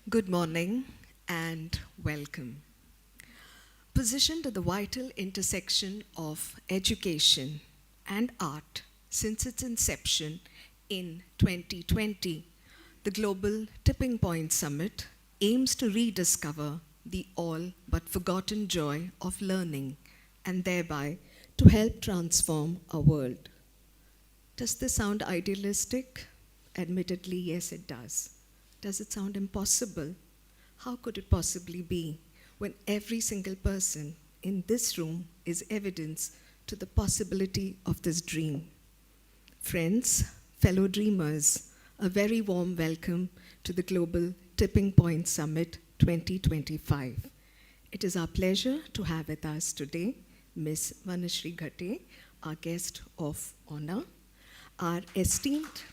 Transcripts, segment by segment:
Good morning and welcome. Positioned at the vital intersection of education and art since its inception in 2020, the Global Tipping Point Summit aims to rediscover the all but forgotten joy of learning and thereby to help transform our world. Does this sound idealistic? Admittedly, yes, it does. Does it sound impossible? How could it possibly be when every single person in this room is evidence to the possibility of this dream? Friends, fellow dreamers, a very warm welcome to the Global Tipping Point Summit 2025. It is our pleasure to have with us today Ms. Vanashri Ghate, our guest of honor, our esteemed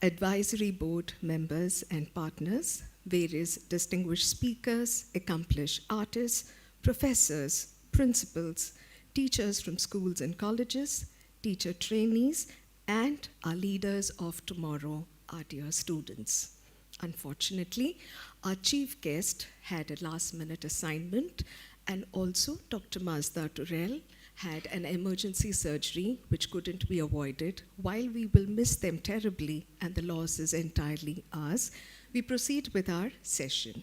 advisory board members and partners, various distinguished speakers, accomplished artists, professors, principals, teachers from schools and colleges, teacher trainees, and our leaders of tomorrow, our dear students. Unfortunately, our chief guest had a last-minute assignment, and also Dr. Mazda Turel had an emergency surgery which couldn't be avoided. While we will miss them terribly and the loss is entirely ours, we proceed with our session.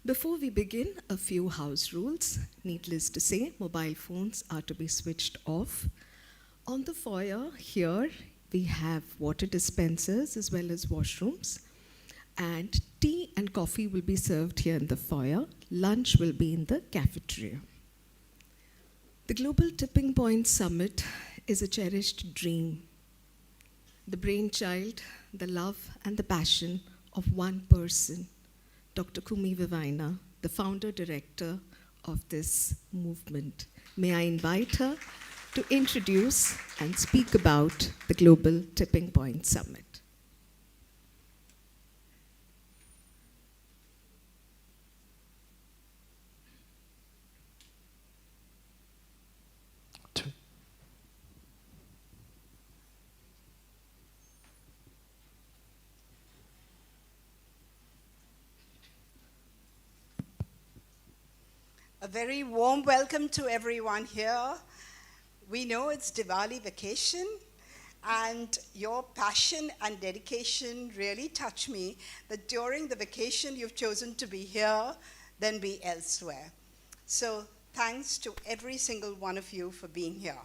Before we begin, a few house rules. Needless to say, mobile phones are to be switched off. On the foyer here, we have water dispensers as well as washrooms. And tea and coffee will be served here in the foyer. Lunch will be in the cafeteria. The Global Tipping Point Summit is a cherished dream, the brainchild, the love, and the passion of one person, Dr. Kumi Vivaina, the founder director of this movement. May I invite her to introduce and speak about the Global Tipping Point Summit. A very warm welcome to everyone here. We know it's Diwali vacation, and your passion and dedication really touch me that during the vacation you've chosen to be here than be elsewhere. So thanks to every single one of you for being here.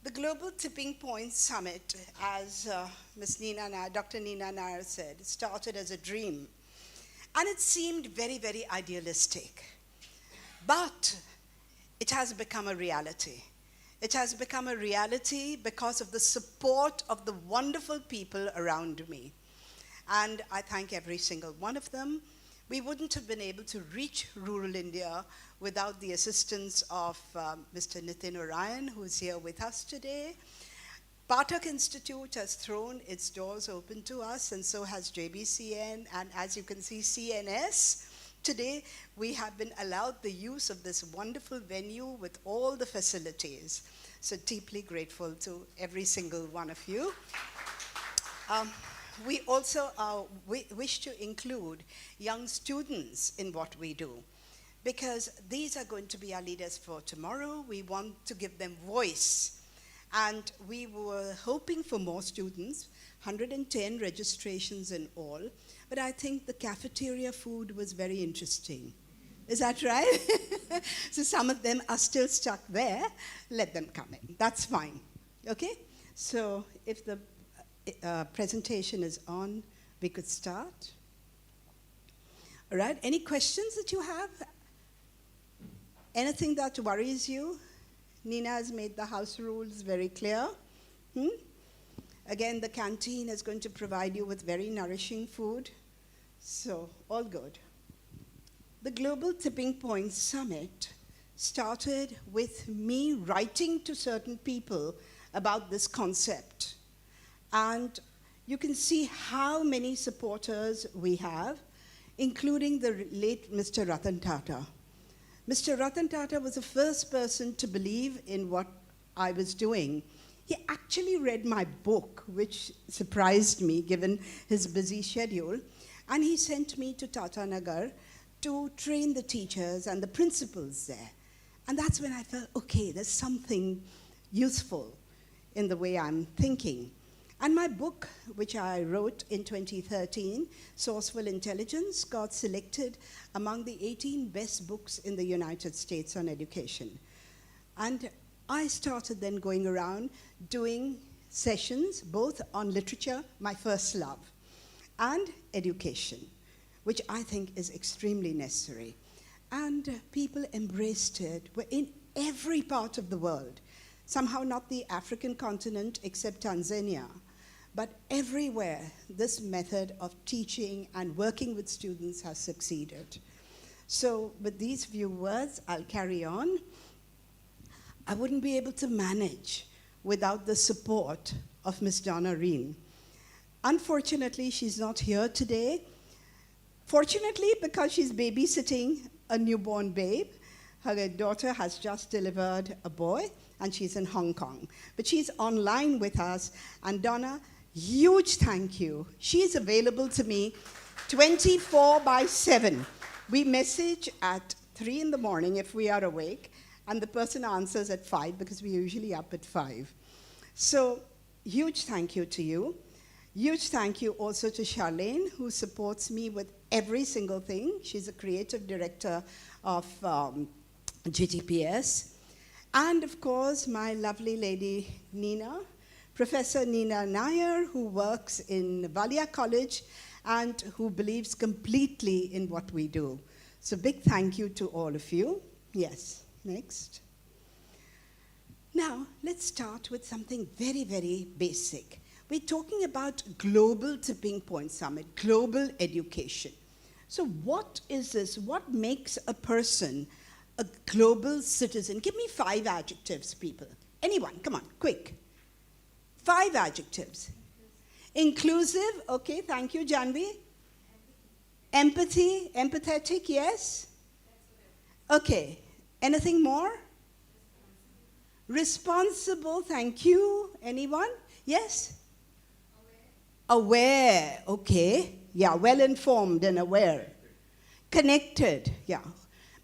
The Global Tipping Point Summit, as Dr. Nina Nair said, started as a dream. And it seemed very, very idealistic. But it has become a reality. It has become a reality because of the support of the wonderful people around me. And I thank every single one of them. We wouldn't have been able to reach rural India without the assistance of Mr. Nitin Orion, who's here with us today. Pathak Institute has thrown its doors open to us, and so has JBCN, and as you can see, CNS. Today, we have been allowed the use of this wonderful venue with all the facilities. So deeply grateful to every single one of you. We also wish to include young students in what we do, because these are going to be our leaders for tomorrow. We want to give them voice. And we were hoping for more students, 110 registrations in all, but I think the cafeteria food was very interesting. Is that right? So some of them are still stuck there. Let them come in. That's fine. Okay? So if the presentation is on, we could start. All right. Any questions that you have? Anything that worries you? Nina has made the house rules very clear. Again, the canteen is going to provide you with very nourishing food. So, all good. The Global Tipping Point Summit started with me writing to certain people about this concept. And you can see how many supporters we have, including the late Mr. Ratan Tata. Mr. Ratan Tata was the first person to believe in what I was doing. He actually read my book, which surprised me given his busy schedule, and he sent me to Tata Nagar to train the teachers and the principals there. And that's when I felt, okay, there's something useful in the way I'm thinking. And my book, which I wrote in 2013, Sourceful Intelligence, got selected among the 18 best books in the United States on education. And I started then going around doing sessions, both on literature, my first love, and education, which I think is extremely necessary. And people embraced it. We're in every part of the world. Somehow not the African continent except Tanzania, but everywhere this method of teaching and working with students has succeeded. So with these few words, I'll carry on. I wouldn't be able to manage without the support of Miss Donna Reen. Unfortunately, she's not here today. Fortunately, because she's babysitting a newborn babe. Her daughter has just delivered a boy, and she's in Hong Kong. But she's online with us, and Donna, huge thank you. She's available to me 24/7. We message at 3 in the morning if we are awake, and the person answers at 5 because we're usually up at 5. So, huge thank you to you. Huge thank you also to Charlene, who supports me with every single thing. She's a creative director of GTPS. And of course, my lovely lady, Nina, Professor Nina Nair, who works in Valia College and who believes completely in what we do. So big thank you to all of you. Yes, next. Now, let's start with something very, very basic. We're talking about Global Tipping Point Summit, global education. So what is this? What makes a person a global citizen? Give me 5 adjectives, people. Anyone, come on, quick. 5 adjectives. Inclusive, okay, thank you, Janvi. Empathy, empathetic, yes? Okay, anything more? Responsible, thank you. Anyone? Yes? Aware, okay. Yeah, well-informed and aware. Connected, yeah.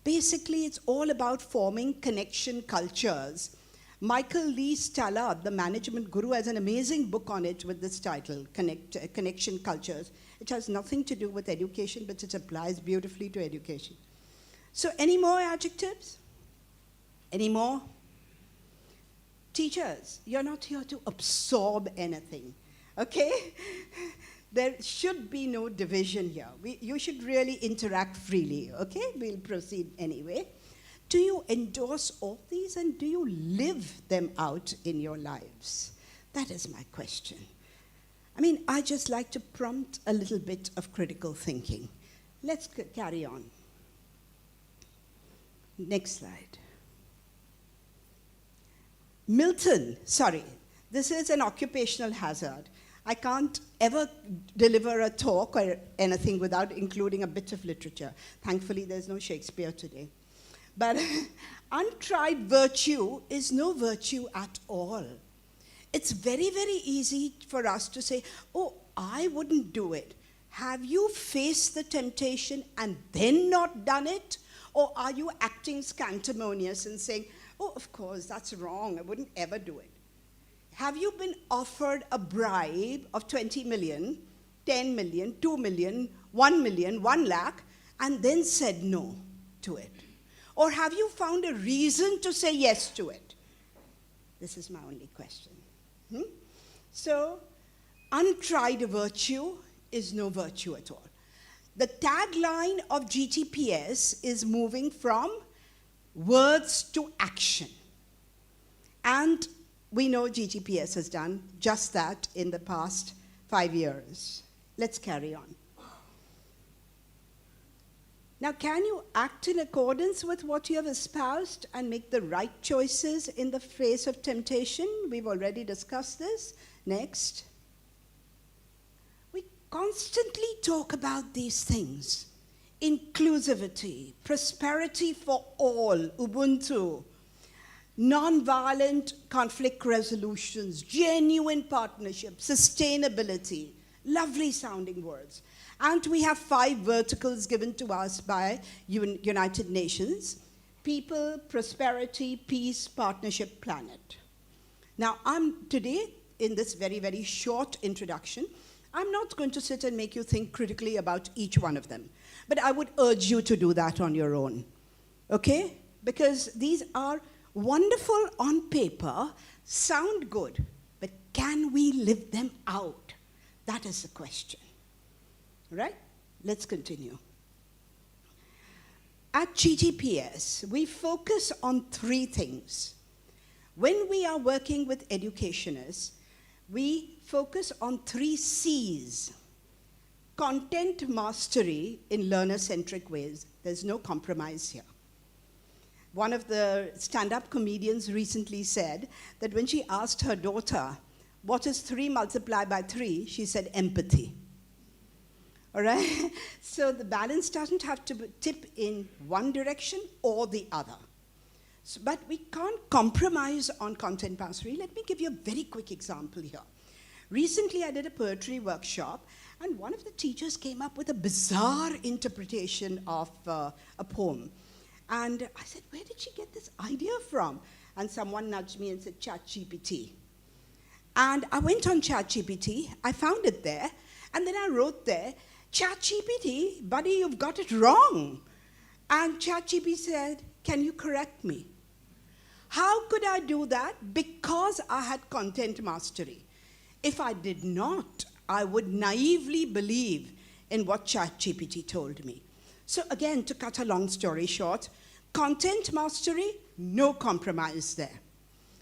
Basically, it's all about forming connection cultures. Michael Lee Stallard, the management guru, has an amazing book on it with this title, Connection Cultures. It has nothing to do with education, but it applies beautifully to education. So any more adjectives? Any more? Teachers, you're not here to absorb anything, okay? There should be no division here. You should really interact freely, okay? We'll proceed anyway. Do you endorse all these and do you live them out in your lives? That is my question. I mean, I just like to prompt a little bit of critical thinking. Let's carry on. Next slide. Milton, sorry, this is an occupational hazard. I can't ever deliver a talk or anything without including a bit of literature. Thankfully, there's no Shakespeare today. But untried virtue is no virtue at all. It's very, very easy for us to say, oh, I wouldn't do it. Have you faced the temptation and then not done it? Or are you acting scandalous and saying, oh, of course, that's wrong. I wouldn't ever do it. Have you been offered a bribe of 20 million, 10 million, 2 million, 1 million, 1 lakh, and then said no to it? Or have you found a reason to say yes to it? This is my only question. So, untried virtue is no virtue at all. The tagline of GTPS is moving from words to action. And we know GTPS has done just that in the past 5 years. Let's carry on. Now, can you act in accordance with what you have espoused and make the right choices in the face of temptation? We've already discussed this. Next. We constantly talk about these things. Inclusivity, prosperity for all, Ubuntu. non-violent conflict resolutions, genuine partnership, sustainability, lovely sounding words. And we have 5 verticals given to us by United Nations: people, prosperity, peace, partnership, planet. Now, today, in this very, very short introduction, I'm not going to sit and make you think critically about each one of them, but I would urge you to do that on your own, okay? Because these are wonderful on paper, sound good, but can we live them out? That is the question, right? Let's continue. At GTPS, we focus on 3 things. When we are working with educationists, we focus on 3 C's. Content mastery in learner-centric ways. There's no compromise here. One of the stand-up comedians recently said that when she asked her daughter, what is 3 multiplied by 3? She said, empathy. All right? So the balance doesn't have to tip in one direction or the other. So, but we can't compromise on content mastery. Let me give you a very quick example here. Recently, I did a poetry workshop, and one of the teachers came up with a bizarre interpretation of a poem. And I said, where did she get this idea from? And someone nudged me and said, ChatGPT. And I went on ChatGPT, I found it there, and then I wrote there, ChatGPT, buddy, you've got it wrong. And ChatGPT said, can you correct me? How could I do that? Because I had content mastery. If I did not, I would naively believe in what ChatGPT told me. So again, to cut a long story short, content mastery, no compromise there.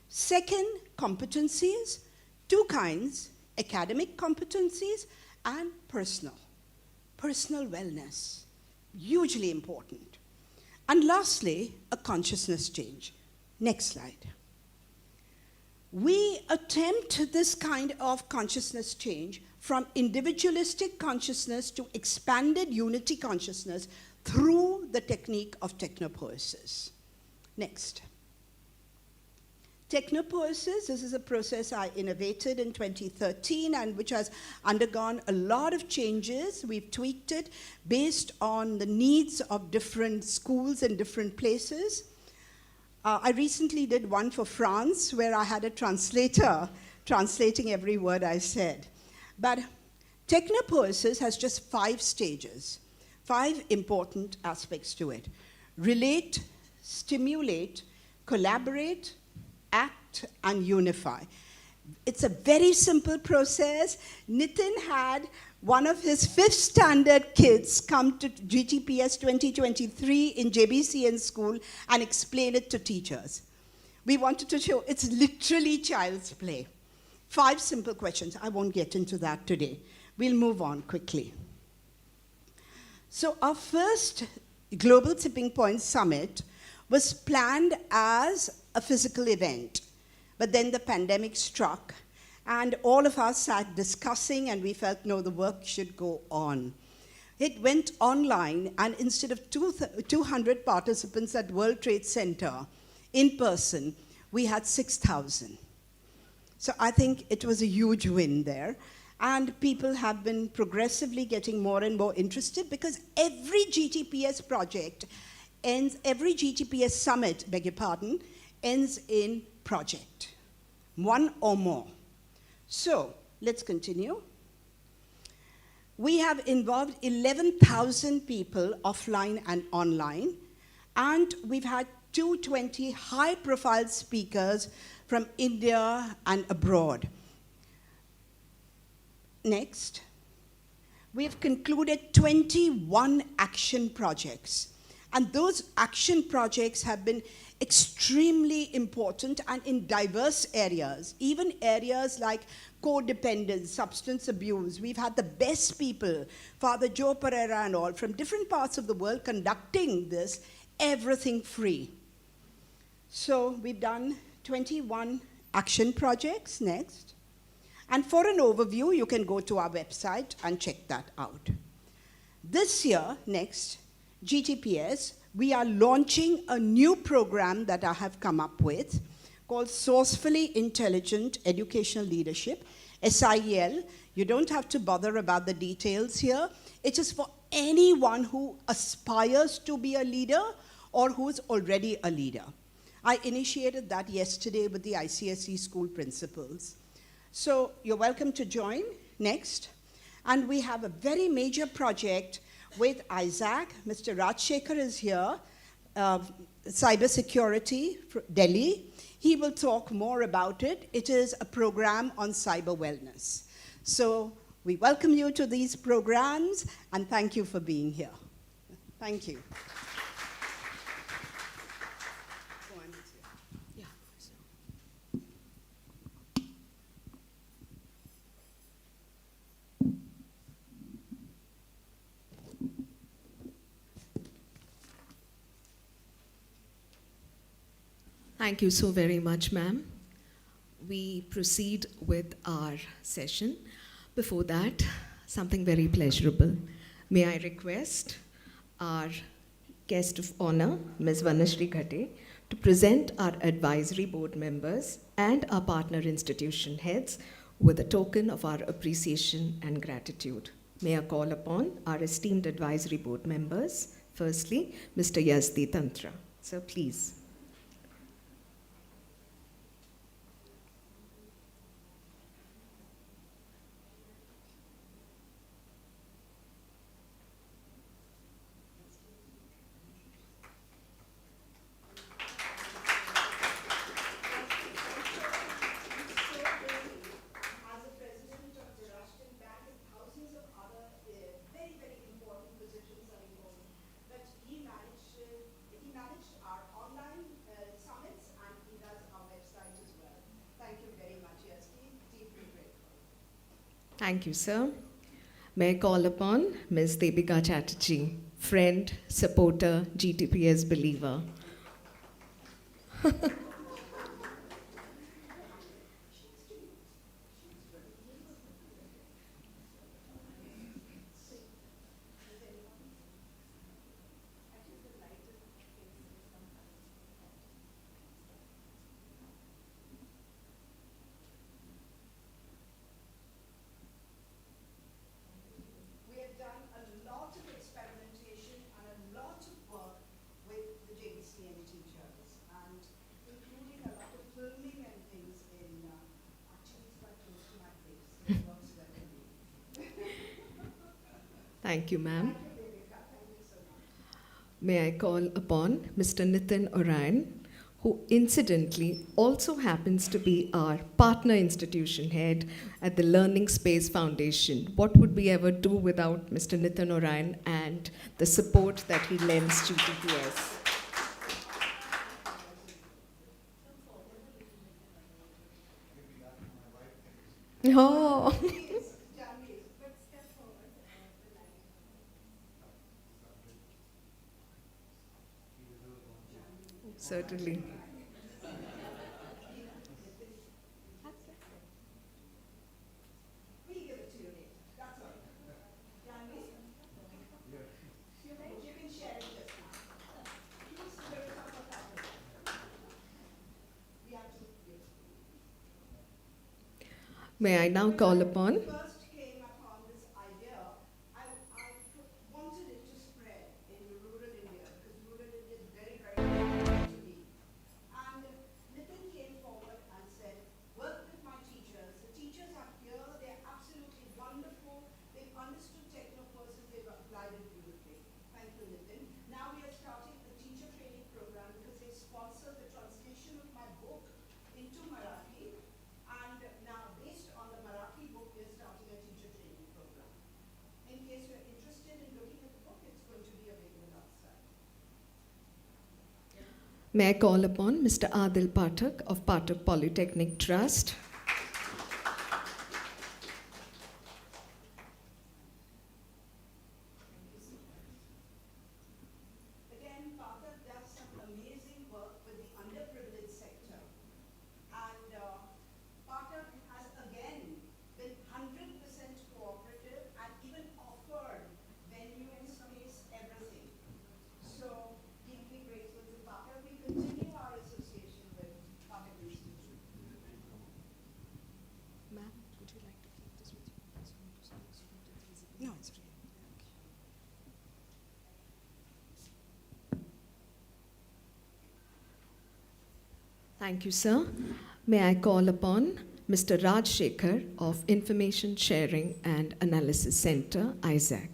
Second, competencies, 2 kinds: academic competencies and personal. Personal wellness, hugely important. And lastly, a consciousness change. Next slide. We attempt this kind of consciousness change from individualistic consciousness to expanded unity consciousness through the technique of technopoiesis. Next. Technopoiesis, this is a process I innovated in 2013 and which has undergone a lot of changes. We've tweaked it based on the needs of different schools in different places. I recently did one for France where I had a translator translating every word I said. But technopoiesis has just 5 stages, 5 important aspects to it: relate, stimulate, collaborate, act, and unify. It's a very simple process. Nitin had one of his 5th standard kids come to GTPS 2023 in JBCN school and explain it to teachers. We wanted to show it's literally child's play. 5 simple questions. I won't get into that today. We'll move on quickly. So our first Global Tipping Point Summit was planned as a physical event, but then the pandemic struck, and all of us sat discussing, and we felt, no, the work should go on. It went online, and instead of 200 participants at World Trade Center in person, we had 6,000. So I think it was a huge win there. And people have been progressively getting more and more interested because every GTPS project ends, every GTPS summit, beg your pardon, ends in project, 1 or more. So let's continue. We have involved 11,000 people offline and online, and we've had 220 high-profile speakers from India and abroad. Next, we have concluded 21 action projects. And those action projects have been extremely important and in diverse areas, even areas like codependence, substance abuse. We've had the best people, Father Joe Pereira and all, from different parts of the world conducting this, everything free. So we've done 21 action projects. Next. And for an overview, you can go to our website and check that out. This year, next, GTPS we are launching a new program that I have come up with called Sourcefully Intelligent Educational Leadership, SIEL. You don't have to bother about the details here. It is for anyone who aspires to be a leader or who is already a leader. I initiated that yesterday with the ICSE school principals. So you're welcome to join next. And we have a very major project with Isaac. Mr. Rajshekhar is here, cybersecurity, Delhi. He will talk more about it. It is a program on cyber wellness. So we welcome you to these programs, and thank you for being here. Thank you. Thank you so very much, ma'am. We proceed with our session. Before that, something very pleasurable. May I request our guest of honor, Ms. Vanashri Ghate, to present our advisory board members and our partner institution heads with a token of our appreciation and gratitude. May I call upon our esteemed advisory board members. Firstly, Mr. Yazdi Tantra. So please. Thank you, sir. May I call upon Ms. Debika Chatterjee, friend, supporter, GTPS believer. Thank you, ma'am. May I call upon Mr. Nitin Orion, who incidentally also happens to be our partner institution head at the Learning Space Foundation. What would we ever do without Mr. Nitin Orion and the support that he lends to TPS? Oh. Certainly. May I now call upon May I call upon Mr. Adil Pathak of Pathak Polytechnic Trust. Again, Pathak does some amazing work with the underprivileged sector. And Pathak has again been 100% cooperative and even offered venue, space, everything. So Thank you, sir. May I call upon Mr. Raj Shekhar of Information Sharing and Analysis Center, ISAC.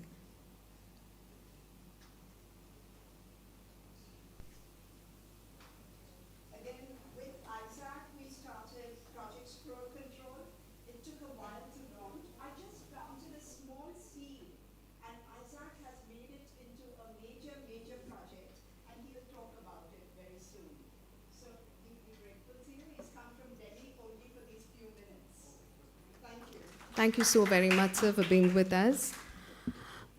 Again, with Isaac, we started Project Scroll Control. It took a while to launch. I just planted a small seed, and Isaac has made it into a major, major project, and he'll talk about it very soon. So we're grateful to you. He's come from Delhi only for these few minutes. Thank you. Thank you so very much, sir, for being with us.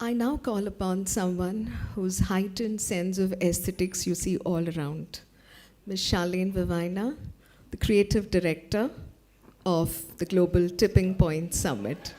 I now call upon someone whose heightened sense of aesthetics you see all around. Ms. Charlene Vivina, the creative director of the Global Tipping Point Summit.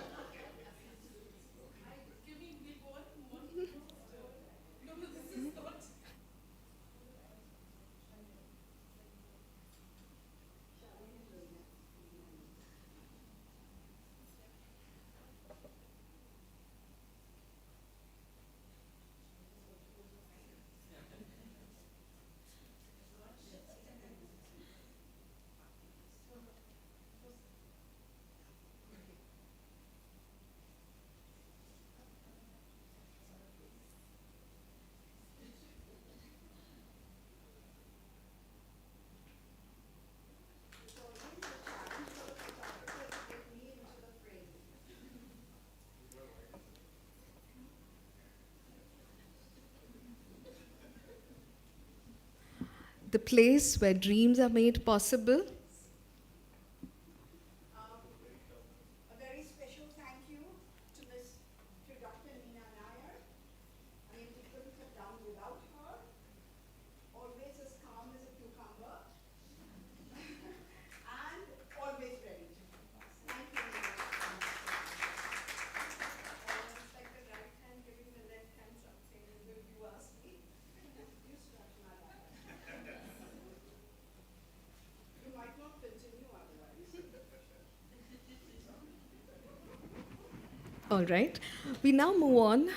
The place where dreams are made possible. A very special thank you to Dr. Nina Nair. I mean, we couldn't have done without her. Always as calm as a cucumber. And always ready to help us. Thank you. It's like the right hand giving the left hand something. Will you ask me? You scratch my back. You might not continue otherwise. All right. We now move on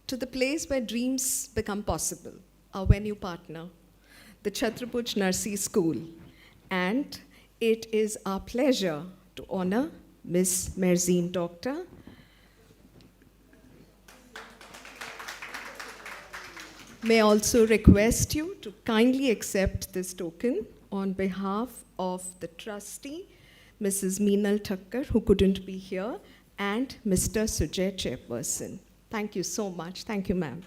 to the place where dreams become possible, our venue partner, the Chhatrapati Narsi School. And it is our pleasure to honor Miss Merzine Doctor. May I also request you to kindly accept this token on behalf of the trustee, Mrs. Meenal Thakkar, who couldn't be here, and Mr. Sujay, chairperson. Thank you so much. Thank you, ma'am.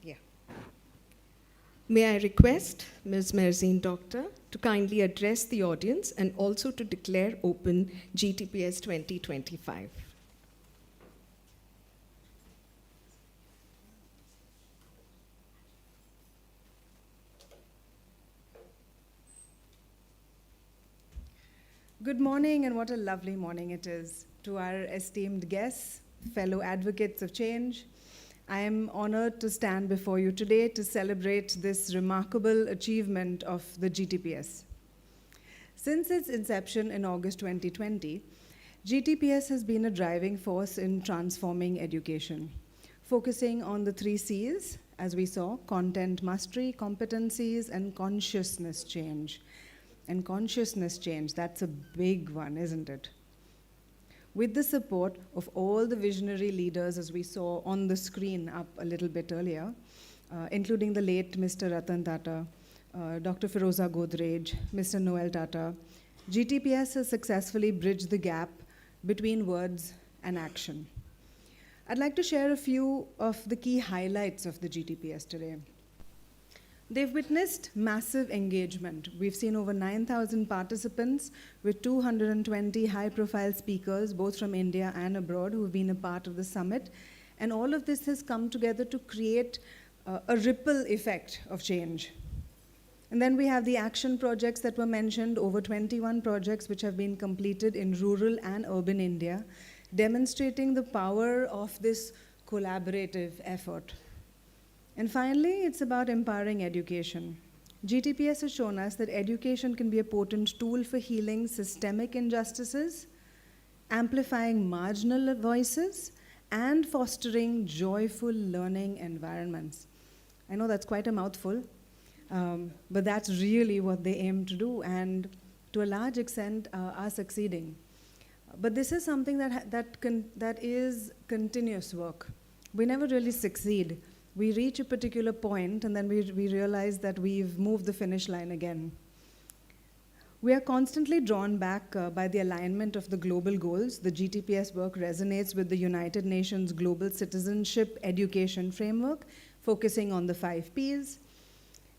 Yeah. May I request Ms. Merzine Doctor to kindly address the audience and also to declare open GTPS 2025. Good morning, and what a lovely morning it is. To our esteemed guests, fellow advocates of change, I am honored to stand before you today to celebrate this remarkable achievement of the GTPS. Since its inception in August 2020, GTPS has been a driving force in transforming education, focusing on the 3 C's, as we saw: content mastery, competencies, and consciousness change. And consciousness change, that's a big one, isn't it? With the support of all the visionary leaders, as we saw on the screen up a little bit earlier, including the late Mr. Ratan Tata, Dr. Firoza Godrej, Mr. Noel Tata, GTPS has successfully bridged the gap between words and action. I'd like to share a few of the key highlights of the GTPS today. They've witnessed massive engagement. We've seen over 9,000 participants with 220 high-profile speakers, both from India and abroad, who've been a part of the summit. And all of this has come together to create a ripple effect of change. And then we have the action projects that were mentioned, over 21 projects which have been completed in rural and urban India, demonstrating the power of this collaborative effort. And finally, it's about empowering education. GTPS has shown us that education can be a potent tool for healing systemic injustices, amplifying marginal voices, and fostering joyful learning environments. I know that's quite a mouthful, but that's really what they aim to do, and to a large extent are succeeding. But this is something that is continuous work. We never really succeed. We reach a particular point, and then we realize that we've moved the finish line again. We are constantly drawn back by the alignment of the global goals. The GTPS work resonates with the United Nations Global Citizenship Education Framework, focusing on the 5 Ps.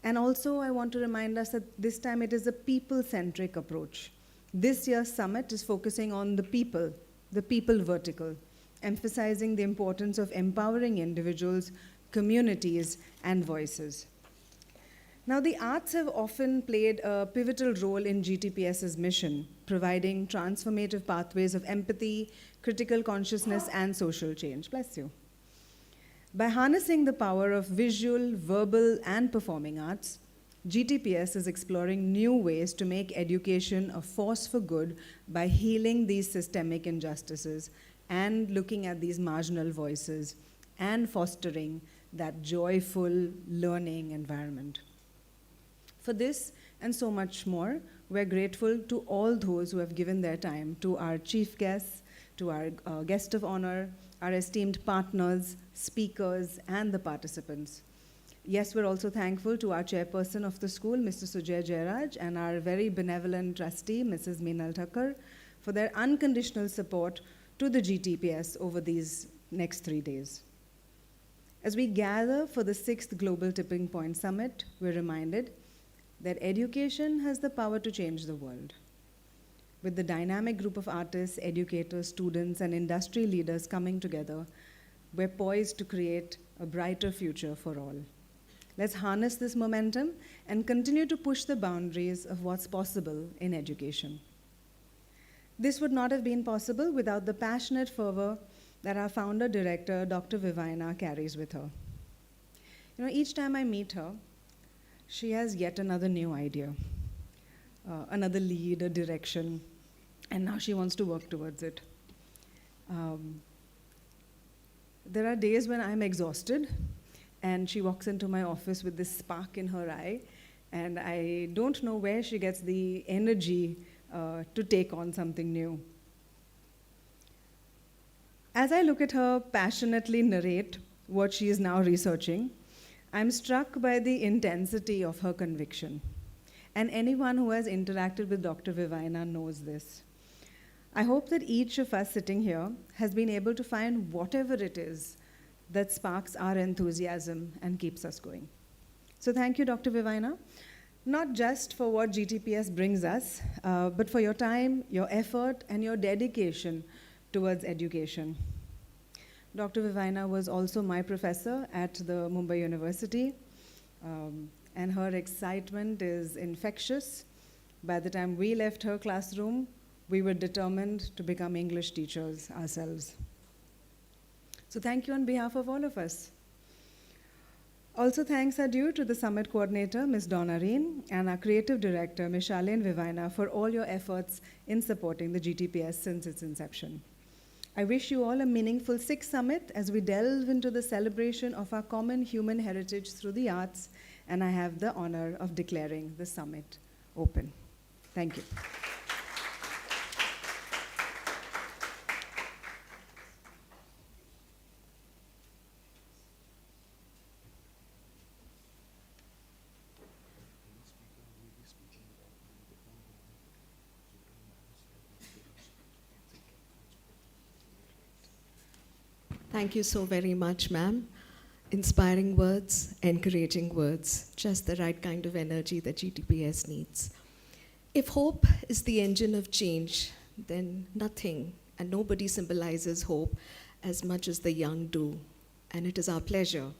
And also, I want to remind us that this time it is a people-centric approach. This year's summit is focusing on the people vertical, emphasizing the importance of empowering individuals, communities, and voices. Now, the arts have often played a pivotal role in GTPS's mission, providing transformative pathways of empathy, critical consciousness, and social change. Bless you. By harnessing the power of visual, verbal, and performing arts, GTPS is exploring new ways to make education a force for good by healing these systemic injustices and looking at these marginal voices and fostering that joyful learning environment. For this and so much more, we're grateful to all those who have given their time, to our chief guests, to our guest of honor, our esteemed partners, speakers, and the participants. Yes, we're also thankful to our chairperson of the school, Mr. Sujay Jairaj, and our very benevolent trustee, Mrs. Meenal Thakkar, for their unconditional support to the GTPS over these next 3 days. As we gather for the 6th Global Tipping Point Summit, we're reminded that education has the power to change the world. With the dynamic group of artists, educators, students, and industry leaders coming together, we're poised to create a brighter future for all. Let's harness this momentum and continue to push the boundaries of what's possible in education. This would not have been possible without the passionate fervor that our founder director, Dr. Vivaina, carries with her. You know, each time I meet her, she has yet another new idea, another lead, a direction, and now she wants to work towards it. There are days when I'm exhausted, and she walks into my office with this spark in her eye, and I don't know where she gets the energy to take on something new. As I look at her passionately narrate what she is now researching, I'm struck by the intensity of her conviction. And anyone who has interacted with Dr. Vivaina knows this. I hope that each of us sitting here has been able to find whatever it is that sparks our enthusiasm and keeps us going. So thank you, Dr. Vivaina, not just for what GTPS brings us, but for your time, your effort, and your dedication towards education. Dr. Vivaina was also my professor at the Mumbai University, and her excitement is infectious. By the time we left her classroom, we were determined to become English teachers ourselves. So thank you on behalf of all of us. Also, thanks are due to the summit coordinator, Ms. Donna Reen, and our creative director, Ms. Charlene Vivaina, for all your efforts in supporting the GTPS since its inception. I wish you all a meaningful 6th summit as we delve into the celebration of our common human heritage through the arts, and I have the honor of declaring the summit open. Thank you. Thank you so very much, ma'am. Inspiring words, encouraging words, just the right kind of energy that GTPS needs. If hope is the engine of change, then nothing and nobody symbolizes hope as much as the young do. And it is our pleasure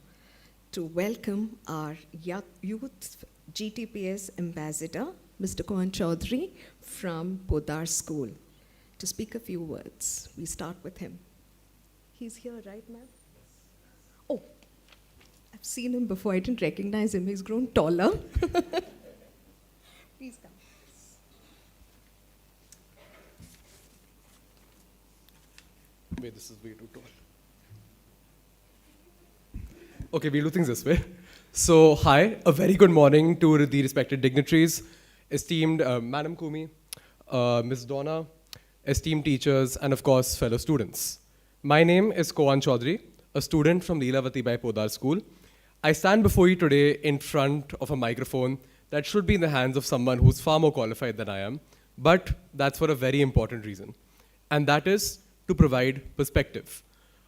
to welcome our youth GTPS ambassador, Mr. Kohan Chaudhary from Podar School, to speak a few words. We start with him. He's here, right, ma'am? Oh, I've seen him before. I didn't recognize him. He's grown taller. Please come. Wait, this is way too tall. Okay, we'll do things this way. So, hi, a very good morning to the respected dignitaries, esteemed Madam Kumi, Ms. Donna, esteemed teachers, and of course, fellow students. My name is Koan Chaudhary, a student from Leelavati Bai Podar School. I stand before you today in front of a microphone that should be in the hands of someone who's far more qualified than I am, but that's for a very important reason, and that is to provide perspective.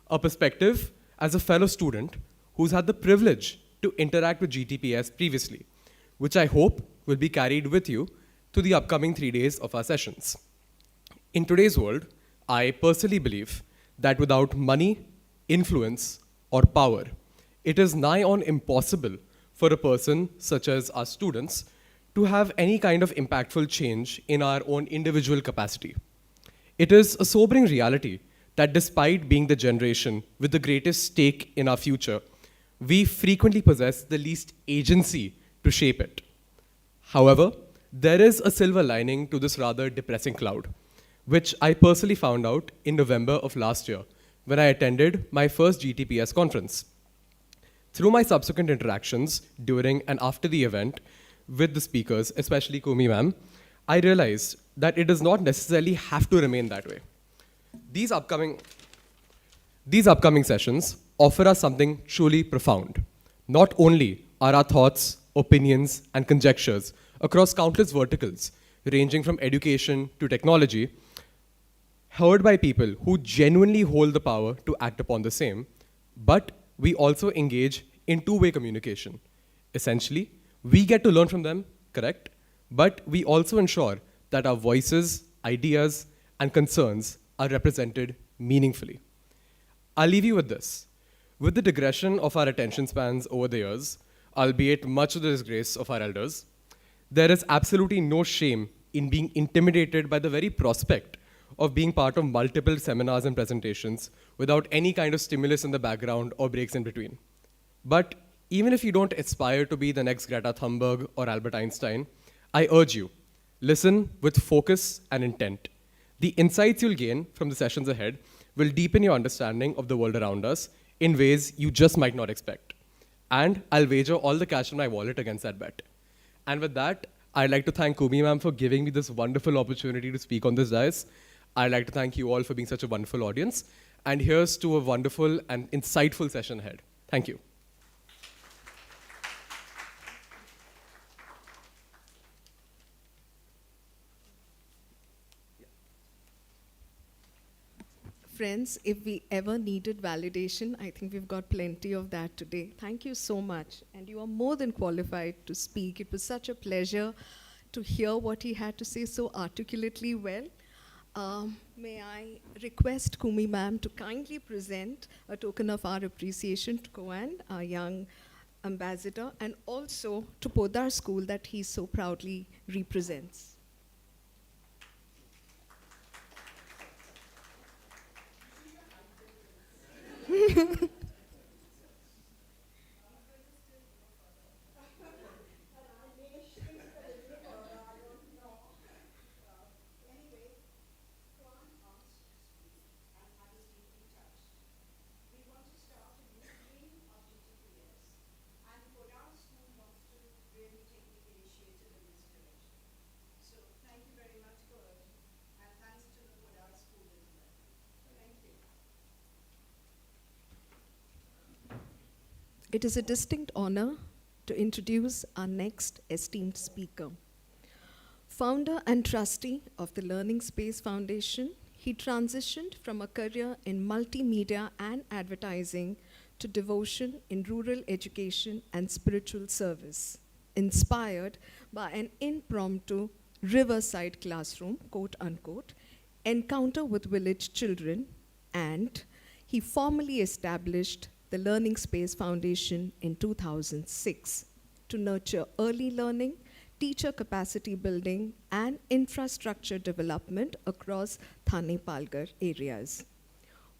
A perspective as a fellow student who's had the privilege to interact with GTPS previously, which I hope will be carried with you to the upcoming 3 days of our sessions. In today's world, I personally believe that without money, influence, or power, it is nigh on impossible for a person such as our students to have any kind of impactful change in our own individual capacity. It is a sobering reality that despite being the generation with the greatest stake in our future, we frequently possess the least agency to shape it. However, there is a silver lining to this rather depressing cloud, which I personally found out in November of last year when I attended my first GTPS conference. Through my subsequent interactions during and after the event with the speakers, especially Kumi ma'am, I realized that it does not necessarily have to remain that way. These upcoming sessions offer us something truly profound. Not only are our thoughts, opinions, and conjectures across countless verticals, ranging from education to technology, heard by people who genuinely hold the power to act upon the same, but we also engage in two-way communication. Essentially, we get to learn from them, correct? But we also ensure that our voices, ideas, and concerns are represented meaningfully. I'll leave you with this. With the digression of our attention spans over the years, albeit much to the disgrace of our elders, there is absolutely no shame in being intimidated by the very prospect of being part of multiple seminars and presentations without any kind of stimulus in the background or breaks in between. But even if you don't aspire to be the next Greta Thunberg or Albert Einstein, I urge you, listen with focus and intent. The insights you'll gain from the sessions ahead will deepen your understanding of the world around us in ways you just might not expect. And I'll wager all the cash in my wallet against that bet. And with that, I'd like to thank Kumi ma'am for giving me this wonderful opportunity to speak on this dais. I'd like to thank you all for being such a wonderful audience. And here's to a wonderful and insightful session ahead. Thank you. Friends, if we ever needed validation, I think we've got plenty of that today. Thank you so much. And you are more than qualified to speak. It was such a pleasure to hear what he had to say so articulately well. May I request Kumi ma'am to kindly present a token of our appreciation to Koan, our young ambassador, and also to Podar School that he so proudly represents. It is a distinct honor to introduce our next esteemed speaker. Founder and trustee of the Learning Space Foundation, he transitioned from a career in multimedia and advertising to devotion in rural education and spiritual service, inspired by an impromptu riverside classroom, quote unquote, encounter with village children, and he formally established the Learning Space Foundation in 2006 to nurture early learning, teacher capacity building, and infrastructure development across Thane-Palghar areas.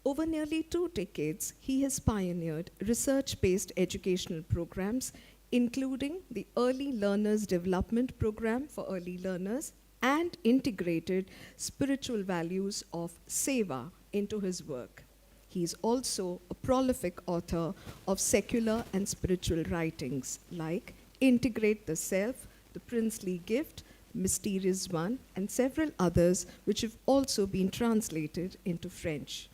Over nearly 2 decades, he has pioneered research-based educational programs, including the Early Learners Development Program for early learners, and integrated spiritual values of seva into his work. He is also a prolific author of secular and spiritual writings like Integrate the Self, The Princely Gift, Mysterious One, and several others which have also been translated into French.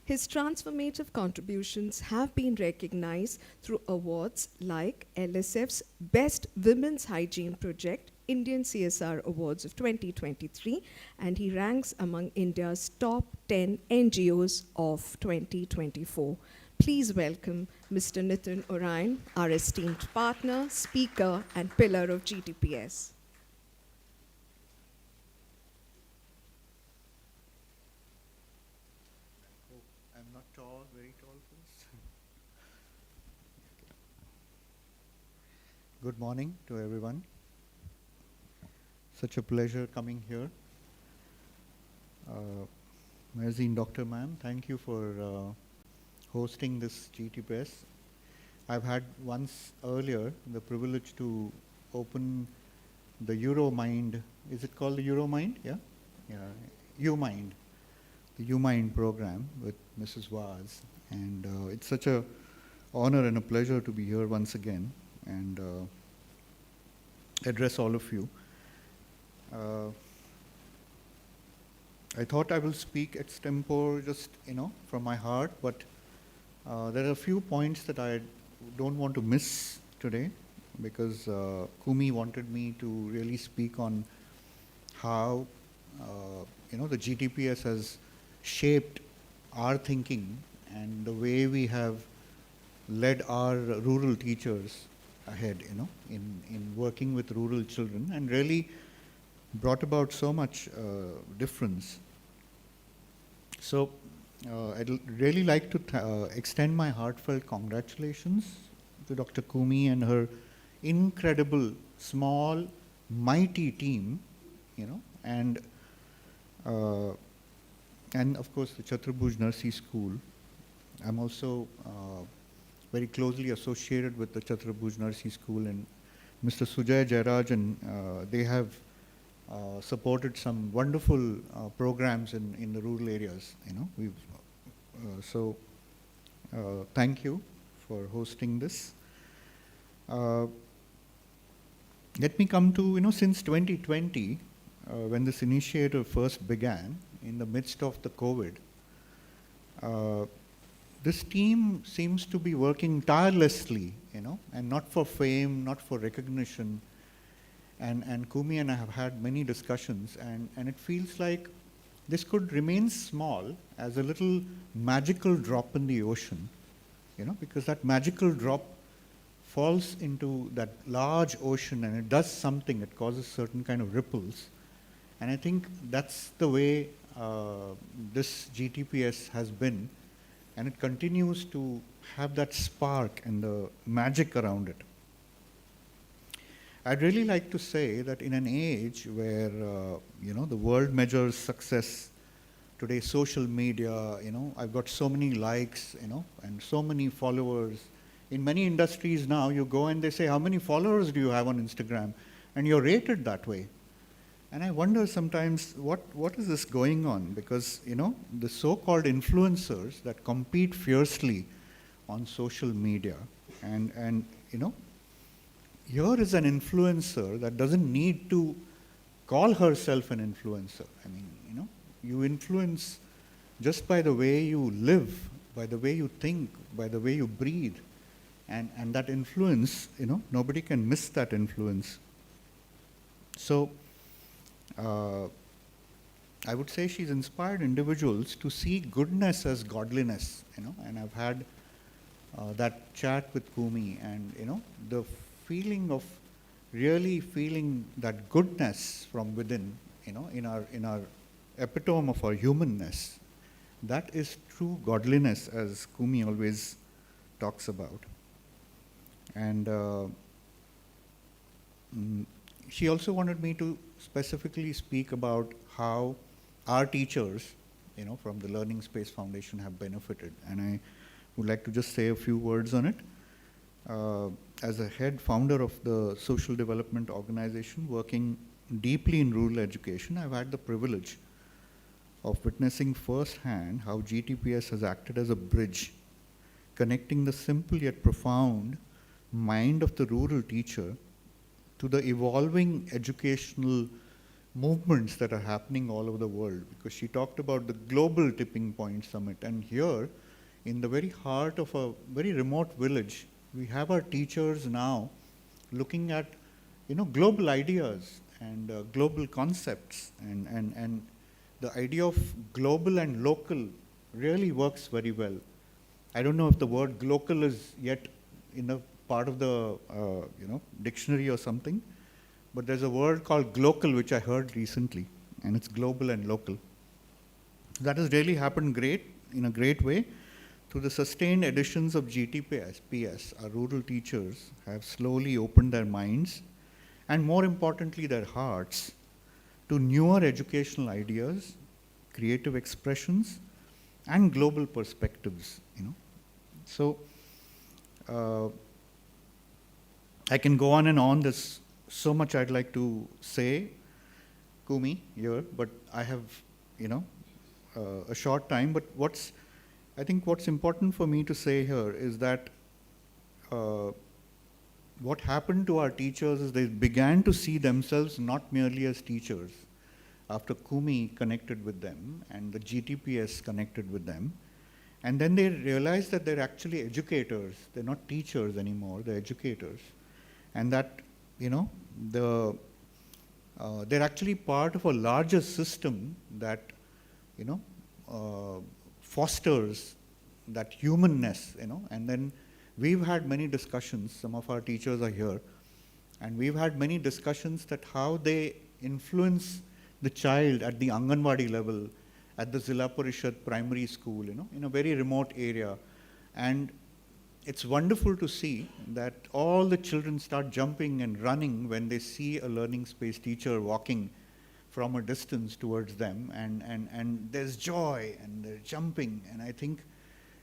His transformative contributions have been recognized through awards like LSF's Best Women's Hygiene Project, Indian CSR Awards of 2023, and he ranks among India's top 10 NGOs of 2024. Please welcome Mr. Nitin Orion, our esteemed partner, speaker, and pillar of GTPS. I'm not tall, very tall for this. Good morning to everyone. Such a pleasure coming here. Mazin Dr. Ma'am, thank you for hosting this GTPS. I've had once earlier the privilege to open the Euromind. Is it called the Euromind? Yeah? Yeah. UMind. The UMind program with Mrs. Vaz. And it's such a honor and a pleasure to be here once again and address all of you. I thought I will speak extempore, just from my heart, but there are a few points that I don't want to miss today because Kumi wanted me to really speak on how the GTPS has shaped our thinking and the way we have led our rural teachers ahead, in working with rural children and really brought about so much difference. So I'd really like to extend my heartfelt congratulations to Dr. Kumi and her incredible, small, mighty team, and of course the Chhatrabhuj Nursery School. I'm also very closely associated with the Chhatrabhuj Nursery School, and Mr. Sujay Jayarajan, they have supported some wonderful programs in the rural areas. So thank you for hosting this. Let me come to since 2020, when this initiative first began in the midst of the COVID. This team seems to be working tirelessly, and not for fame, not for recognition. And Kumi and I have had many discussions, and it feels like this could remain small as a little magical drop in the ocean, because that magical drop falls into that large ocean and it does something, it causes certain kind of ripples. And I think that's the way this GTPS has been, and it continues to have that spark and the magic around it. I'd really like to say that in an age where the world measures success today, social media, I've got so many likes, and so many followers. In many industries now, you go and they say, how many followers do you have on Instagram? And you're rated that way. And I wonder sometimes, what is this going on? Because, the so-called influencers that compete fiercely on social media, and here is an influencer that doesn't need to call herself an influencer. I mean, you influence just by the way you live, by the way you think, by the way you breathe. And that influence, nobody can miss that influence. So, I would say she's inspired individuals to see goodness as godliness, and I've had that chat with Kumi, and, the feeling of really feeling that goodness from within, in our epitome of our humanness, that is true godliness, as Kumi always talks about. And she also wanted me to specifically speak about how our teachers, from the Learning Space Foundation have benefited. And I would like to just say a few words on it. As a head founder of the social development organization working deeply in rural education, I've had the privilege of witnessing firsthand how GTPS has acted as a bridge, connecting the simple yet profound mind of the rural teacher to the evolving educational movements that are happening all over the world. Because she talked about the global tipping point summit, and here, in the very heart of a very remote village, we have our teachers now looking at, global ideas and global concepts, and the idea of global and local really works very well. I don't know if the word glocal is yet in a part of the dictionary or something, but there's a word called glocal which I heard recently, and it's global and local. That has really happened in a great way. Through the sustained editions of GTPS, our rural teachers have slowly opened their minds, and more importantly their hearts, to newer educational ideas, creative expressions, and global perspectives. So I can go on and on. There's so much I'd like to say, Kumi, here, but I have a short time. But I think what's important for me to say here is that what happened to our teachers is they began to see themselves not merely as teachers after Kumi connected with them and the GTPS connected with them. And then they realized that they're actually educators. They're not teachers anymore, they're educators. And that, they're actually part of a larger system that, fosters that humanness, and then we've had many discussions, some of our teachers are here, and we've had many discussions that how they influence the child at the Anganwadi level, at the Zilla Parishad primary school, in a very remote area. And it's wonderful to see that all the children start jumping and running when they see a learning space teacher walking from a distance towards them, and there's joy and they're jumping. And I think,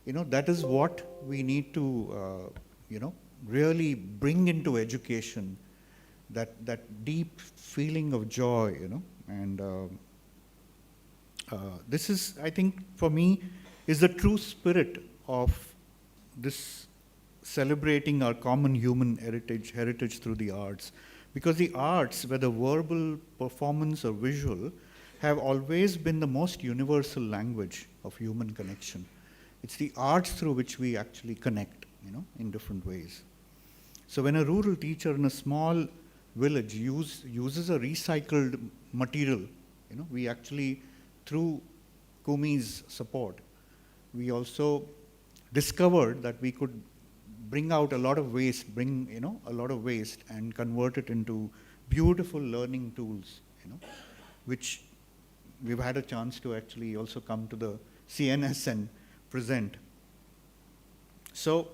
that is what we need to, really bring into education, that deep feeling of joy, and this is, I think, for me, is the true spirit of this celebrating our common human heritage through the arts. Because the arts, whether verbal, performance, or visual, have always been the most universal language of human connection. It's the arts through which we actually connect, in different ways. So when a rural teacher in a small village uses a recycled material, we actually, through Kumi's support, we also discovered that we could bring out a lot of waste, and convert it into beautiful learning tools, which we've had a chance to actually also come to the CNS and present. So,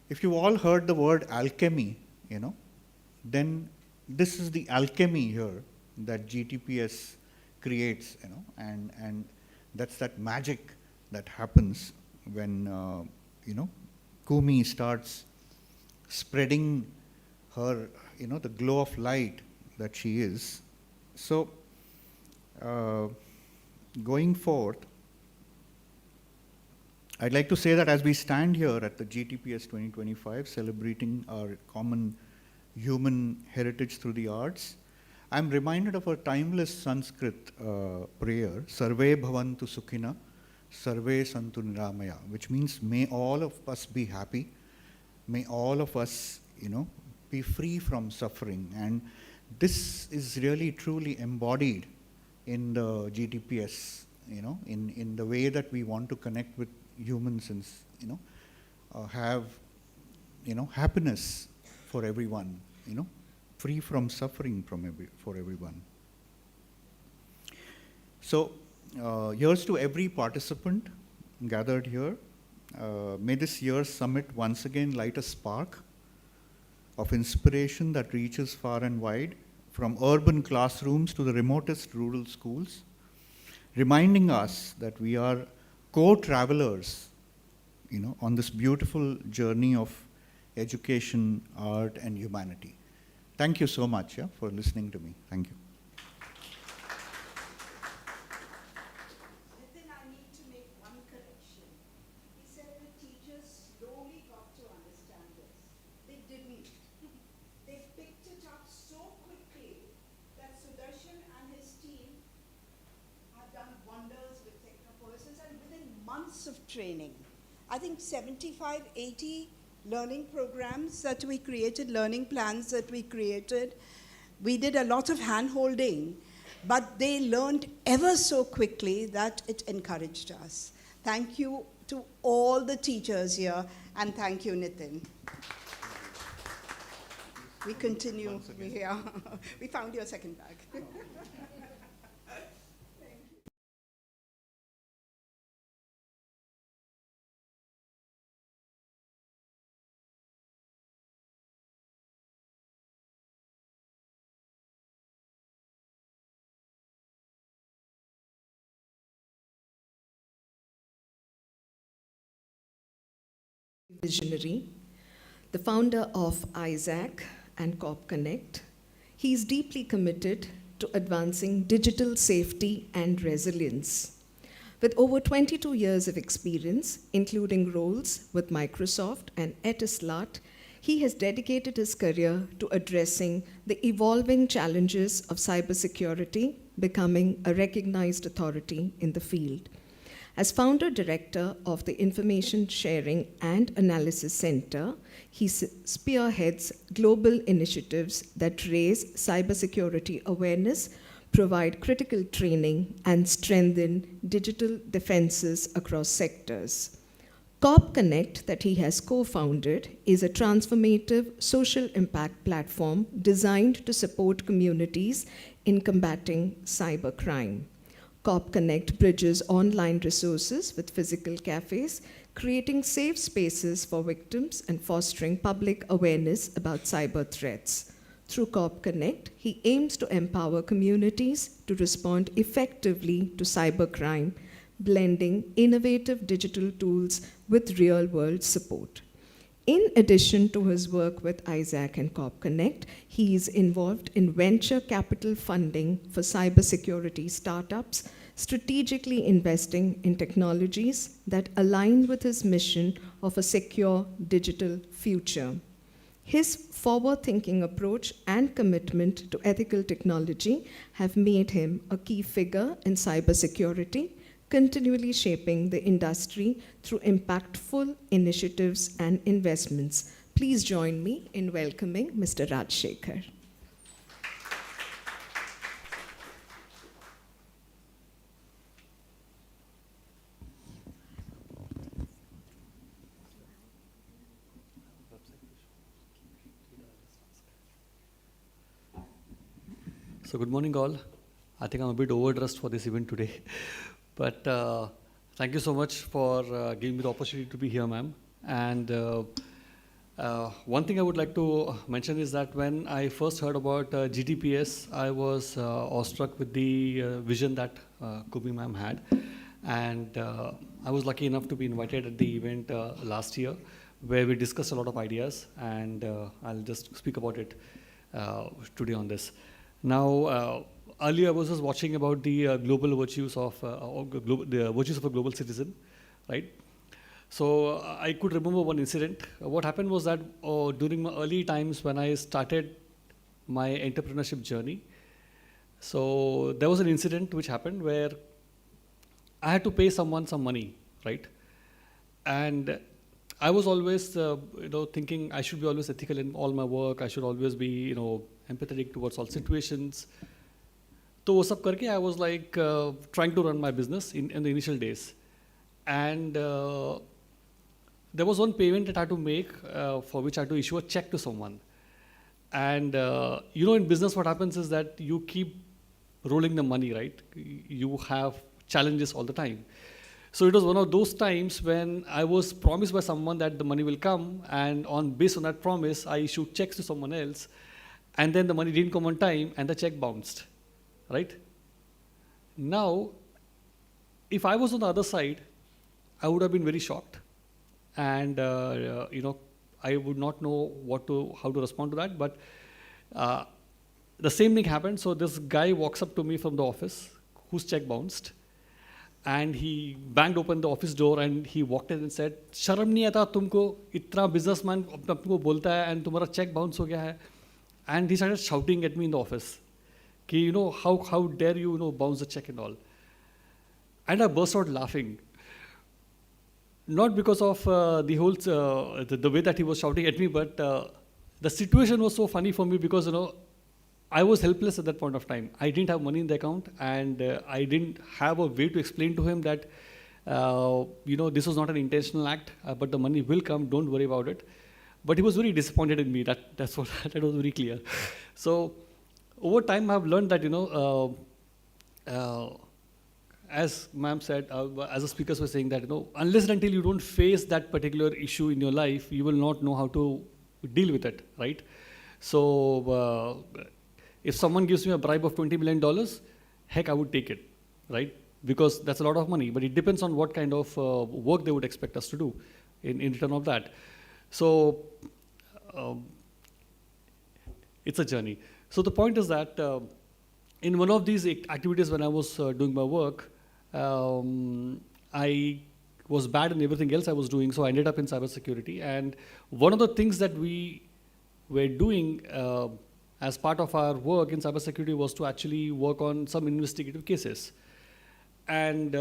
if you all heard the word alchemy, then this is the alchemy here that GTPS creates, and that's that magic that happens when, Kumi starts spreading her, the glow of light that she is. So, going forth, I'd like to say that as we stand here at the GTPS 2025, celebrating our common human heritage through the arts, I'm reminded of a timeless Sanskrit prayer, Sarve Bhavantu Sukhina, Sarve Santu Niramaya, which means may all of us be happy, may all of us, be free from suffering. And this is really truly embodied in the GTPS, in the way that we want to connect with humans and, have, happiness for everyone, free from suffering for everyone. So, here's to every participant gathered here. May this year's summit once again light a spark of inspiration that reaches far and wide, from urban classrooms to the remotest rural schools, reminding us that we are co-travelers, on this beautiful journey of education, art, and humanity. Thank you so much for listening to me. Thank you. Then I need to make one correction. He said the teachers slowly got to understand this. They didn't. They picked it up so quickly that Sudarshan and his team have done wonders with technopolises and within months of training. I think 75, 80 learning programs that we created, learning plans that we created. We did a lot of hand-holding, but they learned ever so quickly that it encouraged us. Thank you to all the teachers here, and thank you, Nitin. We continue. We found your second bag. Visionary, the founder of ISAC and Corp Connect. He is deeply committed to advancing digital safety and resilience. With over 22 years of experience, including roles with Microsoft and Etisalat, he has dedicated his career to addressing the evolving challenges of cybersecurity, becoming a recognized authority in the field. As founder director of the Information Sharing and Analysis Center, he spearheads global initiatives that raise cybersecurity awareness, provide critical training, and strengthen digital defenses across sectors. Corp Connect, that he has co-founded, is a transformative social impact platform designed to support communities in combating cybercrime. Corp Connect bridges online resources with physical cafes, creating safe spaces for victims and fostering public awareness about cyber threats. Through Corp Connect, he aims to empower communities to respond effectively to cybercrime, blending innovative digital tools with real-world support. In addition to his work with ISAC and Corp Connect, he is involved in venture capital funding for cybersecurity startups, strategically investing in technologies that align with his mission of a secure digital future. His forward-thinking approach and commitment to ethical technology have made him a key figure in cybersecurity, continually shaping the industry through impactful initiatives and investments. Please join me in welcoming Mr. Rajshekhar. So good morning all. I think I'm a bit overdressed for this event today. But thank you so much for giving me the opportunity to be here, ma'am. And one thing I would like to mention is that when I first heard about GTPS, I was awestruck with the vision that Kumi ma'am had. And I was lucky enough to be invited at the event last year, where we discussed a lot of ideas, and I'll just speak about it today on this. Now, earlier I was just watching about the global virtues of the virtues of a global citizen, right? So I could remember one incident. What happened was that during my early times when I started my entrepreneurship journey, so there was an incident which happened where I had to pay someone some money, right? And I was always, thinking I should be always ethical in all my work. I should always be, empathetic towards all situations. So wo sab karke I was like trying to run my business in the initial days. And there was one payment that I had to make for which I had to issue a check to someone. And in business what happens is that you keep rolling the money, right? You have challenges all the time. So it was one of those times when I was promised by someone that the money will come, and based on that promise, I issued checks to someone else, and then the money didn't come on time, and the check bounced, right? Now, if I was on the other side, I would have been very shocked, and I would not know how to respond to that. But Uh, the same thing happened. So this guy walks up to me from the office, whose check bounced, and he banged open the office door and he walked in and said, "शर्म नहीं आता तुमको इतना businessman अपने को बोलता है and तुम्हारा check bounce हो गया है." And he started shouting at me in the office, कि how dare you bounce the check and all. And I burst out laughing. Not because of the whole the way that he was shouting at me, but the situation was so funny for me because I was helpless at that point of time. I didn't have money in the account, and I didn't have a way to explain to him that this was not an intentional act, but the money will come. Don't worry about it. But he was very disappointed in me. That was very clear. So over time, I've learned that as ma'am said, as the speakers were saying that unless and until you don't face that particular issue in your life, you will not know how to deal with it, right? So if someone gives me a bribe of $20 million, heck, I would take it, right? Because that's a lot of money. But it depends on what kind of work they would expect us to do in return of that. So it's a journey. So the point is that in one of these activities when I was doing my work, I was bad in everything else I was doing, so I ended up in cybersecurity. And one of the things that we were doing as part of our work in cybersecurity was to actually work on some investigative cases. And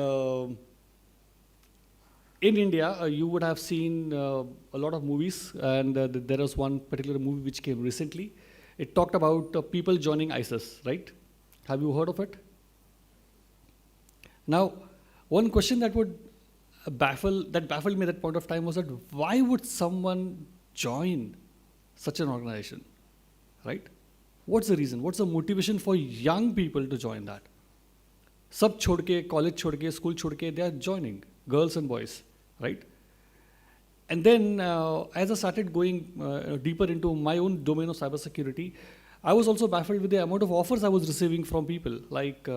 in India, you would have seen a lot of movies, and there was one particular movie which came recently. It talked about people joining ISIS, right? Have you heard of it? Now, one question that baffled me at that point of time was that why would someone join such an organization, right? What's the reason? What's the motivation for young people to join that? Sab chhod ke, college chhod ke, school chhod ke, they are joining, girls and boys, right? And then as I started going deeper into my own domain of cybersecurity, I was also baffled with the amount of offers I was receiving from people. Like,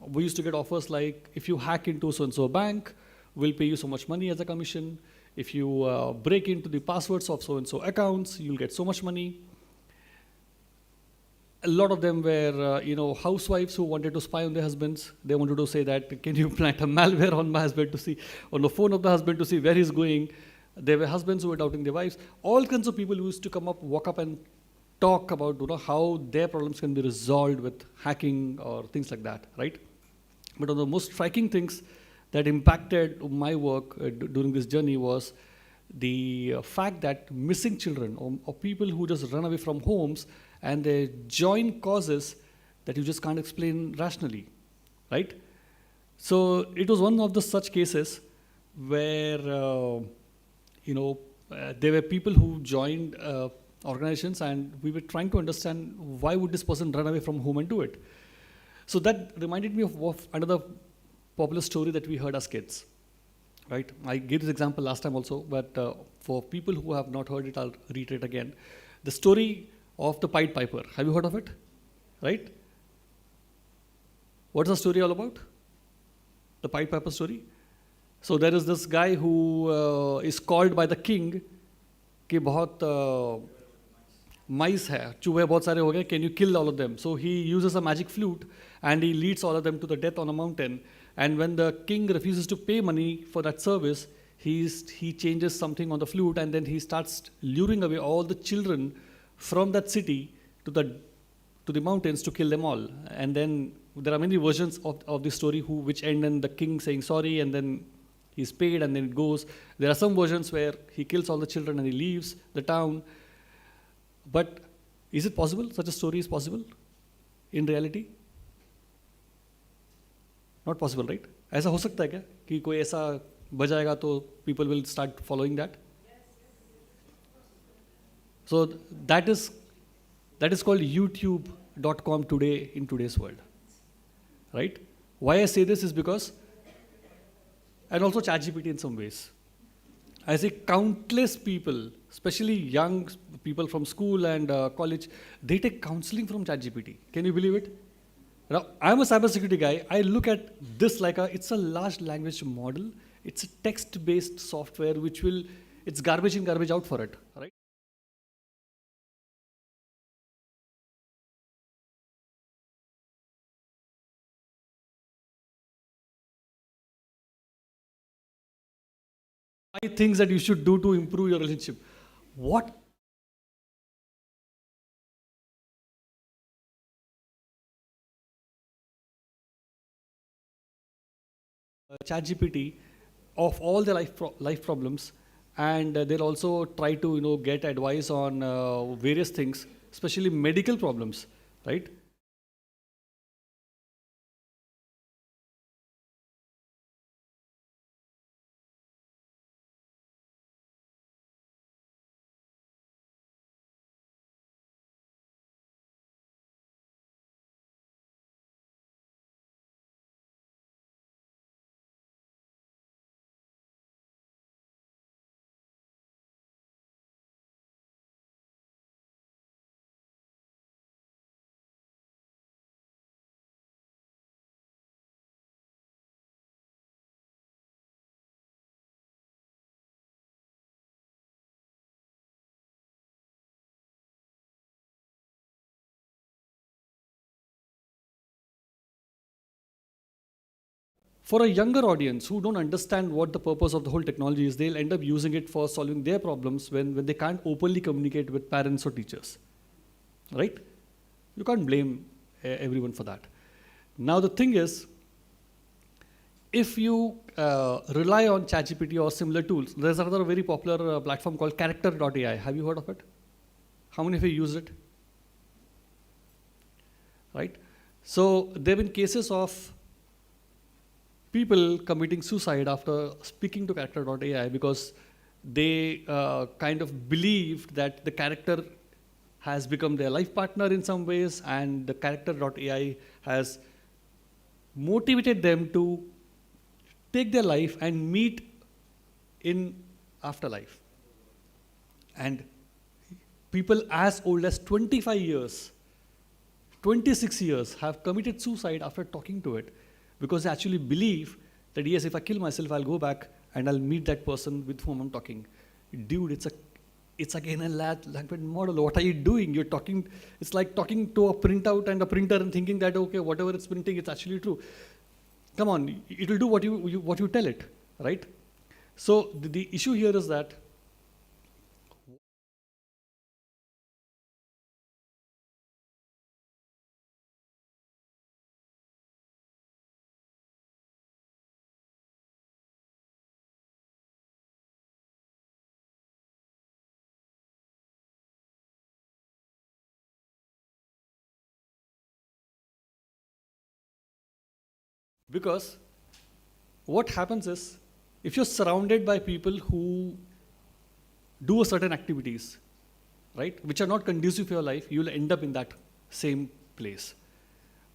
we used to get offers like, if you hack into so-and-so bank, we'll pay you so much money as a commission. If you break into the passwords of so-and-so accounts, you'll get so much money. A lot of them were, housewives who wanted to spy on their husbands. They wanted to say that, can you plant a malware on my husband to see, on the phone of the husband to see where he's going. There were husbands who were doubting their wives. All kinds of people who used to walk up and talk about how their problems can be resolved with hacking or things like that, right? But one of the most striking things that impacted my work during this journey was the fact that missing children or people who just run away from homes and they join causes that you just can't explain rationally, right? So it was one of the such cases where, there were people who joined organizations, and we were trying to understand why would this person run away from home and do it. So that reminded me of another popular story that we heard as kids, right? I gave this example last time also, but for people who have not heard it, I'll reiterate again. The story of the Pied Piper. Have you heard of it? Right? What's the story all about? The Pied Piper story? So there is this guy who is called by the king कि बहुत mice hai, चूहे बहुत सारे हो गए, can you kill all of them? So he uses a magic flute and he leads all of them to the death on a mountain. And when the king refuses to pay money for that service, he changes something on the flute, and then he starts luring away all the children from that city to the mountains to kill them all. And then there are many versions of the story which end in the king saying sorry, and then he's paid, and then it goes. There are some versions where he kills all the children and he leaves the town. But is it possible? Such a story is possible in reality? Not possible, right? ऐसा हो सकता है क्या कि कोई ऐसा बजाएगा तो people will start following that? So that is called YouTube.com today in today's world, right? Why I say this is because, and also ChatGPT in some ways. I see countless people, especially young people from school and college, they take counseling from ChatGPT. Can you believe it? Now, I'm a cybersecurity guy. I look at this like it's a large language model. It's a text-based software it's garbage in, garbage out for it, right? 5 things that you should do to improve your relationship. What? ChatGPT of all the life problems, and they'll also try to get advice on various things, especially medical problems, right? For a younger audience who don't understand what the purpose of the whole technology is, they'll end up using it for solving their problems when they can't openly communicate with parents or teachers, right? You can't blame everyone for that. Now the thing is, if you rely on ChatGPT or similar tools, there's another very popular platform called Character.ai. Have you heard of it? How many of you used it? Right? So there have been cases of people committing suicide after speaking to Character.ai because they kind of believed that the character has become their life partner in some ways, and the Character.ai has motivated them to take their life and meet in afterlife. And people as old as 25 years, 26 years have committed suicide after talking to it, because they actually believe that yes, if I kill myself, I'll go back and I'll meet that person with whom I'm talking. Dude, it's again a language model. What are you doing? You're talking, it's like talking to a printout and a printer and thinking that, okay, whatever it's printing, it's actually true. Come on, it will do what you tell it, right? So the issue here is that because what happens is, if you're surrounded by people who do certain activities, right, which are not conducive for your life, you'll end up in that same place.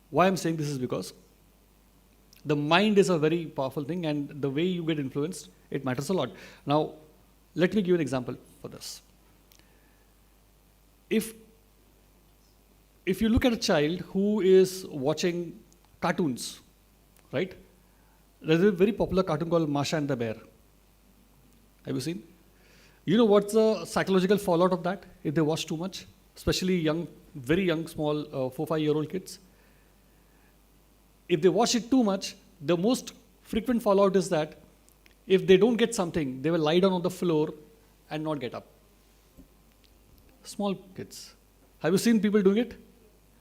Why I'm saying this is because the mind is a very powerful thing, and the way you get influenced, it matters a lot. Now, let me give you an example for this. If you look at a child who is watching cartoons, right? There's a very popular cartoon called Masha and the Bear. Have you seen? You know what's the psychological fallout of that if they watch too much? Especially young, very young, small 4-5-year-old kids. If they watch it too much, the most frequent fallout is that if they don't get something, they will lie down on the floor and not get up. Small kids. Have you seen people doing it?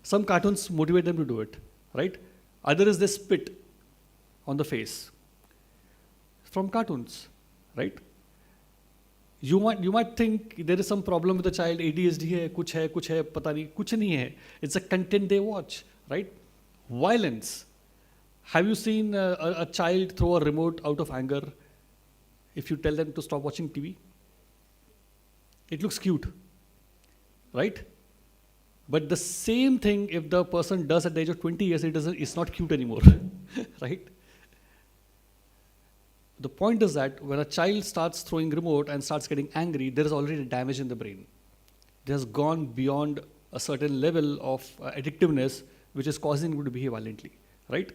Some cartoons motivate them to do it, right? Other is they spit on the face from cartoons, right? You might think there is some problem with the child, ADHD hai, kuch hai, pata nahi, kuch nahi hai. It's the content they watch, right? Violence. Have you seen a child throw a remote out of anger if you tell them to stop watching TV? It looks cute, right? But the same thing, if the person does at the age of 20 years, it's not cute anymore, right? The point is that when a child starts throwing remote and starts getting angry, there is already damage in the brain. It has gone beyond a certain level of addictiveness, which is causing him to behave violently, right?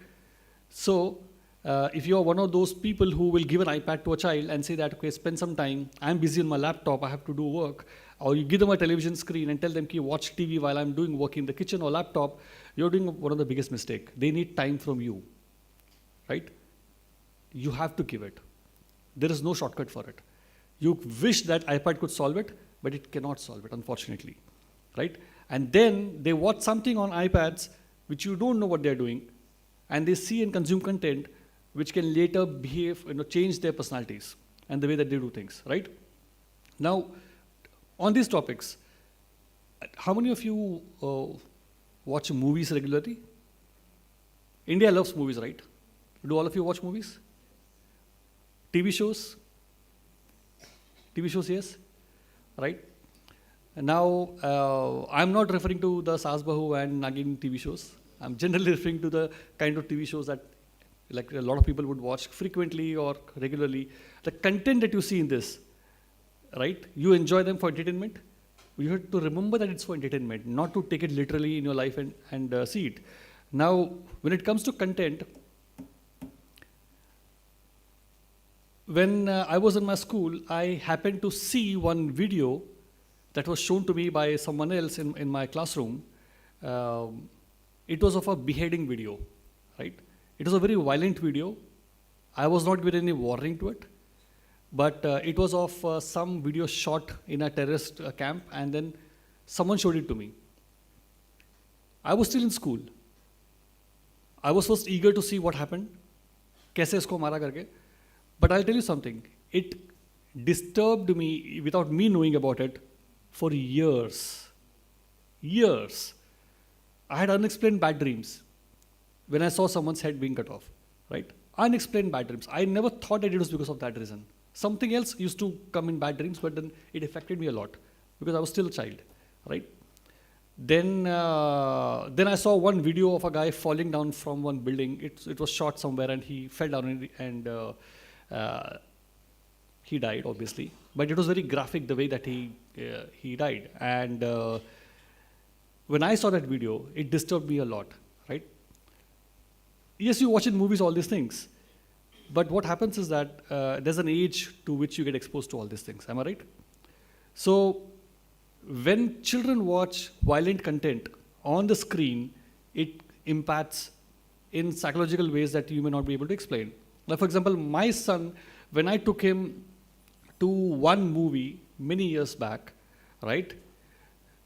So, if you are one of those people who will give an iPad to a child and say that, okay, spend some time, I'm busy on my laptop, I have to do work, or you give them a television screen and tell them, okay, watch TV while I'm doing work in the kitchen or laptop, you're doing one of the biggest mistakes. They need time from you, right? You have to give it. There is no shortcut for it. You wish that iPad could solve it, but it cannot solve it, unfortunately, right? And then they watch something on iPads which you don't know what they're doing, and they see and consume content which can later behave, change their personalities and the way that they do things, right? Now, on these topics, how many of you watch movies regularly? India loves movies, right? Do all of you watch movies? TV shows? TV shows, yes? Right? And now, I'm not referring to the Saas Bahu and Nagin TV shows. I'm generally referring to the kind of TV shows that like a lot of people would watch frequently or regularly. The content that you see in this, right? You enjoy them for entertainment. You have to remember that it's for entertainment, not to take it literally in your life and see it. Now, when it comes to content, when I was in my school, I happened to see one video that was shown to me by someone else in my classroom. It was of a beheading video, right? It was a very violent video. I was not given any warning to it, but it was of some video shot in a terrorist camp, and then someone showed it to me. I was still in school. I was first eager to see what happened, kaise isko mara karke. But I'll tell you something, it disturbed me without me knowing about it for years. Years. I had unexplained bad dreams when I saw someone's head being cut off, right? Unexplained bad dreams. I never thought that it was because of that reason. Something else used to come in bad dreams, but then it affected me a lot because I was still a child, right? Then I saw one video of a guy falling down from one building. It was shot somewhere, and he fell down and he died, obviously. But it was very graphic the way that he died. And when I saw that video, it disturbed me a lot, right? Yes, you watch in movies all these things, but what happens is that there's an age to which you get exposed to all these things. Am I right? So when children watch violent content on the screen, it impacts in psychological ways that you may not be able to explain. Like, for example, my son, when I took him to one movie many years back, right?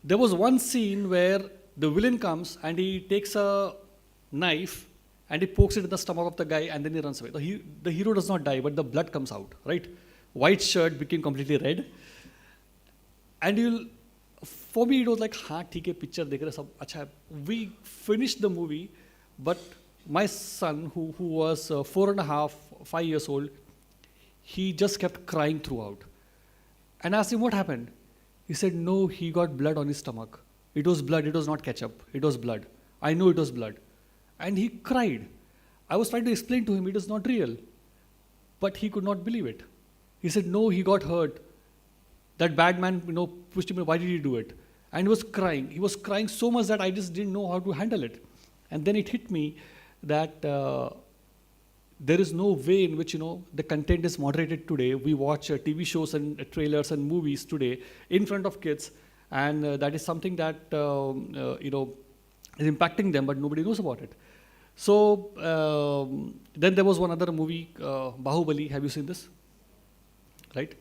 There was one scene where the villain comes and he takes a knife and he pokes it in the stomach of the guy, and then he runs away. The hero does not die, but the blood comes out, right? White shirt became completely red. And for me, it was like, हाँ ठीक है, picture देख रहे सब अच्छा है. We finished the movie, but my son, who was 4.5, 5 years old, he just kept crying throughout. And I asked him what happened. He said, no, he got blood on his stomach. It was blood, it was not ketchup, it was blood. I know it was blood. And he cried. I was trying to explain to him it is not real. But he could not believe it. He said, no, he got hurt. That bad man, pushed him, why did he do it? And he was crying. He was crying so much that I just didn't know how to handle it. And then it hit me that there is no way in which, the content is moderated today. We watch TV shows and trailers and movies today in front of kids, and that is something that, is impacting them, but nobody knows about it. So then there was one other movie, Bahubali. Have you seen this? Right?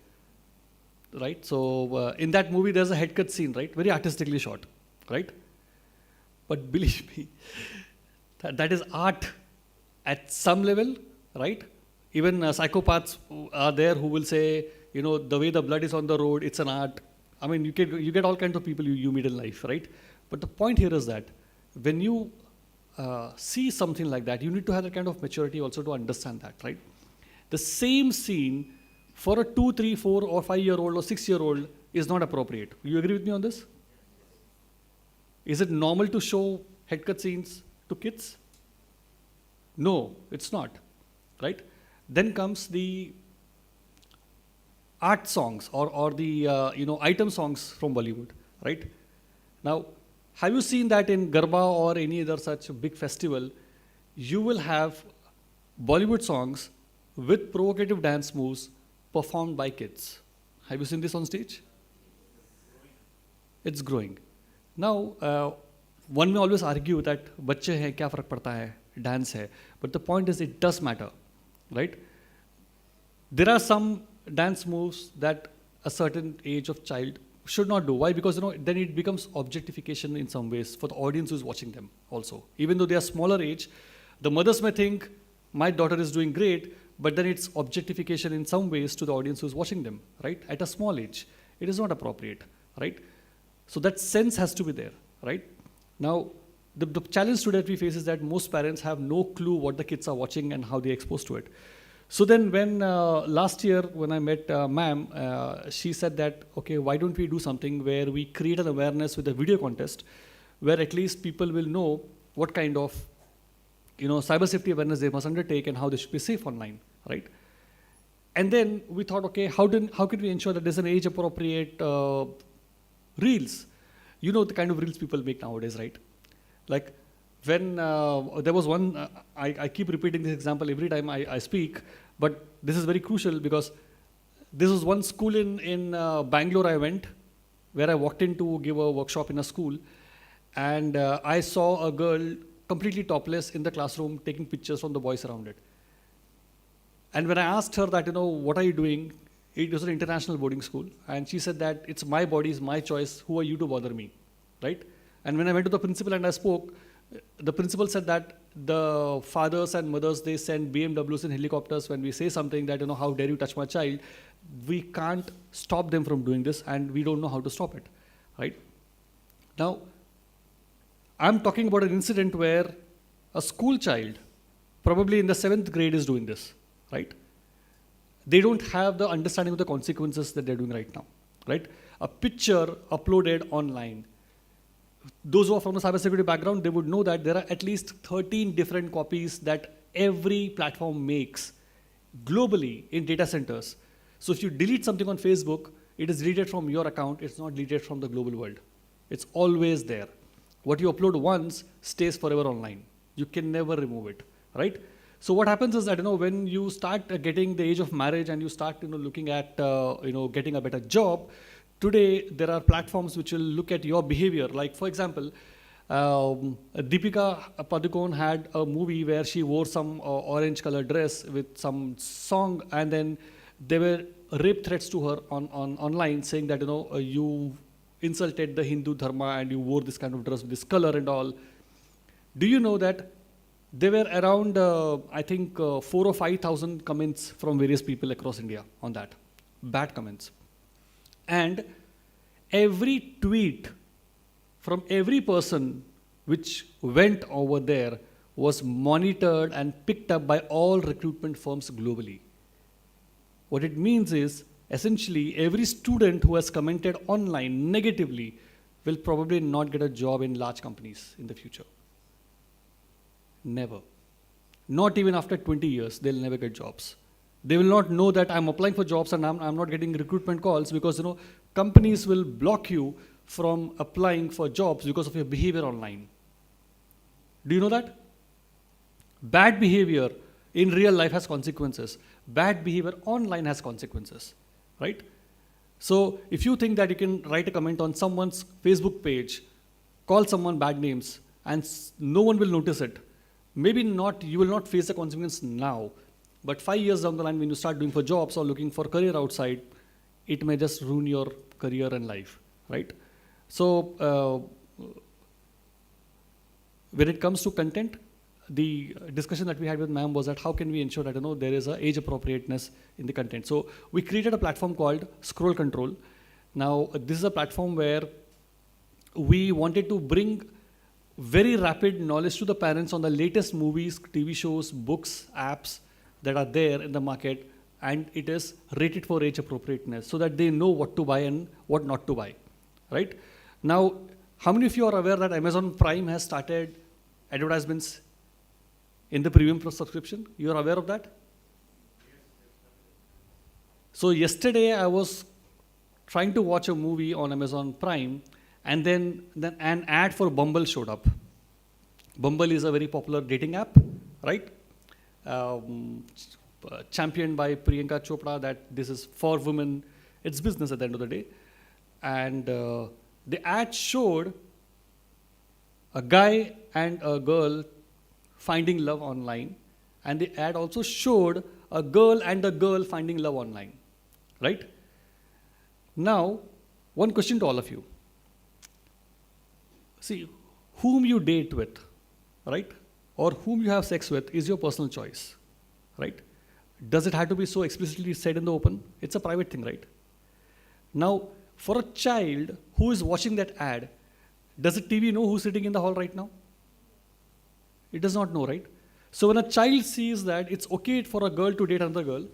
Right? So in that movie, there's a head cut scene, right? Very artistically shot, right? But believe me, that is art at some level, right? Even psychopaths are there who will say, the way the blood is on the road, it's an art. I mean, you get all kinds of people you meet in life, right? But the point here is that when you see something like that, you need to have that kind of maturity also to understand that, right? The same scene for a 2, 3, 4 or 5-year-old or 6-year-old is not appropriate. You agree with me on this? Is it normal to show head cut scenes to kids? No, it's not, right? Then comes the art songs or the item songs from Bollywood, right? Now, have you seen that in Garba or any other such big festival, you will have Bollywood songs with provocative dance moves performed by kids? Have you seen this on stage? It's growing. Now, one may always argue that बच्चे हैं क्या फर्क पड़ता है, dance है, but the point is it does matter, right? There are some dance moves that a certain age of child should not do. Why? Because then it becomes objectification in some ways for the audience who's watching them also. Even though they are smaller age, the mothers may think my daughter is doing great, but then it's objectification in some ways to the audience who's watching them, right? At a small age, it is not appropriate, right? So that sense has to be there, right? Now, the challenge today that we face is that most parents have no clue what the kids are watching and how they're exposed to it. So then when last year when I met ma'am, she said that, okay, why don't we do something where we create an awareness with a video contest where at least people will know what kind of cyber safety awareness they must undertake and how they should be safe online, right? And then we thought, okay, how could we ensure that there's an age appropriate reels? You know the kind of reels people make nowadays, right? Like when there was one, I keep repeating this example every time I speak, but this is very crucial because this was one school in Bangalore I went, where I walked in to give a workshop in a school, and I saw a girl completely topless in the classroom taking pictures from the boys around it. And when I asked her that, what are you doing? It was an international boarding school, and she said that it's my body, it's my choice, who are you to bother me, right? And when I went to the principal and I spoke, the principal said that the fathers and mothers, they send BMWs and helicopters when we say something that, how dare you touch my child, we can't stop them from doing this and we don't know how to stop it, right? Now, I'm talking about an incident where a school child, probably in the 7th grade, is doing this, right? They don't have the understanding of the consequences that they're doing right now, right? A picture uploaded online. Those who are from a cybersecurity background, they would know that there are at least 13 different copies that every platform makes globally in data centers. So if you delete something on Facebook, it is deleted from your account, it's not deleted from the global world. It's always there. What you upload once stays forever online. You can never remove it, right? So what happens is that, when you start getting the age of marriage and you start, looking at, getting a better job, today there are platforms which will look at your behavior. Like, for example, Deepika Padukone had a movie where she wore some orange colored dress with some song, and then there were rape threats to her online saying that, you insulted the Hindu dharma and you wore this kind of dress with this color and all. Do you know that there were around, 4,000 or 5,000 comments from various people across India on that, bad comments. And every tweet from every person which went over there was monitored and picked up by all recruitment firms globally. What it means is, essentially, every student who has commented online negatively will probably not get a job in large companies in the future. Never. Not even after 20 years, they'll never get jobs. They will not know that I'm applying for jobs and I'm not getting recruitment calls because, companies will block you from applying for jobs because of your behavior online. Do you know that? Bad behavior in real life has consequences. Bad behavior online has consequences, right? So if you think that you can write a comment on someone's Facebook page, call someone bad names, and no one will notice it, maybe not, you will not face the consequence now, but 5 years down the line when you start doing for jobs or looking for career outside, it may just ruin your career and life, right? So when it comes to content, the discussion that we had with ma'am was that how can we ensure that there is a age appropriateness in the content. So we created a platform called Scroll Control. Now this is a platform where we wanted to bring very rapid knowledge to the parents on the latest movies, TV shows, books, apps that are there in the market, and it is rated for age appropriateness so that they know what to buy and what not to buy, right? Now, how many of you are aware that Amazon Prime has started advertisements in the premium subscription? You are aware of that? So yesterday I was trying to watch a movie on Amazon Prime, and then an ad for Bumble showed up. Bumble is a very popular dating app, right? Championed by Priyanka Chopra, that this is for women. It's business at the end of the day. And the ad showed a guy and a girl finding love online, and the ad also showed a girl and a girl finding love online. right? Now, one question to all of you. See, whom you date with, right, or whom you have sex with is your personal choice, right? Does it have to be so explicitly said in the open? It's a private thing, right? Now, for a child who is watching that ad, does the TV know who's sitting in the hall right now? It does not know, right? So when a child sees that it's okay for a girl to date another girl,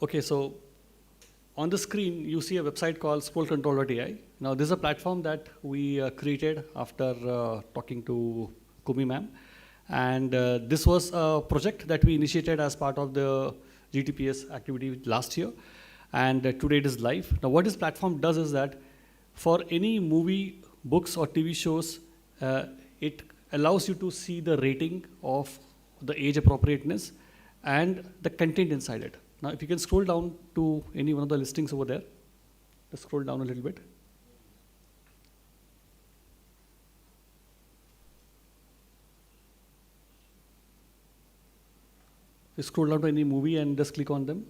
Okay, so on the screen, you see a website called scrollcontrol.ai. Now, this is a platform that we created after talking to Kumi ma'am. And this was a project that we initiated as part of the GTPS activity last year. And today it is live. Now, what this platform does is that for any movie, books, or TV shows, it allows you to see the rating of the age appropriateness and the content inside it. Now, if you can scroll down to any one of the listings over there, just scroll down a little bit. You scroll down to any movie and just click on them.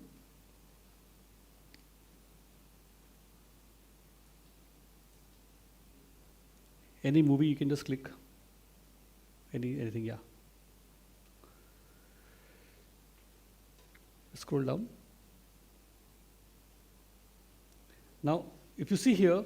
Any movie, you can just click. Anything, yeah. Scroll down. Now, if you see here,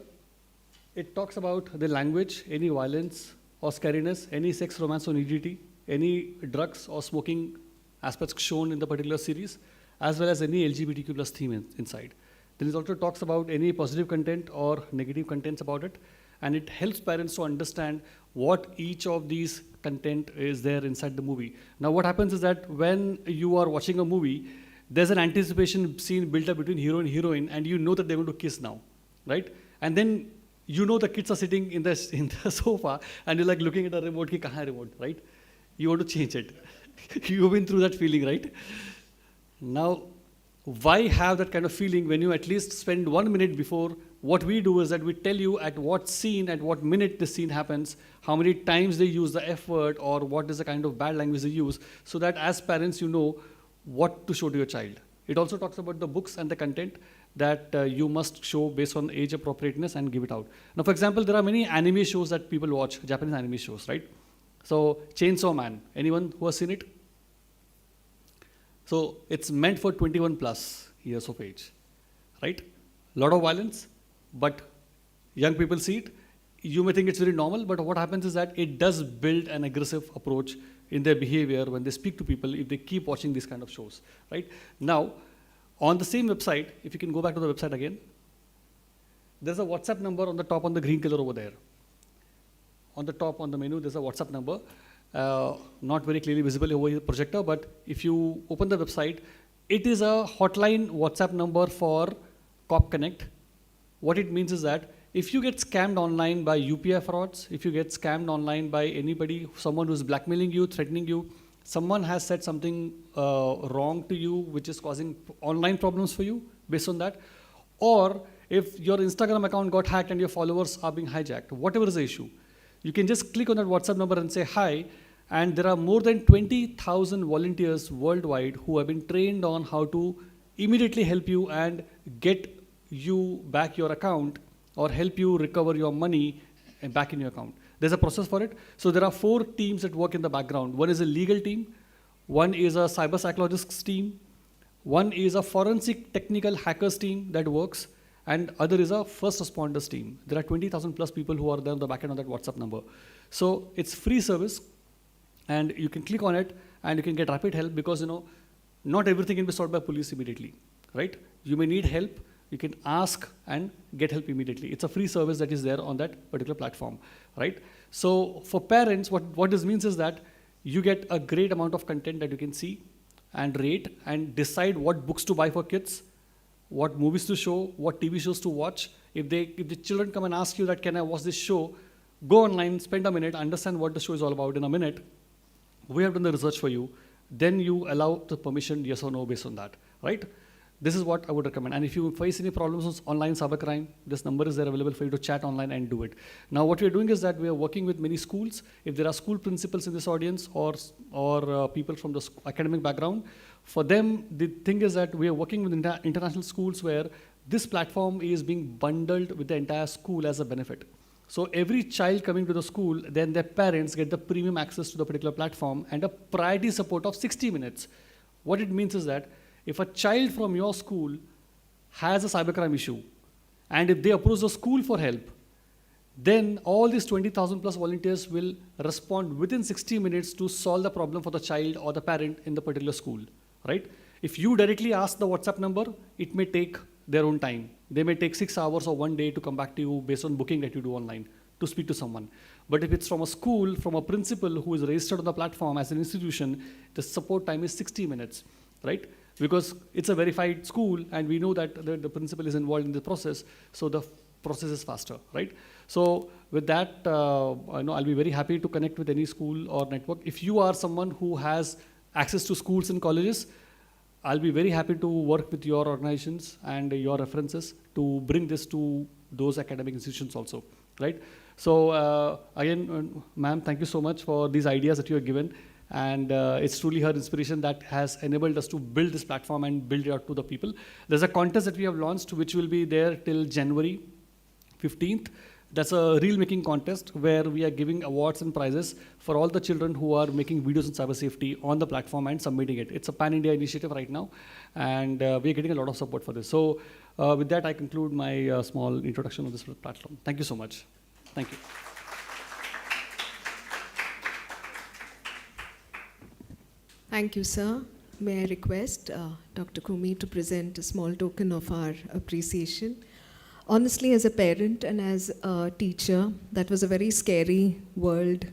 it talks about the language, any violence or scariness, any sex, romance or nudity, any drugs or smoking aspects shown in the particular series, as well as any LGBTQ plus theme inside. Then it also talks about any positive content or negative contents about it, and it helps parents to understand what each of these content is there inside the movie. Now, what happens is that when you are watching a movie, there's an anticipation scene built up between hero and heroine, and you know that they're going to kiss now, right? And then you know the kids are sitting in the sofa, and you're like looking at the remote, ki kahan hai remote, right? You want to change it. You've been through that feeling, right? Now, why have that kind of feeling when you at least spend 1 minute before? What we do is that we tell you at what scene, at what minute the scene happens, how many times they use the F word, or what is the kind of bad language they use, so that as parents you know what to show to your child. It also talks about the books and the content that you must show based on age appropriateness and give it out. Now, for example, there are many anime shows that people watch, Japanese anime shows, right? So, Chainsaw Man, anyone who has seen it? So, it's meant for 21 plus years of age, right? A lot of violence, but young people see it. You may think it's very normal, but what happens is that it does build an aggressive approach in their behavior when they speak to people if they keep watching these kind of shows, right? Now, on the same website, if you can go back to the website again, there's a WhatsApp number on the top on the green color over there. On the top on the menu, there's a WhatsApp number, not very clearly visible over the projector, but if you open the website, it is a hotline WhatsApp number for Cop Connect. What it means is that if you get scammed online by UPI frauds, if you get scammed online by anybody, someone who's blackmailing you, threatening you, someone has said something wrong to you, which is causing online problems for you based on that, or if your Instagram account got hacked and your followers are being hijacked, whatever is the issue, you can just click on that WhatsApp number and say hi, and there are more than 20,000 volunteers worldwide who have been trained on how to immediately help you and get you back your account or help you recover your money back in your account. There's a process for it. So there are 4 teams that work in the background. One is a legal team, one is a cyber psychologists team, one is a forensic technical hackers team that works, and other is a first responders team. There are 20,000 plus people who are there on the back end of that WhatsApp number. So it's free service, and you can click on it and you can get rapid help, because not everything can be solved by police immediately, right? You may need help. You can ask and get help immediately. It's a free service that is there on that particular platform, right? So for parents, what this means is that you get a great amount of content that you can see and rate and decide what books to buy for kids, what movies to show, what TV shows to watch. If the children come and ask you that, can I watch this show? Go online, spend a minute, understand what the show is all about in a minute. We have done the research for you. Then you allow the permission, yes or no, based on that, right? This is what I would recommend. And if you face any problems with online cybercrime, this number is there available for you to chat online and do it. Now, what we are doing is that we are working with many schools. If there are school principals in this audience or people from the academic background, for them, the thing is that we are working with international schools where this platform is being bundled with the entire school as a benefit. So every child coming to the school, then their parents get the premium access to the particular platform and a priority support of 60 minutes. What it means is that if a child from your school has a cybercrime issue, and if they approach the school for help, then all these 20,000 plus volunteers will respond within 60 minutes to solve the problem for the child or the parent in the particular school, right? If you directly ask the WhatsApp number, it may take their own time. They may take 6 hours or 1 day to come back to you based on booking that you do online to speak to someone. But if it's from a school, from a principal who is registered on the platform as an institution, the support time is 60 minutes, right? Because it's a verified school and we know that the principal is involved in the process, so the process is faster, right? So with that, I'll be very happy to connect with any school or network. If you are someone who has access to schools and colleges, I'll be very happy to work with your organizations and your references to bring this to those academic institutions also, right? So again, ma'am, thank you so much for these ideas that you have given. And it's truly her inspiration that has enabled us to build this platform and build it out to the people. There's a contest that we have launched, which will be there till January 15th. That's a reel making contest where we are giving awards and prizes for all the children who are making videos on cyber safety on the platform and submitting it. It's a pan-India initiative right now, and we are getting a lot of support for this. So with that, I conclude my small introduction of this platform. Thank you so much. Thank you. Thank you, sir. May I request Dr. Kumi to present a small token of our appreciation. Honestly, as a parent and as a teacher, that was a very scary world.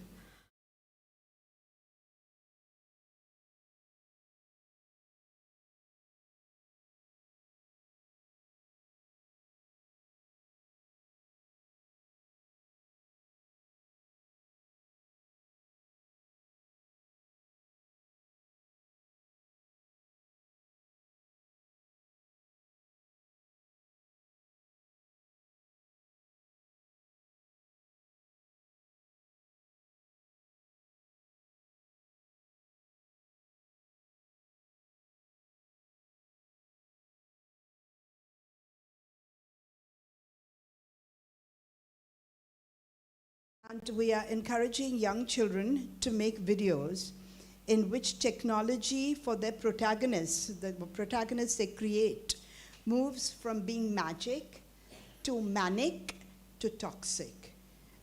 And we are encouraging young children to make videos in which technology for their protagonists, the protagonists they create, moves from being magic to manic to toxic.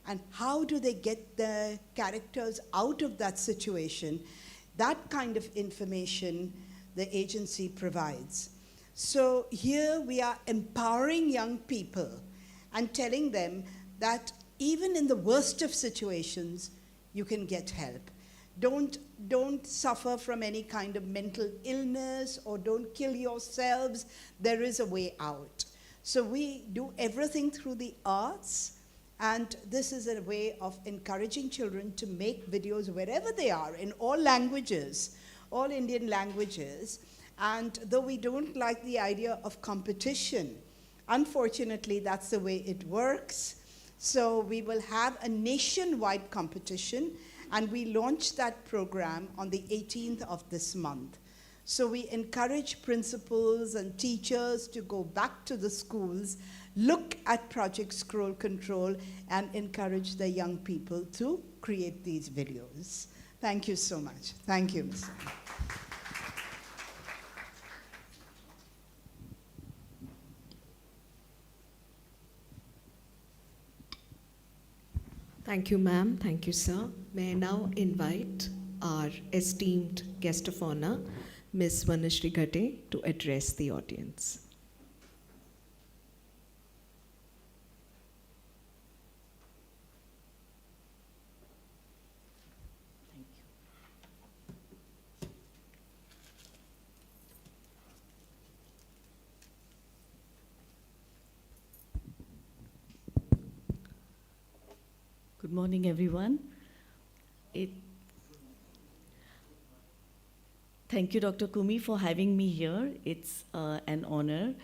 And how do they get the characters out of that situation? That kind of information the agency provides. So here we are empowering young people and telling them that even in the worst of situations, you can get help. Don't suffer from any kind of mental illness or don't kill yourselves. There is a way out. So we do everything through the arts, and this is a way of encouraging children to make videos wherever they are, in all languages, all Indian languages. And though we don't like the idea of competition, unfortunately, that's the way it works. So we will have a nationwide competition, and we launch that program on the 18th of this month. So we encourage principals and teachers to go back to the schools, look at Project Scroll Control, and encourage the young people to create these videos. Thank you so much. Thank you, Mr. Thank you, ma'am. Thank you, sir. May I now invite our esteemed guest of honor, Ms. Vanashri Ghate, to address the audience. Good morning, everyone. Thank you, Dr. Kumi, for having me here. It's an honor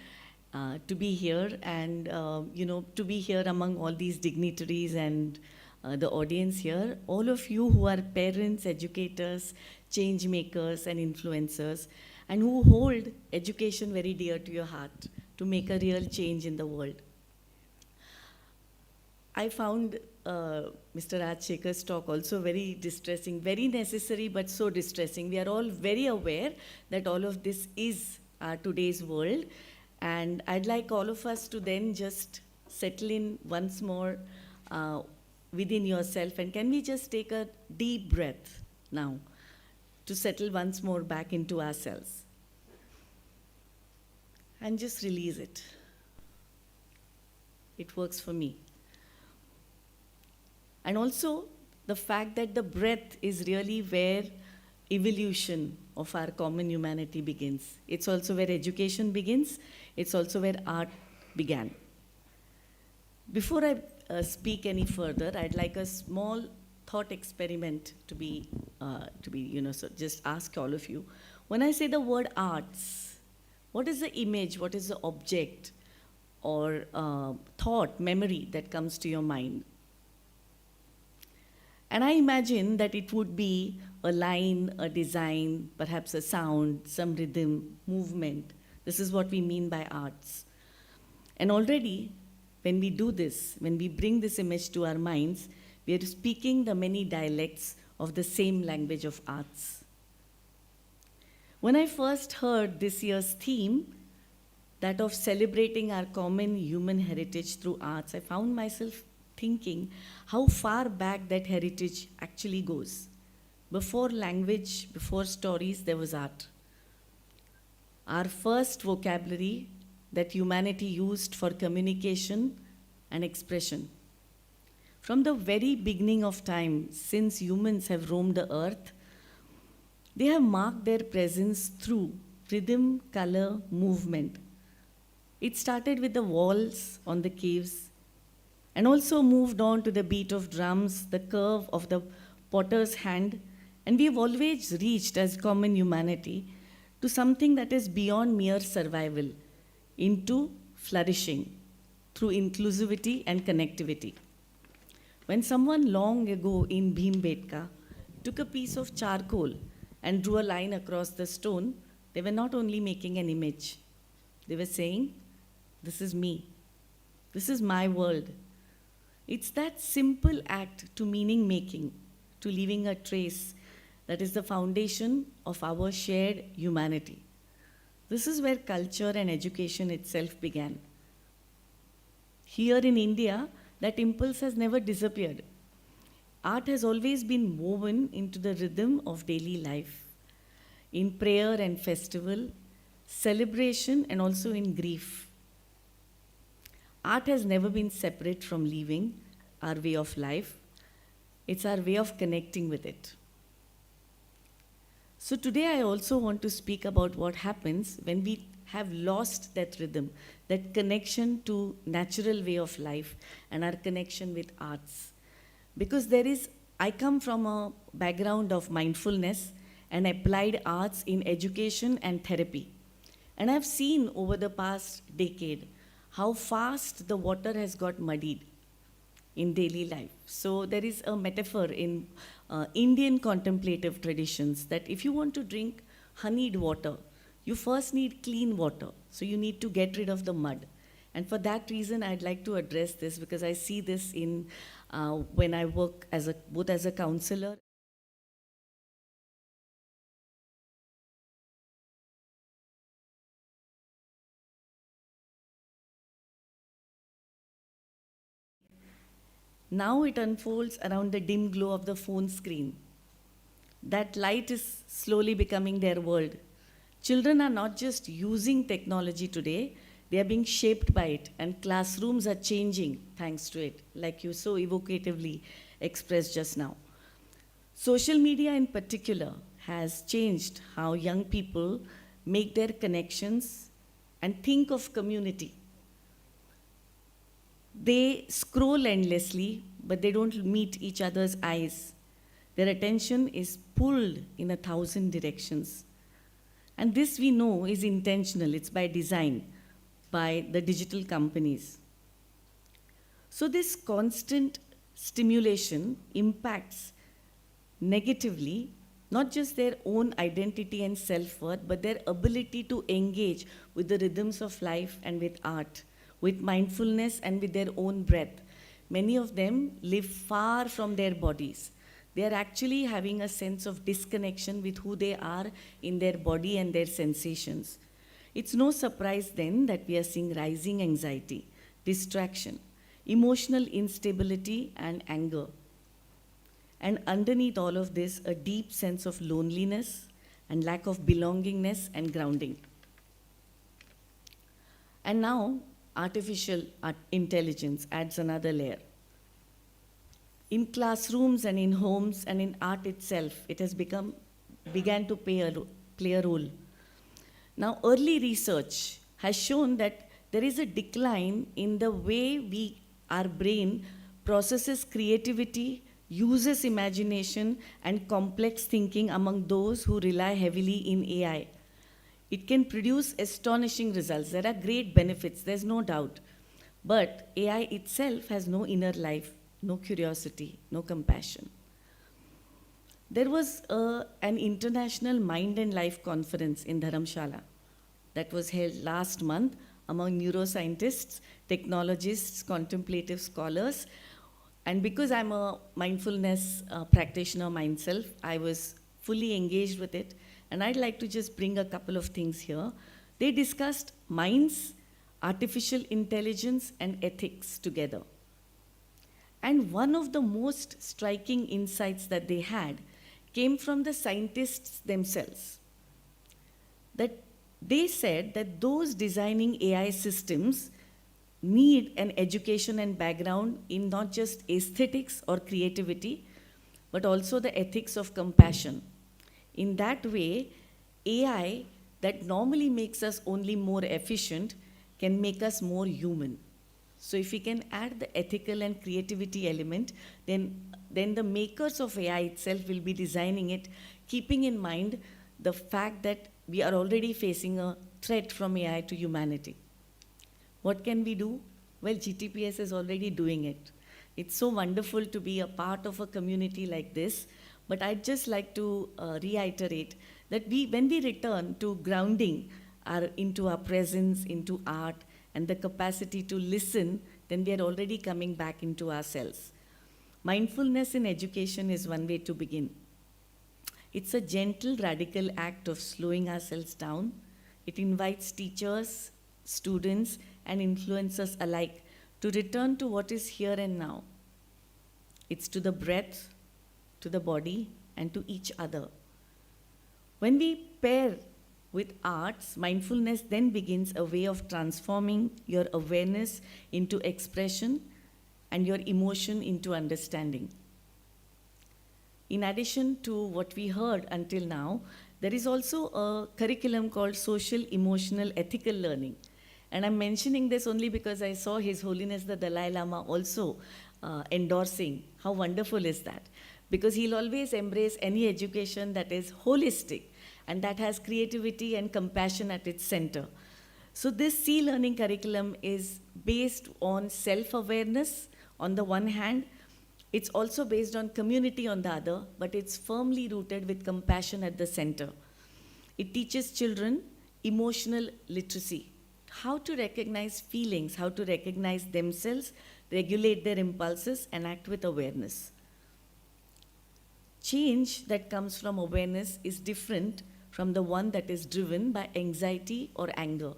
to be here and, to be here among all these dignitaries and the audience here. All of you who are parents, educators, change makers, and influencers, and who hold education very dear to your heart to make a real change in the world. I found Mr. Rajshekhar's talk also very distressing, very necessary, but so distressing. We are all very aware that all of this is today's world. And I'd like all of us to then just settle in once more within yourself. And can we just take a deep breath now to settle once more back into ourselves? and just release it. It works for me. And also, the fact that the breath is really where evolution of our common humanity begins. It's also where education begins. It's also where art began. Before I speak any further, I'd like a small thought experiment to be so just ask all of you. When I say the word arts, what is the image, what is the object or thought, memory that comes to your mind? And I imagine that it would be a line, a design, perhaps a sound, some rhythm, movement. This is what we mean by arts. And already, when we do this, when we bring this image to our minds, we are speaking the many dialects of the same language of arts. When I first heard this year's theme, that of celebrating our common human heritage through arts, I found myself thinking how far back that heritage actually goes. Before language, before stories, there was art. Our first vocabulary that humanity used for communication and expression. From the very beginning of time, since humans have roamed the earth, they have marked their presence through rhythm, color, movement. It started with the walls on the caves and also moved on to the beat of drums, the curve of the potter's hand, and we've always reached as common humanity to something that is beyond mere survival, into flourishing through inclusivity and connectivity. When someone long ago in Bhimbetka took a piece of charcoal and drew a line across the stone, they were not only making an image, they were saying, "This is me. This is my world." It's that simple act to meaning making, to leaving a trace, that is the foundation of our shared humanity. This is where culture and education itself began. Here in India, that impulse has never disappeared. Art has always been woven into the rhythm of daily life, in prayer and festival, celebration, and also in grief. Art has never been separate from living our way of life. It's our way of connecting with it. So today I also want to speak about what happens when we have lost that rhythm, that connection to natural way of life and our connection with arts. Because I come from a background of mindfulness and applied arts in education and therapy. And I've seen over the past decade how fast the water has got muddied in daily life. So there is a metaphor in Indian contemplative traditions that if you want to drink honeyed water, you first need clean water. So you need to get rid of the mud. And for that reason, I'd like to address this because I see this in when I work both as a counselor. Now it unfolds around the dim glow of the phone screen. That light is slowly becoming their world. Children are not just using technology today, they are being shaped by it, and classrooms are changing thanks to it, like you so evocatively expressed just now. Social media in particular has changed how young people make their connections and think of community. They scroll endlessly, but they don't meet each other's eyes. Their attention is pulled in 1,000 directions. And this we know is intentional, it's by design, by the digital companies. So this constant stimulation impacts negatively not just their own identity and self-worth, but their ability to engage with the rhythms of life and with art, with mindfulness and with their own breath. Many of them live far from their bodies. They are actually having a sense of disconnection with who they are in their body and their sensations. It's no surprise then that we are seeing rising anxiety, distraction, emotional instability, and anger. And underneath all of this, a deep sense of loneliness and lack of belongingness and grounding. And now, artificial intelligence adds another layer. In classrooms and in homes and in art itself, it has began to play a role. Now, early research has shown that there is a decline in the way our brain processes creativity, uses imagination, and complex thinking among those who rely heavily in AI. It can produce astonishing results. There are great benefits, there's no doubt. But AI itself has no inner life, no curiosity, no compassion. There was an international Mind and Life conference in Dharamshala that was held last month among neuroscientists, technologists, contemplative scholars. And because I'm a mindfulness practitioner myself, I was fully engaged with it. And I'd like to just bring a couple of things here. They discussed minds, artificial intelligence, and ethics together. And one of the most striking insights that they had came from the scientists themselves. That they said that those designing AI systems need an education and background in not just aesthetics or creativity, but also the ethics of compassion. In that way, AI that normally makes us only more efficient can make us more human. So if we can add the ethical and creativity element, then the makers of AI itself will be designing it, keeping in mind the fact that we are already facing a threat from AI to humanity. What can we do? Well, GTPS is already doing it. It's so wonderful to be a part of a community like this, but I'd just like to reiterate that when we return to grounding into our presence, into art, and the capacity to listen, then we are already coming back into ourselves. Mindfulness in education is one way to begin. It's a gentle, radical act of slowing ourselves down. It invites teachers, students, and influencers alike to return to what is here and now. It's to the breath, to the body, and to each other. When we pair with arts, mindfulness then begins a way of transforming your awareness into expression and your emotion into understanding. In addition to what we heard until now, there is also a curriculum called Social, Emotional, Ethical Learning. And I'm mentioning this only because I saw His Holiness the Dalai Lama also endorsing. How wonderful is that? Because he'll always embrace any education that is holistic and that has creativity and compassion at its center. So this C-learning curriculum is based on self-awareness on the one hand. It's also based on community on the other, but it's firmly rooted with compassion at the center. It teaches children emotional literacy, how to recognize feelings, how to recognize themselves, regulate their impulses, and act with awareness. Change that comes from awareness is different from the one that is driven by anxiety or anger.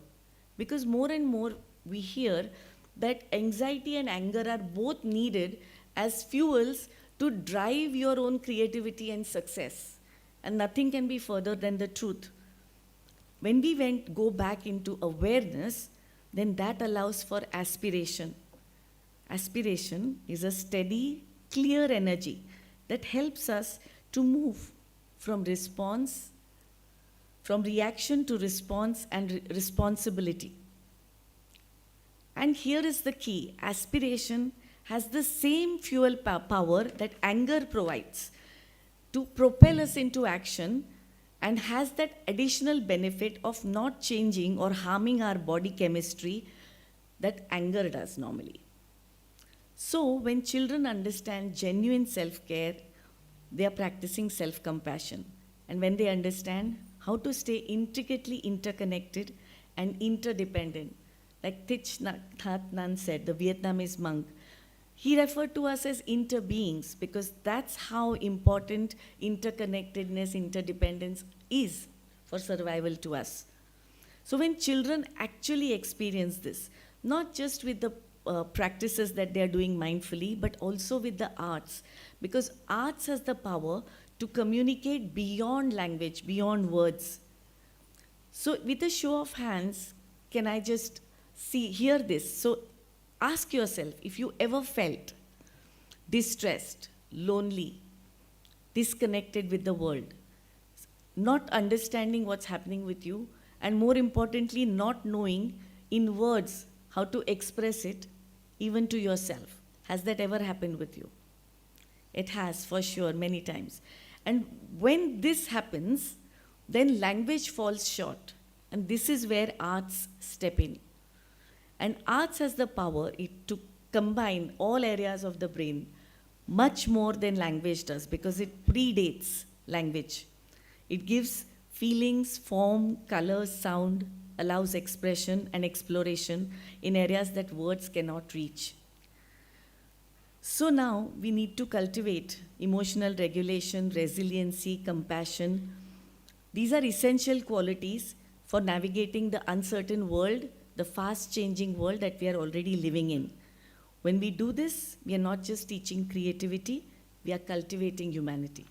Because more and more we hear that anxiety and anger are both needed as fuels to drive your own creativity and success. And nothing can be further than the truth. When we go back into awareness, then that allows for aspiration. Aspiration is a steady, clear energy that helps us to move from reaction to response and responsibility. And here is the key. Aspiration has the same fuel power that anger provides to propel us into action, and has that additional benefit of not changing or harming our body chemistry that anger does normally. So when children understand genuine self-care, they are practicing self-compassion. And when they understand how to stay intricately interconnected and interdependent, like Thich Nhat Hanh said, the Vietnamese monk, he referred to us as interbeings because that's how important interconnectedness, interdependence is for survival to us. So when children actually experience this, not just with the practices that they are doing mindfully, but also with the arts, because arts has the power to communicate beyond language, beyond words. So with a show of hands, can I just hear this. So ask yourself if you ever felt distressed, lonely, disconnected with the world, not understanding what's happening with you, and more importantly, not knowing in words how to express it even to yourself. Has that ever happened with you? It has, for sure, many times. And when this happens, then language falls short. And this is where arts step in. And arts has the power to combine all areas of the brain much more than language does, because it predates language. It gives feelings, form, color, sound, allows expression and exploration in areas that words cannot reach. So now we need to cultivate emotional regulation, resiliency, compassion. These are essential qualities for navigating the uncertain world, the fast-changing world that we are already living in. When we do this, we are not just teaching creativity, we are cultivating humanity.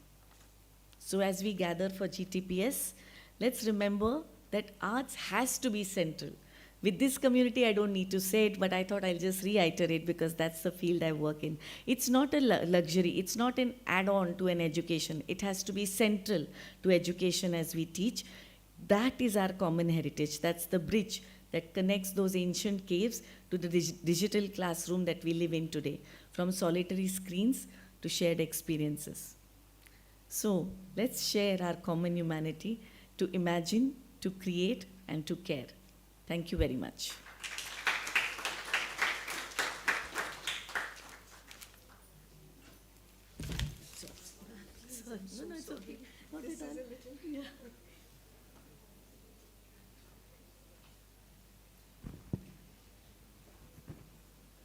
So as we gather for GTPS, let's remember that arts has to be central. With this community, I don't need to say it, but I thought I'll just reiterate because that's the field I work in. It's not a luxury, it's not an add-on to an education. It has to be central to education as we teach. That is our common heritage. That's the bridge that connects those ancient caves to the digital classroom that we live in today, from solitary screens to shared experiences. So let's share our common humanity to imagine, to create, and to care. Thank you very much. Sorry. No, it's okay. Not at all. Yeah.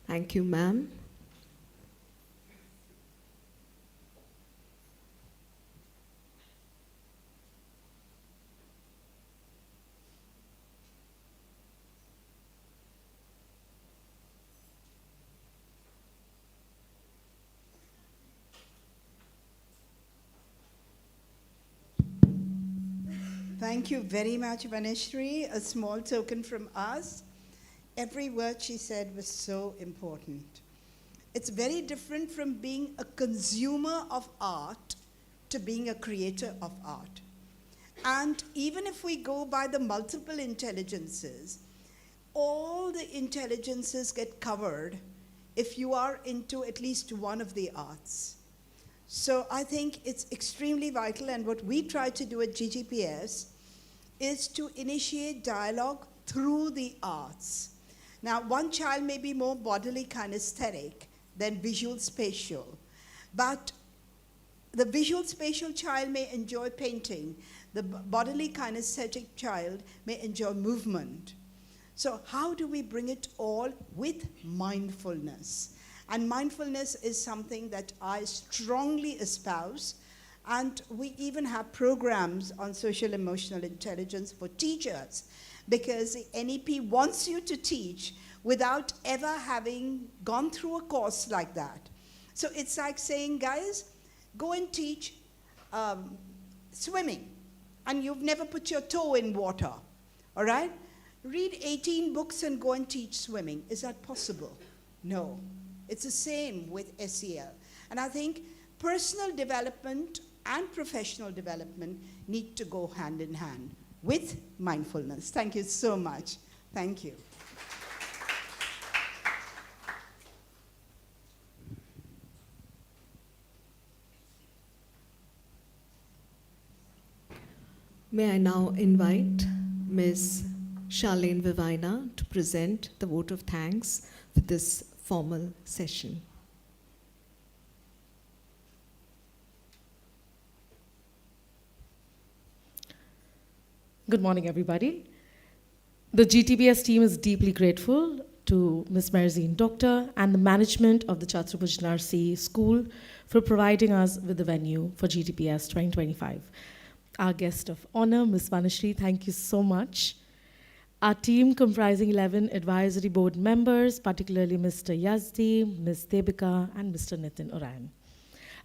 Thank you, ma'am. Thank you very much, Vaneshri. A small token from us. Every word she said was so important. It's very different from being a consumer of art to being a creator of art. And even if we go by the multiple intelligences, all the intelligences get covered if you are into at least one of the arts. So I think it's extremely vital, and what we try to do at GTPS is to initiate dialogue through the arts. Now, one child may be more bodily kinesthetic than visual spatial, but the visual spatial child may enjoy painting. The bodily kinesthetic child may enjoy movement. So how do we bring it all with mindfulness? And mindfulness is something that I strongly espouse. And we even have programs on social emotional intelligence for teachers, because the NEP wants you to teach without ever having gone through a course like that. So it's like saying, guys, go and teach swimming, and you've never put your toe in water, all right? Read 18 books and go and teach swimming. Is that possible? No. It's the same with SEL. And I think personal development and professional development need to go hand in hand with mindfulness. Thank you so much. Thank you. May I now invite Ms. Charlene Vivina to present the vote of thanks for this formal session. Good morning, everybody. The GTPS team is deeply grateful to Ms. Merzine Doctor and the management of the Chhatrapati Narsi School for providing us with the venue for GTPS 2025. Our guest of honor, Ms. Vaneshri, thank you so much. Our team comprising 11 advisory board members, particularly Mr. Yazdi, Ms. Debika, and Mr. Nitin Orayan.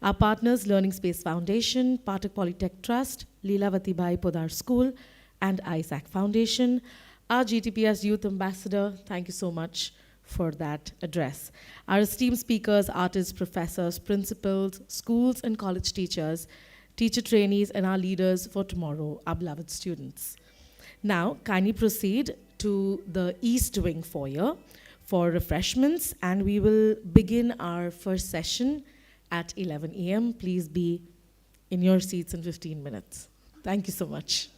Our partners, Learning Space Foundation, Pathak Polytech Trust, Leela Vatibai Podar School, and ISAC Foundation. our GTPS Youth Ambassador, thank you so much for that address. Our esteemed speakers, artists, professors, principals, schools and college teachers, teacher trainees, and our leaders for tomorrow, our beloved students. Now, kindly proceed to the East Wing foyer for refreshments, and we will begin our first session at 11 a.m. Please be in your seats in 15 minutes. Thank you so much.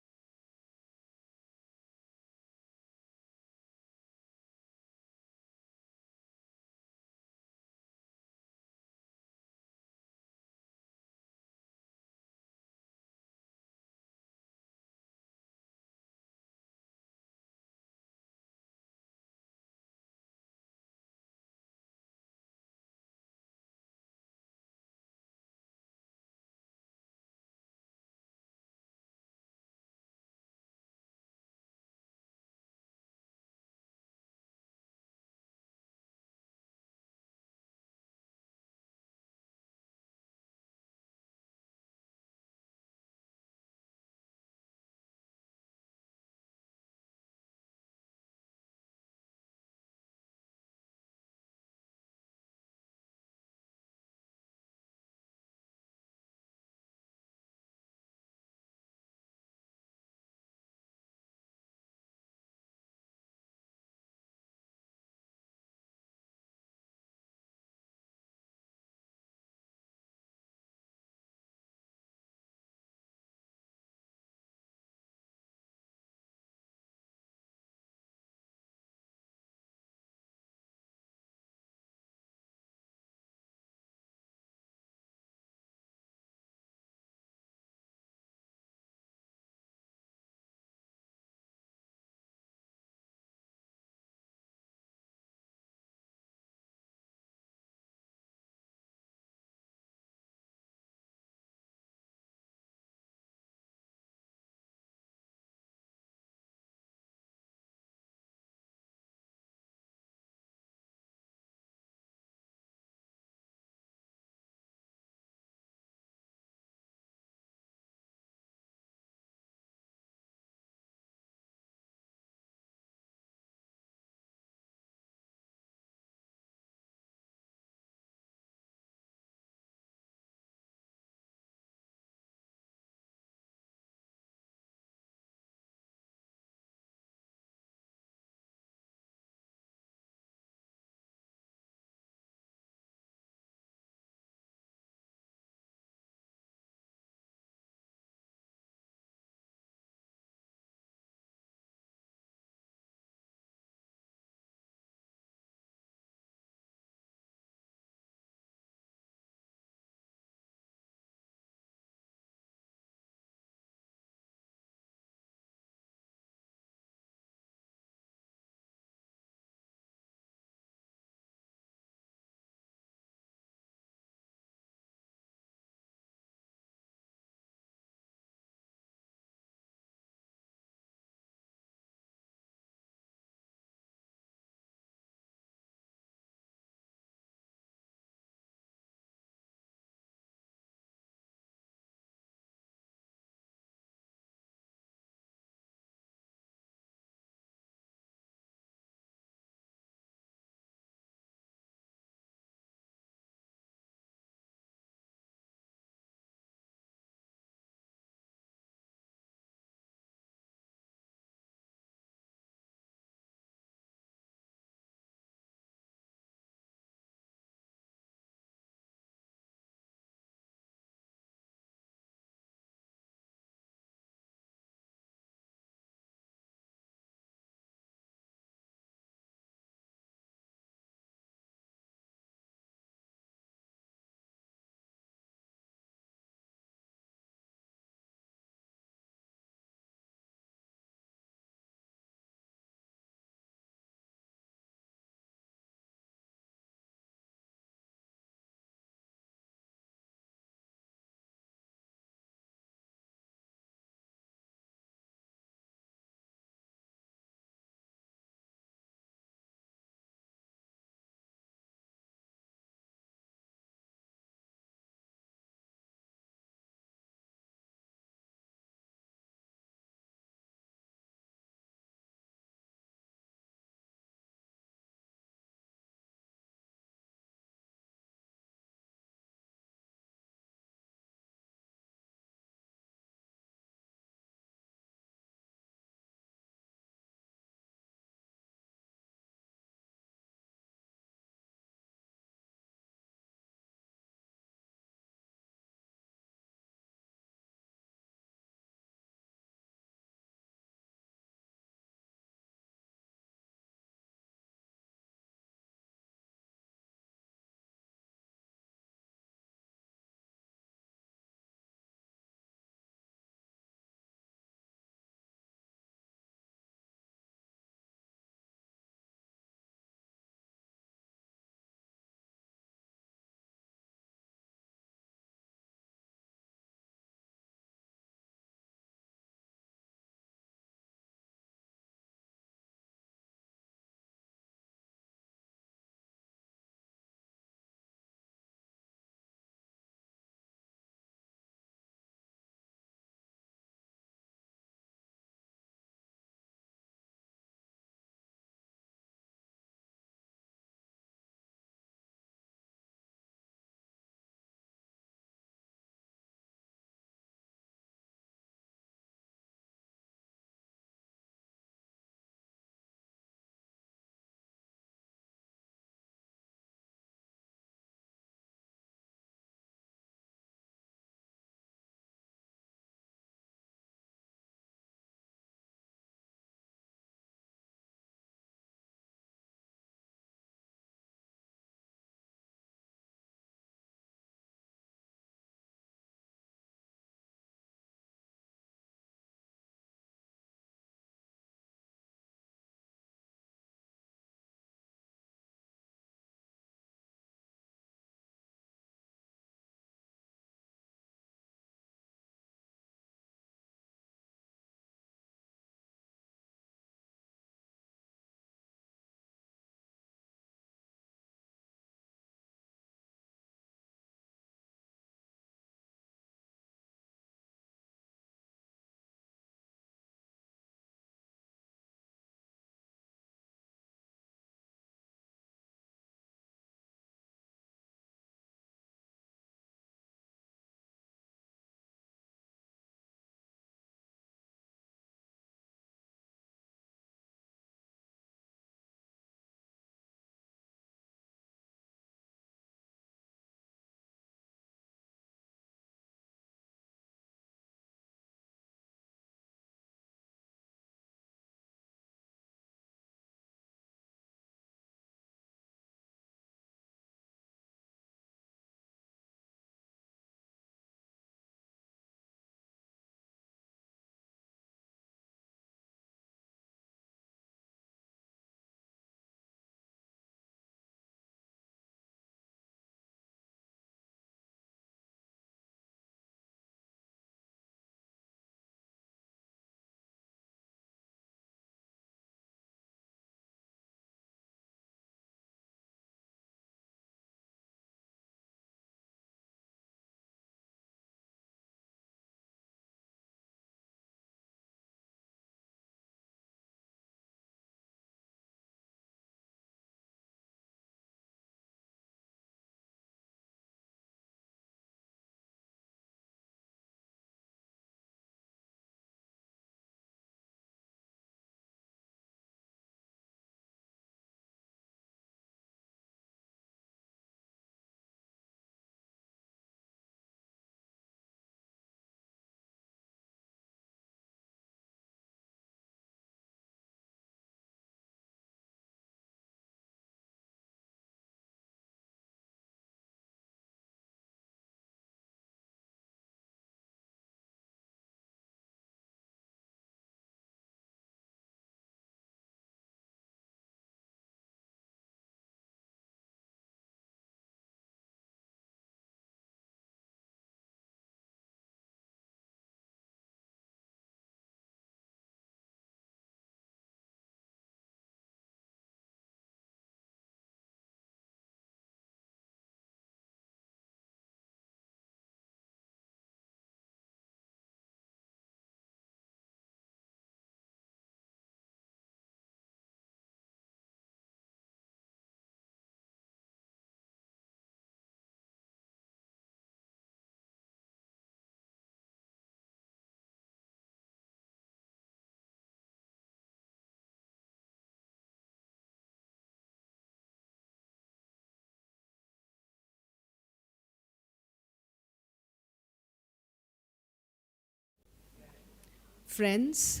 Friends,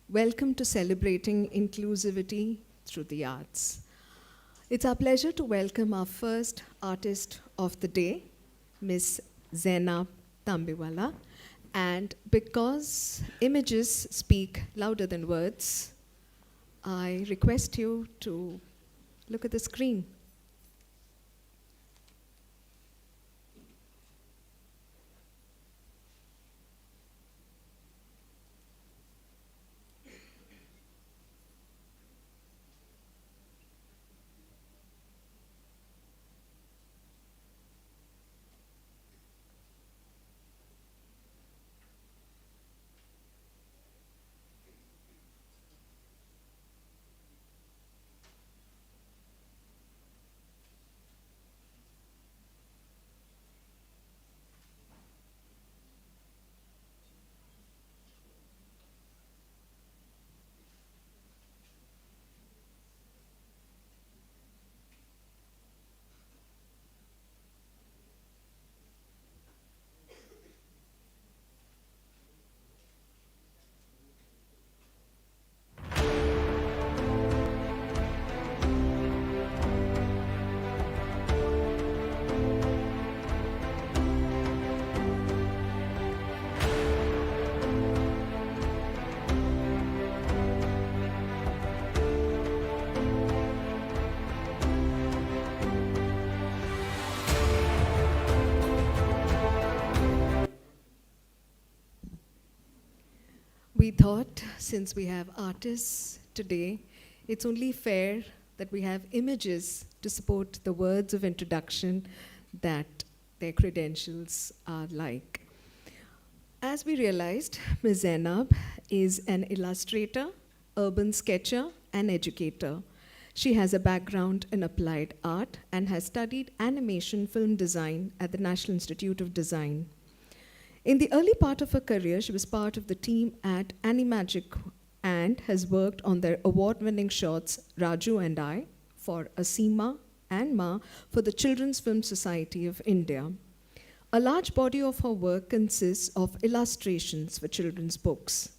welcome to Celebrating Inclusivity Through the Arts. It's our pleasure to welcome our first artist of the day, Miss Zainab Tambiwala. And because images speak louder than words, I request you to look at the screen. We thought, since we have artists today, it's only fair that we have images to support the words of introduction that their credentials are like. As we realized, Ms. Zainab is an illustrator, urban sketcher, and educator. She has a background in applied art and has studied animation film design at the National Institute of Design. In the early part of her career, she was part of the team at Animagic and has worked on their award-winning shorts Raju and I for Asima and Ma for the Children's Film Society of India. A large body of her work consists of illustrations for children's books.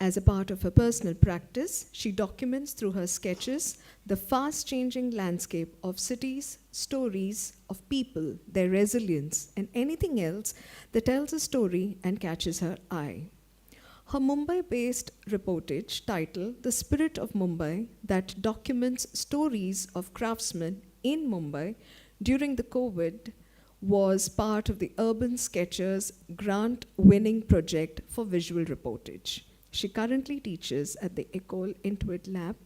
As a part of her personal practice, she documents through her sketches the fast-changing landscape of cities, stories of people, their resilience, and anything else that tells a story and catches her eye. Her Mumbai-based reportage titled The Spirit of Mumbai, that documents stories of craftsmen in Mumbai during the COVID, was part of the Urban Sketchers grant-winning project for visual reportage. She currently teaches at the Ecole Intuit Lab,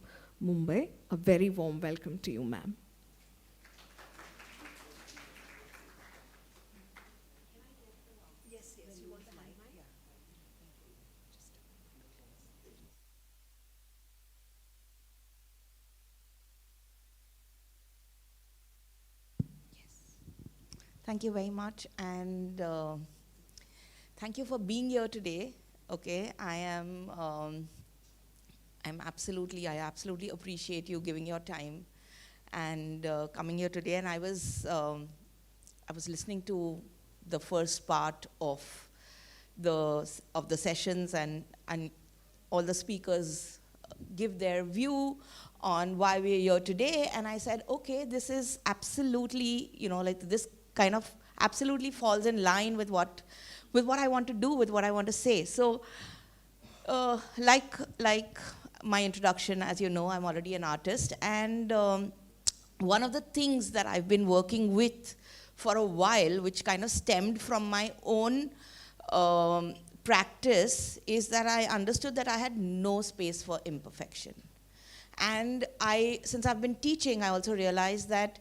Mumbai. A very warm welcome to you, ma'am. Thank you very much, and thank you for being here today. Okay, I absolutely appreciate you giving your time and coming here today. And I was listening to the first part of the sessions, and all the speakers give their view on why we're here today. And I said, okay, this is absolutely, this kind of absolutely falls in line with what I want to do, with what I want to say. So, like my introduction, as you know, I'm already an artist, and one of the things that I've been working with for a while, which kind of stemmed from my own practice, is that I understood that I had no space for imperfection. And since I've been teaching, I also realized that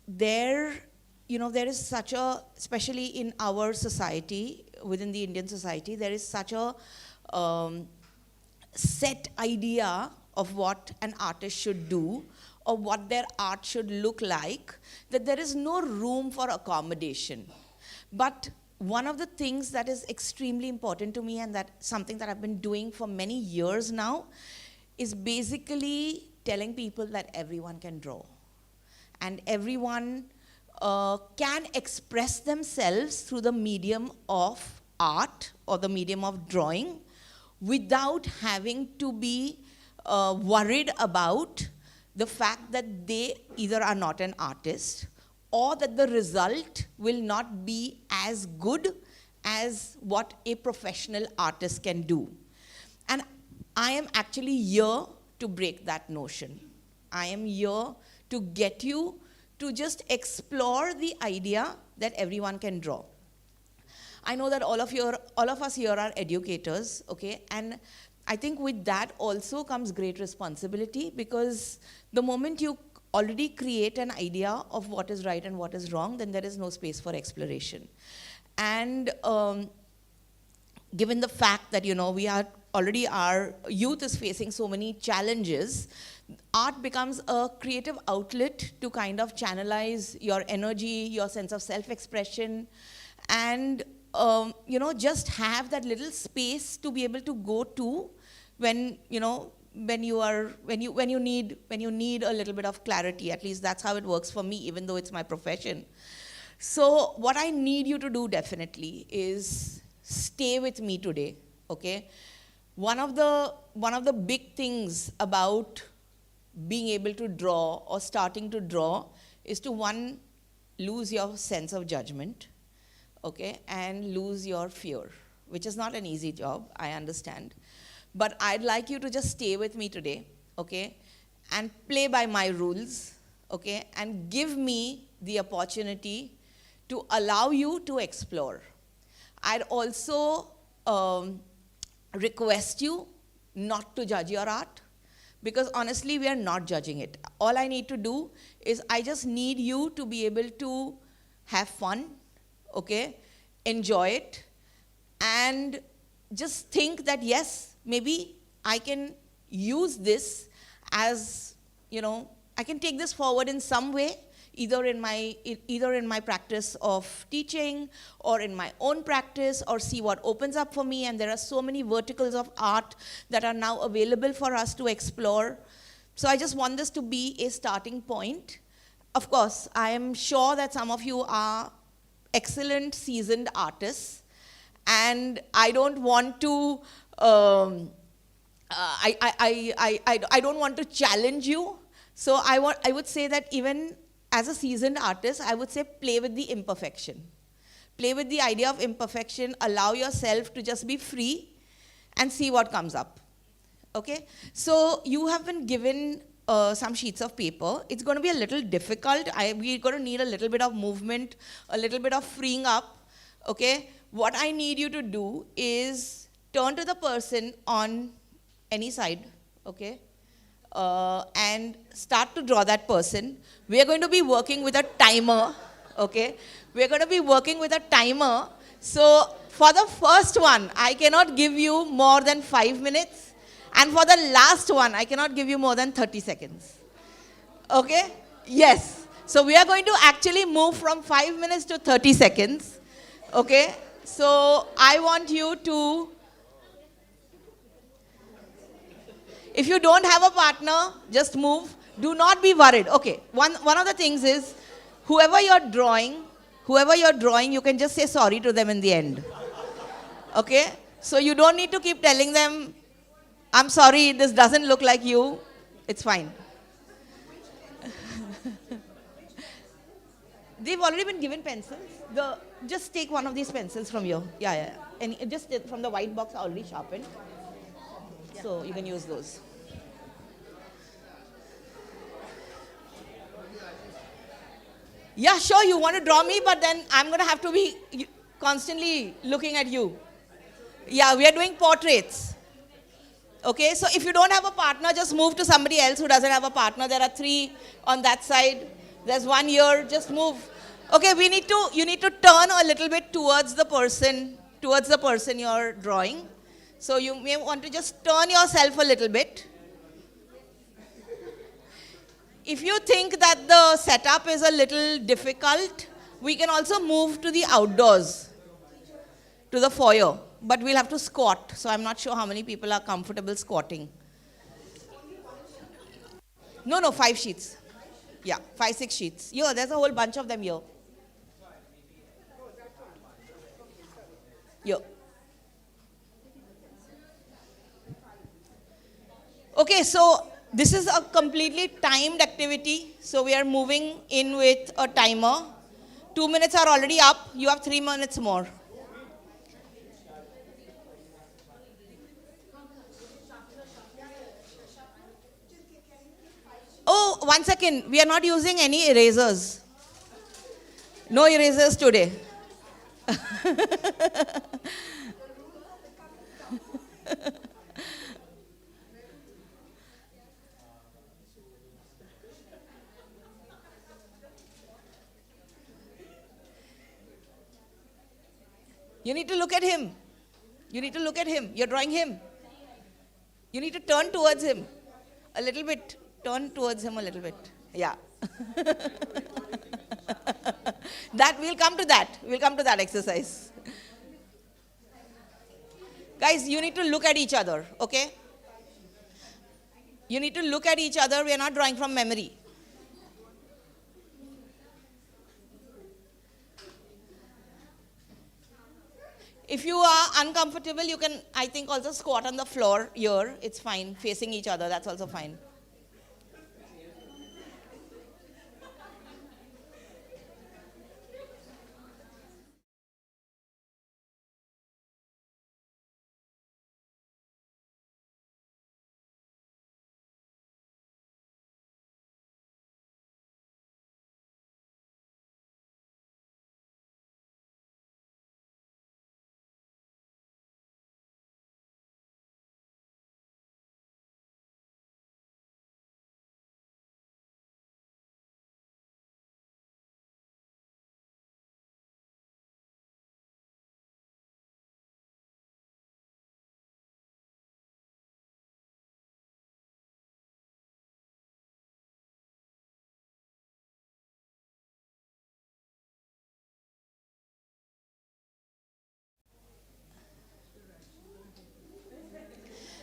there is such a, especially in our society, within the Indian society, there is such a set idea of what an artist should do or what their art should look like, that there is no room for accommodation. But one of the things that is extremely important to me, and that something that I've been doing for many years now, is basically telling people that everyone can draw. And everyone can express themselves through the medium of art or the medium of drawing without having to be worried about the fact that they either are not an artist or that the result will not be as good as what a professional artist can do. And I am actually here to break that notion. I am here to get you to just explore the idea that everyone can draw. I know that all of us here are educators, okay? And I think with that also comes great responsibility, because the moment you already create an idea of what is right and what is wrong, then there is no space for exploration. And given the fact that, we are already, our youth is facing so many challenges, art becomes a creative outlet to kind of channelize your energy, your sense of self-expression, and just have that little space to be able to go to when you need a little bit of clarity. At least that's how it works for me, even though it's my profession. So what I need you to do definitely is stay with me today, okay? One of the big things about being able to draw or starting to draw is to, one, lose your sense of judgment, okay, and lose your fear, which is not an easy job, I understand. But I'd like you to just stay with me today, okay, and play by my rules, okay, and give me the opportunity to allow you to explore. I'd also request you not to judge your art, because honestly, we are not judging it. All I need to do is I just need you to be able to have fun, okay, enjoy it, and just think that, yes, maybe I can use this as, I can take this forward in some way, either in my practice of teaching or in my own practice, or see what opens up for me. And there are so many verticals of art that are now available for us to explore. So I just want this to be a starting point. Of course, I am sure that some of you are excellent, seasoned artists, and I don't want to I don't want to challenge you. So I would say that even as a seasoned artist, I would say play with the imperfection. Play with the idea of imperfection, allow yourself to just be free and see what comes up, okay? So you have been given some sheets of paper. It's going to be a little difficult. We're going to need a little bit of movement, a little bit of freeing up, okay? What I need you to do is turn to the person on any side, okay? And start to draw that person. We are going to be working with a timer, okay? We're going to be working with a timer. So for the first one, I cannot give you more than 5 minutes. And for the last one, I cannot give you more than 30 seconds. Okay? Yes. So we are going to actually move from 5 minutes to 30 seconds. Okay? So I want you to, if you don't have a partner, just move. Do not be worried. Okay, one of the things is, whoever you're drawing, you can just say sorry to them in the end. Okay? So you don't need to keep telling them, I'm sorry, this doesn't look like you. It's fine. They've already been given pencils. Just take one of these pencils from you. Yeah. And just from the white box already sharpened. So you can use those. Yeah, sure, you want to draw me, but then I'm going to have to be constantly looking at you. Yeah, we are doing portraits. Okay, so if you don't have a partner, just move to somebody else who doesn't have a partner. There are 3 on that side. There's 1 here, just move. Okay, you need to turn a little bit towards the person you're drawing. So you may want to just turn yourself a little bit. If you think that the setup is a little difficult, we can also move to the outdoors, to the foyer. But we'll have to squat, so I'm not sure how many people are comfortable squatting. No, 5 sheets. Yeah, 5, 6 sheets. Here, there's a whole bunch of them here. Here. Okay, so this is a completely timed activity. So we are moving in with a timer. 2 minutes are already up. You have 3 minutes more. Oh, 1 second. We are not using any erasers. No erasers today. You need to look at him. You need to look at him. You're drawing him. You need to turn towards him a little bit. Turn towards him a little bit. Yeah. That we'll come to that. We'll come to that exercise. Guys, you need to look at each other, okay? You need to look at each other. We are not drawing from memory. If you are uncomfortable, you can, I think, also squat on the floor here. It's fine. Facing each other, that's also fine.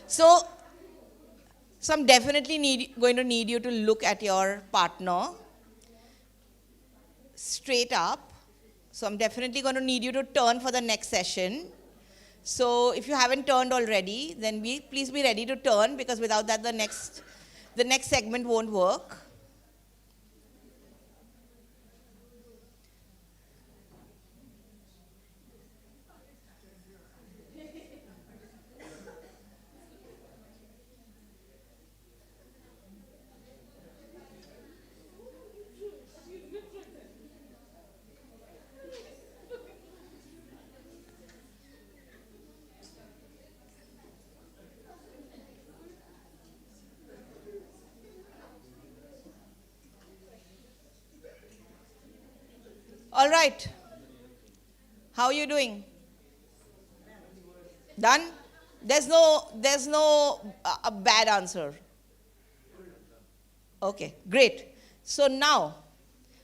So I'm definitely going to need you to look at your partner straight up. So I'm definitely going to need you to turn for the next session. So if you haven't turned already, then please be ready to turn, because without that the next segment won't work. All right. How are you doing? Done? There's no a bad answer. Okay, great. So now,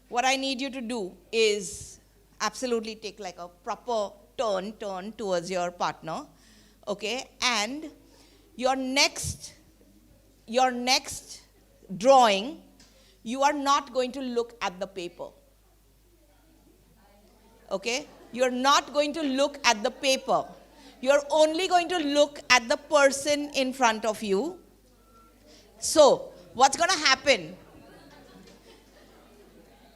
what I need you to do is absolutely take like a proper turn towards your partner, okay? And your next drawing, you are not going to look at the paper, okay? You're not going to look at the paper. You're only going to look at the person in front of you. So, what's going to happen?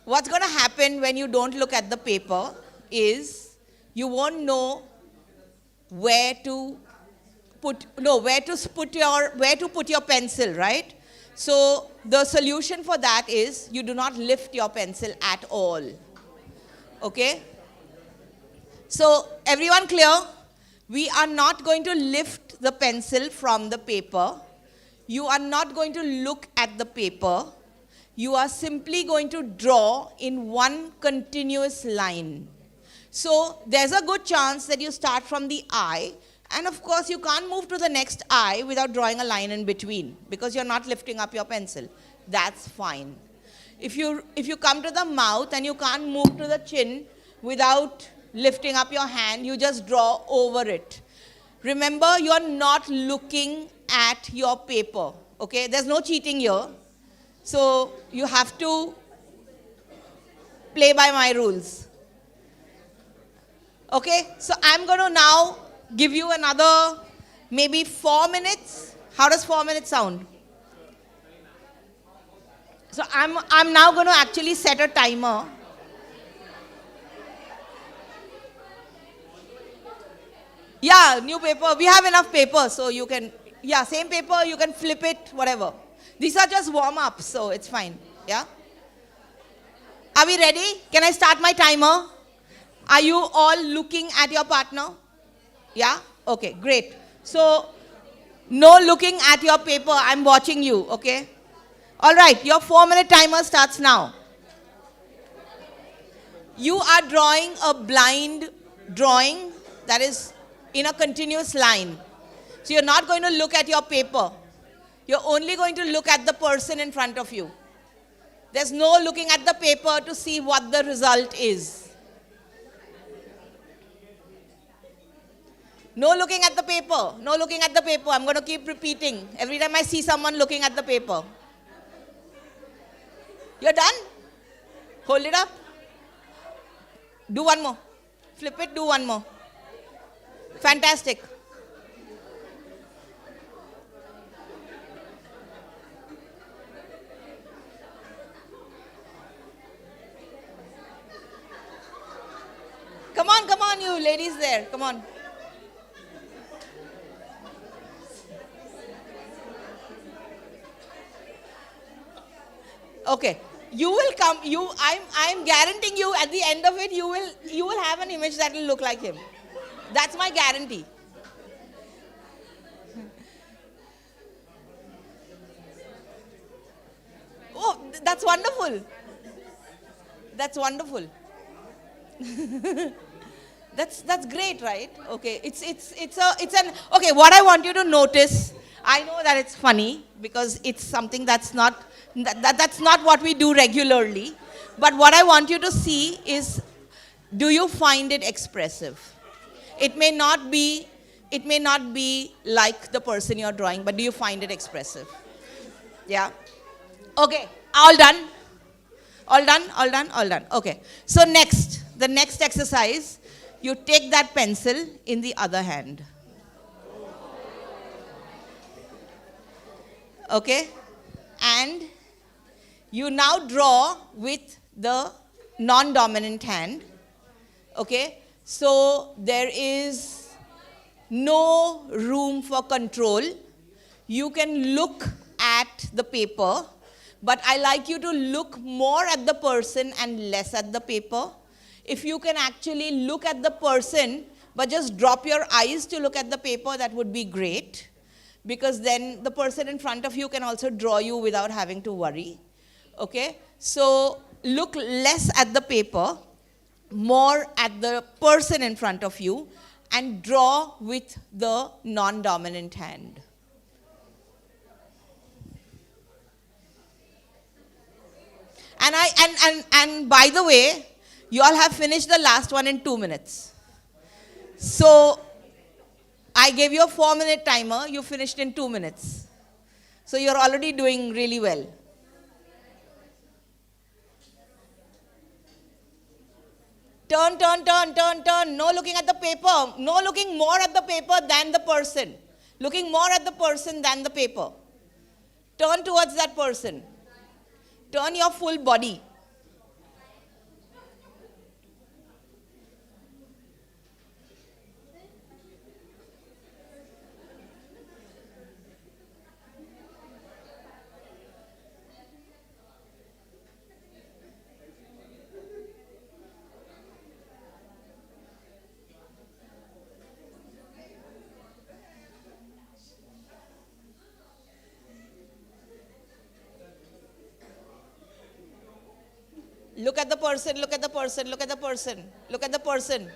What's going to happen when you don't look at the paper is you won't know where to put your pencil, right? So the solution for that is you do not lift your pencil at all. Okay? So everyone clear? We are not going to lift the pencil from the paper. You are not going to look at the paper. You are simply going to draw in one continuous line. So there's a good chance that you start from the eye, and of course you can't move to the next eye without drawing a line in between because you're not lifting up your pencil. That's fine. If you come to the mouth and you can't move to the chin without lifting up your hand, you just draw over it. Remember, you are not looking at your paper, okay? There's no cheating here. So you have to play by my rules. Okay, so I'm going to now give you another maybe 4 minutes. How does 4 minutes sound? So I'm now going to actually set a timer. Yeah, new paper. We have enough paper, so you can, yeah, same paper, you can flip it, whatever. These are just warm-ups, so it's fine. Yeah? Are we ready? Can I start my timer? Are you all looking at your partner? Yeah? Okay, great. So, no looking at your paper. I'm watching you, okay? All right, your 4-minute timer starts now. You are drawing a blind drawing that is in a continuous line. So you're not going to look at your paper. You're only going to look at the person in front of you. There's no looking at the paper to see what the result is. No looking at the paper. No looking at the paper. I'm going to keep repeating every time I see someone looking at the paper. You're done? Hold it up. Do one more. Flip it, do one more. Fantastic. Come on, you ladies there. Come on. Okay. You will come, I'm guaranteeing you at the end of it, you will have an image that will look like him. That's my guarantee. Oh, that's wonderful. That's wonderful. That's great, right? Okay, okay, what I want you to notice, I know that it's funny because it's something that's not what we do regularly. But what I want you to see is, do you find it expressive? It may not be like the person you're drawing, but do you find it expressive? Yeah? Okay, all done? All done? Okay. So the next exercise, you take that pencil in the other hand. Okay? And you now draw with the non-dominant hand. Okay? So there is no room for control. You can look at the paper, but I like you to look more at the person and less at the paper. If you can actually look at the person, but just drop your eyes to look at the paper, that would be great. Because then the person in front of you can also draw you without having to worry. Okay? So look less at the paper, more at the person in front of you, and draw with the non-dominant hand. And by the way, you all have finished the last one in 2 minutes. So I gave you a 4-minute timer, you finished in 2 minutes. So you're already doing really well. Turn. No looking at the paper. No looking more at the paper than the person. Looking more at the person than the paper. Turn towards that person. Turn your full body. Look at the person, look at the person, look at the person, look at the person.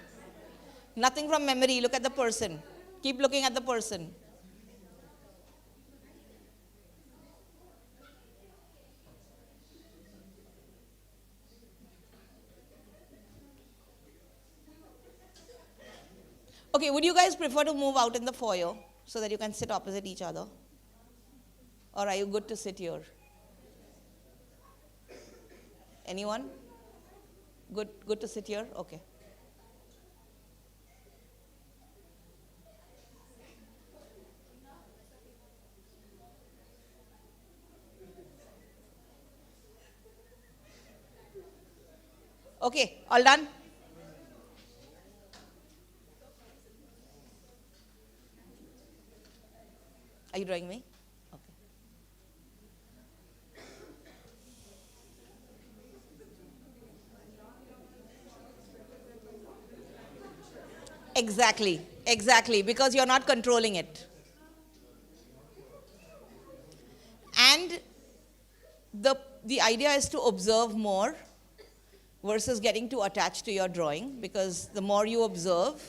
Nothing from memory, look at the person. Keep looking at the person. Okay, would you guys prefer to move out in the foyer so that you can sit opposite each other? Or are you good to sit here? Anyone? Good to sit here? Okay. Okay, all done? Are you drawing me? Okay. Exactly, because you're not controlling it. And the idea is to observe more versus getting too attached to your drawing, because the more you observe,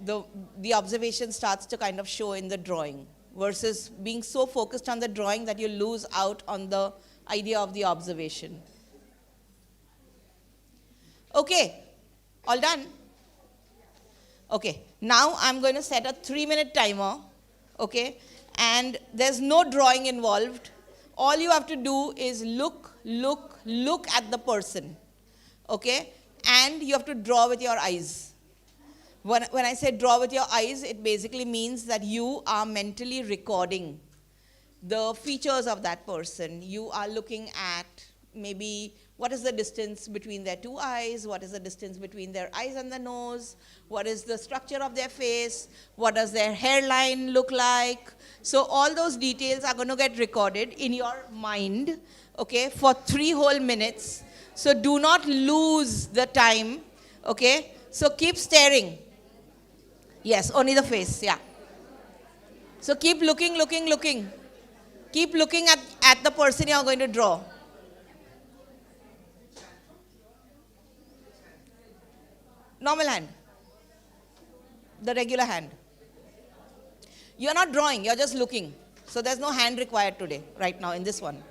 the observation starts to kind of show in the drawing, versus being so focused on the drawing that you lose out on the idea of the observation. Okay, all done? Okay, now I'm going to set a 3-minute timer, okay, and there's no drawing involved. All you have to do is look at the person, okay, and you have to draw with your eyes. When I say draw with your eyes, it basically means that you are mentally recording the features of that person. You are looking at maybe what is the distance between their two eyes, what is the distance between their eyes and the nose, what is the structure of their face, what does their hairline look like. So all those details are going to get recorded in your mind, okay, for 3 whole minutes. So do not lose the time, okay. So keep staring. Yes, only the face, yeah. So keep looking. Keep looking at the person you are going to draw. Normal hand. The regular hand. You are not drawing, you are just looking. So there's no hand required today, right now, in this one.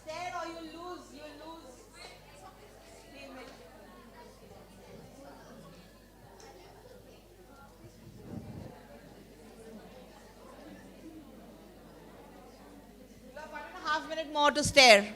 Stare or you lose. You have 1.5 minutes more to stare.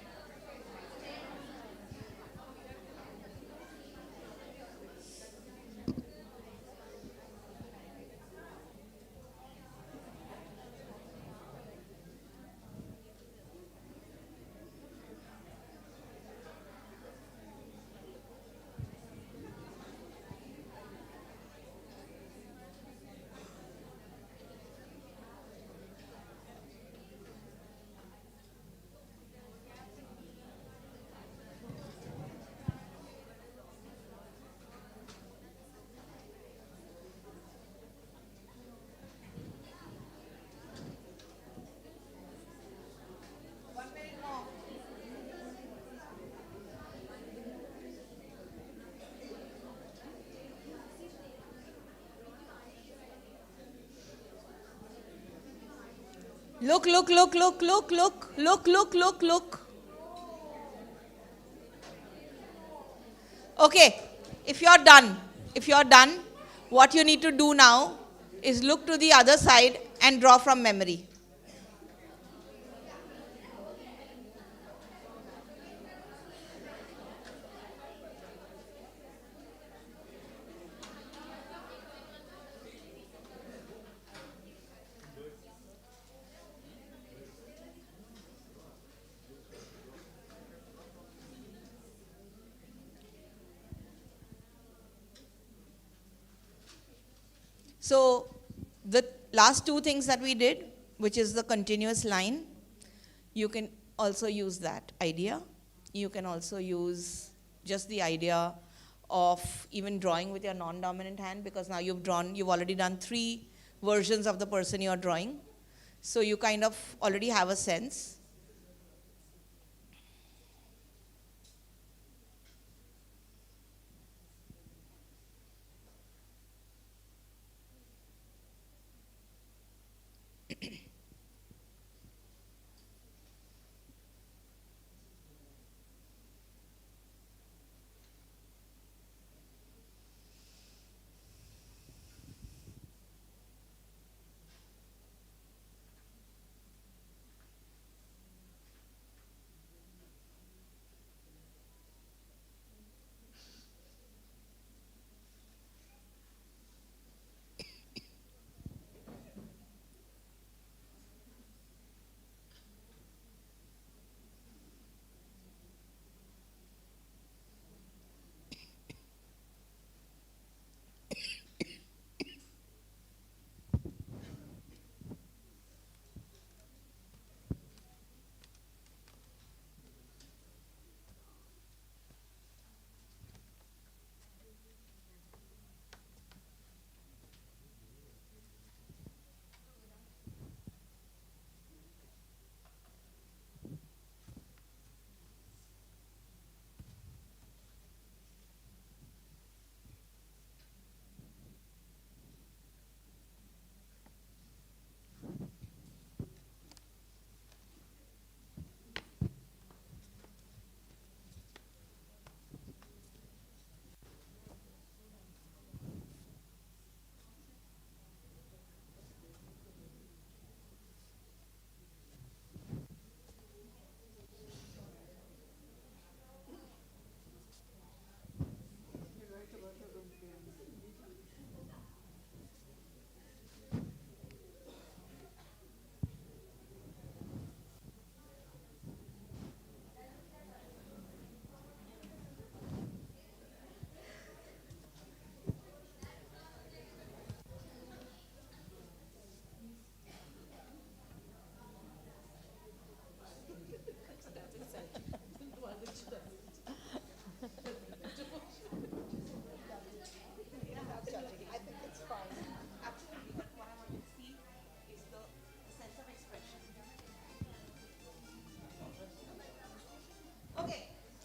Look. Okay, if you're done, what you need to do now is look to the other side and draw from memory. So the last 2 things that we did, which is the continuous line, you can also use that idea. You can also use just the idea of even drawing with your non-dominant hand, because now you've already done 3 versions of the person you're drawing. So you kind of already have a sense.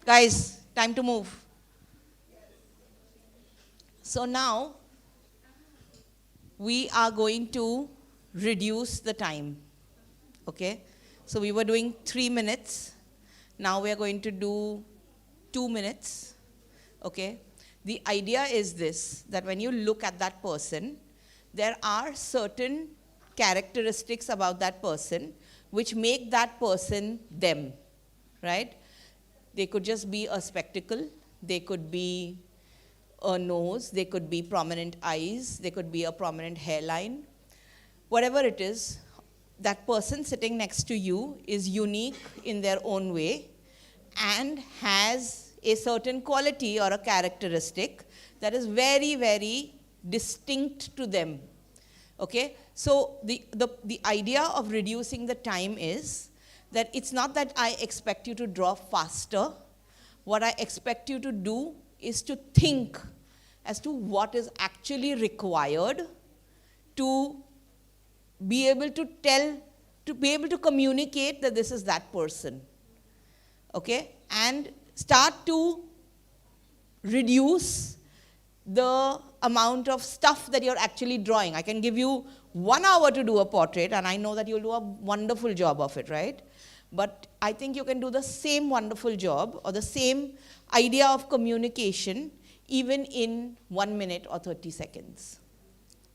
Guys, time to move. So now we are going to reduce the time. Okay? So we were doing 3 minutes. Now we are going to do 2 minutes. Okay? The idea is this, that when you look at that person, there are certain characteristics about that person which make that person them, right? They could just be a spectacle, they could be a nose, they could be prominent eyes, they could be a prominent hairline. Whatever it is, that person sitting next to you is unique in their own way and has a certain quality or a characteristic that is very, very distinct to them. Okay? So the idea of reducing the time is that it's not that I expect you to draw faster. What I expect you to do is to think as to what is actually required to be able to tell, to be able to communicate that this is that person. Okay? And start to reduce the amount of stuff that you're actually drawing. I can give you 1 hour to do a portrait, and I know that you'll do a wonderful job of it, right? But I think you can do the same wonderful job or the same idea of communication even in 1 minute or 30 seconds.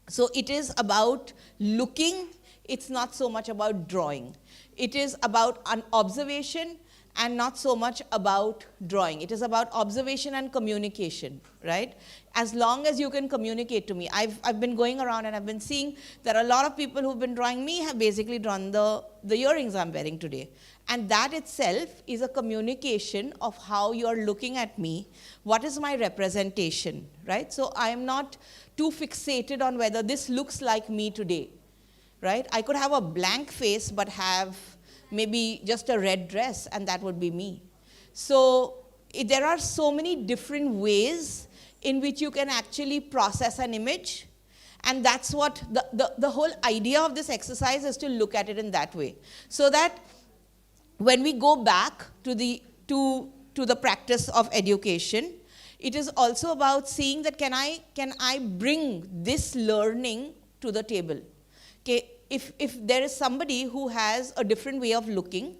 So it is about looking, it's not so much about drawing. It is about an observation and not so much about drawing. It is about observation and communication, right? As long as you can communicate to me. I've been going around and I've been seeing that a lot of people who've been drawing me have basically drawn the earrings I'm wearing today. And that itself is a communication of how you're looking at me. What is my representation, right? So I'm not too fixated on whether this looks like me today, right? I could have a blank face but have maybe just a red dress, and that would be me. So there are so many different ways in which you can actually process an image, and that's what the whole idea of this exercise is, to look at it in that way. So that when we go back to the practice of education, it is also about seeing that can I bring this learning to the table. Okay, if there is somebody who has a different way of looking,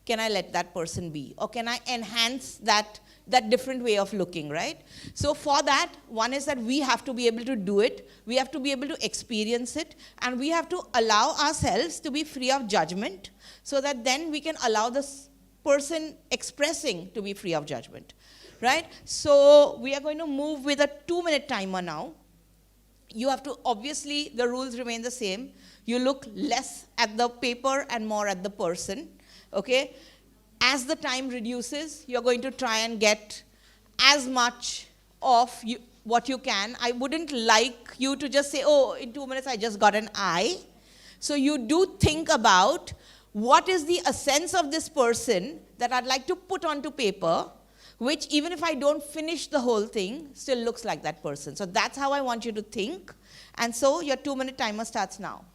can I let that person be? Or can I enhance that different way of looking, right? So for that, one is that we have to be able to do it, we have to be able to experience it, and we have to allow ourselves to be free of judgment, so that then we can allow this person expressing to be free of judgment, right? So we are going to move with a 2-minute timer now. You have to, obviously, the rules remain the same. You look less at the paper and more at the person, okay? As the time reduces, you're going to try and get as much of what you can. I wouldn't like you to just say, oh, in 2 minutes I just got an I. So you do think about what is the essence of this person that I'd like to put onto paper, which even if I don't finish the whole thing, still looks like that person. So that's how I want you to think. And so your 2-minute timer starts now.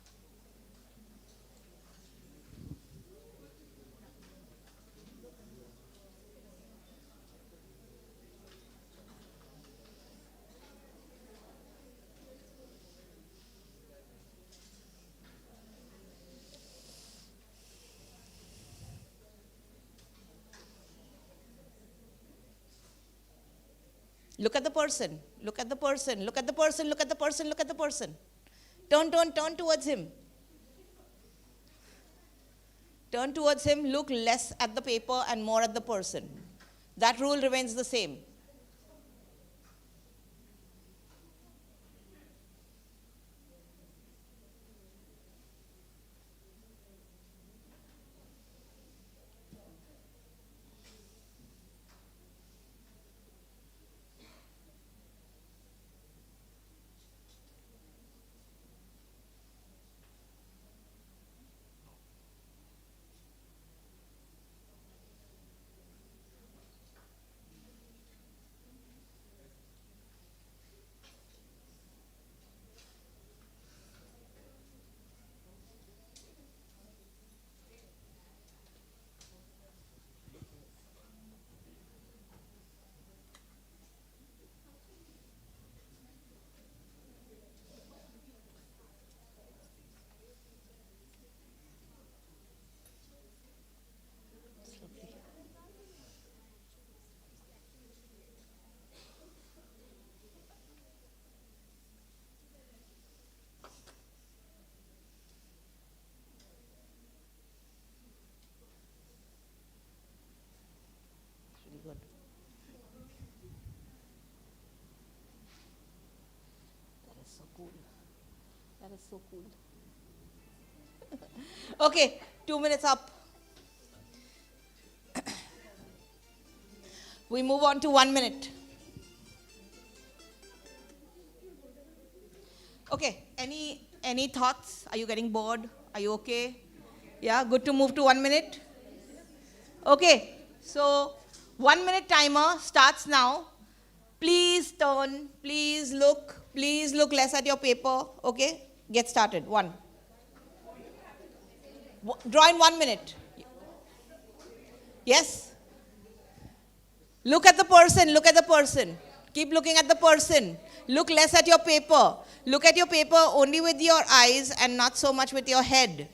Look at the person, look at the person, look at the person, look at the person, look at the person. Turn towards him. Turn towards him, look less at the paper and more at the person. That rule remains the same. Good. That is so cool. That is so cool. Okay, 2 minutes up. We move on to 1 minute. Okay, any thoughts? Are you getting bored? Are you okay? Yeah, good to move to 1 minute? Okay, so 1 minute timer starts now. Please turn, please look less at your paper. Okay, get started. One. Draw in 1 minute. Yes? Look at the person, look at the person. Keep looking at the person. Look less at your paper. Look at your paper only with your eyes and not so much with your head.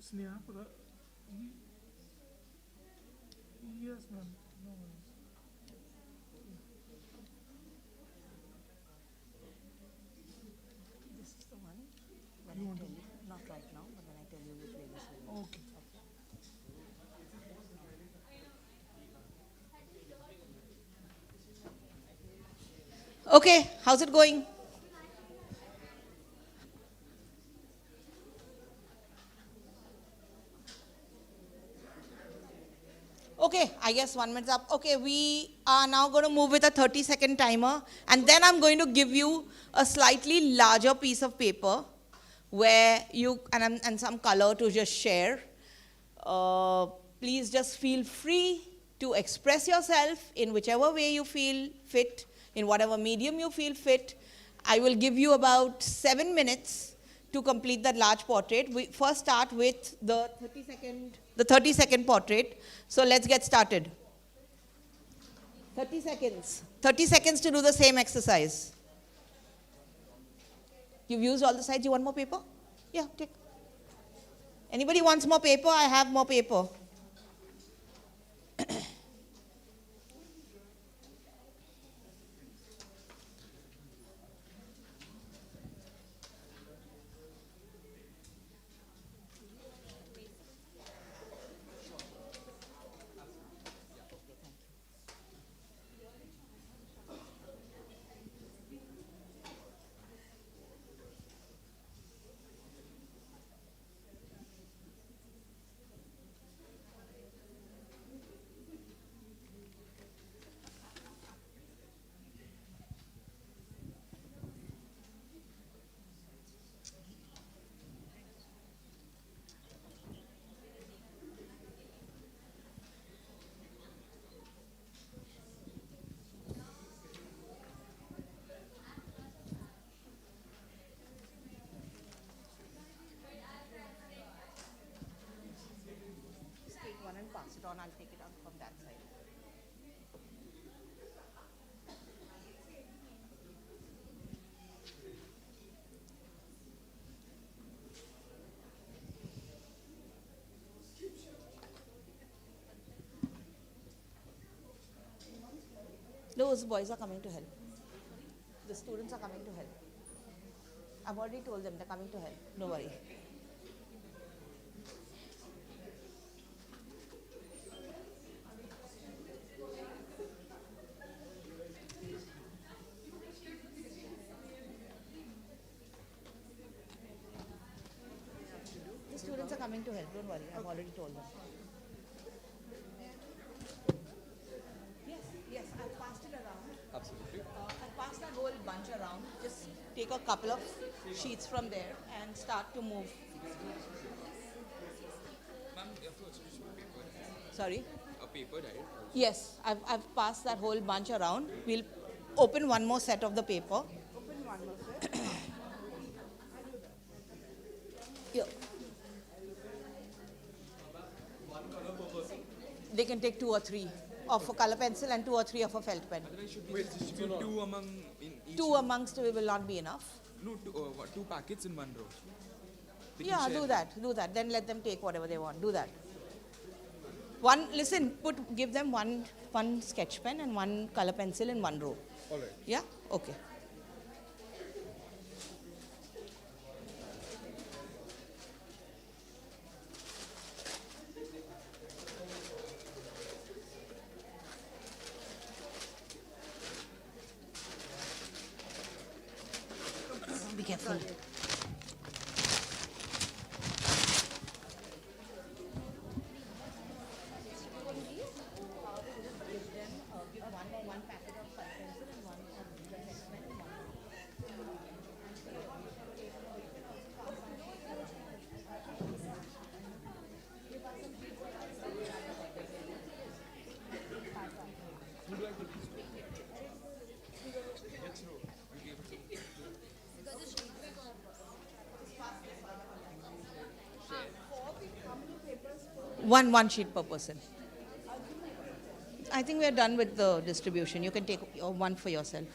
Sneha, for the. Yes, ma'am. No worries. This is the one. When You I want tell to- you, not right now, but when I tell you, you play this with me. Okay. Okay, how's it going? Okay, I guess 1 minute's up. Okay, we are now going to move with a 30-second timer, and then I'm going to give you a slightly larger piece of paper where you and some color to just share. Please just feel free to express yourself in whichever way you feel fit, in whatever medium you feel fit. I will give you about 7 minutes to complete that large portrait. We first start with the 30-second portrait. So let's get started. 30 seconds. 30 seconds to do the same exercise. You've used all the sides. You want more paper? Yeah, take. Anybody wants more paper? I have more paper. And pass it on. I'll take it out from that side. Those boys are coming to help. The students are coming to help. I've already told them they're coming to help. Don't worry. The students are coming to help. Don't worry. I've already told them. Yes, I've passed it around. Absolutely. I've passed that whole bunch around. Just take a couple of sheets from there and start to move. Sorry? A paper, right? Yes, I've passed that whole bunch around. We'll open one more set of the paper. Open one more set. Here. They can take 2 or 3 of a color pencil and 2 or 3 of a felt pen. Should we distribute two among in each? 2 amongst will not be enough. No, two packets in one row. They can Yeah, share. do that. Then let them take whatever they want. Do that. Give them one sketch pen and one color pencil in one row. All right. Yeah? Okay. Be careful. One packet of color pencil and one sketch pen and one. One sheet per person. I think we are done with the distribution. You can take one for yourself.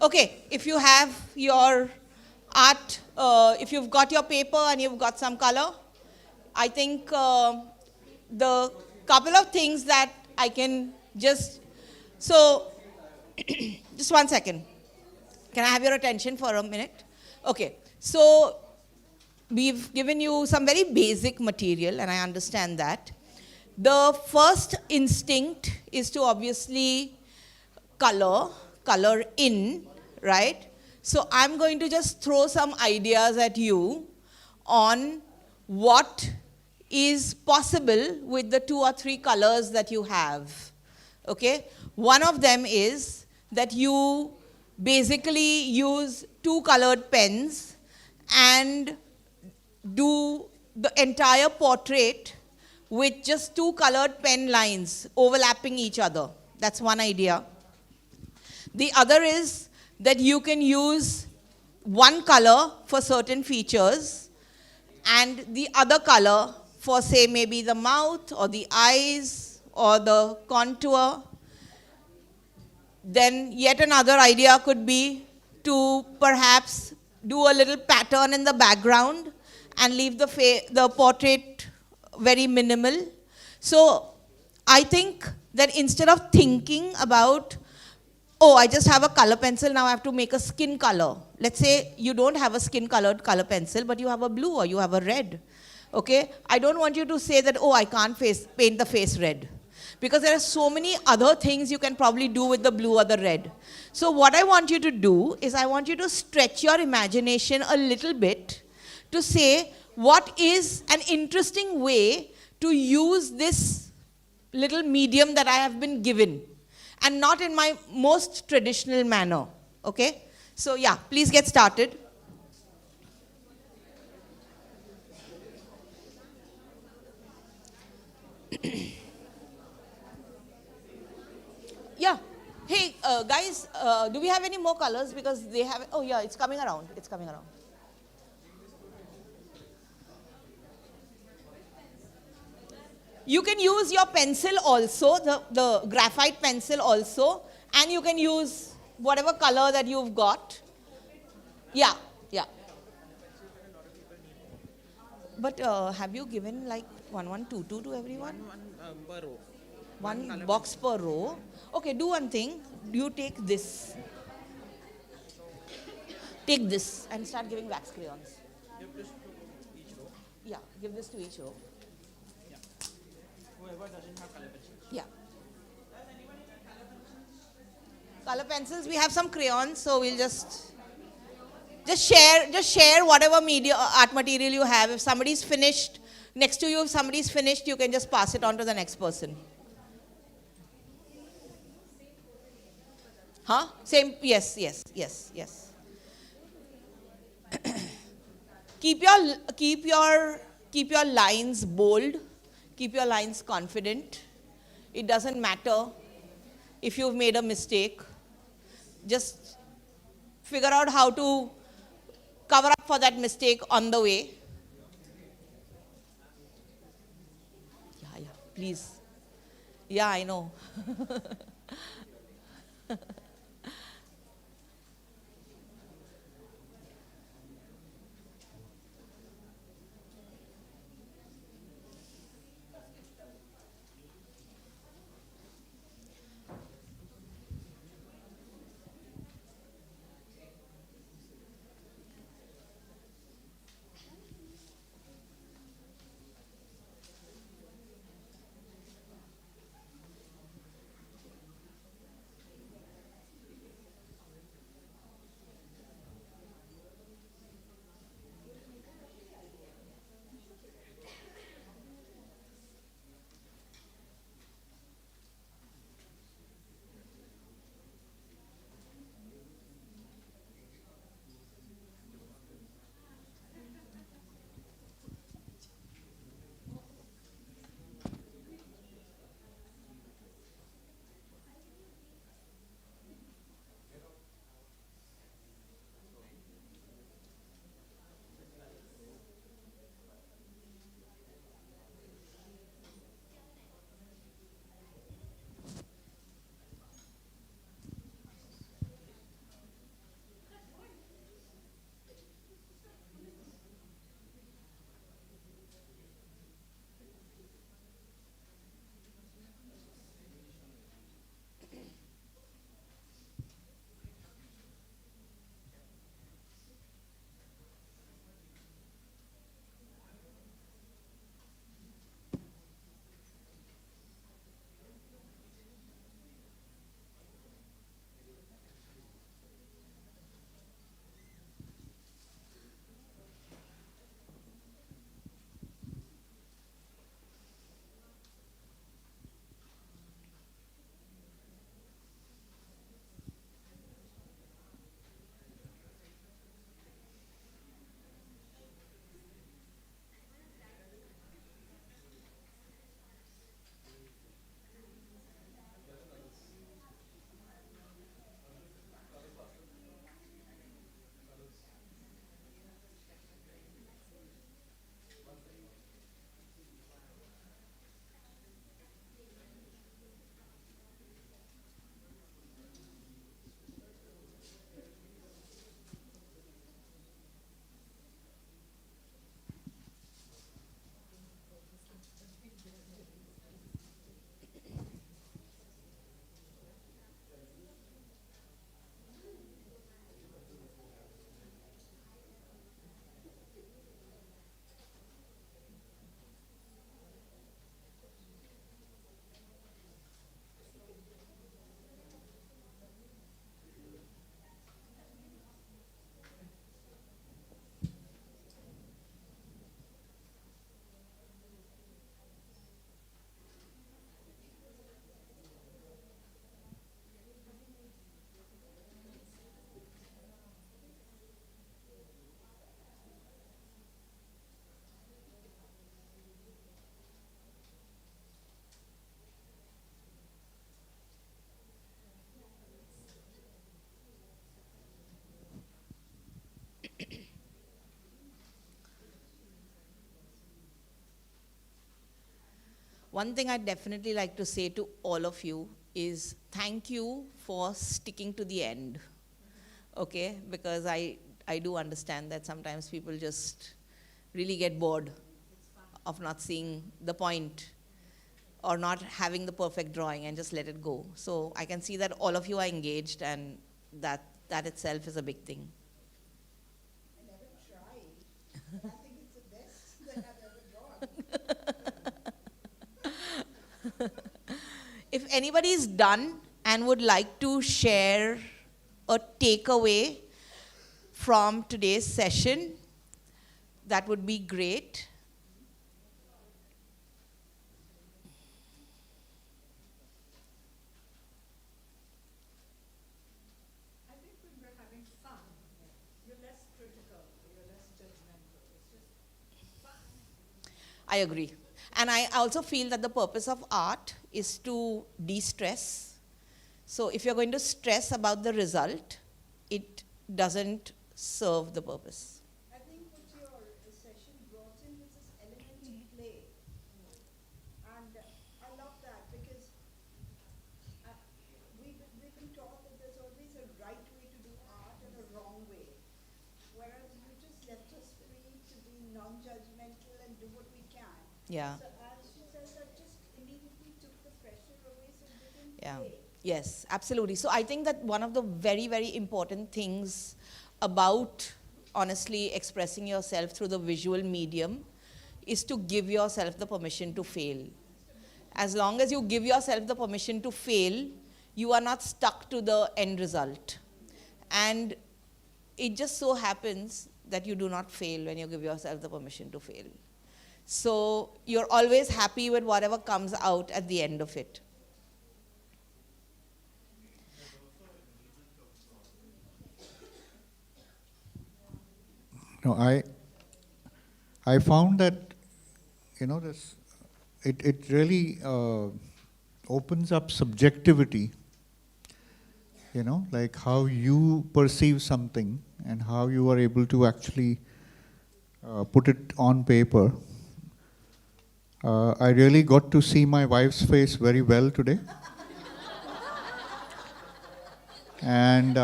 Okay, if you have your art, if you've got your paper and you've got some color, I think the couple of things that I can just, so just 1 second. Can I have your attention for a minute? Okay, so we've given you some very basic material, and I understand that. The first instinct is to obviously color in, right? So I'm going to just throw some ideas at you on what is possible with the 2 or 3 colors that you have, okay? One of them is that you basically use 2 colored pens and do the entire portrait with just 2 colored pen lines overlapping each other. That's one idea. The other is that you can use one color for certain features and the other color for, say, maybe the mouth or the eyes or the contour. Then yet another idea could be to perhaps do a little pattern in the background and leave the portrait very minimal. So I think that instead of thinking about, oh, I just have a color pencil, now I have to make a skin color. Let's say you don't have a skin colored color pencil, but you have a blue or you have a red. Okay? I don't want you to say that, oh, I can't paint the face red. Because there are so many other things you can probably do with the blue or the red. So what I want you to do is I want you to stretch your imagination a little bit to say what is an interesting way to use this little medium that I have been given, and not in my most traditional manner, okay? So yeah, please get started. Yeah. Hey, guys, do we have any more colors? Because they have, oh yeah, it's coming around. It's coming around. You can use your pencil also, the graphite pencil also, and you can use whatever color that you've got. Yeah, yeah. But have you given like 1122 to everyone? One per row. One box per row. Okay, do one thing. You take this. Take this and start giving wax crayons. Give this to each row. Yeah, give this to each row. Yeah. Whoever doesn't have color pencil. Yeah. Color pencils, we have some crayons, so we'll just share whatever media art material you have. If somebody's finished next to you, if somebody's finished, you can just pass it on to the next person. Huh? Same, yes. Keep your lines bold, keep your lines confident. It doesn't matter if you've made a mistake. Just figure out how to cover up for that mistake on the way. Yeah, please. Yeah, I know. One thing I'd definitely like to say to all of you is thank you for sticking to the end, okay? Because I do understand that sometimes people just really get bored of not seeing the point or not having the perfect drawing and just let it go. So I can see that all of you are engaged, and that itself is a big thing. I never tried. I think it's the best that I've ever drawn. If anybody is done and would like to share a takeaway from today's session, that would be great. I think when we're having fun, you're less critical, you're less judgmental. It's just fun. I agree. And I also feel that the purpose of art is to de-stress. So if you're going to stress about the result, it doesn't serve the purpose. I think what your session brought in was this element of play. And I love that because we've been taught that there's always a right way to do art and a wrong way. Whereas you just left us free to be non-judgmental and do what we can. Yeah. So as she says, that just immediately took the pressure away so we can Yeah. play. Yes, absolutely. So I think that one of the very, very important things about honestly expressing yourself through the visual medium is to give yourself the permission to fail. As long as you give yourself the permission to fail, you are not stuck to the end result. And it just so happens that you do not fail when you give yourself the permission to fail. So you're always happy with whatever comes out at the end of it. No, I found that, this it really opens up subjectivity, like how you perceive something and how you are able to actually put it on paper. I really got to see my wife's face very well today. And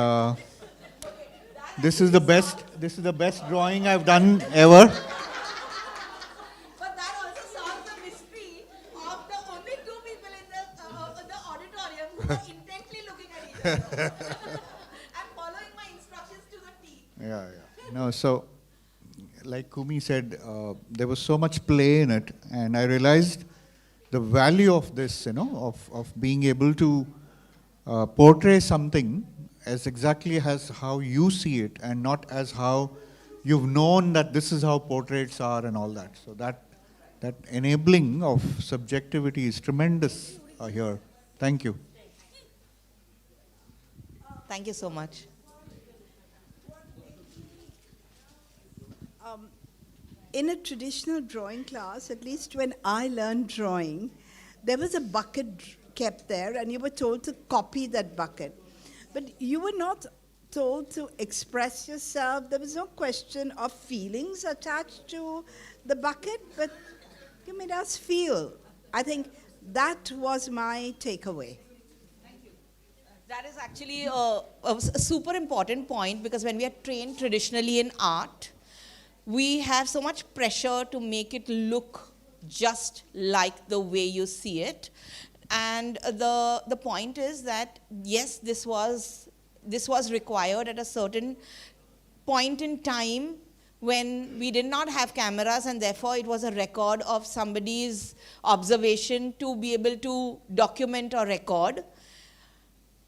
this is the best drawing I've done ever. But that also solves the mystery of the only two people in the auditorium who are intently looking at each other and following my instructions to the T. Yeah. No, so like Kumi said, there was so much play in it, and I realized the value of this, of being able to portray something as exactly as how you see it, and not as how you've known that this is how portraits are and all that. So that enabling of subjectivity is tremendous here. Thank you. Thank you so much. In a traditional drawing class, at least when I learned drawing, there was a bucket kept there and you were told to copy that bucket. But you were not told to express yourself. There was no question of feelings attached to the bucket, but you made us feel. I think that was my takeaway. That is actually a super important point, because when we are trained traditionally in art, we have so much pressure to make it look just like the way you see it. And the point is that, yes, this was required at a certain point in time when we did not have cameras, and therefore it was a record of somebody's observation to be able to document or record.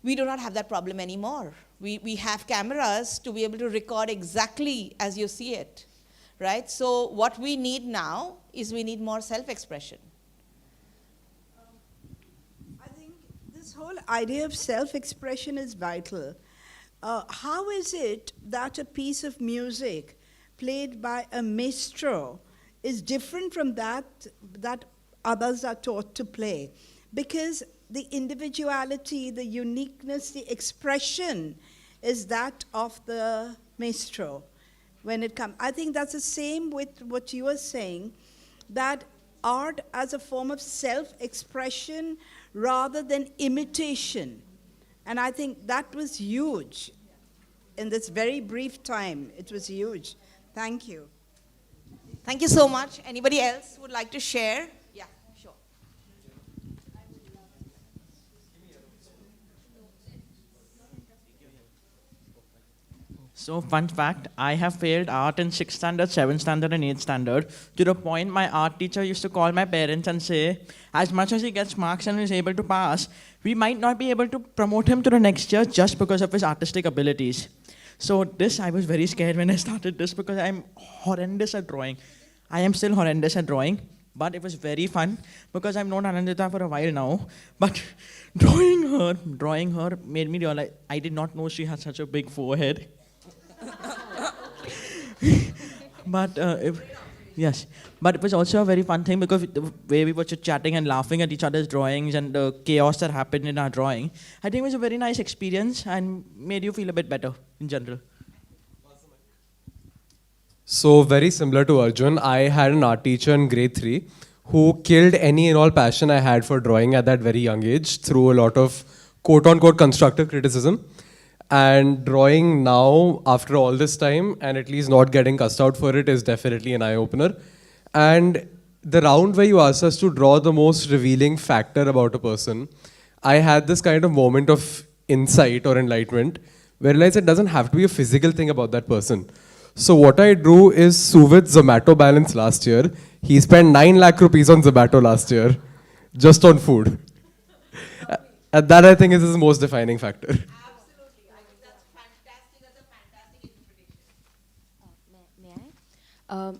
We do not have that problem anymore. We have cameras to be able to record exactly as you see it, right? So what we need now is we need more self-expression. I think this whole idea of self-expression is vital. How is it that a piece of music played by a maestro is different from that others are taught to play? Because the individuality, the uniqueness, the expression is that of the maestro when it comes. I think that's the same with what you were saying, that art as a form of self-expression rather than imitation. And I think that was huge. In this very brief time, it was huge. Thank you. Thank you so much. Anybody else would like to share? Yeah, sure. So, fun fact, I have failed art in 6th standard, 7th standard, and 8th standard, to the point my art teacher used to call my parents and say, as much as he gets marks and is able to pass, we might not be able to promote him to the next year just because of his artistic abilities. So this, I was very scared when I started this because I'm horrendous at drawing. I am still horrendous at drawing, but it was very fun because I've known Anandita for a while now. But drawing her made me realize I did not know she had such a big forehead. But yes, but it was also a very fun thing because the way we were chatting and laughing at each other's drawings and the chaos that happened in our drawing, I think it was a very nice experience and made you feel a bit better in general. So very similar to Arjun, I had an art teacher in grade 3 who killed any and all passion I had for drawing at that very young age through a lot of quote-unquote constructive criticism. And drawing now, after all this time, and at least not getting cussed out for it, is definitely an eye-opener. And the round where you asked us to draw the most revealing factor about a person, I had this kind of moment of insight or enlightenment, where I realized it doesn't have to be a physical thing about that person. So what I drew is Suvit's Zomato balance last year. He spent 9 lakh rupees on Zomato last year, just on food. And that I think is his most defining factor.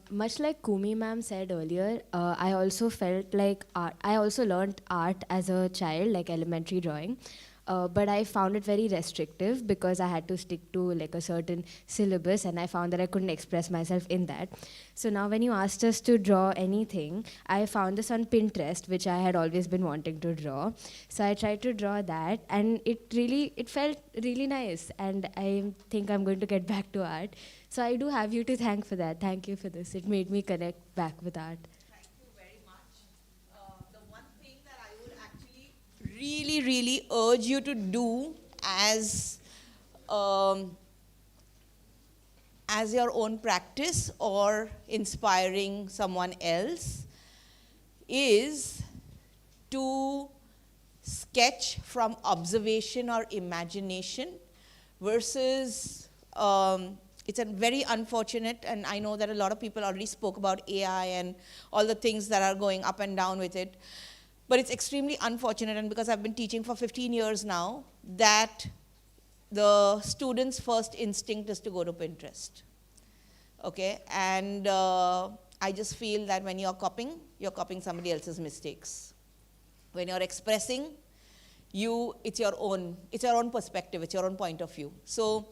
Much like Kumi ma'am said earlier, I also felt like art. I also learned art as a child, like elementary drawing, but I found it very restrictive because I had to stick to like a certain syllabus, and I found that I couldn't express myself in that. So now when you asked us to draw anything, I found this on Pinterest, which I had always been wanting to draw. So I tried to draw that, and it felt really nice, and I think I'm going to get back to art. So I do have you to thank for that. Thank you for this. It made me connect back with art. Thank you very much. The one thing that I would actually really urge you to do as your own practice or inspiring someone else is to sketch from observation or imagination versus it's a very unfortunate, and I know that a lot of people already spoke about AI and all the things that are going up and down with it, but it's extremely unfortunate, and because I've been teaching for 15 years now, that the students' first instinct is to go to Pinterest, okay? And I just feel that when you're copying somebody else's mistakes. When you're expressing, it's your own perspective, it's your own point of view. So,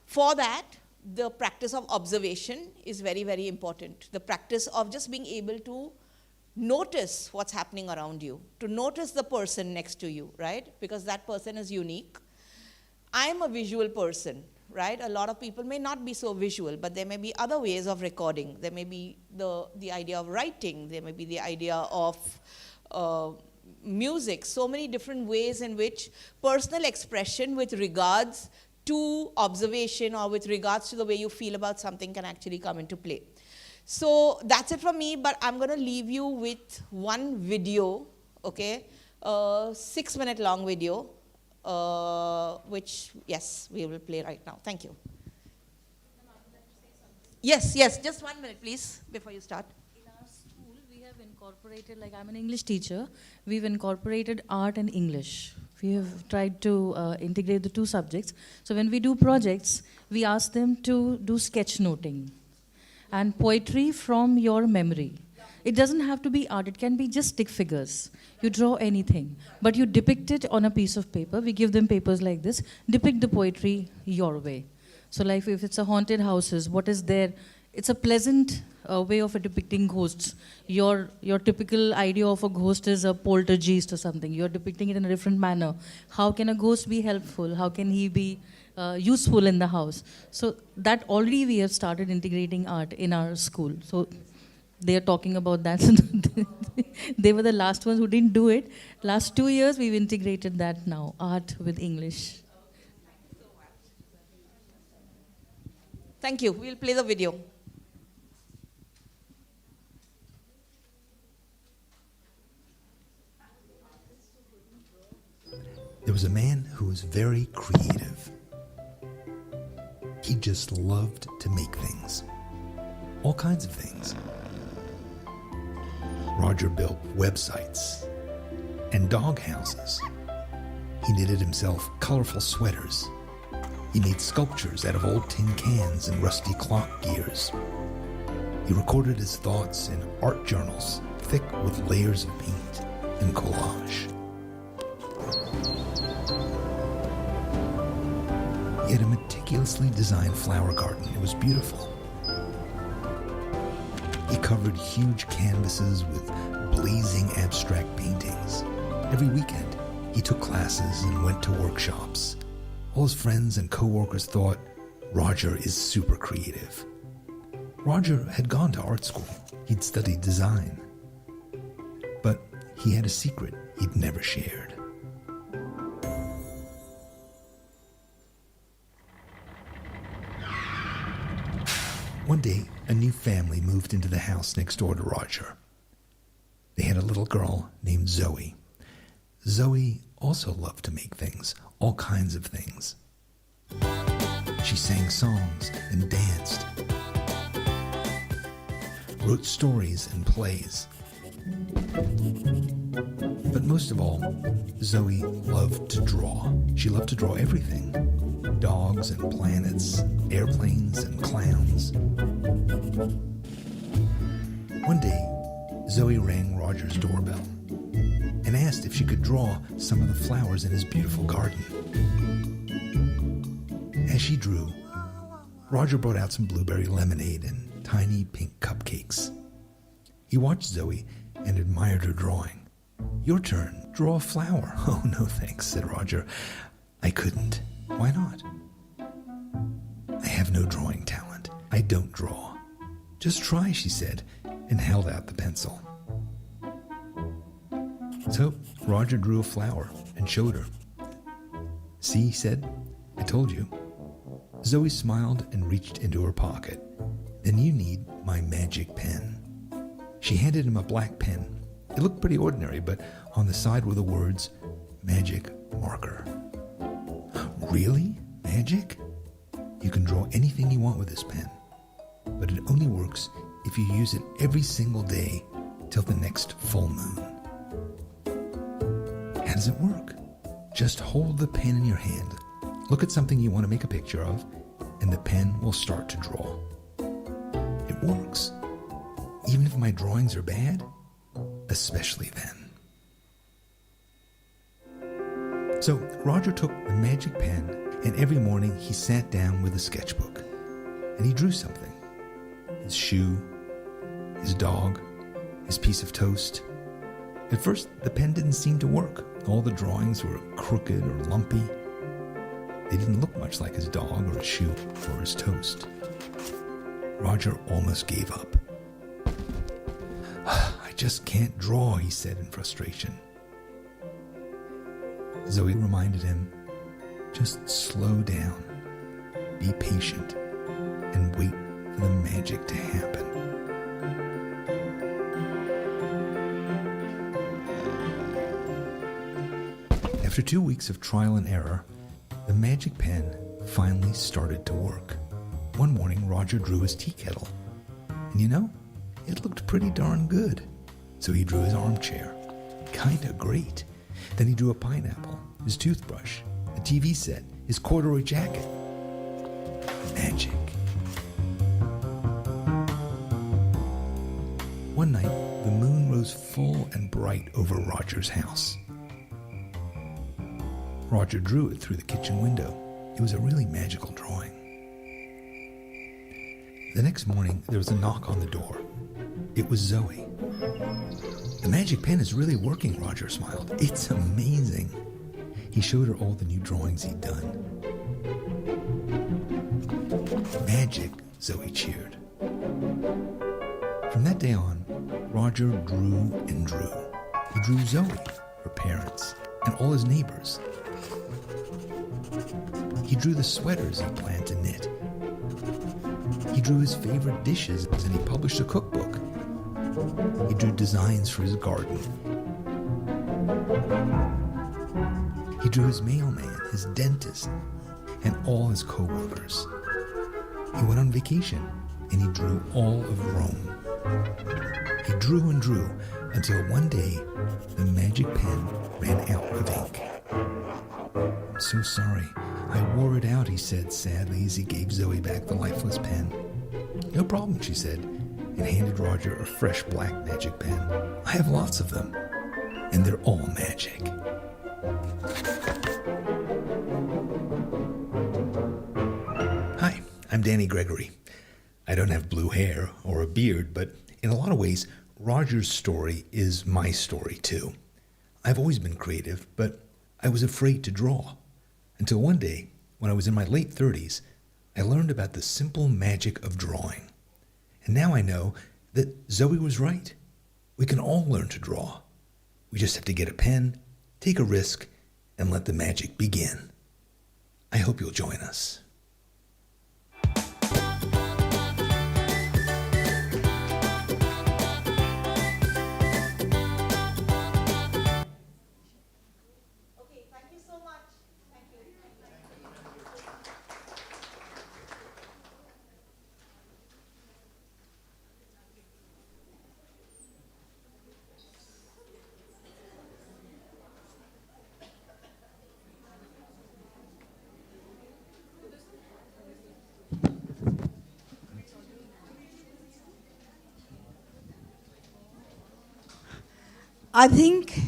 for that, the practice of observation is very important. The practice of just being able to notice what's happening around you, to notice the person next to you, right? Because that person is unique. I'm a visual person, right? A lot of people may not be so visual, but there may be other ways of recording. There may be the idea of writing. There may be the idea of music. So many different ways in which personal expression with regards to observation or with regards to the way you feel about something can actually come into play. So that's it from me, but I'm going to leave you with one video, okay? 6-minute long video, which, yes, we will play right now. Thank you. Yes, just 1 minute, please, before you start. In our school, we have incorporated, like I'm an English teacher, we've incorporated art and English. We have tried to integrate the two subjects. So when we do projects, we ask them to do sketch noting and poetry from your memory. It doesn't have to be art, it can be just stick figures. You draw anything, but you depict it on a piece of paper. We give them papers like this, depict the poetry your way. So like if it's a haunted houses, what is there? It's a pleasant way of depicting ghosts. Your typical idea of a ghost is a poltergeist or something. You're depicting it in a different manner. How can a ghost be helpful? How can he be useful in the house? So that already we have started integrating art in our school. So they are talking about that. They were the last ones who didn't do it. Last 2 years, we've integrated that now, art with English. Thank you. We'll play the video. There was a man who was very creative. He just loved to make things. All kinds of things. Roger built websites and dog houses. He knitted himself colorful sweaters. He made sculptures out of old tin cans and rusty clock gears. He recorded his thoughts in art journals, thick with layers of paint and collage. He had a meticulously designed flower garden. It was beautiful. He covered huge canvases with blazing abstract paintings. Every weekend, he took classes and went to workshops. All his friends and co-workers thought Roger is super creative. Roger had gone to art school. He'd studied design. But he had a secret he'd never shared. One day, a new family moved into the house next door to Roger. They had a little girl named Zoe. Zoe also loved to make things, all kinds of things. She sang songs and danced, wrote stories and plays. But most of all, Zoe loved to draw. She loved to draw everything. Dogs and planets, airplanes and clowns. One day, Zoe rang Roger's doorbell and asked if she could draw some of the flowers in his beautiful garden. As she drew, Roger brought out some blueberry lemonade and tiny pink cupcakes. He watched Zoe and admired her drawing. "Your turn. Draw a flower." "Oh, no thanks," said Roger. "I couldn't." "Why not?" "I have no drawing talent. I don't draw." "Just try," she said, and held out the pencil. So Roger drew a flower and showed her. "See," he said, "I told you." Zoe smiled and reached into her pocket. "Then you need my magic pen." She handed him a black pen. It looked pretty ordinary, but on the side were the words, "Magic Marker." "Really? Magic?" "You can draw anything you want with this pen, but it only works if you use it every single day till the next full moon." "How does it work?" "Just hold the pen in your hand, look at something you want to make a picture of, and the pen will start to draw." "It works. Even if my drawings are bad?" "Especially then." So Roger took the magic pen, and every morning he sat down with a sketchbook, and he drew something. His shoe, his dog, his piece of toast. At first, the pen didn't seem to work. All the drawings were crooked or lumpy. They didn't look much like his dog or his shoe or his toast. Roger almost gave up. "I just can't draw," he said in frustration. Zoe reminded him, "Just slow down, be patient, and wait for the magic to happen." After 2 weeks of trial and error, the magic pen finally started to work. One morning, Roger drew his tea kettle, and you know, it looked pretty darn good. So he drew his armchair. Kinda great. Then he drew a pineapple, his toothbrush, a TV set, his corduroy jacket. Magic. One night, the moon rose full and bright over Roger's house. Roger drew it through the kitchen window. It was a really magical drawing. The next morning, there was a knock on the door. It was Zoe. "The magic pen is really working," Roger smiled. "It's amazing." He showed her all the new drawings he'd done. "Magic," Zoe cheered. From that day on, Roger drew and drew. He drew Zoe, her parents, and all his neighbors. He drew the sweaters he planned to knit. He drew his favorite dishes and he published a cookbook. He drew designs for his garden. He drew his mailman, his dentist, and all his co-workers. He went on vacation and he drew all of Rome. He drew and drew until one day the magic pen ran out of ink. "I'm so sorry. I wore it out," he said sadly as he gave Zoe back the lifeless pen. "No problem," she said, and handed Roger a fresh black magic pen. "I have lots of them, and they're all magic." Hi, I'm Danny Gregory. I don't have blue hair or a beard, but in a lot of ways, Roger's story is my story too. I've always been creative, but I was afraid to draw. Until one day, when I was in my late 30s, I learned about the simple magic of drawing. And now I know that Zoe was right. We can all learn to draw. We just have to get a pen, take a risk, and let the magic begin. I hope you'll join us. I think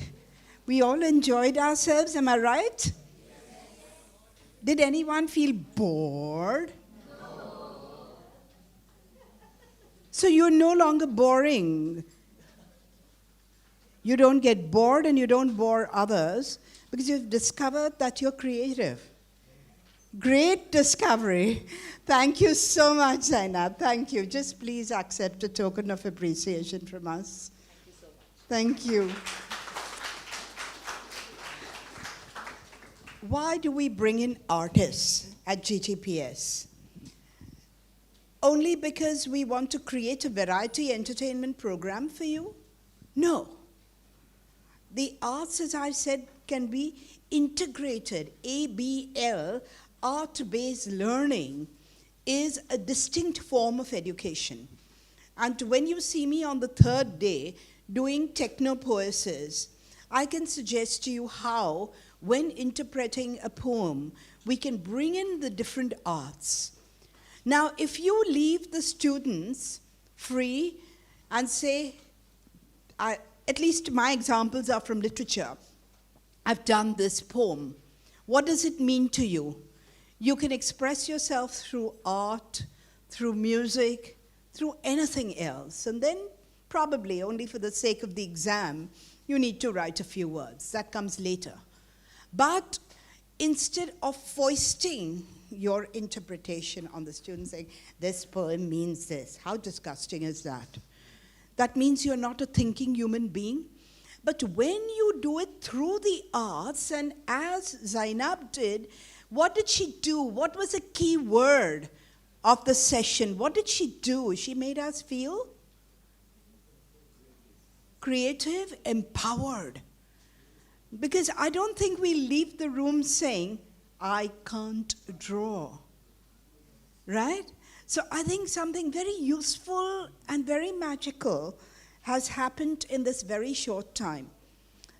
we all enjoyed ourselves, am I right? Did anyone feel bored? So you're no longer boring. You don't get bored and you don't bore others because you've discovered that you're creative. Great discovery. Thank you so much, Zainab. Thank you. Just please accept a token of appreciation from us. Thank you. Why do we bring in artists at GTPS? Only because we want to create a variety entertainment program for you? No. The arts, as I've said, can be integrated. ABL, art-based learning, is a distinct form of education. And when you see me on the third day doing technopoiesis, I can suggest to you how, when interpreting a poem, we can bring in the different arts. Now, if you leave the students free and say, at least my examples are from literature. I've done this poem. What does it mean to you? You can express yourself through art, through music, through anything else. And then probably, only for the sake of the exam, you need to write a few words. That comes later. But instead of foisting your interpretation on the student, saying, this poem means this, how disgusting is that? That means you're not a thinking human being. But when you do it through the arts, and as Zainab did, what did she do? What was a key word of the session? What did she do? She made us feel creative, empowered. Because I don't think we leave the room saying, I can't draw, right? So I think something very useful and very magical has happened in this very short time.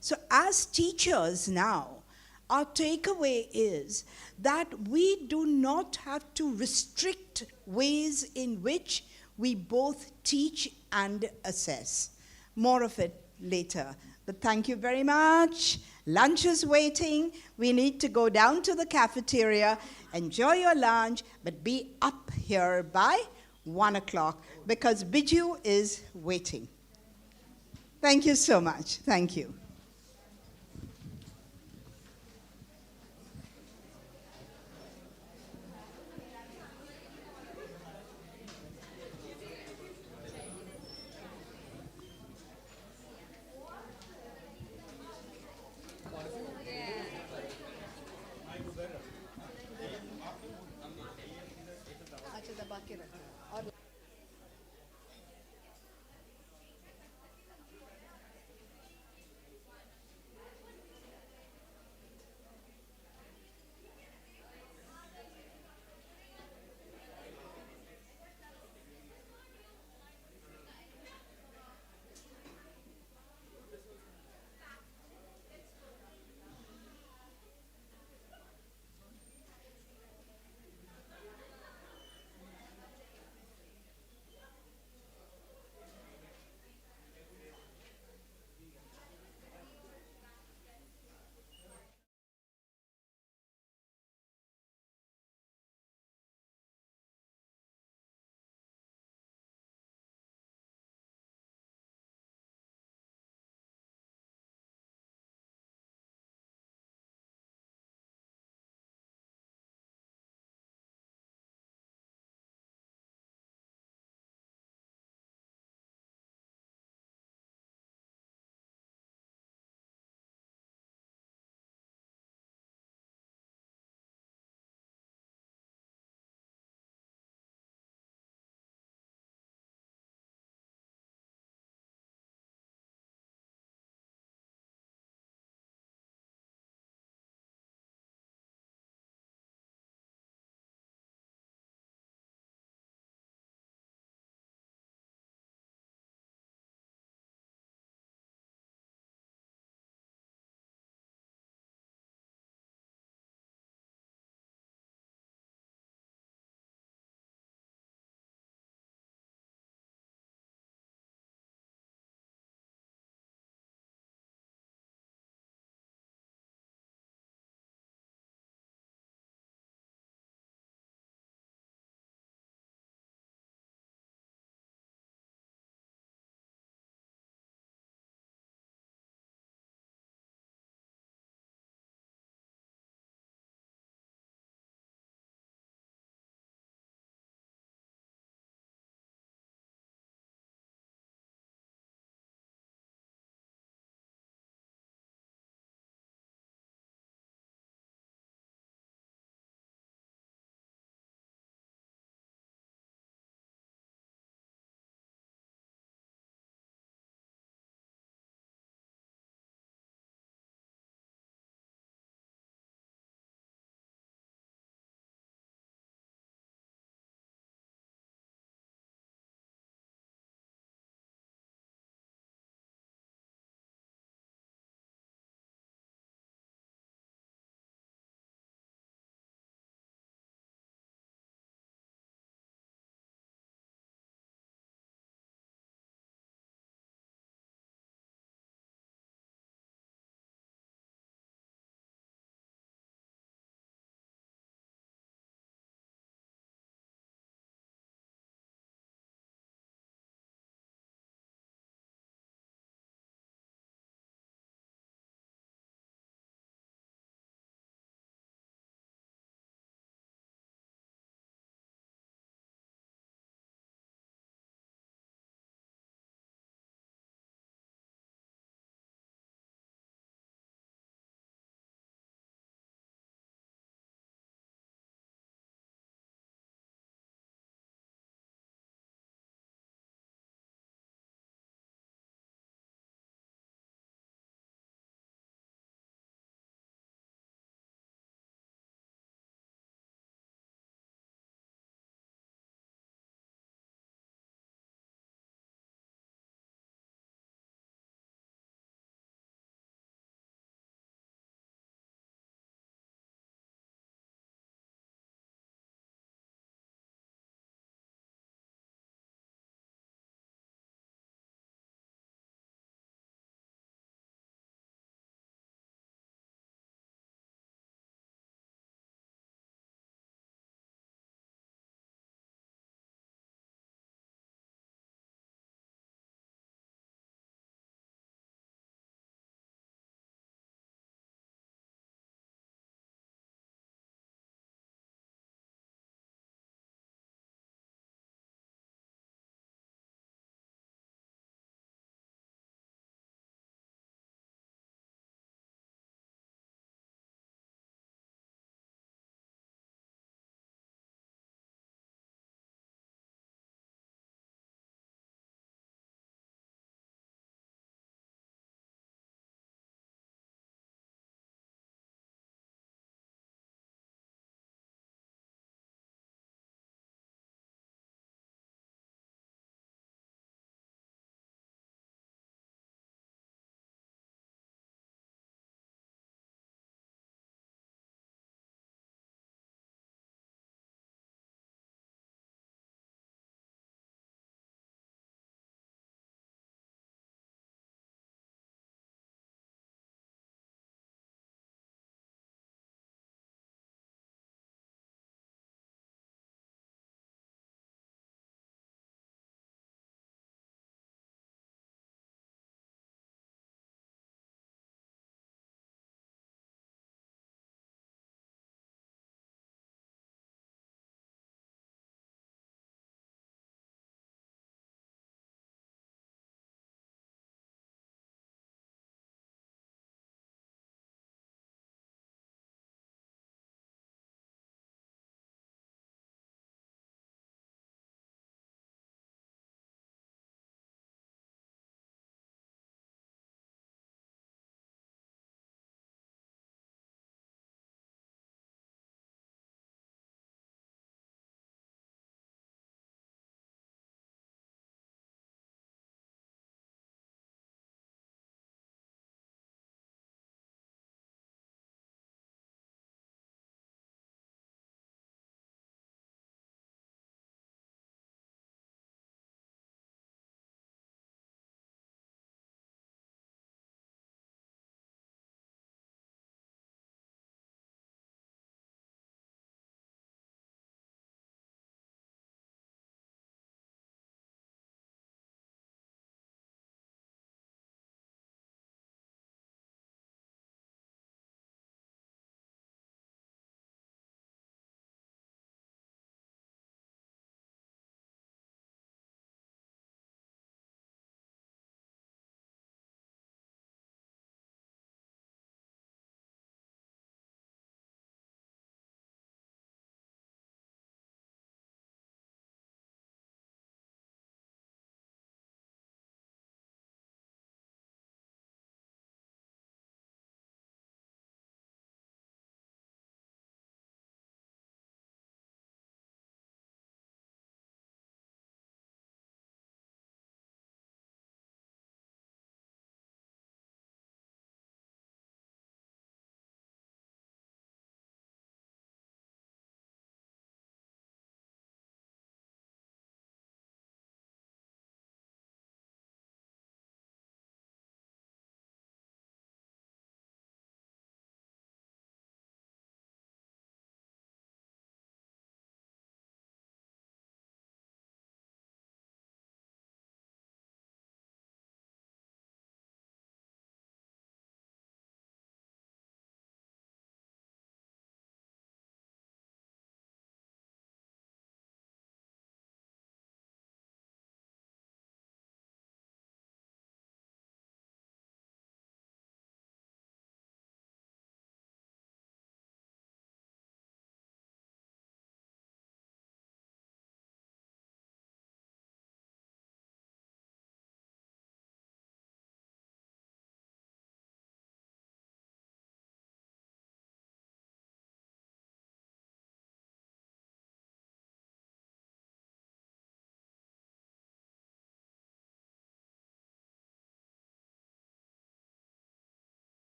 So as teachers now, our takeaway is that we do not have to restrict ways in which we both teach and assess. More of it later. But thank you very much. Lunch is waiting. We need to go down to the cafeteria. Enjoy your lunch, but be up here by 1 o'clock because Biju is waiting. Thank you so much. Thank you.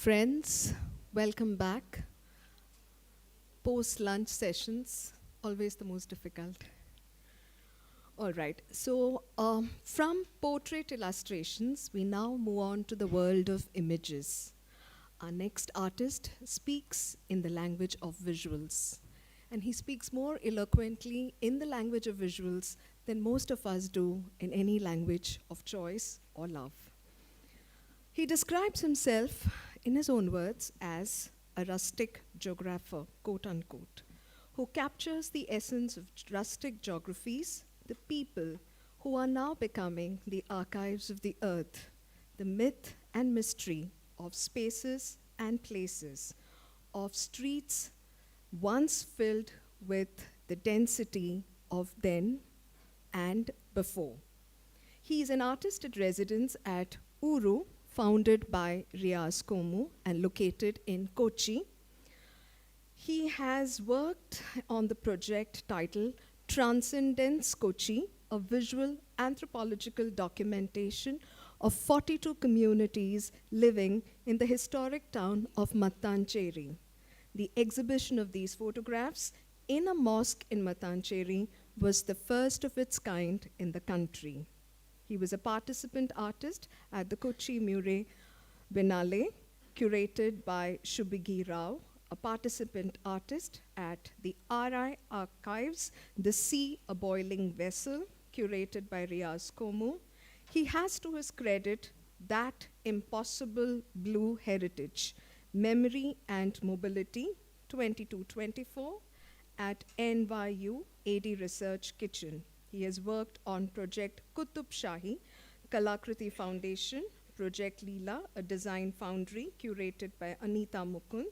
Friends, welcome back. Post-lunch sessions, always the most difficult. All right, so from portrait illustrations, we now move on to the world of images. Our next artist speaks in the language of visuals, and he speaks more eloquently in the language of visuals than most of us do in any language of choice or love. He describes himself in his own words as a rustic geographer, quote unquote, who captures the essence of rustic geographies, the people who are now becoming the archives of the earth, the myth and mystery of spaces and places, of streets once filled with the density of then and before. He is an artist at residence at Uru, founded by Riaz Komu and located in Kochi. He has worked on the project titled Transcendence Kochi, a visual anthropological documentation of 42 communities living in the historic town of Mattancherry. The exhibition of these photographs in a mosque in Mattancherry was the first of its kind in the country. He was a participant artist at the Kochi Murray Biennale, curated by Shubhigi Rao, a participant artist at the RI Archives, The Sea, a Boiling Vessel, curated by Riaz Komu. He has to his credit that impossible blue heritage, memory and mobility, 2224, at NYU AD Research Kitchen. He has worked on Project Qutub Shahi, Kalakriti Foundation, Project Leela, a design foundry curated by Anita Mukund.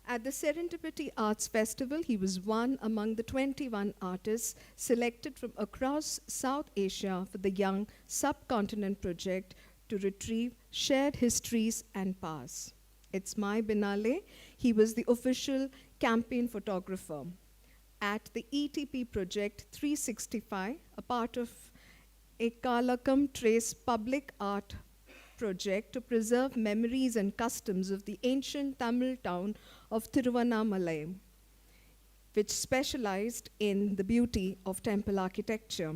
At the Serendipity Arts Festival, he was one among the 21 artists selected from across South Asia for the Young Subcontinent Project to retrieve shared histories and past. It's My Biennale. He was the official campaign photographer. At the ETP Project 365, a part of a Kalakam Trace public art project to preserve memories and customs of the ancient Tamil town of Tiruvannamalai, which specialized in the beauty of temple architecture.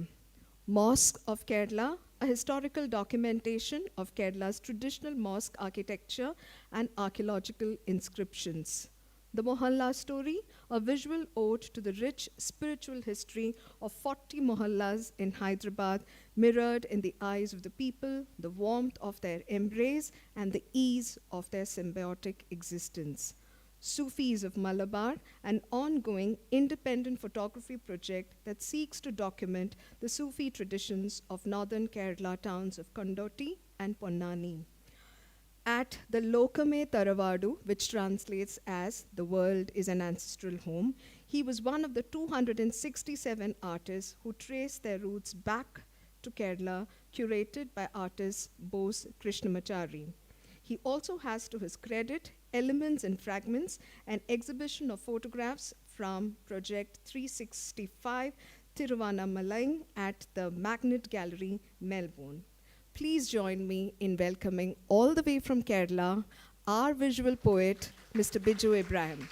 Mosque of Kerala, a historical documentation of Kerala's traditional mosque architecture and archaeological inscriptions. The Mohalla Story, a visual ode to the rich spiritual history of 40 mohallas in Hyderabad, mirrored in the eyes of the people, the warmth of their embrace, and the ease of their symbiotic existence. Sufis of Malabar, an ongoing independent photography project that seeks to document the Sufi traditions of northern Kerala towns of Kondoti and Ponnani. At the Lokame Taravadu, which translates as The World is an Ancestral Home, he was one of the 267 artists who traced their roots back to Kerala, curated by artist Bose Krishnamachari. He also has to his credit Elements and Fragments, an exhibition of photographs from Project 365 Tiruvannamalai at the Magnet Gallery, Melbourne. Please join me in welcoming all the way from Kerala, our visual poet, Mr. Biju Ibrahim.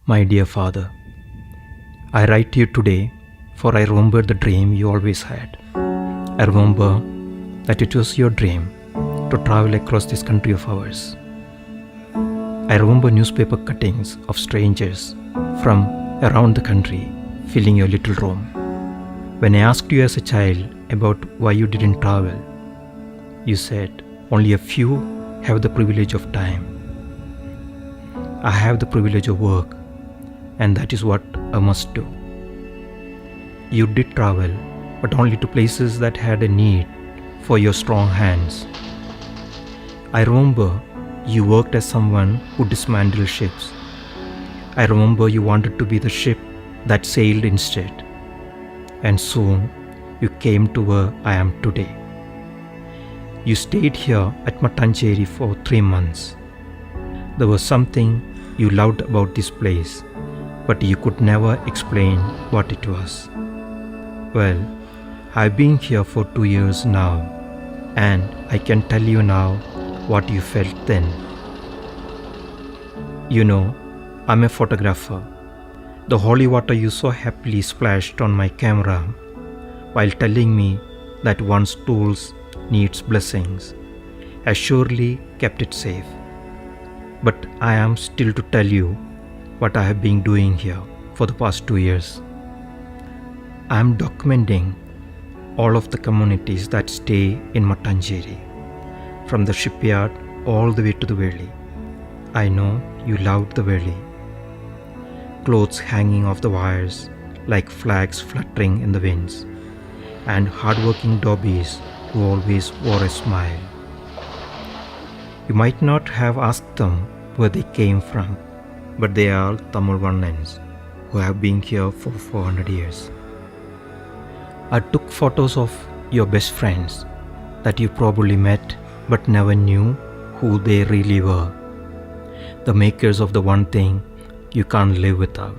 My dear Father, I write to you today, for I remember the dream you always had. I remember that it was your dream to travel across this country of ours. I remember newspaper cuttings of strangers from around the country filling your little room. When I asked you as a child about why you didn't travel, you said only a few have the privilege of time. I have the privilege of work, and that is what I must do. You did travel, but only to places that had a need for your strong hands. I remember you worked as someone who dismantled ships. I remember you wanted to be the ship that sailed instead. And soon you came to where I am today. You stayed here at Mattancherry for 3 months. There was something you loved about this place, but you could never explain what it was. Well, I've been here for 2 years now, and I can tell you now what you felt then. You know, I'm a photographer. The holy water you so happily splashed on my camera while telling me that one's tools needs blessings has surely kept it safe. But I am still to tell you what I have been doing here for the past 2 years. I am documenting all of the communities that stay in Mattancherry, from the shipyard all the way to the valley. I know you loved the valley. Clothes hanging off the wires like flags fluttering in the winds, and hardworking dobbies who always wore a smile. You might not have asked them where they came from, but they are Tamil Vannans who have been here for 400 years. I took photos of your best friends that you probably met but never knew who they really were. The makers of the one thing you can't live without,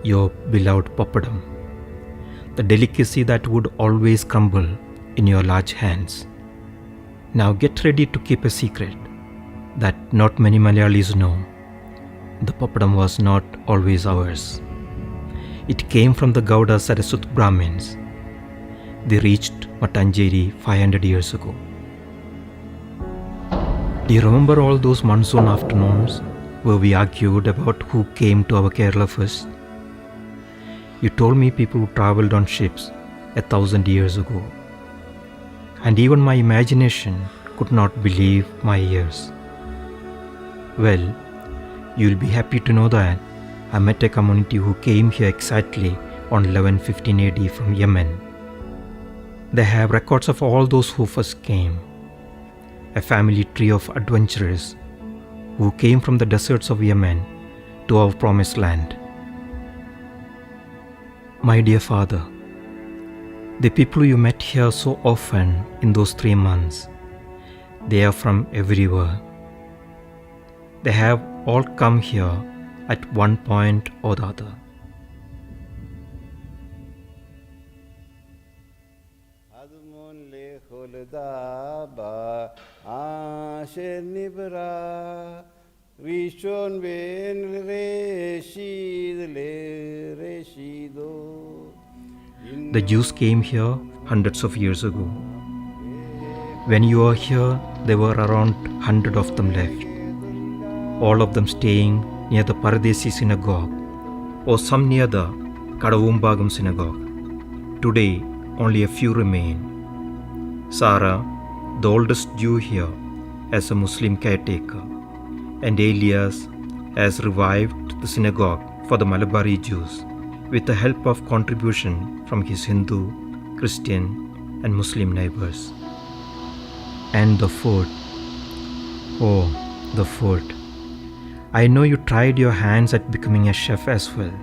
your beloved papadam. The delicacy that would always crumble in your large hands. Now get ready to keep a secret that not many Malayalis know. The papadam was not always ours. It came from the Gauda Saraswat Brahmins. They reached Mattancherry 500 years ago. Do you remember all those monsoon afternoons where we argued about who came to our Kerala first? You told me people who travelled on ships 1,000 years ago. And even my imagination could not believe my ears. Well, you'll be happy to know that I met a community who came here exactly on 1115 AD from Yemen. They have records of all those who first came. A family tree of adventurers who came from the deserts of Yemen to our promised land. My dear father, the people you met here so often in those 3 months, they are from everywhere. They have all come here at one point or the other. The Jews came here hundreds of years ago. When you were here, there were around 100 of them left, all of them staying near the Paradesi synagogue or some near the Kadavumbagam synagogue. Today, only a few remain. Sarah, the oldest Jew here, as a Muslim caretaker, and Elias has revived the synagogue for the Malabari Jews with the help of contribution from his Hindu, Christian, and Muslim neighbors. And the food. Oh, the food. I know you tried your hands at becoming a chef as well.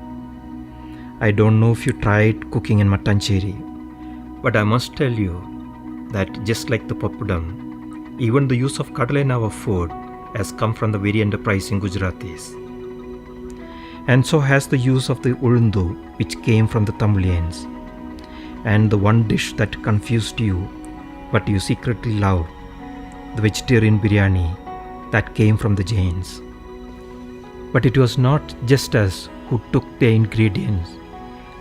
I don't know if you tried cooking in Mattancherry, but I must tell you that just like the papadam, even the use of kadal in our food has come from the very enterprising Gujaratis. And so has the use of the ulundu, which came from the Tamilians. And the one dish that confused you, but you secretly loved, the vegetarian biryani that came from the Jains. But it was not just us who took their ingredients.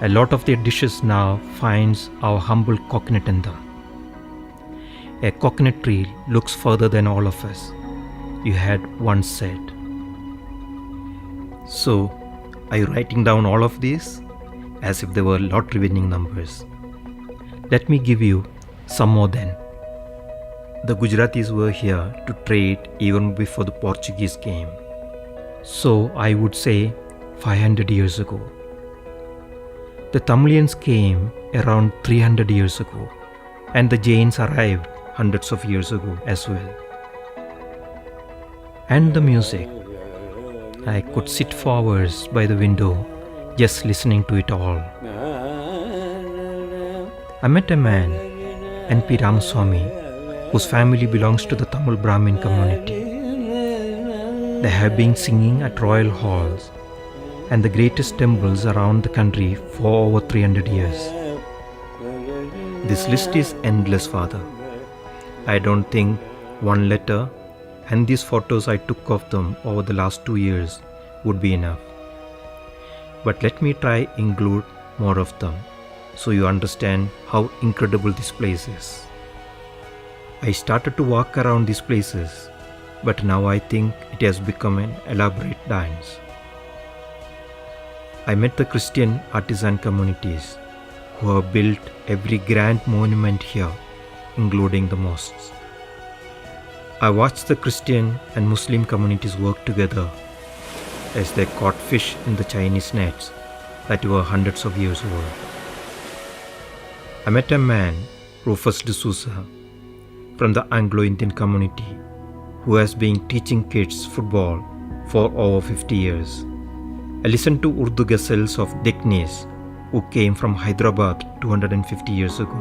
A lot of their dishes now finds our humble coconut in them. A coconut tree looks further than all of us, you had once said. So, are you writing down all of these as if they were lottery winning numbers? Let me give you some more then. The Gujaratis were here to trade even before the Portuguese came. So I would say 500 years ago. The Tamilians came around 300 years ago, and the Jains arrived hundreds of years ago as well. And the music. I could sit for hours by the window just listening to it all. I met a man, N.P. Ramaswamy, whose family belongs to the Tamil Brahmin community. They have been singing at royal halls and the greatest temples around the country for over 300 years. This list is endless, Father. I don't think one letter and these photos I took of them over the last 2 years would be enough. But let me try include more of them so you understand how incredible this place is. I started to walk around these places, but now I think it has become an elaborate dance. I met the Christian artisan communities who have built every grand monument here, including the mosques. I watched the Christian and Muslim communities work together as they caught fish in the Chinese nets that were hundreds of years old. I met a man, Rufus D'Souza, from the Anglo-Indian community who has been teaching kids football for over 50 years. I listened to Urdu ghazals of Deknis, who came from Hyderabad 250 years ago.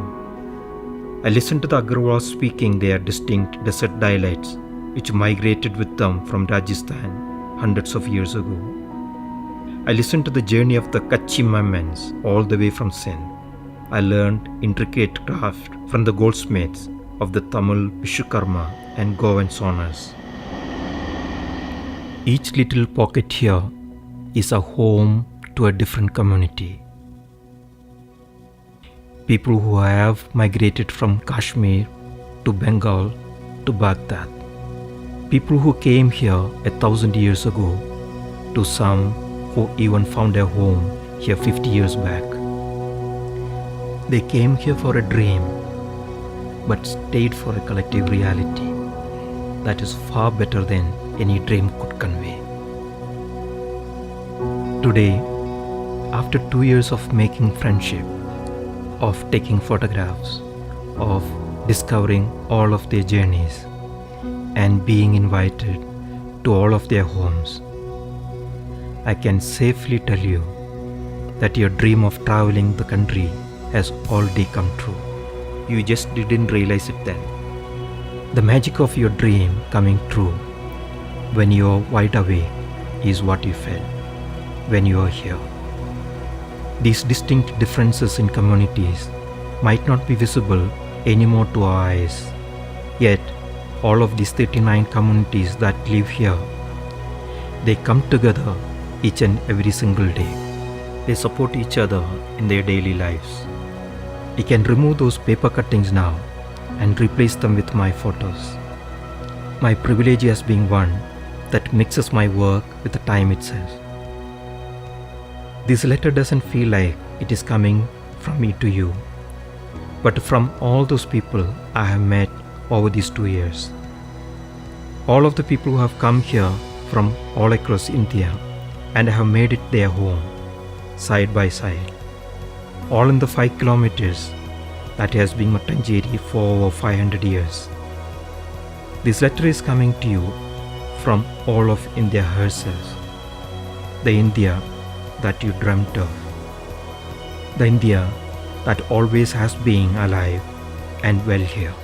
I listened to the Agarwals speaking their distinct desert dialects, which migrated with them from Rajasthan hundreds of years ago. I listened to the journey of the Kutchi Mamans all the way from Sindh. I learned intricate craft from the goldsmiths of the Tamil Vishwakarma and Goan Sonars. Each little pocket here is a home to a different community. People who have migrated from Kashmir to Bengal to Baghdad. People who came here 1,000 years ago, to some who even found a home here 50 years back. They came here for a dream, but stayed for a collective reality that is far better than any dream could convey. Today, after 2 years of making friendship, of taking photographs, of discovering all of their journeys, and being invited to all of their homes, I can safely tell you that your dream of traveling the country has already come true. You just didn't realize it then. The magic of your dream coming true when you're wide awake is what you felt when you are here. These distinct differences in communities might not be visible anymore to our eyes. Yet, all of these 39 communities that live here, they come together each and every single day. They support each other in their daily lives. I can remove those paper cuttings now and replace them with my photos. My privilege has been one that mixes my work with the time itself. This letter doesn't feel like it is coming from me to you, but from all those people I have met over these 2 years. All of the people who have come here from all across India and have made it their home, side by side. All in the 5 kilometers that has been Mattancheri for over 500 years. This letter is coming to you from all of India herself. The India that you dreamt of. The India that always has been alive and well here.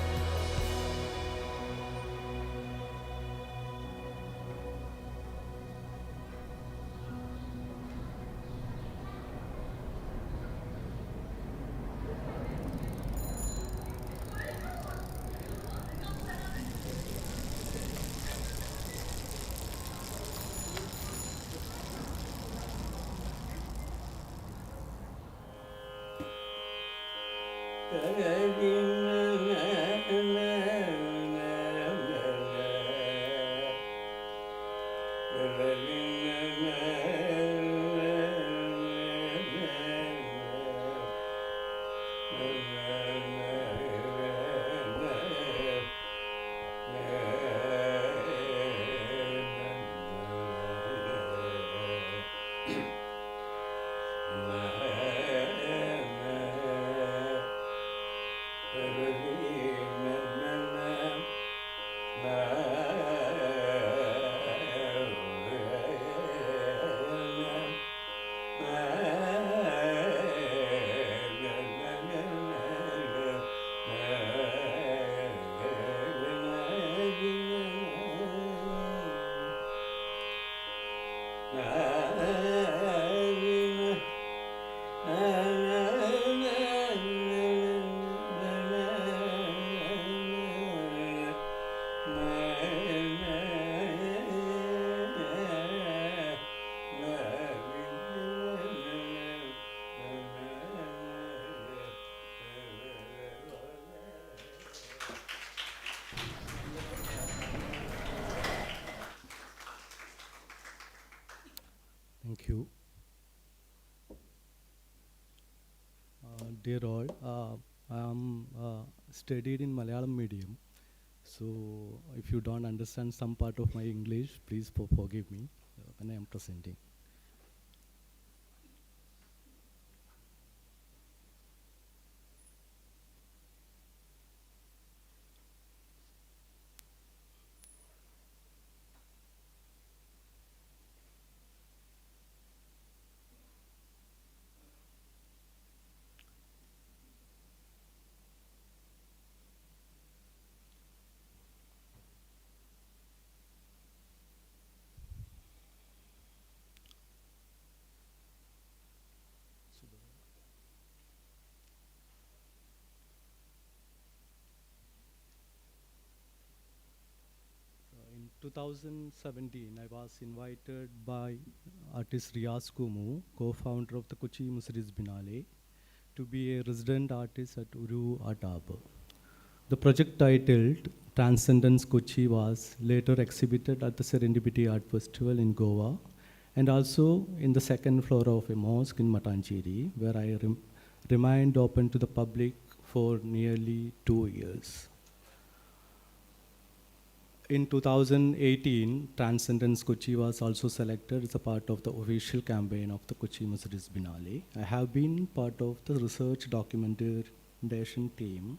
Thank you. Dear all, I am studied in Malayalam medium, so if you don't understand some part of my English, please forgive me when I am presenting. In 2017, I was invited by artist Riaz Kumu, co-founder of the Kochi Musriz Binale, to be a resident artist at Uru Art Harbor. The project titled Transcendence Kochi was later exhibited at the Serendipity Art Festival in Goa and also in the second floor of a mosque in Matancheri, where I remained open to the public for nearly 2 years. In 2018, Transcendence Kochi was also selected as a part of the official campaign of the Kochi Musriz Binale. I have been part of the research documentation team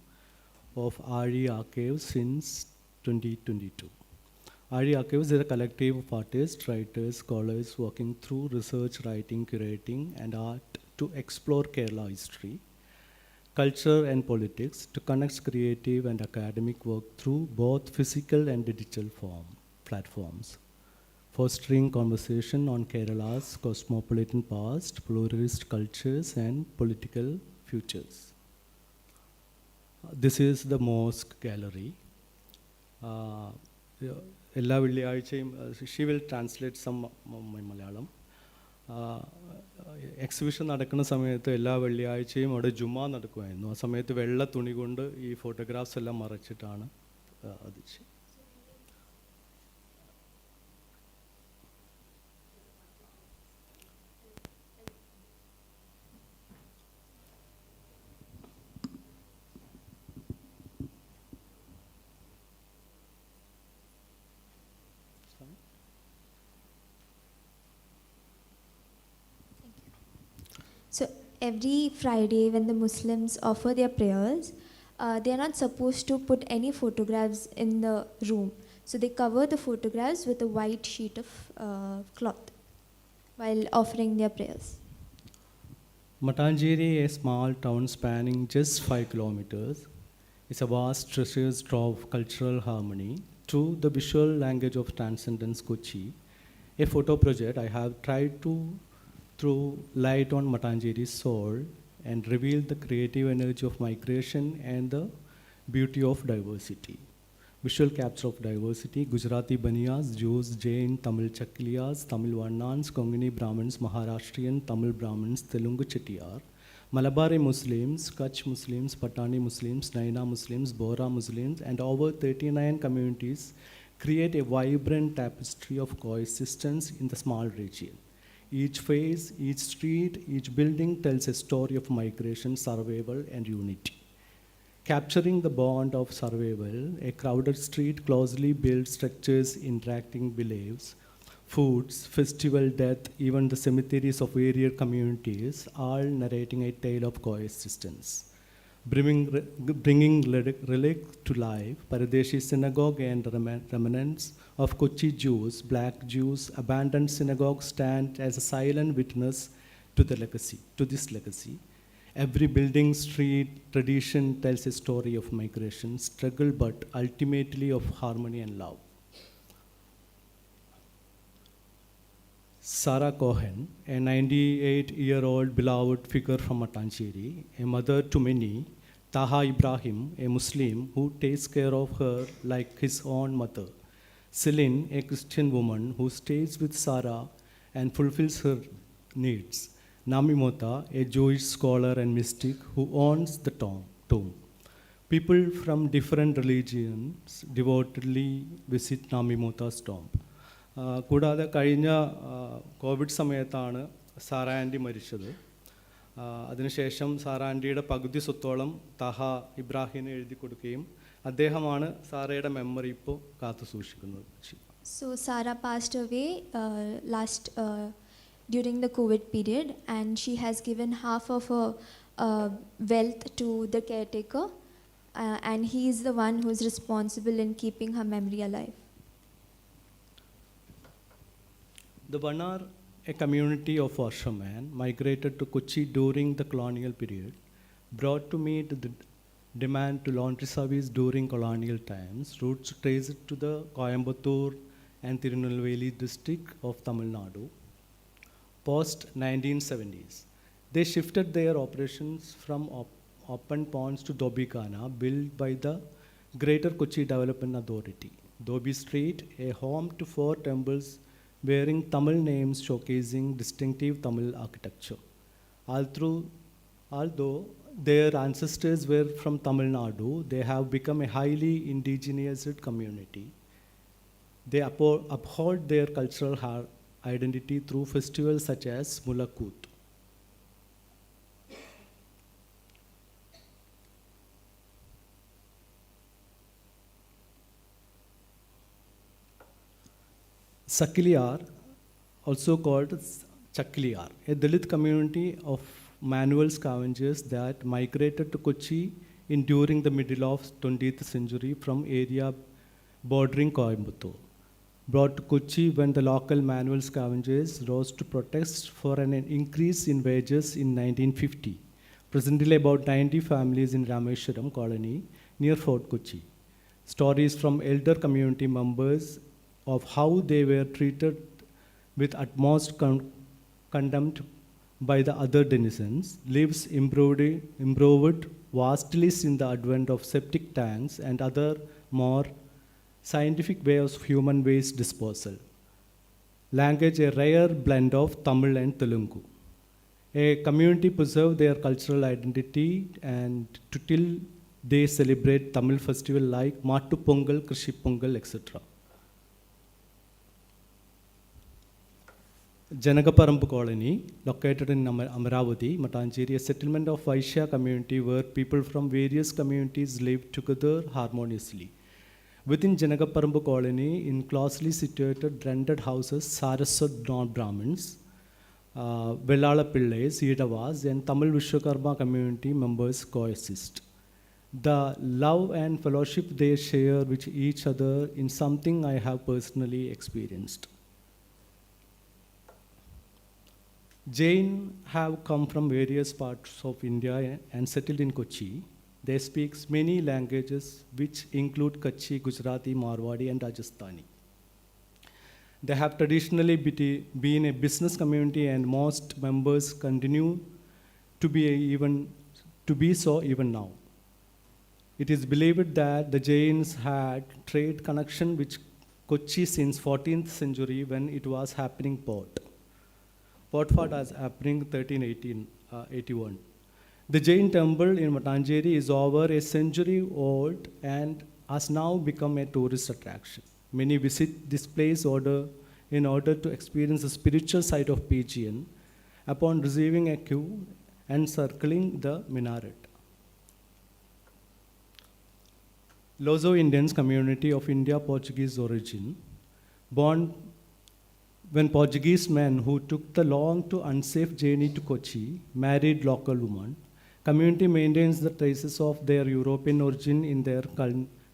of RE Archives since 2022. RE Archives is a collective of artists, writers, scholars working through research, writing, curating, and art to explore Kerala history, culture and politics, to connect creative and academic work through both physical and digital platforms, fostering conversation on Kerala's cosmopolitan past, pluralist cultures, and political futures. This is the mosque gallery. എല്ലാ വെള്ളിയാഴ്ചയും she will translate some Malayalam. Exhibition നടക്കുന്ന സമയത്ത് എല്ലാ വെള്ളിയാഴ്ചയും അവിടെ ജുമാ നടക്കുമായിരുന്നു. ആ സമയത്ത് വെള്ള തുണി കൊണ്ട് ഈ ഫോട്ടോഗ്രാഫ്സ് എല്ലാം മറച്ചിട്ടാണ് അത് ചെയ്യുന്നത്. So every Friday when the Muslims offer their prayers, they are not supposed to put any photographs in the room. So they cover the photographs with a white sheet of cloth while offering their prayers. Matancheri, a small town spanning just 5 kilometers, is a vast treasure trove of cultural harmony through the visual language of Transcendence Kochi, a photo project I have tried to throw light on Matancheri's soul and reveal the creative energy of migration and the beauty of diversity. Visual capture of diversity: Gujarati Baniyas, Jews, Jain, Tamil Chakliyas, Tamil Varnans, Kongani Brahmins, Maharashtrian, Tamil Brahmins, Telugu Chettiar, Malabari Muslims, Kutch Muslims, Patani Muslims, Naina Muslims, Bora Muslims, and over 39 communities create a vibrant tapestry of coexistence in the small region. Each face, each street, each building tells a story of migration, survival, and unity. Capturing the bond of survival, a crowded street, closely built structures, interacting beliefs, foods, festival, death, even the cemeteries of various communities, all narrating a tale of coexistence. Bringing relic to life, Paradeshi synagogue and remnants of Kochi Jews, black Jews, abandoned synagogue stand as a silent witness to this legacy. Every building, street, tradition tells a story of migration, struggle, but ultimately of harmony and love. Sarah Cohen, a 98-year-old beloved figure from Matancheri, a mother to many, Taha Ibrahim, a Muslim who takes care of her like his own mother, Celine, a Christian woman who stays with Sarah and fulfills her needs, Nami Mota, a Jewish scholar and mystic who owns the tomb. People from different religions devotedly visit Nami Mota's tomb. കൂടാതെ കഴിഞ്ഞ Covid സമയത്താണ് Sara anti മരിച്ചത്. അതിനുശേഷം Sara ആൻറ്റിയുടെ പകുതി സ്വത്തോളം തഹ ഇബ്രാഹിമിന് എഴുതി കൊടുക്കുകയും അദ്ദേഹമാണ് സാറയുടെ മെമ്മറി ഇപ്പോൾ കാത്തു സൂക്ഷിക്കുന്നത്. So Sarah passed away during the COVID period, and she has given half of her wealth to the caretaker, and he is the one who is responsible in keeping her memory alive. The Vanar, a community of washermen, migrated to Kochi during the colonial period, brought to meet the demand to laundry service during colonial times. Roots trace it to the Coimbatore and Tirunelveli district of Tamil Nadu. Post-1970s, they shifted their operations from open ponds to Dobikana, built by the Greater Kochi Development Authority. Dobi Street, a home to 4 temples bearing Tamil names showcasing distinctive Tamil architecture. Although their ancestors were from Tamil Nadu, they have become a highly indigenous community. They uphold their cultural identity through festivals such as Mulakut. Sakiliyar, also called Chakliyar, a Dalit community of manual scavengers that migrated to Kochi during the middle of 20th century from area bordering Coimbatore. Brought to Kochi when the local manual scavengers rose to protest for an increase in wages in 1950. Presently about 90 families in Rameshwaram colony near Fort Kochi. Stories from elder community members of how they were treated with utmost contempt by the other denizens, lives improved vastly since the advent of septic tanks and other more scientific ways of human waste disposal. Language, a rare blend of Tamil and Telugu. A community preserve their cultural identity and till they celebrate Tamil festival like Mattu Pongal, Krishi Pongal, etc. Janagaparambu colony, located in Amaravati, Matancheri, a settlement of Vaishya community where people from various communities live together harmoniously. Within Janagaparambu colony, in closely situated rented houses, Saraswat non-Brahmins, Vellala Pillays, Yedavas, and Tamil Vishwakarma community members coexist. The love and fellowship they share with each other is something I have personally experienced. Jain have come from various parts of India and settled in Kochi. They speak many languages which include Kutchi, Gujarati, Marwadi and Rajasthani. They have traditionally been a business community and most members continue to be so even now. It is believed that the Jains had trade connection with Kochi since 14th century when it was happening port. Port Fort was happening 1381. The Jain temple in Matancheri is over a century old and has now become a tourist attraction. Many visit this place in order to experience the spiritual side of PGN upon receiving a cue and circling the minaret. Lozo Indians community of India Portuguese origin, born when Portuguese men who took the long to unsafe journey to Kochi married local women. Community maintains the traces of their European origin in their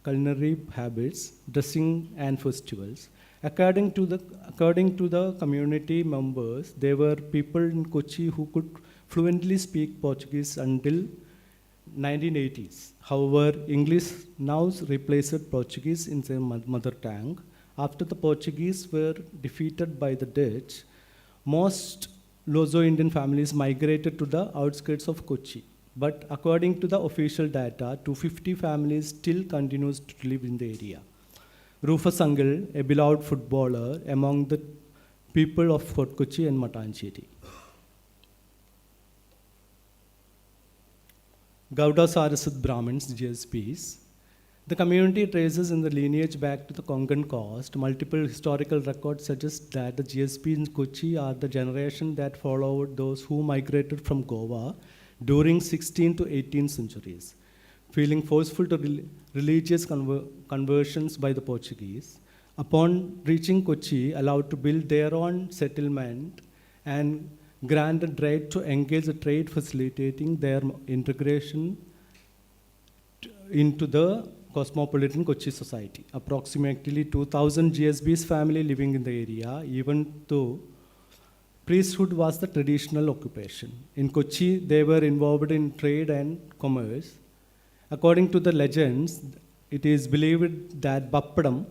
culinary habits, dressing and festivals. According to the community members, there were people in Kochi who could fluently speak Portuguese until 1980s. However, English now replaced Portuguese in their mother tongue. After the Portuguese were defeated by the Dutch, Most Lozo Indian families migrated to the outskirts of Kochi. But according to the official data, 250 families still continues to live in the area. Rufus Uncle, a beloved footballer among the people of Fort Kochi and Matancheri. Gauda Sarasat Brahmins, GSPs. The community traces in the lineage back to the Konkan caste. Multiple historical records suggest that the GSPs in Kochi are the generation that followed those who migrated from Goa during 16th to 18th centuries, feeling forceful to religious conversions by the Portuguese. Upon reaching Kochi, allowed to build their own settlement and granted right to engage the trade, facilitating their integration into the cosmopolitan Kochi society. Approximately 2,000 GSBs family living in the area, even though priesthood was the traditional occupation. In Kochi, they were involved in trade and commerce. According to the legends, it is believed that Bappadam,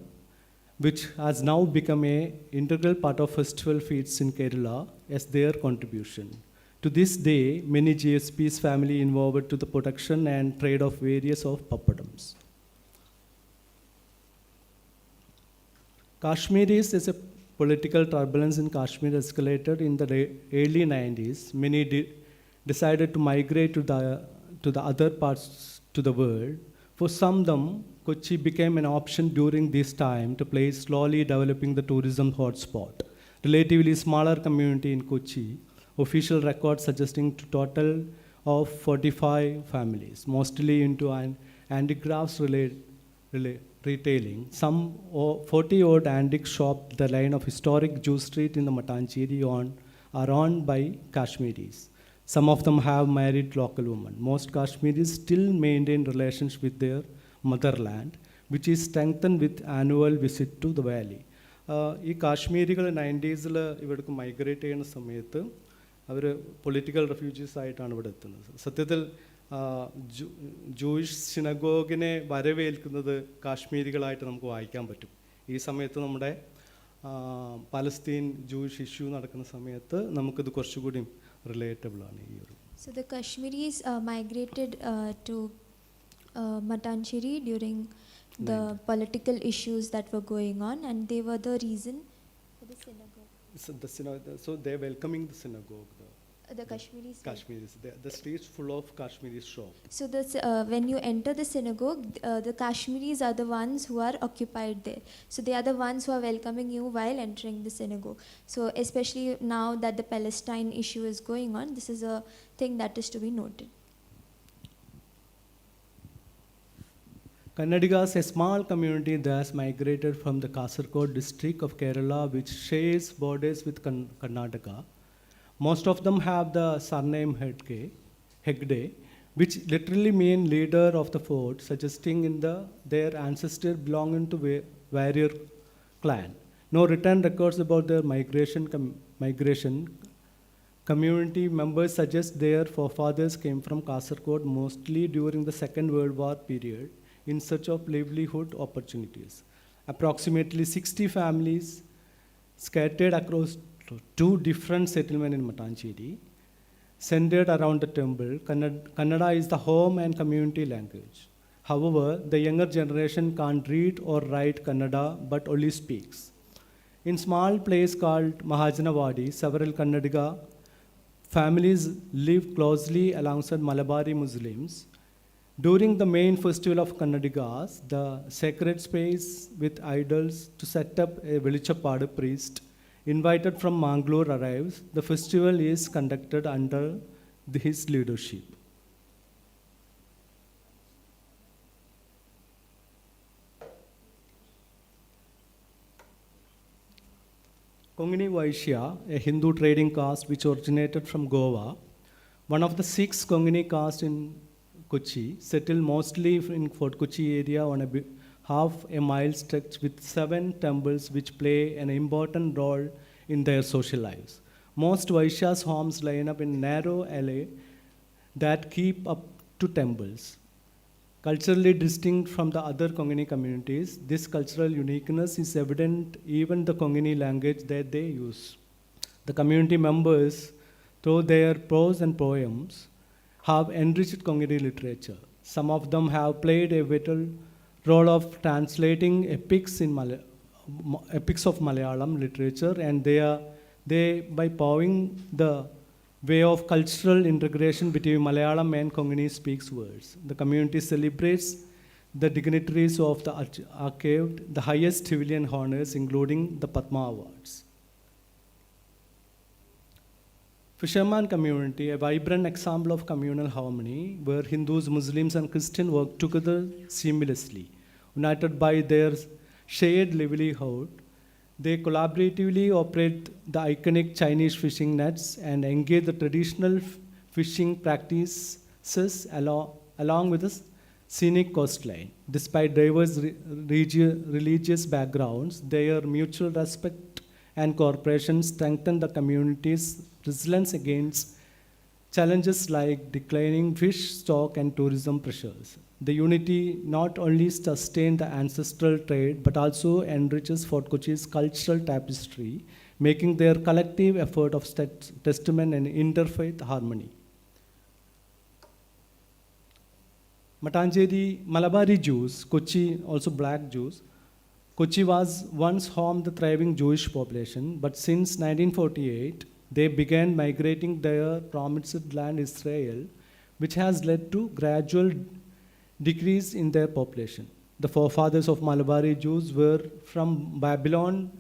which has now become an integral part of festival feasts in Kerala, as their contribution. To this day, many GSPs family involved to the production and trade of various of pappadams. Kashmiris is a political turbulence in Kashmir escalated in the early 90s. Many decided to migrate to the other parts to the world. For some of them, Kochi became an option during this time to play slowly developing the tourism hotspot. Relatively smaller community in Kochi, official records suggesting a total of 45 families, mostly into handicrafts retailing. Some 40-odd antique shops, the line of historic Jew Street in the Matancheri are owned by Kashmiris. Some of them have married local women. Most Kashmiris still maintain relations with their motherland, which is strengthened with annual visit to the valley. ഈ കാശ്മീരികൾ 90s ഇവിടേക്ക് migrate ചെയ്യുന്ന സമയത്ത് അവർ political refugees ആയിട്ടാണ് ഇവിടെ എത്തുന്നത്. സത്യത്തിൽ Jewish സിനഗോഗിനെ വരവേൽക്കുന്നത് കാശ്മീരികളായിട്ട് നമുക്ക് വായിക്കാൻ പറ്റും. ഈ സമയത്ത് നമ്മുടെ പലസ്തീൻ ജൂയിഷ് ഇഷ്യൂ നടക്കുന്ന സമയത്ത് നമുക്കിത് കുറച്ചുകൂടി റിലേറ്റബിൾ ആണ് ഈ ഒരു. So the Kashmiris migrated to Matancheri during the political issues that were going on, and they were the reason for the synagogue. So they're welcoming the synagogue. The Kashmiris. Kashmiris. The streets full of Kashmiri shops. So when you enter the synagogue, the Kashmiris are the ones who are occupied there. So they are the ones who are welcoming you while entering the synagogue. So especially now that the Palestine issue is going on, this is a thing that is to be noted. Kannadigas, a small community thus migrated from the Kasaragod district of Kerala, which shares borders with Karnataka. Most of them have the surname Hegde, which literally means leader of the fort, suggesting their ancestor belonging to warrior clan. No written records about their migration. Community members suggest their forefathers came from Kasaragod mostly during the Second World War period in search of livelihood opportunities. Approximately 60 families scattered across 2 different settlements in Matancheri, centered around the temple. Kannada is the home and community language. However, the younger generation can't read or write Kannada but only speaks. In small place called Mahajanawadi, several Kannadiga families live closely alongside Malabari Muslims. During the main festival of Kannadigas, the sacred space with idols to set up a Velichapadu priest invited from Mangalore arrives. The festival is conducted under his leadership. Kongini Vaishya, a Hindu trading caste which originated from Goa, one of the 6 Kongini castes in Kochi, settled mostly in Fort Kochi area on half a mile stretch with 7 temples which play an important role in their social lives. Most Vaishyas' homes line up in narrow alley that keep up to temples. Culturally distinct from the other Kongini communities, this cultural uniqueness is evident even in the Kongini language that they use. The community members, through their prose and poems, have enriched Kongani literature. Some of them have played a vital role of translating epics epics of Malayalam literature, and they by paving the way of cultural integration between Malayalam and Kongani speaks words. The community celebrates the dignitaries of the archived, the highest civilian honors, including the Padma Awards. Fisherman community, a vibrant example of communal harmony, where Hindus, Muslims, and Christians work together seamlessly. United by their shared livelihood, they collaboratively operate the iconic Chinese fishing nets and engage the traditional fishing practices along with the scenic coastline. Despite diverse religious backgrounds, their mutual respect and cooperation strengthen the community's resilience against challenges like declining fish stock and tourism pressures. The unity not only sustains the ancestral trade but also enriches Fort Kochi's cultural tapestry, making their collective effort of testament and interfaith harmony. Matanjeri Malabari Jews, Kochi also black Jews. Kochi was once home to the thriving Jewish population, but since 1948, they began migrating their promised land Israel, which has led to gradual decrease in their population. The forefathers of Malabari Jews were from Babylon,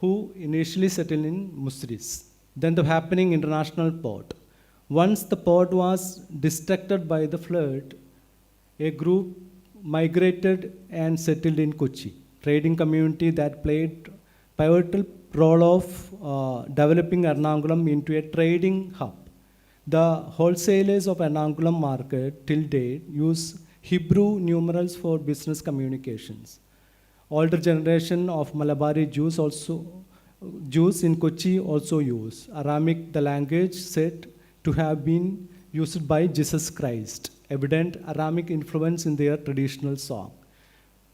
who initially settled in Musris. Then the happening international port. Once the port was destructed by the flood, a group migrated and settled in Kochi, trading community that played pivotal role of developing Ernakulam into a trading hub. The wholesalers of Ernakulam market till date use Hebrew numerals for business communications. Older generation of Malabari Jews in Kochi also use Aramaic, the language said to have been used by Jesus Christ, evident Aramaic influence in their traditional song.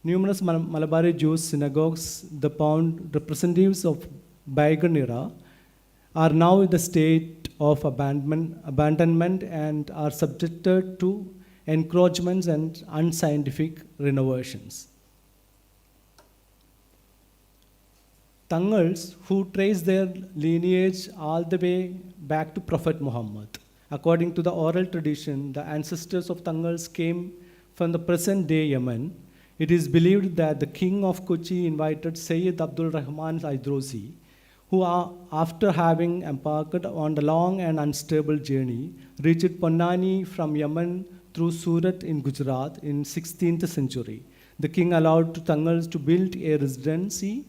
Numerous Malabari Jews synagogues, the pound representatives of bygone era, are now in the state of abandonment and are subjected to encroachments and unscientific renovations. Tangals, who trace their lineage all the way back to Prophet Muhammad. According to the oral tradition, the ancestors of Tangals came from the present-day Yemen. It is believed that the king of Kochi invited Sayyid Abdul Rahman Aidrosi, who, after having embarked on the long and unstable journey, reached Ponnani from Yemen through Surat in Gujarat in 16th century. The king allowed Tangals to build a residency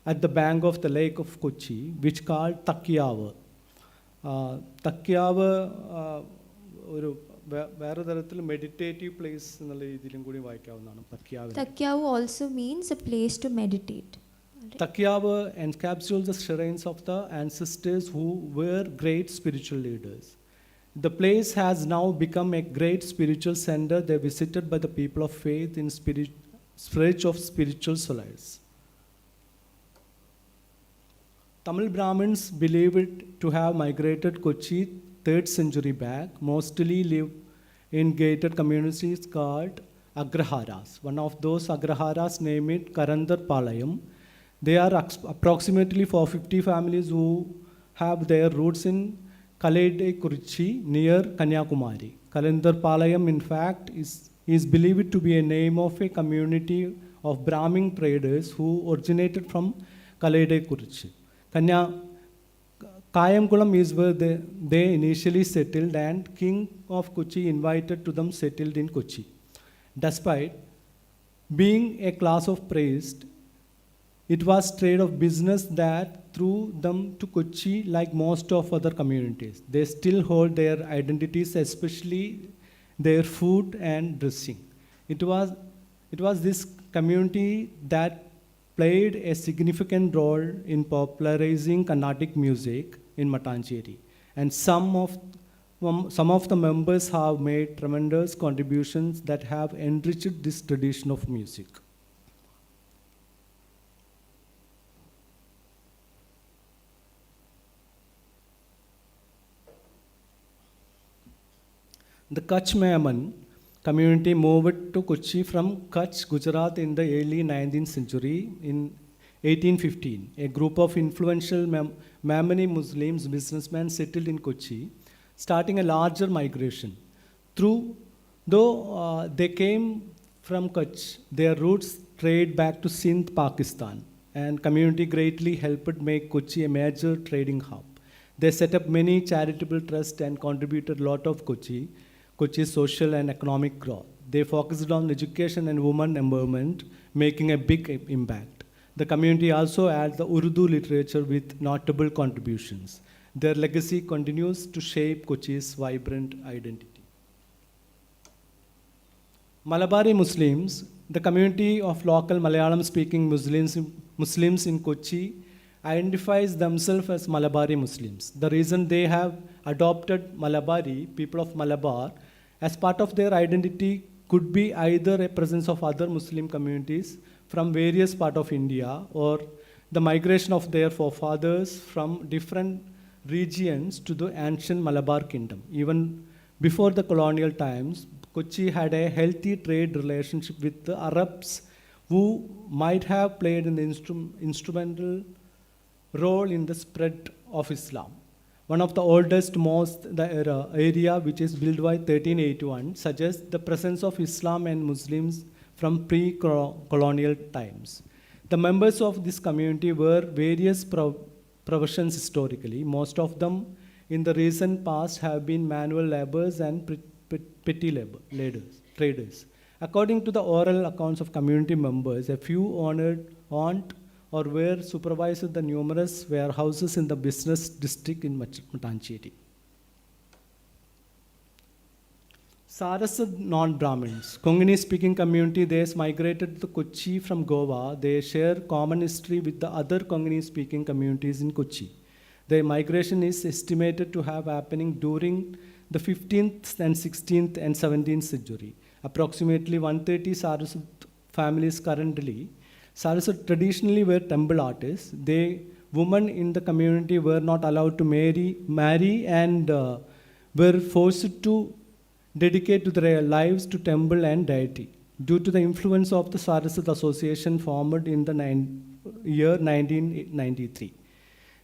at the bank of the lake of Kochi, which called Takyava. Takyava ഒരു വേറെ തരത്തിൽ meditative place എന്നുള്ള രീതിയിലും കൂടി വായിക്കാവുന്നതാണ് Takyava. Takyava also means a place to meditate. Takyava encapsulates the shrines of the ancestors who were great spiritual leaders. The place has now become a great spiritual center. They are visited by the people of faith in search of spiritual solace. Tamil Brahmins believed to have migrated Kochi 3rd century back, mostly live in gated communities called Agraharas. One of those Agraharas named Karandar Palayam. They are approximately 450 families who have their roots in Kalede Kurichi near Kanyakumari. Karandar Palayam, in fact, is believed to be a name of a community of Brahmin traders who originated from Kalede Kurichi. Kayamkulam is where they initially settled, and King of Kochi invited to them settled in Kochi. Despite being a class of priests, it was trade of business that drew them to Kochi like most of other communities. They still hold their identities, especially their food and dressing. It was this community that played a significant role in popularizing Carnatic music in Matanjeri, and some of the members have made tremendous contributions that have enriched this tradition of music. The Kutch Memon community moved to Kochi from Kutch, Gujarat in the early 19th century in 1815. A group of influential Memoni Muslims businessmen settled in Kochi, starting a larger migration. Though they came from Kutch, their roots trade back to Sindh, Pakistan, and community greatly helped make Kochi a major trading hub. They set up many charitable trusts and contributed a lot of Kochi's social and economic growth. They focused on education and women empowerment, making a big impact. The community also adds the Urdu literature with notable contributions. Their legacy continues to shape Kochi's vibrant identity. Malabari Muslims, the community of local Malayalam-speaking Muslims in Kochi, identifies themselves as Malabari Muslims. The reason they have adopted Malabari, people of Malabar, as part of their identity could be either a presence of other Muslim communities from various parts of India or the migration of their forefathers from different regions to the ancient Malabar kingdom. Even before the colonial times, Kochi had a healthy trade relationship with the Arabs who might have played an instrumental role in the spread of Islam. One of the oldest mosques, the area which is built by 1381, suggests the presence of Islam and Muslims from pre-colonial times. The members of this community were various professions historically. Most of them in the recent past have been manual laborers and petty traders. According to the oral accounts of community members, a few owned or were supervised the numerous warehouses in the business district in Matancheri. Sarasad non-Brahmins, Konkani-speaking community, they migrated to Kochi from Goa. They share common history with the other Konkani-speaking communities in Kochi. Their migration is estimated to have happening during the 15th and 16th and 17th century. Approximately 130 Sarasad families currently. Sarasad traditionally were temple artists. Women in the community were not allowed to marry and were forced to dedicate their lives to temple and deity. Due to the influence of the Sarasad Association formed in the year 1993.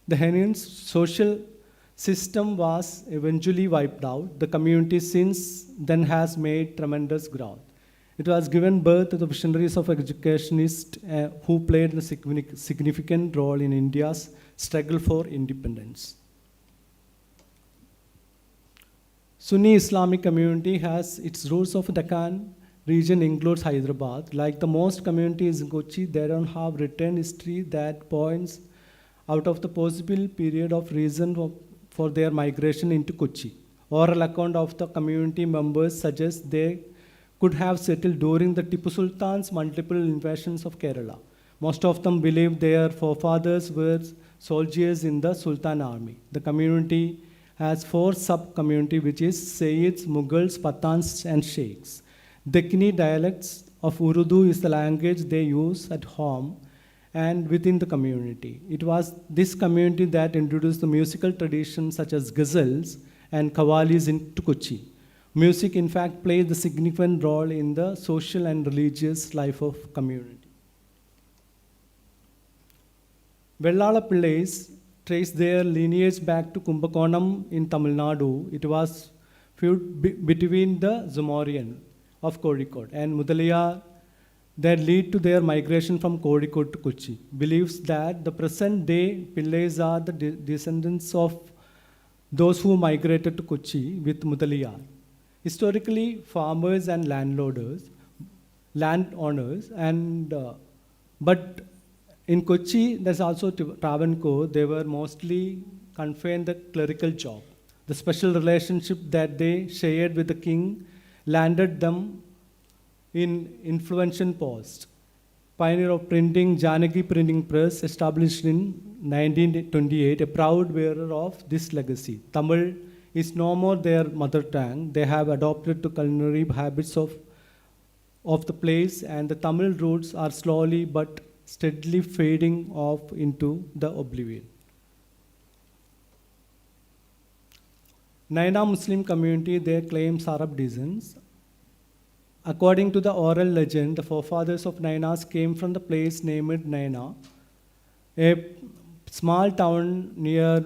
The Hanian social system was eventually wiped out. The community since then has made tremendous growth. It was given birth to the visionaries of educationists who played a significant role in India's struggle for independence. Sunni Islamic community has its roots of Deccan region includes Hyderabad. Like the most communities in Kochi, they don't have written history that points out of the possible period of reason for their migration into Kochi. Oral account of the community members suggests they could have settled during the Tipu Sultan's multiple invasions of Kerala. Most of them believe their forefathers were soldiers in the Sultan army. The community has 4 sub-communities, which is Sayyids, Mughals, Pathans, and Sheikhs. Deccani dialects of Urdu is the language they use at home and within the community. It was this community that introduced the musical traditions such as ghazals and qawwalis into Kochi. Music, in fact, plays a significant role in the social and religious life of community. Vellala Pillais trace their lineage back to Kumbakonam in Tamil Nadu. It was feud between the Zamorian of Kozhikode and Mudaliar that lead to their migration from Kozhikode to Kochi. Believes that the present day Pillais are the descendants of those who migrated to Kochi with Mudaliar. Historically, farmers and landowners, but in Kochi, there's also Travancore. They were mostly confined the clerical job. The special relationship that they shared with the king landed them in influential posts. Pioneer of printing, Janaki Printing Press, established in 1928, a proud bearer of this legacy. Tamil is no more their mother tongue. They have adopted the culinary habits of the place, and the Tamil roots are slowly but steadily fading off into the oblivion. Naina Muslim community, they claim Arab descent. According to the oral legend, the forefathers of Nainas came from the place named Naina, a small town near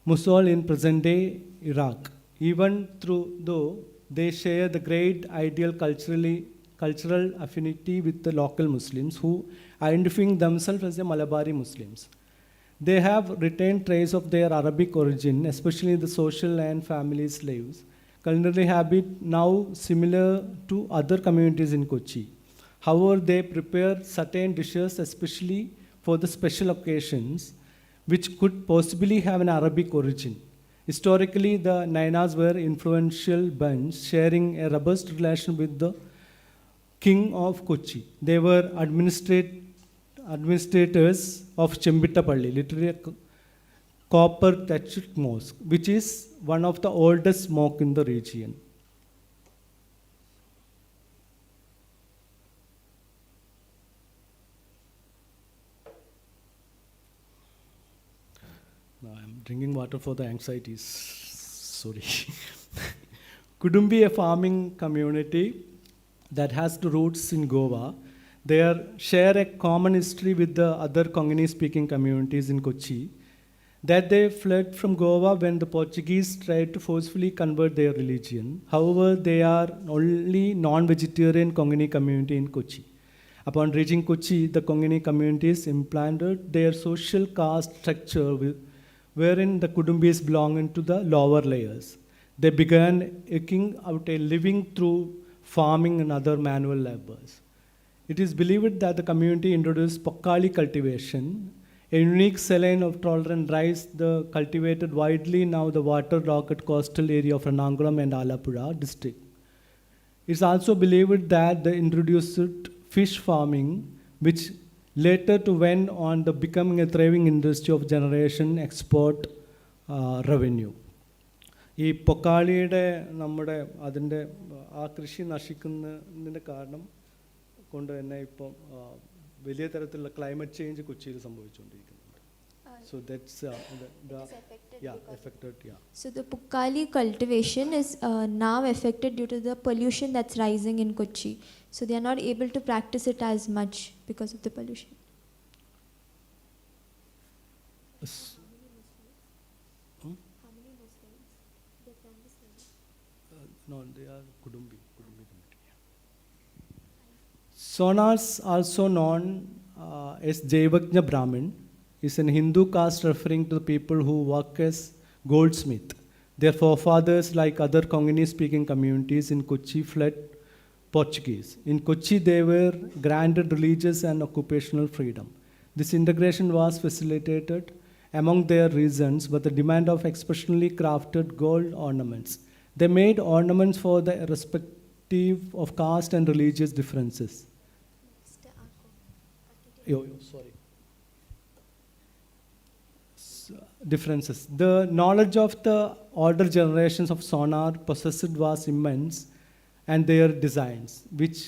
Mosul in present-day Iraq. Even though they share the great ideal cultural affinity with the local Muslims who identifying themselves as the Malabari Muslims. They have retained trace of their Arabic origin, especially the social and family lives, culinary habit now similar to other communities in Kochi. However, they prepare certain dishes especially for the special occasions which could possibly have an Arabic origin. Historically, the Nainas were influential bunch sharing a robust relation with the king of Kochi. They were administrators of Chembittapalli, literally a copper thatched mosque, which is one of the oldest mosques in the region. Now I'm drinking water for the anxieties. Sorry. Kudumbi, a farming community that has the roots in Goa. They share a common history with the other Konkani-speaking communities in Kochi, that they fled from Goa when the Portuguese tried to forcefully convert their religion. However, they are only non-vegetarian Konkani community in Kochi. Upon reaching Kochi, the Konkani communities implanted their social caste structure wherein the Kudumbis belonged to the lower layers. They began eking out a living through farming and other manual labors. It is believed that the community introduced Pokali cultivation, a unique saline of tolerant rice, the cultivated widely now the waterlogged coastal area of Ernakulam and Alappuzha district. It is also believed that they introduced fish farming, which later to went on to becoming a thriving industry of generation export revenue. ഈ പൊക്കാളിയുടെ നമ്മുടെ അതിൻ്റെ ആ കൃഷി നശിക്കുന്നതിൻ്റെ കാരണം കൊണ്ട് തന്നെ ഇപ്പം വലിയ തരത്തിലുള്ള ക്ലൈമറ്റ് ചേഞ്ച് കൊച്ചിയിൽ സംഭവിച്ചുകൊണ്ടിരിക്കുന്നുണ്ട്. So that's affected. So the Pokali cultivation is now affected due to the pollution that's rising in Kochi. So they are not able to practice it as much because of the pollution. No, they are Kudumbi community. Sonars, also known as Jaivajna Brahmin, is an Hindu caste referring to the people who work as goldsmith. Their forefathers, like other Konkani-speaking communities in Kochi, fled Portuguese. In Kochi, they were granted religious and occupational freedom. This integration was facilitated among their reasons by the demand of exceptionally crafted gold ornaments. They made ornaments for the irrespective of caste and religious differences. Differences. The knowledge of the older generations of Sonar possessed was immense, and their designs, which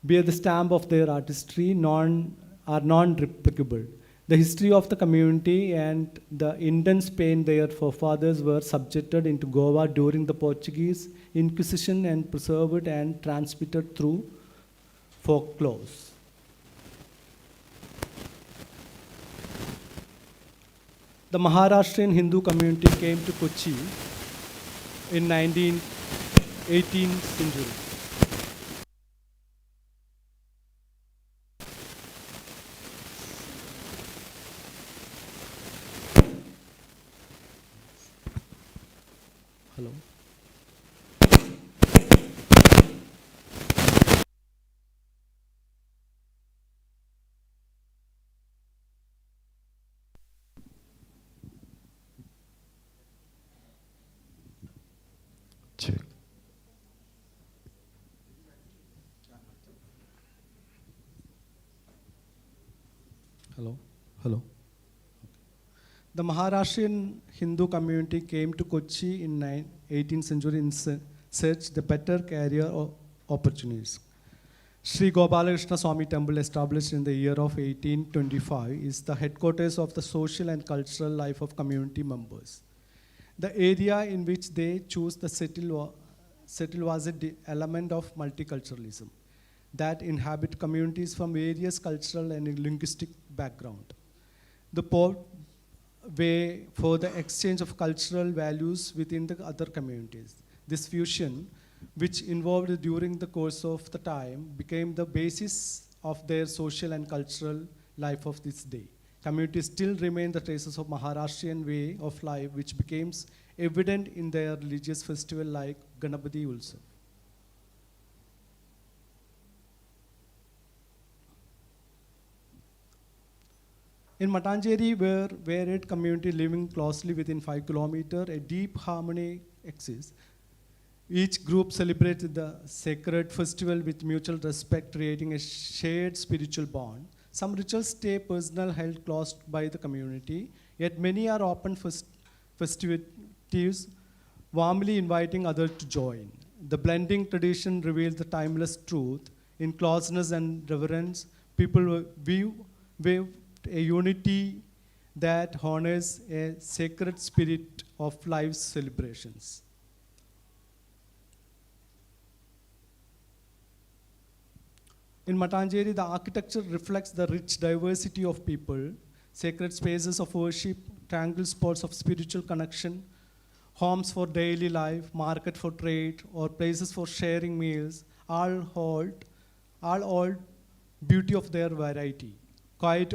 bear the stamp of their artistry, are non-replicable. The history of the community and the intense pain their forefathers were subjected into Goa during the Portuguese Inquisition and preserved and transmitted through folklore. The Maharashtrian Hindu community came to Kochi in 18th century. Hello. Check. Hello. Hello. The Maharashtrian Hindu community came to Kochi in 18th century in search the better career opportunities. Sri Gopalakrishna Swami Temple, established in the year of 1825, is the headquarters of the social and cultural life of community members. The area in which they choose the settle was an element of multiculturalism that inhabit communities from various cultural and linguistic background. The way for the exchange of cultural values within the other communities. This fusion, which evolved during the course of the time, became the basis of their social and cultural life of this day. Communities still remain the traces of Maharashtrian way of life, which becomes evident in their religious festival like Ganapati Ulsav. In Matanjeri, where varied community living closely within 5 kilometers, a deep harmony exists. Each group celebrates the sacred festival with mutual respect, creating a shared spiritual bond. Some rituals stay personal, held close by the community, yet many are open festivities, warmly inviting others to join. The blending tradition reveals the timeless truth. In closeness and reverence, people view a unity that honors a sacred spirit of life's celebrations. In Matanjeri, the architecture reflects the rich diversity of people, sacred spaces of worship, tranquil spots of spiritual connection, homes for daily life, market for trade, or places for sharing meals, all hold beauty of their variety. Quiet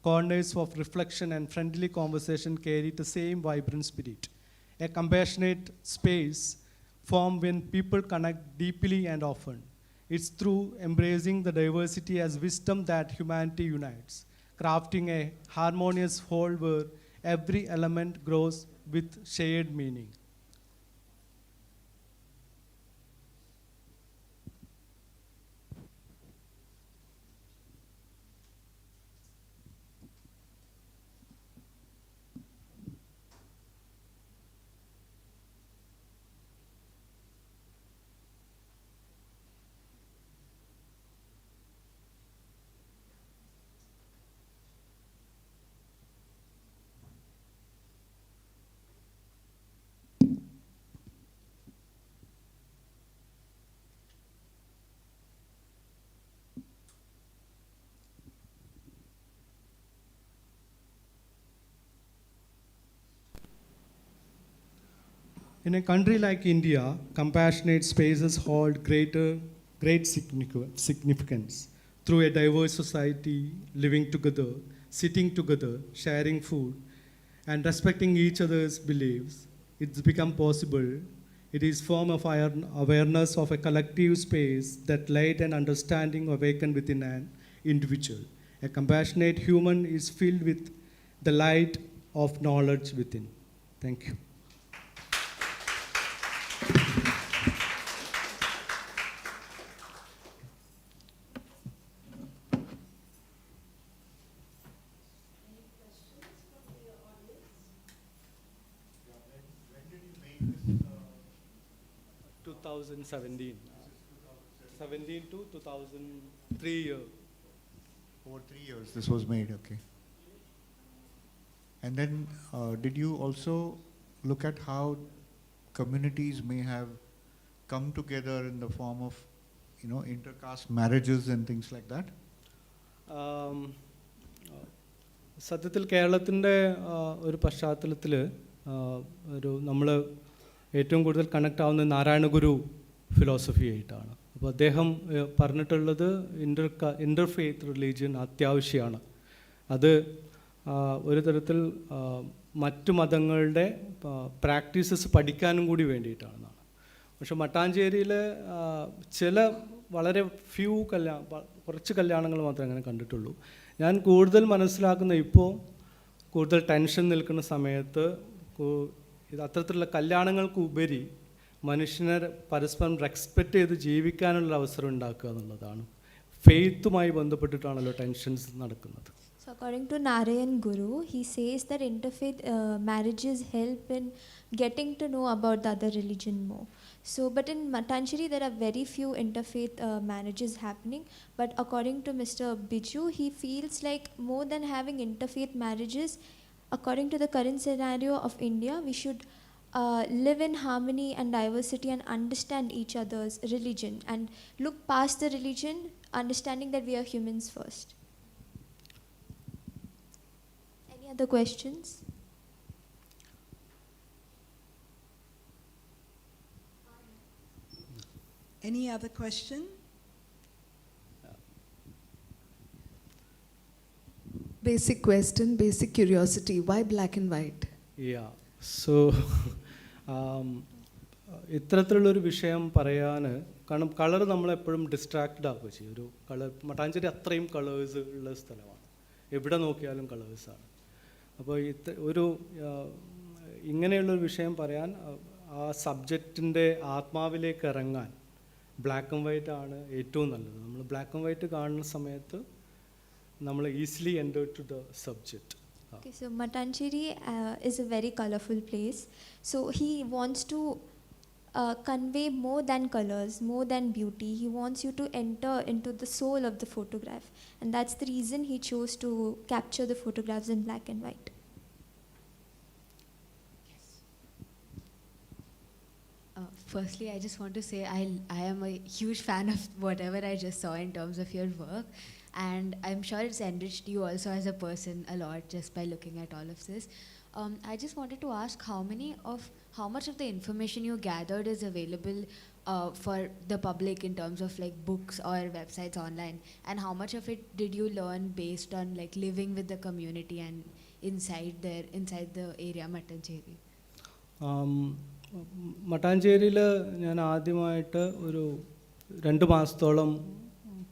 corners of reflection and friendly conversation carry the same vibrant spirit. A compassionate space formed when people connect deeply and often. It's through embracing the diversity as wisdom that humanity unites, crafting a harmonious whole where every element grows with shared meaning. In a country like India, compassionate spaces hold great significance. Through a diverse society, living together, sitting together, sharing food, and respecting each other's beliefs, it's become possible. It is form of awareness of a collective space that light and understanding awaken within an individual. A compassionate human is filled with the light of knowledge within. Thank you. When did you make this? 2017. 17 to 2003 year. Over 3 years this was made, okay. And then did you also look at how communities may have come together in the form of, intercaste marriages and things like that? സത്യത്തിൽ കേരളത്തിൻ്റെ ഒരു പശ്ചാത്തലത്തിൽ നമ്മൾ ഏറ്റവും കൂടുതൽ connect ആവുന്നത് Narayana Guru philosophy ആയിട്ടാണ്. അപ്പോൾ അദ്ദേഹം പറഞ്ഞിട്ടുള്ളത് ഇൻ്റർഫെയ്ത്ത് റിലീജിയൻ അത്യാവശ്യമാണ്. അത് ഒരു തരത്തിൽ മറ്റു മതങ്ങളുടെ പ്രാക്ടീസസ് പഠിക്കാനും കൂടി വേണ്ടിയിട്ടാണെന്നാണ്. പക്ഷെ മട്ടാഞ്ചേരിയിൽ ചില വളരെ കുറച്ച് കല്യാണങ്ങൾ മാത്രമേ അങ്ങനെ കണ്ടിട്ടുള്ളൂ. ഞാൻ കൂടുതൽ മനസ്സിലാക്കുന്ന ഇപ്പോൾ കൂടുതൽ ടെൻഷൻ നിൽക്കുന്ന സമയത്ത് അത്തരത്തിലുള്ള കല്യാണങ്ങൾക്ക് ഉപരി മനുഷ്യനെ പരസ്പരം റെസ്പെക്റ്റ് ചെയ്ത് ജീവിക്കാനുള്ള അവസരം ഉണ്ടാക്കുക എന്നുള്ളതാണ്. ഫെയ്ത്തുമായി ബന്ധപ്പെട്ടിട്ടാണല്ലോ ടെൻഷൻസ് നടക്കുന്നത്. So according to Narayan Guru, he says that interfaith marriages help in getting to know about the other religion more. So, but in Matanjeri there are very few interfaith marriages happening. But according to Mr. Biju, he feels like more than having interfaith marriages, according to the current scenario of India, we should live in harmony and diversity and understand each other's religion and look past the religion, understanding that we are humans first. Any other questions? Any other question? Basic question, basic curiosity. Why black and white? Yeah. So, ഇത്തരത്തിലുള്ളൊരു വിഷയം പറയാൻ കാരണം colour നമ്മളെപ്പോഴും distracted ആവുക ചെയ്യും. ഒരു colour Mattancherry അത്രയും colours ഉള്ള സ്ഥലമാണ്, എവിടെ നോക്കിയാലും കളേഴ്സാണ്. അപ്പോൾ ഇങ്ങനെയുള്ളൊരു വിഷയം പറയാൻ ആ സബ്ജക്റ്റിൻ്റെ ആത്മാവിലേക്ക് ഇറങ്ങാൻ ബ്ലാക്ക് ആൻഡ് വൈറ്റ് ആണ് ഏറ്റവും നല്ലത്. നമ്മൾ ബ്ലാക്ക് ആൻഡ് വൈറ്റ് കാണുന്ന സമയത്ത് നമ്മൾ easily enter to the subject. Okay, so Matancheri is a very colorful place. So he wants to convey more than colors, more than beauty. He wants you to enter into the soul of the photograph. And that's the reason he chose to capture the photographs in black and white. Firstly, I just want to say I am a huge fan of whatever I just saw in terms of your work. And I'm sure it's enriched you also as a person a lot just by looking at all of this. I just wanted to ask how much of the information you gathered is available for the public in terms of like books or websites online, and how much of it did you learn based on like living with the community and inside the area Matancheri? മട്ടാഞ്ചേരിയിൽ ഞാൻ ആദ്യമായിട്ട് ഒരു 2 മാസത്തോളം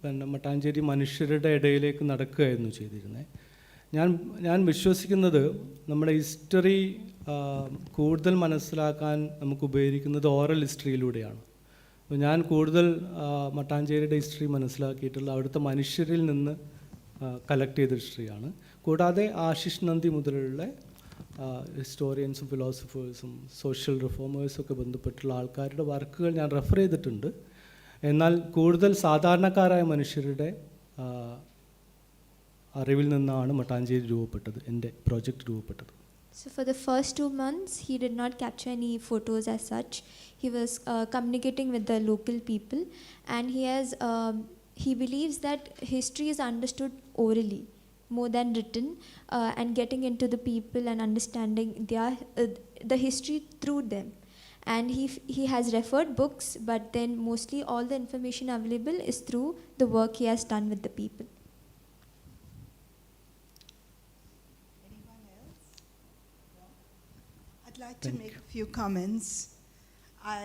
പിന്നെ മട്ടാഞ്ചേരി മനുഷ്യരുടെ ഇടയിലേക്ക് നടക്കുകയായിരുന്നു ചെയ്തിരുന്നത്. ഞാൻ വിശ്വസിക്കുന്നത് നമ്മുടെ ഹിസ്റ്ററി കൂടുതൽ മനസ്സിലാക്കാൻ നമുക്ക് ഉപയോഗിക്കുന്നത് ഓറൽ ഹിസ്റ്ററിയിലൂടെയാണ്. അപ്പോൾ ഞാൻ കൂടുതൽ മട്ടാഞ്ചേരിയുടെ ഹിസ്റ്ററി മനസ്സിലാക്കിയിട്ടുള്ള അവിടുത്തെ മനുഷ്യരിൽ നിന്ന് കളക്ട് ചെയ്ത ഹിസ്റ്ററിയാണ്. കൂടാതെ ആശിഷ് നന്ദി മുതലുള്ള ഹിസ്റ്റോറിയൻസും ഫിലോസഫേഴ്സും സോഷ്യൽ റിഫോമേഴ്സും ഒക്കെ ബന്ധപ്പെട്ടുള്ള ആൾക്കാരുടെ വർക്കുകൾ ഞാൻ റെഫർ ചെയ്തിട്ടുണ്ട്. എന്നാൽ കൂടുതൽ സാധാരണക്കാരായ മനുഷ്യരുടെ അറിവിൽ നിന്നാണ് മട്ടാഞ്ചേരി രൂപപ്പെട്ടത്, എൻ്റെ പ്രോജക്റ്റ് രൂപപ്പെട്ടത്. So for the first 2 months, he did not capture any photos as such. He was communicating with the local people, and he believes that history is understood orally more than written, and getting into the people and understanding the history through them. And he has referred books, but then mostly all the information available is through the work he has done with the people. Anyone else? No? I'd like to make a few comments. I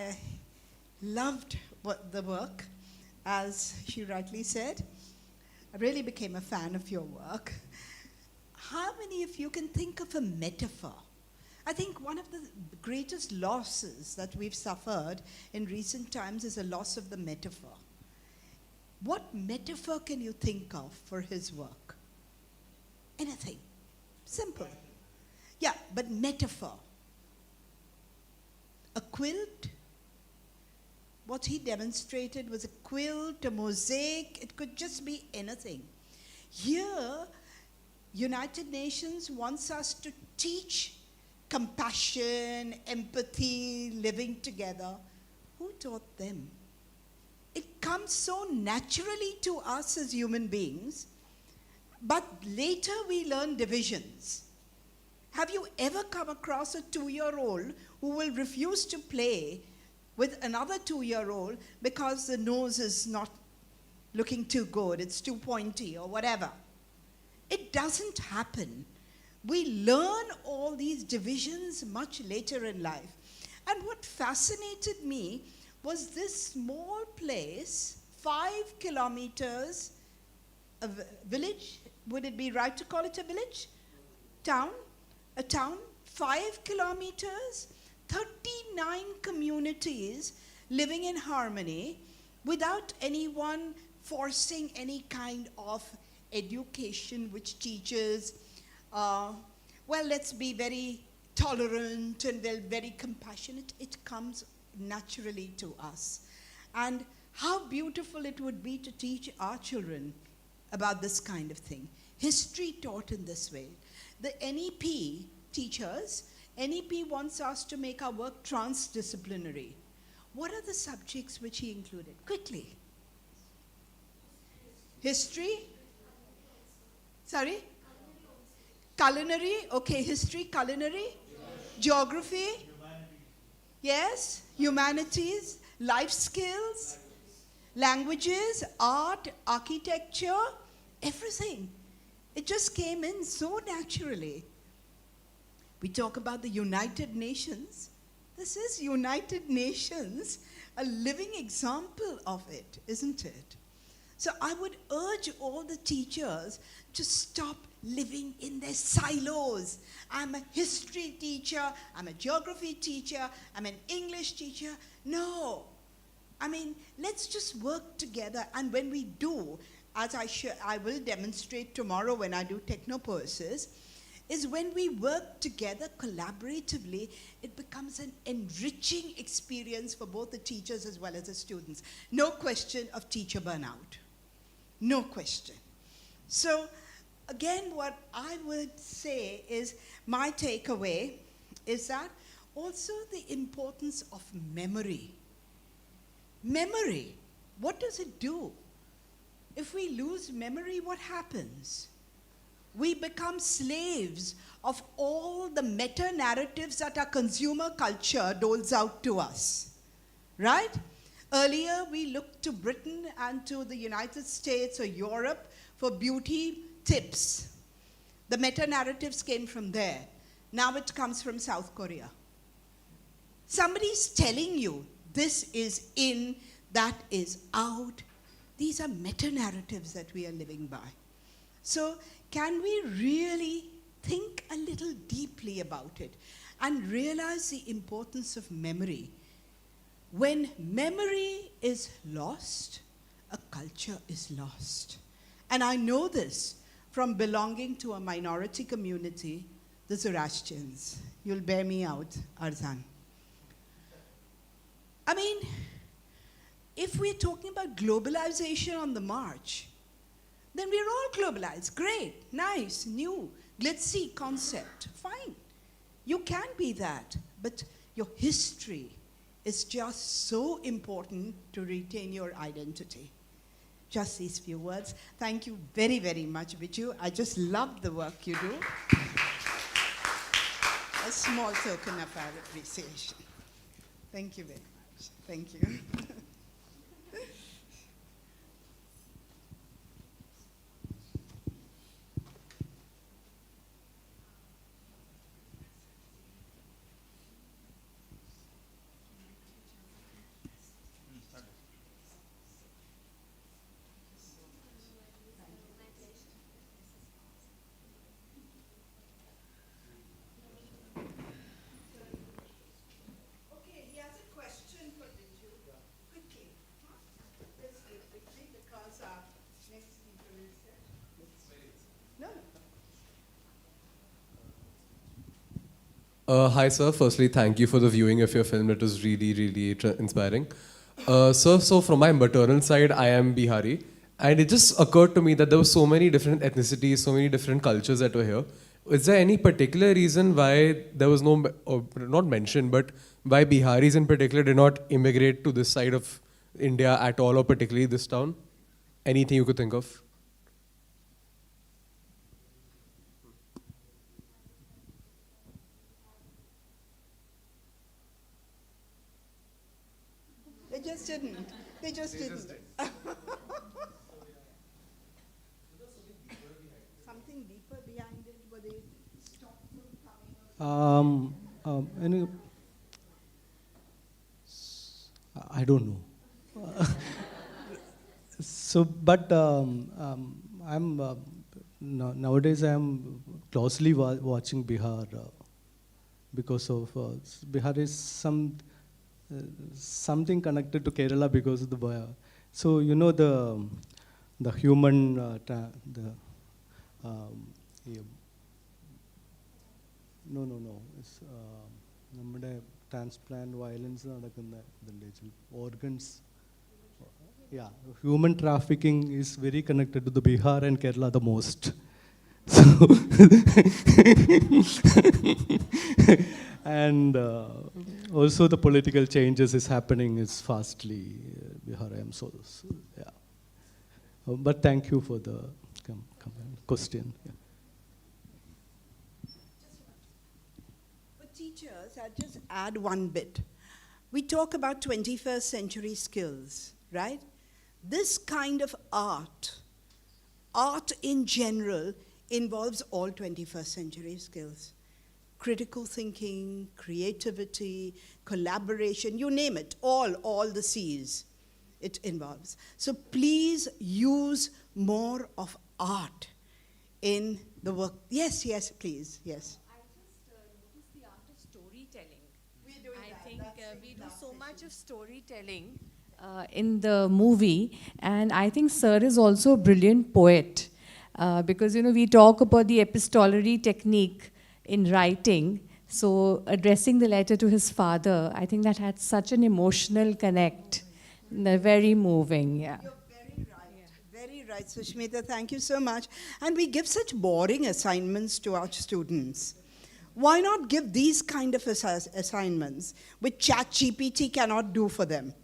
loved the work, as she rightly said. I really became a fan of your work. How many of you can think of a metaphor? I think one of the greatest losses that we've suffered in recent times is a loss of the metaphor. What metaphor can you think of for his work? Anything. Simple. Yeah, but metaphor. A quilt. What he demonstrated was a quilt, a mosaic. It could just be anything. Here, United Nations wants us to teach compassion, empathy, living together. Who taught them? It comes so naturally to us as human beings, but later we learn divisions. Have you ever come across a 2-year-old who will refuse to play with another 2-year-old because the nose is not looking too good, it's too pointy or whatever? It doesn't happen. We learn all these divisions much later in life. And what fascinated me was this small place, 5 kilometers, a village, would it be right to call it a village? A town, 5 kilometers, 39 communities living in harmony without anyone forcing any kind of education which teaches well, let's be very tolerant and very compassionate. It comes naturally to us. And how beautiful it would be to teach our children about this kind of thing. History taught in this way. The NEP teachers NEP wants us to make our work transdisciplinary. What are the subjects which he included? Quickly. History? Sorry? Culinary? Okay, history, culinary? Geography? Yes? Humanities? Life skills? Languages? Art? Architecture? Everything. It just came in so naturally. We talk about the United Nations. This is United Nations, a living example of it, isn't it? So I would urge all the teachers to stop living in their silos. I'm a history teacher, I'm a geography teacher, I'm an English teacher. No. I mean, let's just work together. And when we do, as I will demonstrate tomorrow when I do Technopoesis, is when we work together collaboratively, it becomes an enriching experience for both the teachers as well as the students. No question of teacher burnout. No question. So again, what I would say is my takeaway is that also the importance of memory. Memory, what does it do? If we lose memory, what happens? We become slaves of all the meta-narratives that our consumer culture doles out to us, right? Earlier, we looked to Britain and to the United States or Europe for beauty tips. The meta-narratives came from there. Now it comes from South Korea. Somebody's telling you this is in, that is out. These are meta-narratives that we are living by. So can we really think a little deeply about it and realize the importance of memory? When memory is lost, a culture is lost. And I know this from belonging to a minority community, the Zoroastrians. You'll bear me out, Arzan. I mean, if we're talking about globalization on the march, then we're all globalized. Great, nice, new, glitzy concept. Fine. You can be that, but your history is just so important to retain your identity. Just these few words. Thank you very, very much, Viju. I just love the work you do. A small token of our appreciation. Thank you very much. Thank you. Hi, sir. Firstly, thank you for the viewing of your film. It was really, really inspiring. Sir, so from my maternal side, I am Bihari. And it just occurred to me that there were so many different ethnicities, so many different cultures that were here. Is there any particular reason why there was no, or not mentioned, but why Biharis in particular did not immigrate to this side of India at all, or particularly this town? Anything you could think of? They just didn't. They just didn't. Something deeper behind it, were they stopped from coming? I don't know. So, but I'm nowadays I'm closely watching Bihar because of Bihar is something connected to Kerala because of the so you know the human no it's നമ്മുടെ transplant violence നടക്കുന്ന organs. Yeah, human trafficking is very connected to the Bihar and Kerala the most. So and also the political changes is happening is fastly Bihar. So yeah. But thank you for the question. Yeah. For teachers, I'll just add one bit. We talk about 21st century skills, right? This kind of art in general, involves all 21st century skills. Critical thinking, creativity, collaboration, you name it, all the C's it involves. So please use more of art in the work. Yes, please, yes. The art of storytelling. I think we do so much of storytelling in the movie, and I think Sir is also a brilliant poet because we talk about the epistolary technique in writing. So addressing the letter to his father, I think that had such an emotional connect. Very moving, yeah. Very right, Sushmita, thank you so much. And we give such boring assignments to our students. Why not give these kind of assignments which ChatGPT cannot do for them?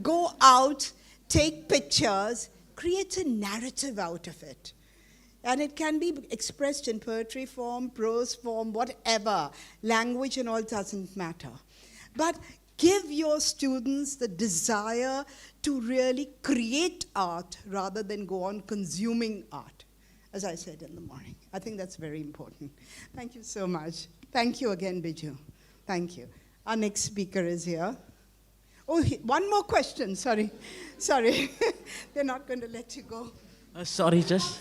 Go out, take pictures, create a narrative out of it. And it can be expressed in poetry form, prose form, whatever. Language and all doesn't matter. But give your students the desire to really create art rather than go on consuming art, as I said in the morning. I think that's very important. Thank you so much. Thank you again, Biju. Thank you. Our next speaker is here. Oh, one more question, sorry. They're not going to let you go. Sorry, just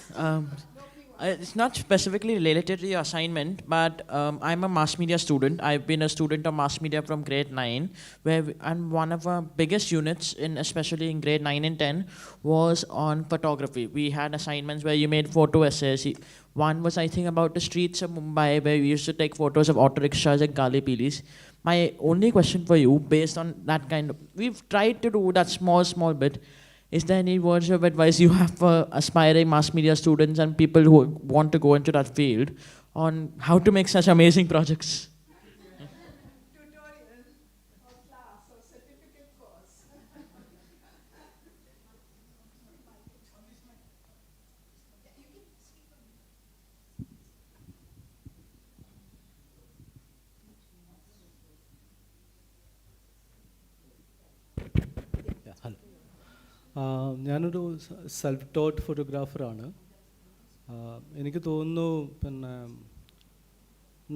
it's not specifically related to your assignment, but I'm a mass media student. I've been a student of mass media from grade 9, and one of our biggest units, especially in grade 9 and 10, was on photography. We had assignments where you made photo essays. One was, I think, about the streets of Mumbai, where we used to take photos of auto rickshaws and Gali Pilis. My only question for you, based on that we've tried to do that small bit. Is there any words of advice you have for aspiring mass media students and people who want to go into that field on how to make such amazing projects? ഞാനൊരു self taught ഫോട്ടോഗ്രാഫറാണ്. എനിക്ക് തോന്നുന്നു പിന്നെ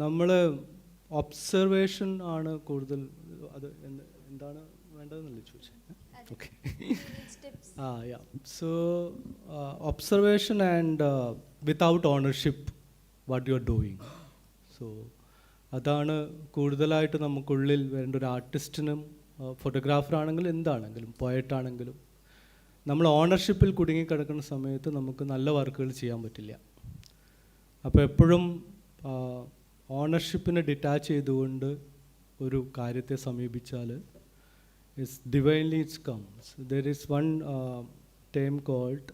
നമ്മൾ observation ആണ് കൂടുതൽ. അത് എന്താണ് വേണ്ടതെന്നല്ലേ ചോദിച്ചത്? Okay. Yeah. So observation and without ownership what you are doing. So അതാണ് കൂടുതലായിട്ട് നമുക്കുള്ളിൽ വേണ്ട ഒരു ആർട്ടിസ്റ്റിനും. ഫോട്ടോഗ്രാഫറാണെങ്കിലും എന്താണെങ്കിലും പോയറ്റാണെങ്കിലും നമ്മൾ ഓണർഷിപ്പിൽ കുടുങ്ങിക്കിടക്കുന്ന സമയത്ത് നമുക്ക് നല്ല വർക്കുകൾ ചെയ്യാൻ പറ്റില്ല. അപ്പോൾ എപ്പോഴും ഓണർഷിപ്പിനെ ഡിറ്റാച്ച് ചെയ്തുകൊണ്ട് ഒരു കാര്യത്തെ സമീപിച്ചാൽ it's divinely it's comes. There is one term called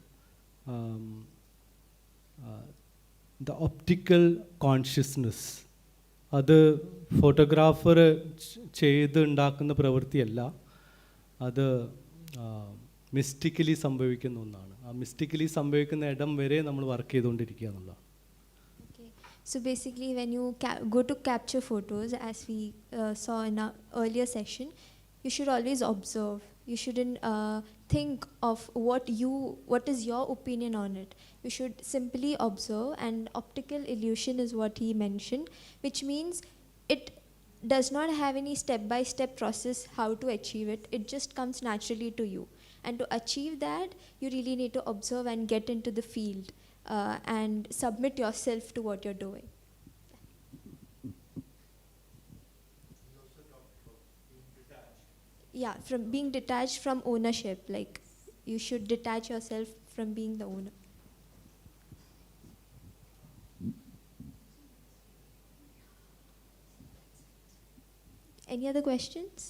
the optical consciousness. അത് ഫോട്ടോഗ്രാഫർ ചെയ്ത് ഉണ്ടാക്കുന്ന പ്രവൃത്തിയല്ല, അത് മിസ്റ്റിക്കലി സംഭവിക്കുന്ന ഒന്നാണ്. ആ മിസ്റ്റിക്കലി സംഭവിക്കുന്ന ഇടം വരെ നമ്മൾ വർക്ക് ചെയ്തുകൊണ്ടിരിക്കുക എന്നുള്ളതാണ്. So basically, when you go to capture photos, as we saw in our earlier session, you should always observe. You shouldn't think of what is your opinion on it. You should simply observe, and optical illusion is what he mentioned, which means it does not have any step-by-step process how to achieve it. It just comes naturally to you. And to achieve that, you really need to observe and get into the field and submit yourself to what you're doing. Yeah, from being detached from ownership. Like, you should detach yourself from being the owner. Any other questions?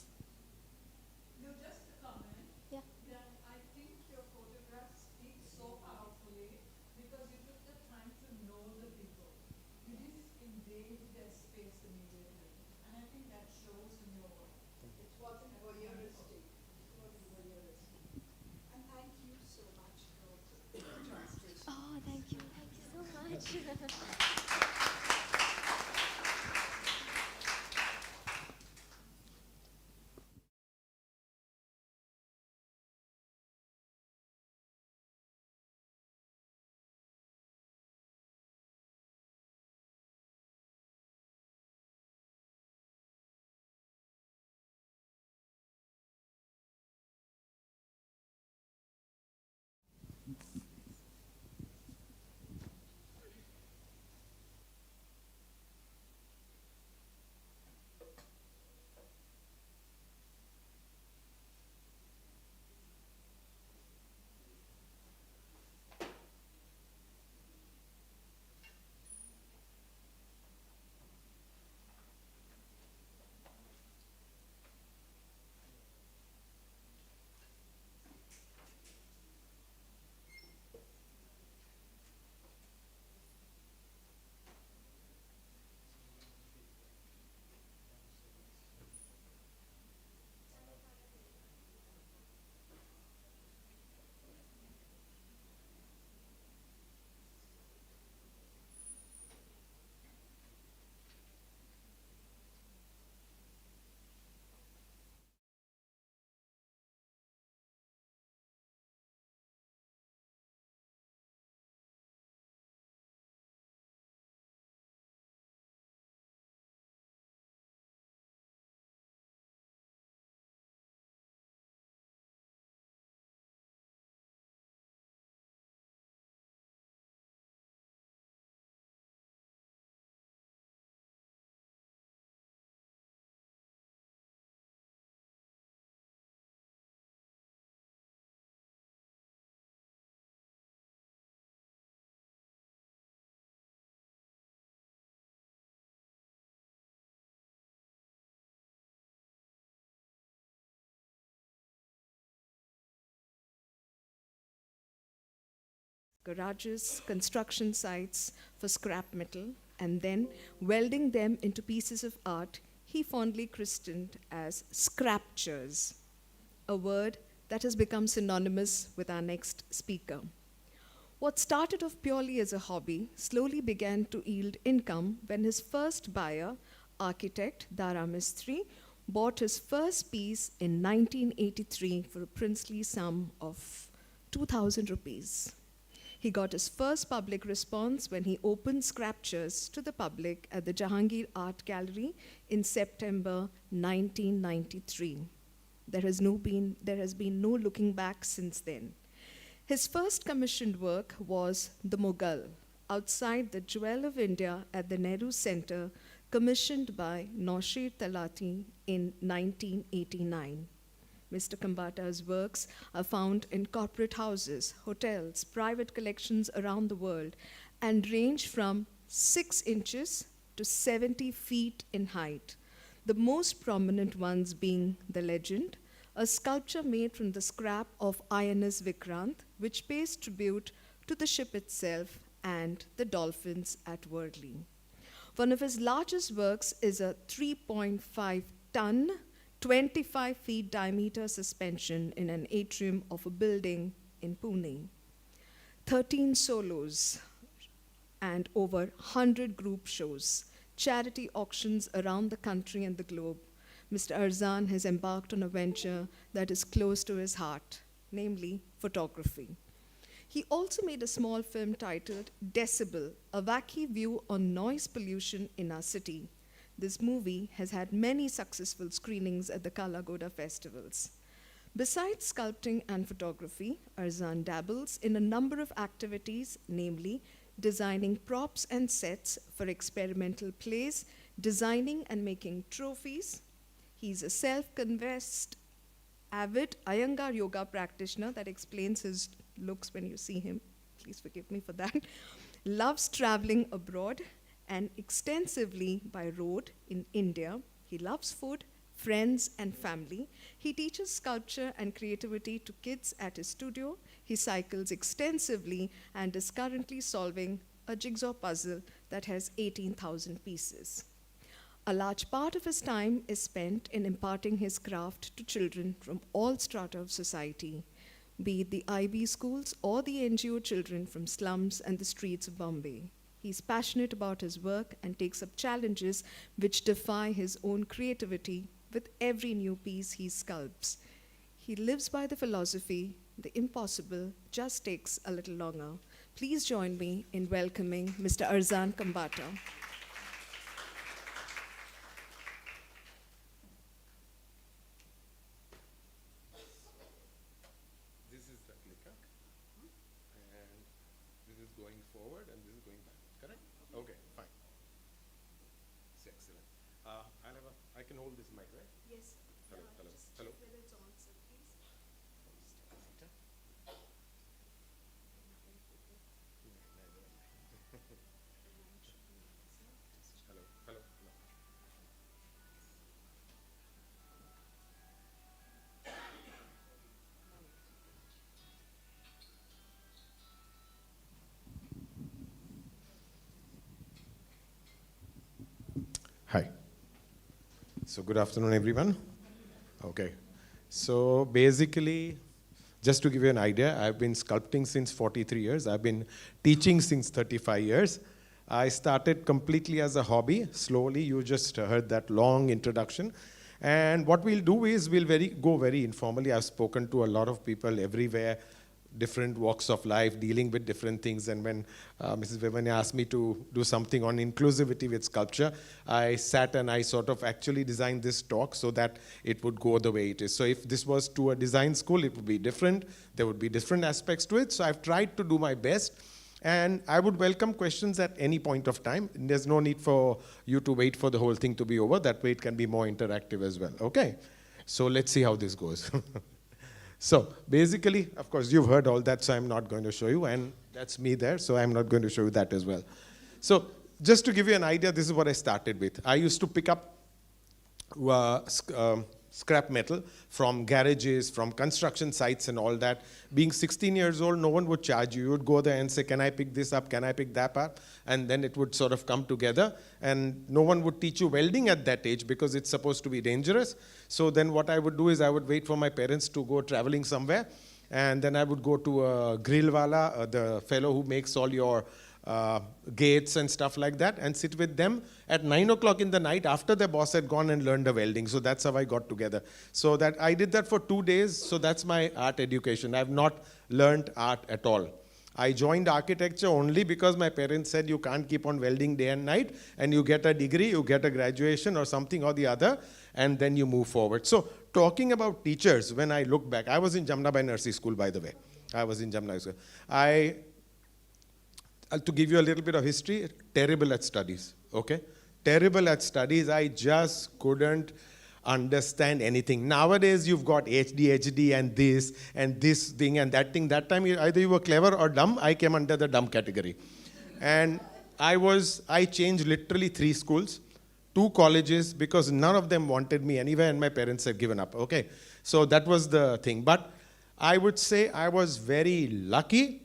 Your photographs speak so powerfully because you took the time to know the Oh, thank you. Thank you so much. Garages, construction sites for scrap metal, and then welding them into pieces of art he fondly christened as scraptures, a word that has become synonymous with our next speaker. What started off purely as a hobby slowly began to yield income when his first buyer, architect Dara Mistry, bought his first piece in 1983 for a princely sum of 2,000 rupees. He got his first public response when he opened Scraptures to the public at the Jahangir Art Gallery in September 1993. There has been no looking back since then. His first commissioned work was The Mughal, outside the Jewel of India at the Nehru Center, commissioned by Naushir Talati in 1989. Mr. Kambata's works are found in corporate houses, hotels, private collections around the world, and range from 6 inches to 70 feet in height. The most prominent ones being The Legend, a sculpture made from the scrap of INS Vikrant, which pays tribute to the ship itself and the dolphins at Worli. One of his largest works is a 3.5-ton, 25 feet diameter suspension in an atrium of a building in Pune. 13 solos and over 100 group shows, charity auctions around the country and the globe. Mr. Arzan has embarked on a venture that is close to his heart, namely photography. He also made a small film titled Decibel, a wacky view on noise pollution in our city. This movie has had many successful screenings at the Kalagoda festivals. Besides sculpting and photography, Arzan dabbles in a number of activities, namely designing props and sets for experimental plays, designing and making trophies. He's a self-confessed avid Iyengar yoga practitioner. That explains his looks when you see him. Please forgive me for that. Loves traveling abroad and extensively by road in India. He loves food, friends, and family. He teaches sculpture and creativity to kids at his studio. He cycles extensively and is currently solving a jigsaw puzzle that has 18,000 pieces. A large part of his time is spent in imparting his craft to children from all strata of society. be it the IB schools or the NGO children from slums and the streets of Bombay. He's passionate about his work and takes up challenges which defy his own creativity with every new piece he sculpts. He lives by the philosophy, the impossible just takes a little longer. Please join me in welcoming Mr. Arzan Kambata. This is the clicker, and this is going forward, and this is going back. Correct? Okay, fine. It's excellent. I can hold this mic, right? Yes. Hello, hello, hello. Whether it's on, sir, please. Hello, hello, hello. Hi. So good afternoon, everyone. Okay. So basically, just to give you an idea, I've been sculpting since 43 years. I've been teaching since 35 years. I started completely as a hobby. Slowly, you just heard that long introduction. And what we'll do is we'll go very informally. I've spoken to a lot of people everywhere, different walks of life, dealing with different things. And when Mrs. Vivanya asked me to do something on inclusivity with sculpture, I sat and I sort of actually designed this talk so that it would go the way it is. So if this was to a design school, it would be different. There would be different aspects to it. So I've tried to do my best. And I would welcome questions at any point of time. There's no need for you to wait for the whole thing to be over. That way it can be more interactive as well. Okay? So let's see how this goes. So basically, of course, you've heard all that, so I'm not going to show you. And that's me there, so I'm not going to show you that as well. So just to give you an idea, this is what I started with. I used to pick up scrap metal from garages, from construction sites and all that. Being 16 years old, no one would charge you. You would go there and say, can I pick this up? Can I pick that up? And then it would sort of come together. And no one would teach you welding at that age because it's supposed to be dangerous. So then what I would do is I would wait for my parents to go traveling somewhere. And then I would go to a grillwala, the fellow who makes all your gates and stuff like that, and sit with them at 9 o'clock in the night after their boss had gone and learned the welding. So that's how I got together. So that I did that for 2 days. So that's my art education. I've not learned art at all. I joined architecture only because my parents said you can't keep on welding day and night, and you get a degree, you get a graduation or something or the other, and then you move forward. So talking about teachers, when I look back, I was in Jamnabai Nursery School, by the way. I was in Jamnabai School. To give you a little bit of history, terrible at studies, okay? Terrible at studies. I just couldn't understand anything. Nowadays, you've got ADHD and this thing and that thing. That time, either you were clever or dumb. I came under the dumb category. And I changed literally 3 schools, 2 colleges, because none of them wanted me anywhere, and my parents had given up, okay? So that was the thing. But I would say I was very lucky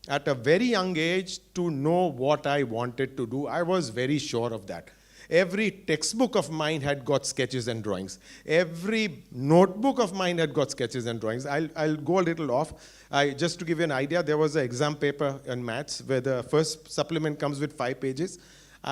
at a very young age to know what I wanted to do. I was very sure of that. Every textbook of mine had got sketches and drawings. Every notebook of mine had got sketches and drawings. I'll go a little off. Just to give you an idea, there was an exam paper in maths where the first supplement comes with 5 pages.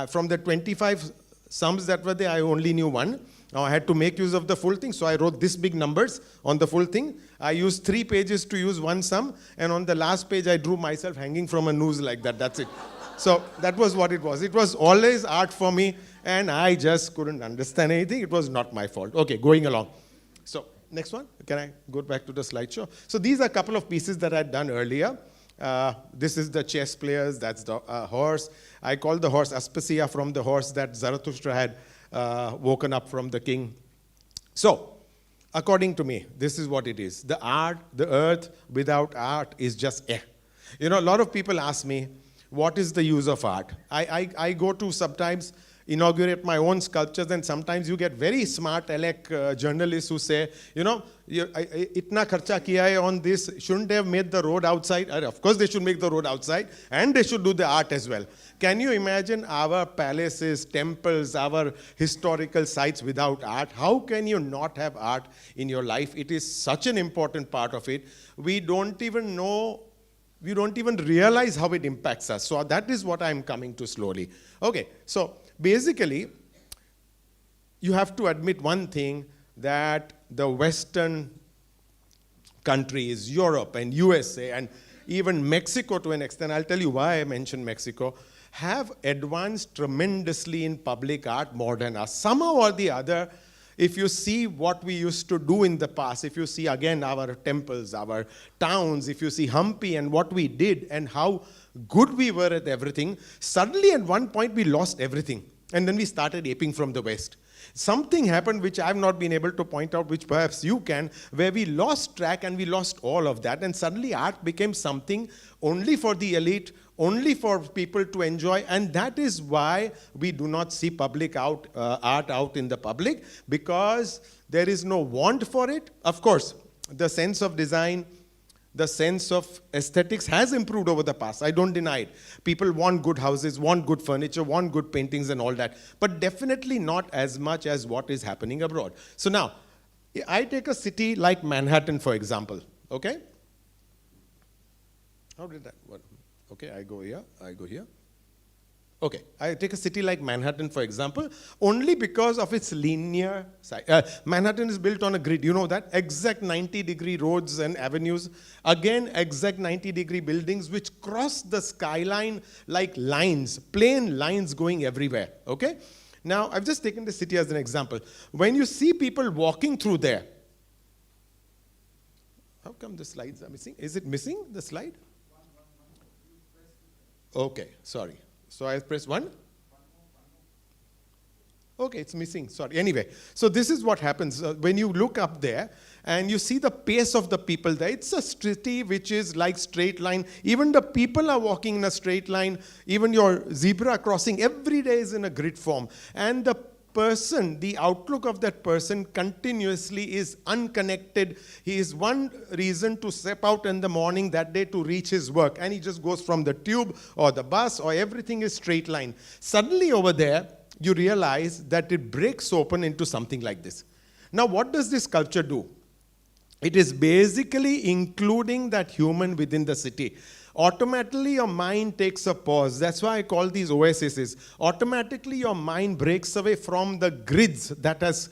From the 25 sums that were there, I only knew 1. Now I had to make use of the full thing, so I wrote this big numbers on the full thing. I used 3 pages to use 1 sum, and on the last page I drew myself hanging from a noose like that. That's it. So that was what it was. It was always art for me, and I just couldn't understand anything. It was not my fault. Okay, going along. So next one. Can I go back to the slideshow? So these are a couple of pieces that I'd done earlier. This is the chess players. That's the horse. I call the horse Aspasia, from the horse that Zarathustra had woken up from the king. So, according to me, this is what it is. The earth without art is just You know, a lot of people ask me, what is the use of art? I go to sometimes inaugurate my own sculptures, and sometimes you get very smart journalists who say, itna kharcha kiya hai on this, shouldn't they have made the road outside? Of course they should make the road outside, and they should do the art as well. Can you imagine our palaces, temples, our historical sites without art? How can you not have art in your life? It is such an important part of it. We don't even realize how it impacts us. So that is what I'm coming to slowly. Okay, so basically, you have to admit one thing, that the Western countries, Europe and USA, and even Mexico to an extent, I'll tell you why I mentioned Mexico, have advanced tremendously in public art more than us. Somehow or the other, if you see what we used to do in the past, if you see again our temples, our towns, if you see Hampi and what we did and how good we were at everything, suddenly at one point we lost everything. And then we started aping from the West. Something happened which I've not been able to point out, which perhaps you can, where we lost track and we lost all of that. And suddenly art became something only for the elite, only for people to enjoy. And that is why we do not see public art out in the public, because there is no want for it. Of course, the sense of design, the sense of aesthetics has improved over the past. I don't deny it. People want good houses, want good furniture, want good paintings and all that. But definitely not as much as what is happening abroad. So now, I take a city like Manhattan, for example. Okay? How did that work? Okay, I go here, I go here. Okay, I take a city like Manhattan, for example, only because of its linear side. Manhattan is built on a grid, you know that? Exact 90-degree roads and avenues. Again, exact 90-degree buildings which cross the skyline like lines, plain lines going everywhere, okay? Now, I've just taken the city as an example. When you see people walking through there, how come the slides are missing? Is it missing, the slide? Okay, sorry. So I press 1. Okay, it's missing, sorry. Anyway, so this is what happens when you look up there and you see the pace of the people there. It's a city which is like straight line. Even the people are walking in a straight line. Even your zebra crossing every day is in a grid form. And the person, the outlook of that person continuously is unconnected. He is one reason to step out in the morning that day to reach his work. And he just goes from the tube or the bus or everything is straight line. Suddenly over there, you realize that it breaks open into something like this. Now, what does this sculpture do? It is basically including that human within the city. Automatically your mind takes a pause. That's why I call these oases. Automatically your mind breaks away from the grids that has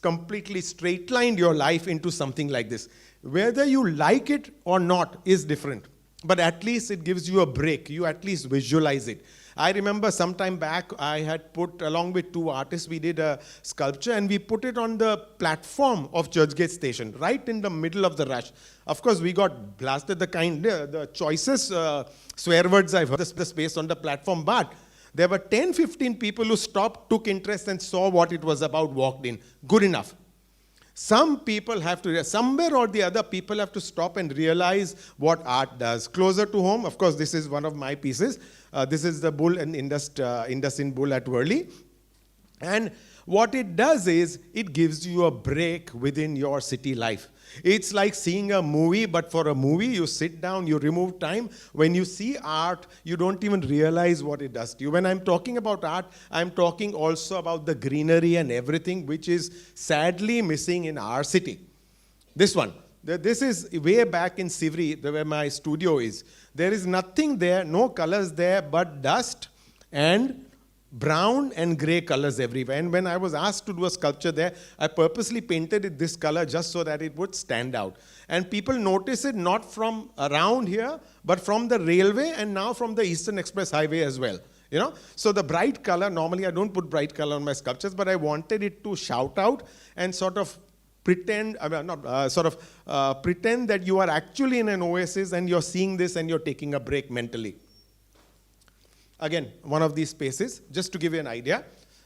completely straight-lined your life into something like this. Whether you like it or not is different. But at least it gives you a break. You at least visualize it. I remember some time back, I had put, along with 2 artists, we did a sculpture and we put it on the platform of Churchgate Station, right in the middle of the rush. Of course, we got blasted the choicest swear words I've heard, the space on the platform, but there were 10-15 people who stopped, took interest and saw what it was about, walked in. Good enough. Some people have to, somewhere or the other, people have to stop and realize what art does. Closer to home, of course, this is one of my pieces. This is the bull and Indus bull at Worli. And what it does is, it gives you a break within your city life. It's like seeing a movie, but for a movie, you sit down, you remove time. When you see art, you don't even realize what it does to you. When I'm talking about art, I'm talking also about the greenery and everything, which is sadly missing in our city. This one. This is way back in Sivri, where my studio is. There is nothing there, no colors there, but dust and brown and gray colors everywhere. And when I was asked to do a sculpture there, I purposely painted it this color just so that it would stand out. And people notice it not from around here, but from the railway and now from the Eastern Express Highway as well. You know, so the bright color, normally I don't put bright color on my sculptures, but I wanted it to shout out and sort of pretend, pretend that you are actually in an oasis and you're seeing this and you're taking a break mentally. Again, one of these spaces, just to give you an idea.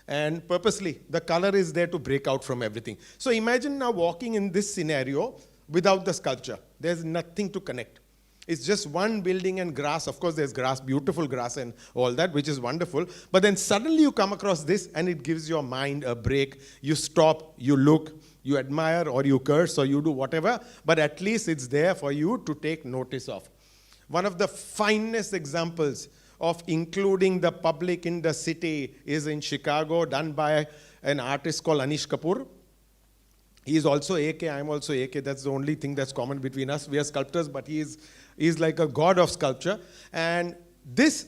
And purposely, the color is there to break out from everything. So imagine now walking in this scenario without the sculpture. There's nothing to connect. It's just one building and grass. Of course, there's grass, beautiful grass and all that, which is wonderful. But then suddenly you come across this and it gives your mind a break. You stop, you look, you admire or you curse or you do whatever, but at least it's there for you to take notice of. One of the finest examples of including the public in the city is in Chicago, done by an artist called Anish Kapoor. He is also AK, I'm also AK. That's the only thing that's common between us. We are sculptors, but he's like a god of sculpture. And this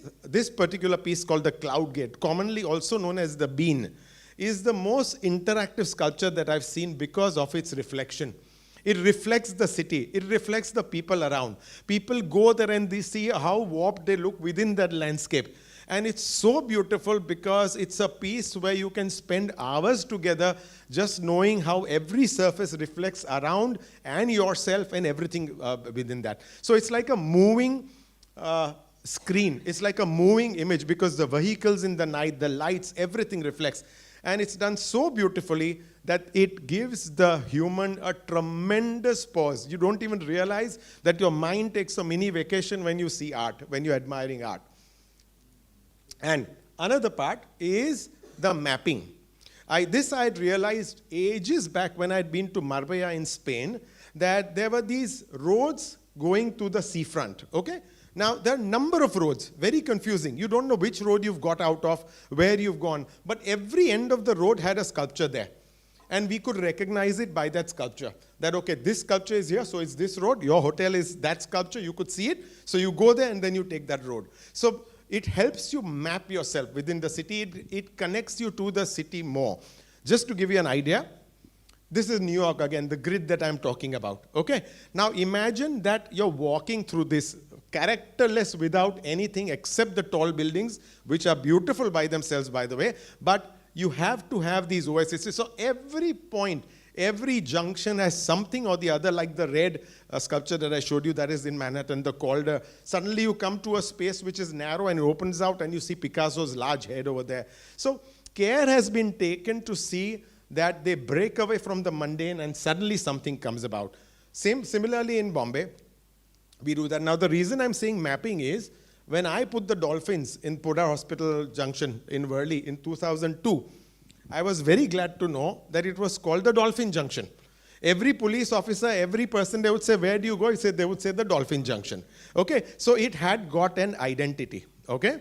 particular piece called the Cloud Gate, commonly also known as the Bean, is the most interactive sculpture that I've seen because of its reflection. It reflects the city. It reflects the people around. People go there and they see how warped they look within that landscape. And it's so beautiful because it's a piece where you can spend hours together just knowing how every surface reflects around and yourself and everything within that. So it's like a moving screen. It's like a moving image because the vehicles in the night, the lights, everything reflects. And it's done so beautifully that it gives the human a tremendous pause. You don't even realize that your mind takes a mini vacation when you see art, when you're admiring art. And another part is the mapping. I had realized ages back when I'd been to Marbella in Spain that there were these roads going to the seafront, okay? Now, there are a number of roads, very confusing. You don't know which road you've got out of, where you've gone, but every end of the road had a sculpture there. And we could recognize it by that sculpture. That, okay, this sculpture is here, so it's this road. Your hotel is that sculpture. You could see it. So you go there and then you take that road. So it helps you map yourself within the city. It connects you to the city more. Just to give you an idea, this is New York again, the grid that I'm talking about. Okay? Now imagine that you're walking through this characterless without anything except the tall buildings, which are beautiful by themselves, by the way, but you have to have these oases. So every point, every junction has something or the other, like the red sculpture that I showed you that is in Manhattan, the Calder. Suddenly you come to a space which is narrow and it opens out and you see Picasso's large head over there. So care has been taken to see that they break away from the mundane and suddenly something comes about. Similarly in Bombay, we do that. Now the reason I'm saying mapping is, when I put the dolphins in Podar Hospital Junction in Worli in 2002, I was very glad to know that it was called the Dolphin Junction. Every police officer, every person, they would say, where do you go? They would say the Dolphin Junction. Okay, so it had got an identity. Okay,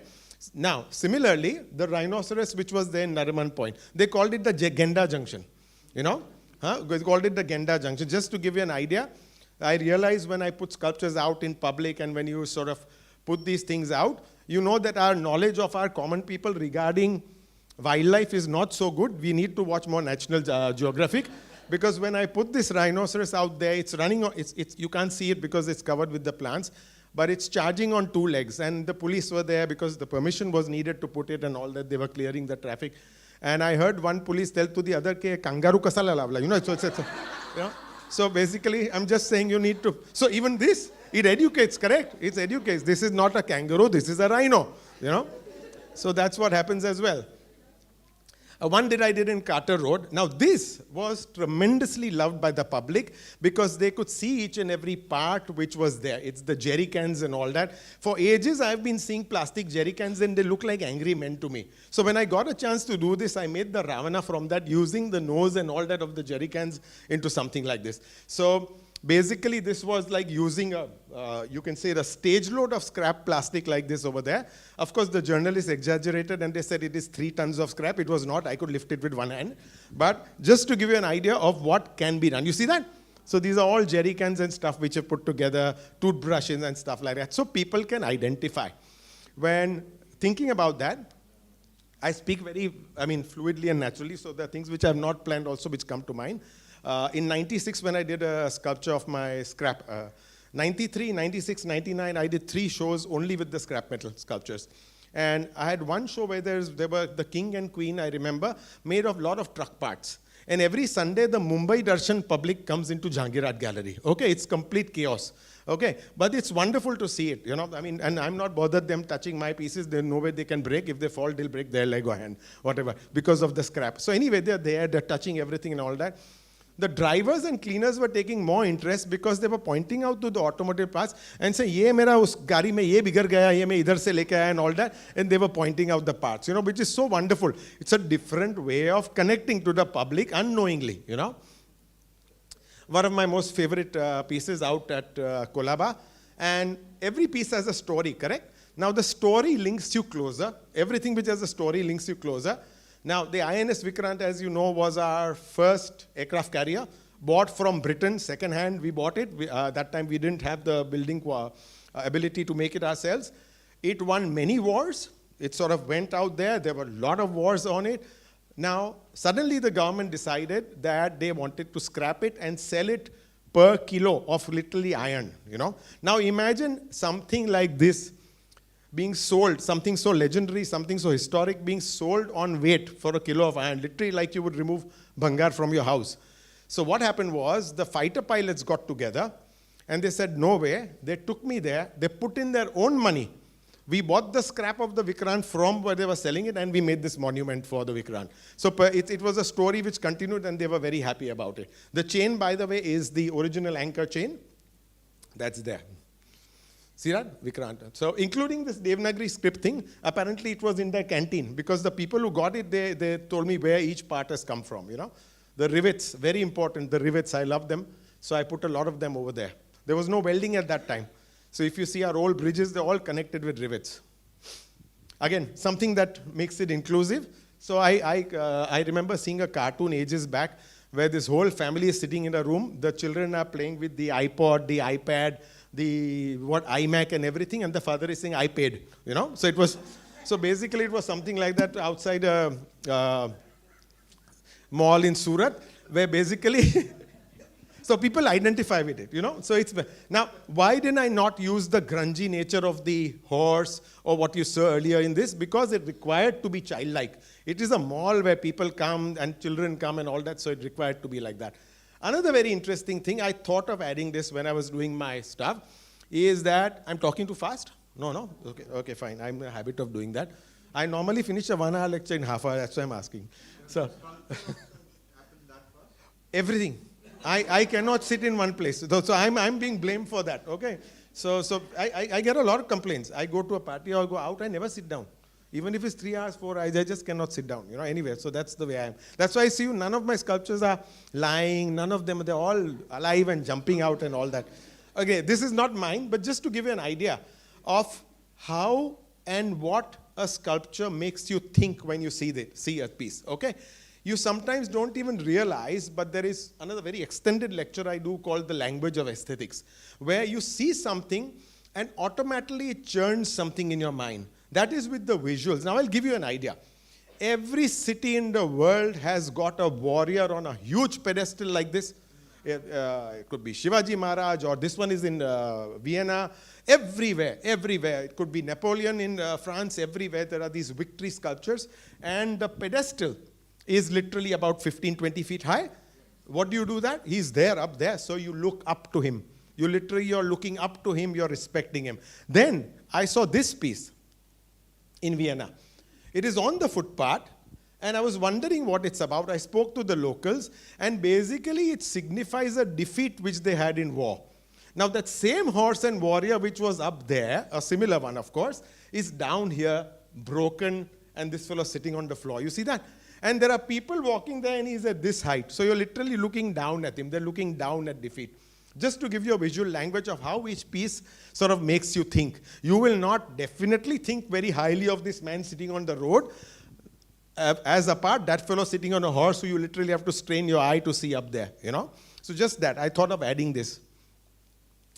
now similarly, the rhinoceros which was there in Nariman Point, they called it the Genda Junction. You know, they called it the Genda Junction. Just to give you an idea, I realized when I put sculptures out in public and when you sort of put these things out, you know that our knowledge of our common people regarding wildlife is not so good. We need to watch more National Geographic, because when I put this rhinoceros out there, it's running on, you can't see it because it's covered with the plants, but it's charging on 2 legs. And the police were there because the permission was needed to put it and all that. They were clearing the traffic. And I heard one police tell to the other, "Ke kangaroo kasala lavla." You know, you know? So basically, I'm just saying you need to. So even this, it educates, correct? It educates. This is not a kangaroo, this is a rhino, you know? So that's what happens as well. One that I did in Carter Road. Now this was tremendously loved by the public because they could see each and every part which was there. It's the jerry cans and all that. For ages I've been seeing plastic jerry cans and they look like angry men to me. So when I got a chance to do this, I made the Ravana from that, using the nose and all that of the jerry cans into something like this. So basically, this was like using a, you can say, a stage load of scrap plastic like this over there. Of course, the journalists exaggerated and they said it is 3 tons of scrap. It was not. I could lift it with one hand. But just to give you an idea of what can be done. You see that? So these are all jerry cans and stuff which are put together, toothbrushes and stuff like that. So people can identify. When thinking about that, I speak very, fluidly and naturally. So there are things which I have not planned also which come to mind. In 96, when I did a sculpture of my scrap, 93, 96, 99, I did 3 shows only with the scrap metal sculptures. And I had one show where there were the king and queen, I remember, made of a lot of truck parts. And every Sunday, the Mumbai Darshan public comes into Jahangir Art Gallery. Okay, it's complete chaos. Okay, but it's wonderful to see it, you know. And I'm not bothered them touching my pieces. There's no way they can break. If they fall, they'll break their leg or hand, whatever, because of the scrap. So anyway, they're there, they're touching everything and all that. the drivers and cleaners were taking more interest because they were pointing out to the automotive parts and saying, "Ye mera us gari mein ye bigar gaya, ye main idhar se leke aaya," and all that. And they were pointing out the parts, which is so wonderful. It's a different way of connecting to the public unknowingly, One of my most favorite pieces out at Kolaba. And every piece has a story, correct? Now the story links you closer. Everything which has a story links you closer. Now, the INS Vikrant, as you know, was our first aircraft carrier, bought from Britain, second hand, we bought it. That time we didn't have the building ability to make it ourselves. It won many wars. It sort of went out there. There were a lot of wars on it. Now, suddenly the government decided that they wanted to scrap it and sell it per kilo of literally iron, Now, imagine something like this being sold, something so legendary, something so historic, being sold on weight for a kilo of iron, literally like you would remove bhangar from your house. So what happened was the fighter pilots got together and they said, "No way." They took me there. They put in their own money. We bought the scrap of the Vikrant from where they were selling it, and we made this monument for the Vikrant. So it was a story which continued, and they were very happy about it. The chain, by the way, is the original anchor chain. That's there. See that? Vikrant. So including this Devanagari script thing, apparently it was in their canteen because the people who got it, they told me where each part has come from, The rivets, very important, the rivets, I love them. So I put a lot of them over there. There was no welding at that time. So if you see our old bridges, they're all connected with rivets. Again, something that makes it inclusive. So I remember seeing a cartoon ages back where this whole family is sitting in a room. The children are playing with the iPod, the iPad, the iMac and everything, and the father is saying, "I paid," So basically it was something like that outside a mall in Surat, where basically, so people identify with it, So now, why didn't I not use the grungy nature of the horse or what you saw earlier in this? Because it required to be childlike. It is a mall where people come and children come and all that, so it required to be like that. Another very interesting thing, I thought of adding this when I was doing my stuff, is that, I'm talking too fast? No? Okay, fine. I'm in a habit of doing that. I normally finish a 1 hour lecture in half hour, that's why I'm asking. So, everything. I cannot sit in one place. So I'm being blamed for that, okay? So I get a lot of complaints. I go to a party or go out, I never sit down. Even if it's 3 hours, 4 hours, I just cannot sit down, Anyway, so that's the way I am. That's why I see none of my sculptures are lying, none of them, they're all alive and jumping out and all that. Okay, this is not mine, but just to give you an idea of how and what a sculpture makes you think when you see a piece, okay? You sometimes don't even realize, but there is another very extended lecture I do called The Language of Aesthetics, where you see something and automatically it churns something in your mind. That is with the visuals. Now I'll give you an idea. Every city in the world has got a warrior on a huge pedestal like this. It could be Shivaji Maharaj, or this one is in Vienna. Everywhere. It could be Napoleon in France. Everywhere there are these victory sculptures. And the pedestal is literally about 15, 20 feet high. What do you do that? He's there, up there, so you look up to him. You're looking up to him, you're respecting him. Then I saw this piece in Vienna. It is on the footpath, and I was wondering what it's about. I spoke to the locals, and basically it signifies a defeat which they had in war. Now that same horse and warrior which was up there, a similar one of course, is down here, broken, and this fellow sitting on the floor. You see that? And there are people walking there, and he's at this height. So you're literally looking down at him. They're looking down at defeat. Just to give you a visual language of how each piece sort of makes you think. You will not definitely think very highly of this man sitting on the road. As apart, that fellow sitting on a horse who you literally have to strain your eye to see up there, So just that, I thought of adding this.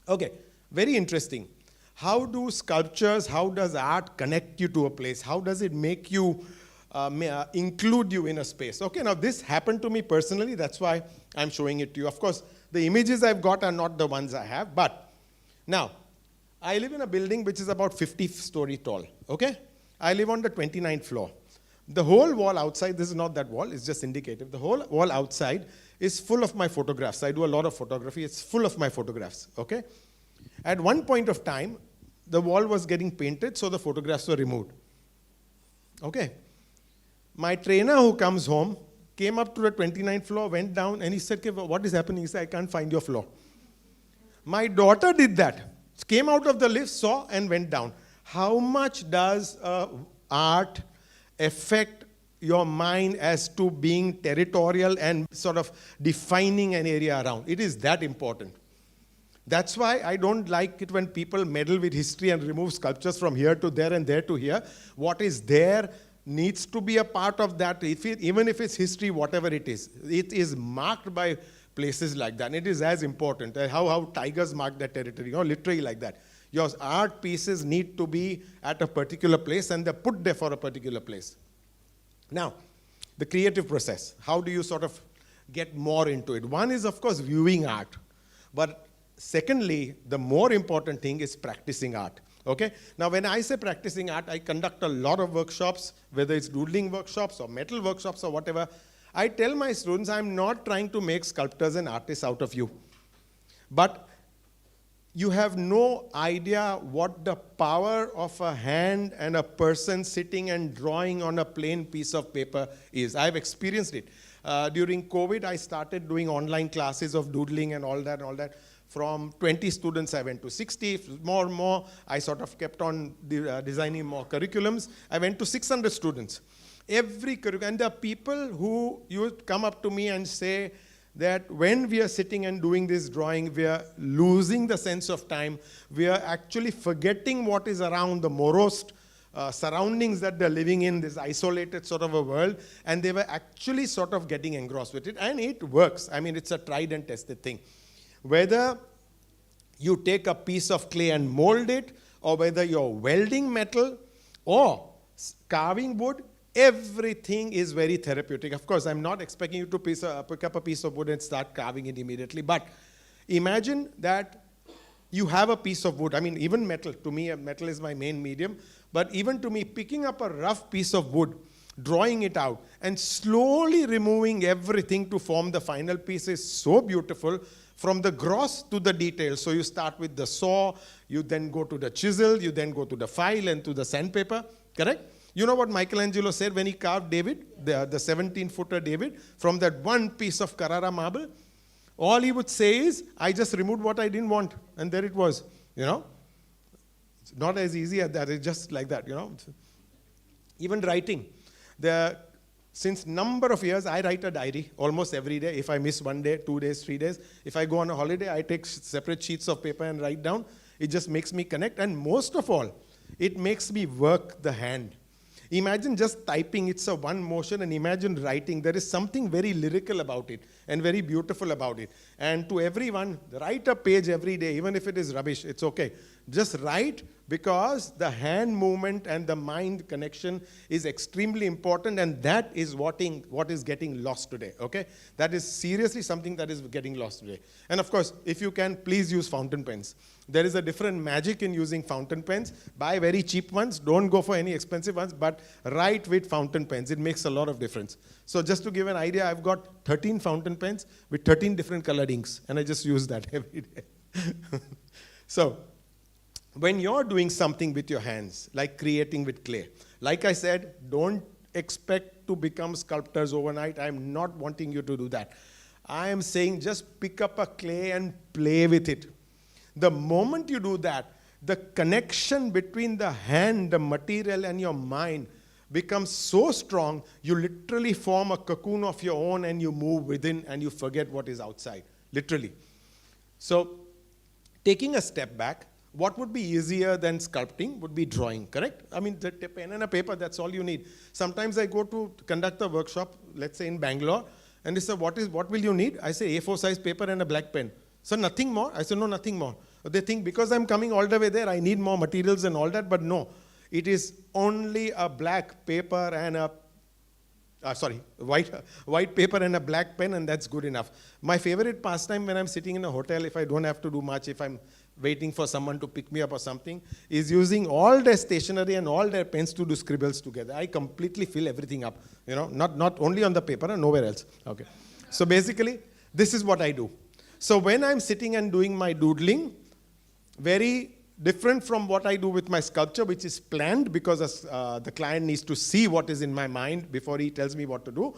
Okay, very interesting. How do sculptures, how does art connect you to a place? How does it make you, include you in a space? Okay, now this happened to me personally, that's why I'm showing it to you. Of course, the images I've got are not the ones I have, but now, I live in a building which is about 50 story tall, okay? I live on the 29th floor. The whole wall outside, this is not that wall, it's just indicative. The whole wall outside is full of my photographs. I do a lot of photography, it's full of my photographs, okay? At one point of time, the wall was getting painted, so the photographs were removed. Okay? My trainer who comes home came up to the 29th floor, went down, and he said, "Okay, what is happening?" He said, "I can't find your floor." My daughter did that. Came out of the lift, saw, and went down. How much does art affect your mind as to being territorial and sort of defining an area around? It is that important. That's why I don't like it when people meddle with history and remove sculptures from here to there and there to here. What is there needs to be a part of that, even if it's history, whatever it is marked by places like that. And it is as important how tigers mark their territory, literally like that. Your art pieces need to be at a particular place, and they're put there for a particular place. Now, the creative process, how do you sort of get more into it? One is, of course, viewing art. But secondly, the more important thing is practicing art. Okay? Now, when I say practicing art, I conduct a lot of workshops, whether it's doodling workshops or metal workshops or whatever. I tell my students, I'm not trying to make sculptors and artists out of you. But you have no idea what the power of a hand and a person sitting and drawing on a plain piece of paper is. I've experienced it. During COVID, I started doing online classes of doodling and all that. From 20 students, I went to 60, more. I sort of kept on designing more curriculums. I went to 600 students. Every curriculum, and there are people who would come up to me and say that when we are sitting and doing this drawing, we are losing the sense of time. We are actually forgetting what is around, the morose surroundings that they're living in, this isolated sort of a world, and they were actually sort of getting engrossed with it, and it works. I mean, it's a tried and tested thing. Whether you take a piece of clay and mold it, or whether you're welding metal or carving wood, everything is very therapeutic. Of course, I'm not expecting you to pick up a piece of wood and start carving it immediately, but imagine that you have a piece of wood. I mean, even metal, to me, metal is my main medium, but even to me, picking up a rough piece of wood, drawing it out, and slowly removing everything to form the final piece is so beautiful, from the gross to the detail. So you start with the saw, you then go to the chisel, you then go to the file and to the sandpaper, correct? You know what Michelangelo said when he carved David, the 17-footer David, from that one piece of Carrara marble? All he would say is, I just removed what I didn't want, and there it was, It's not as easy as that, it's just like that, Even writing. Since number of years, I write a diary almost every day. If I miss 1 day, 2 days, 3 days. If I go on a holiday, I take separate sheets of paper and write down. It just makes me connect. And most of all, it makes me work the hand. Imagine just typing, it's a one motion, and imagine writing. There is something very lyrical about it and very beautiful about it. And to everyone, write a page every day, even if it is rubbish, it's okay. Just write, because the hand movement and the mind connection is extremely important, and that is what is getting lost today, okay? That is seriously something that is getting lost today. And of course, if you can, please use fountain pens. There is a different magic in using fountain pens. Buy very cheap ones, don't go for any expensive ones, but write with fountain pens. It makes a lot of difference. So just to give an idea, I've got 13 fountain pens with 13 different colored inks, and I just use that every day. So, when you're doing something with your hands, like creating with clay, like I said, don't expect to become sculptors overnight. I'm not wanting you to do that. I am saying just pick up a clay and play with it. The moment you do that, the connection between the hand, the material, and your mind becomes so strong, you literally form a cocoon of your own and you move within and you forget what is outside, literally. So, taking a step back, what would be easier than sculpting would be drawing, correct? I mean, the pen and a paper, that's all you need. Sometimes I go to conduct a workshop, let's say in Bangalore, and they say, what will you need? I say A4 size paper and a black pen. So nothing more? I say, no, nothing more. They think because I'm coming all the way there, I need more materials and all that, but no. It is only a black paper and a white paper and a black pen, and that's good enough. My favorite pastime when I'm sitting in a hotel, if I don't have to do much, if I'm waiting for someone to pick me up or something, is using all their stationery and all their pens to do scribbles together. I completely fill everything up, not only on the paper and nowhere else. Okay. So basically, this is what I do. So when I'm sitting and doing my doodling, very different from what I do with my sculpture, which is planned because the client needs to see what is in my mind before he tells me what to do.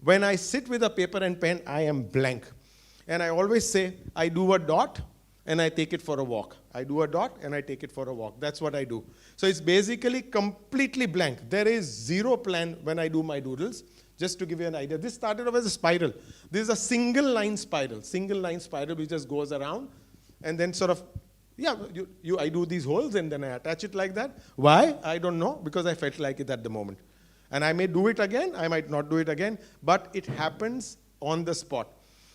When I sit with a paper and pen, I am blank. And I always say, I do a dot and I take it for a walk. I do a dot and I take it for a walk. That's what I do. So it's basically completely blank. There is zero plan when I do my doodles. Just to give you an idea, this started off as a spiral. This is a single line spiral which just goes around and then sort of, yeah, I do these holes and then I attach it like that. Why? I don't know, because I felt like it at the moment. And I may do it again, I might not do it again, but it happens on the spot.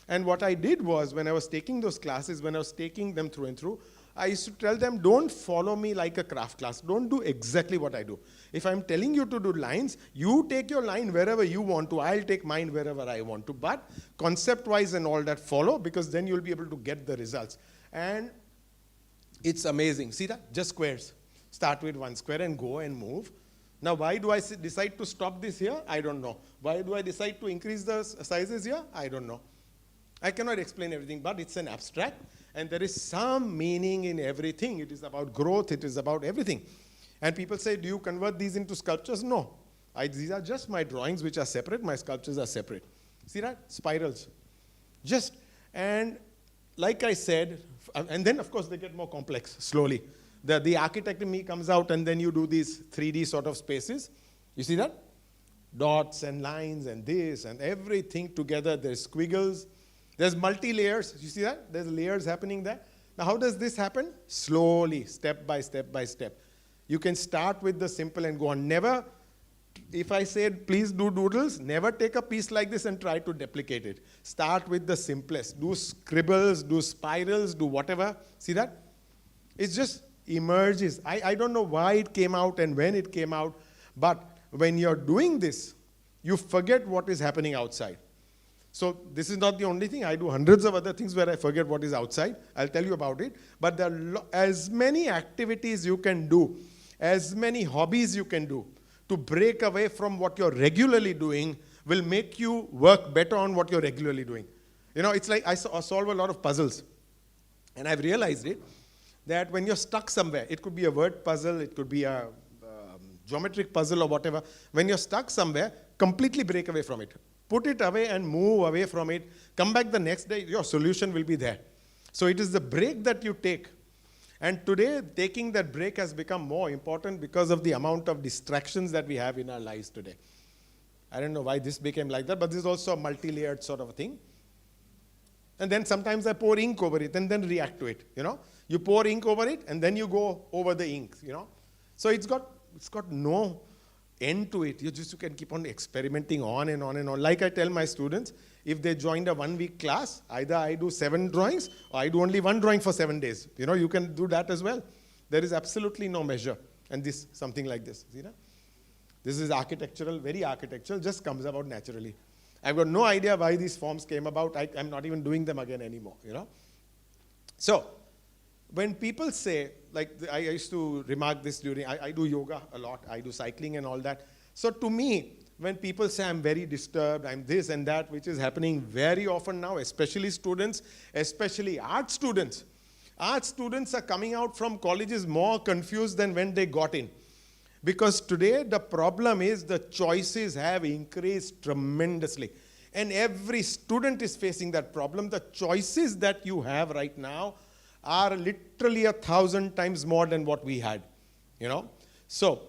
And what I did was, when I was taking those classes, when I was taking them through and through, I used to tell them, don't follow me like a craft class. Don't do exactly what I do. If I'm telling you to do lines, you take your line wherever you want to. I'll take mine wherever I want to. But concept-wise and all that follow, because then you'll be able to get the results. And it's amazing. See that? Just squares. Start with one square and go and move. Now, why do I decide to stop this here? I don't know. Why do I decide to increase the sizes here? I don't know. I cannot explain everything, but it's an abstract. And there is some meaning in everything. It is about growth. It is about everything. And people say, do you convert these into sculptures? No. These are just my drawings, which are separate. My sculptures are separate. See that? Spirals. Just, and like I said, and then, of course, they get more complex slowly. The architect in me comes out, and then you do these 3D sort of spaces. You see that? Dots and lines and this and everything together. There's squiggles. There's multi-layers. You see that? There's layers happening there. Now, how does this happen? Slowly, step by step by step. You can start with the simple and go on. Never, if I said, please do doodles, never take a piece like this and try to duplicate it. Start with the simplest. Do scribbles, do spirals, do whatever. See that? It just emerges. I don't know why it came out and when it came out, but when you're doing this, you forget what is happening outside. So this is not the only thing. I do hundreds of other things where I forget what is outside. I'll tell you about it. But there are as many activities you can do, as many hobbies you can do to break away from what you're regularly doing will make you work better on what you're regularly doing. You know, it's like I solve a lot of puzzles. And I've realized it, that when you're stuck somewhere, it could be a word puzzle, it could be a geometric puzzle or whatever. When you're stuck somewhere, completely break away from it. Put it away and move away from it. Come back the next day, your solution will be there. So it is the break that you take. And today, taking that break has become more important because of the amount of distractions that we have in our lives today. I don't know why this became like that, but this is also a multi-layered sort of a thing. And then sometimes I pour ink over it and then react to it, you know. You pour ink over it and then you go over the ink, you know. So it's got no end to it. You can keep on experimenting on and on and on. Like I tell my students, if they joined a 1-week class, either I do 7 drawings or I do only 1 drawing for 7 days. You know, you can do that as well. There is absolutely no measure. And this, something like this, see that? This is architectural, very architectural, just comes about naturally. I've got no idea why these forms came about. I'm not even doing them again anymore, you know. So, when people say, like I used to remark this during, I do yoga a lot, I do cycling and all that. So to me, when people say I'm very disturbed, I'm this and that, which is happening very often now, especially students, especially art students. Art students are coming out from colleges more confused than when they got in. Because today the problem is the choices have increased tremendously. And every student is facing that problem. The choices that you have right now are literally 1,000 times more than what we had, you know. So,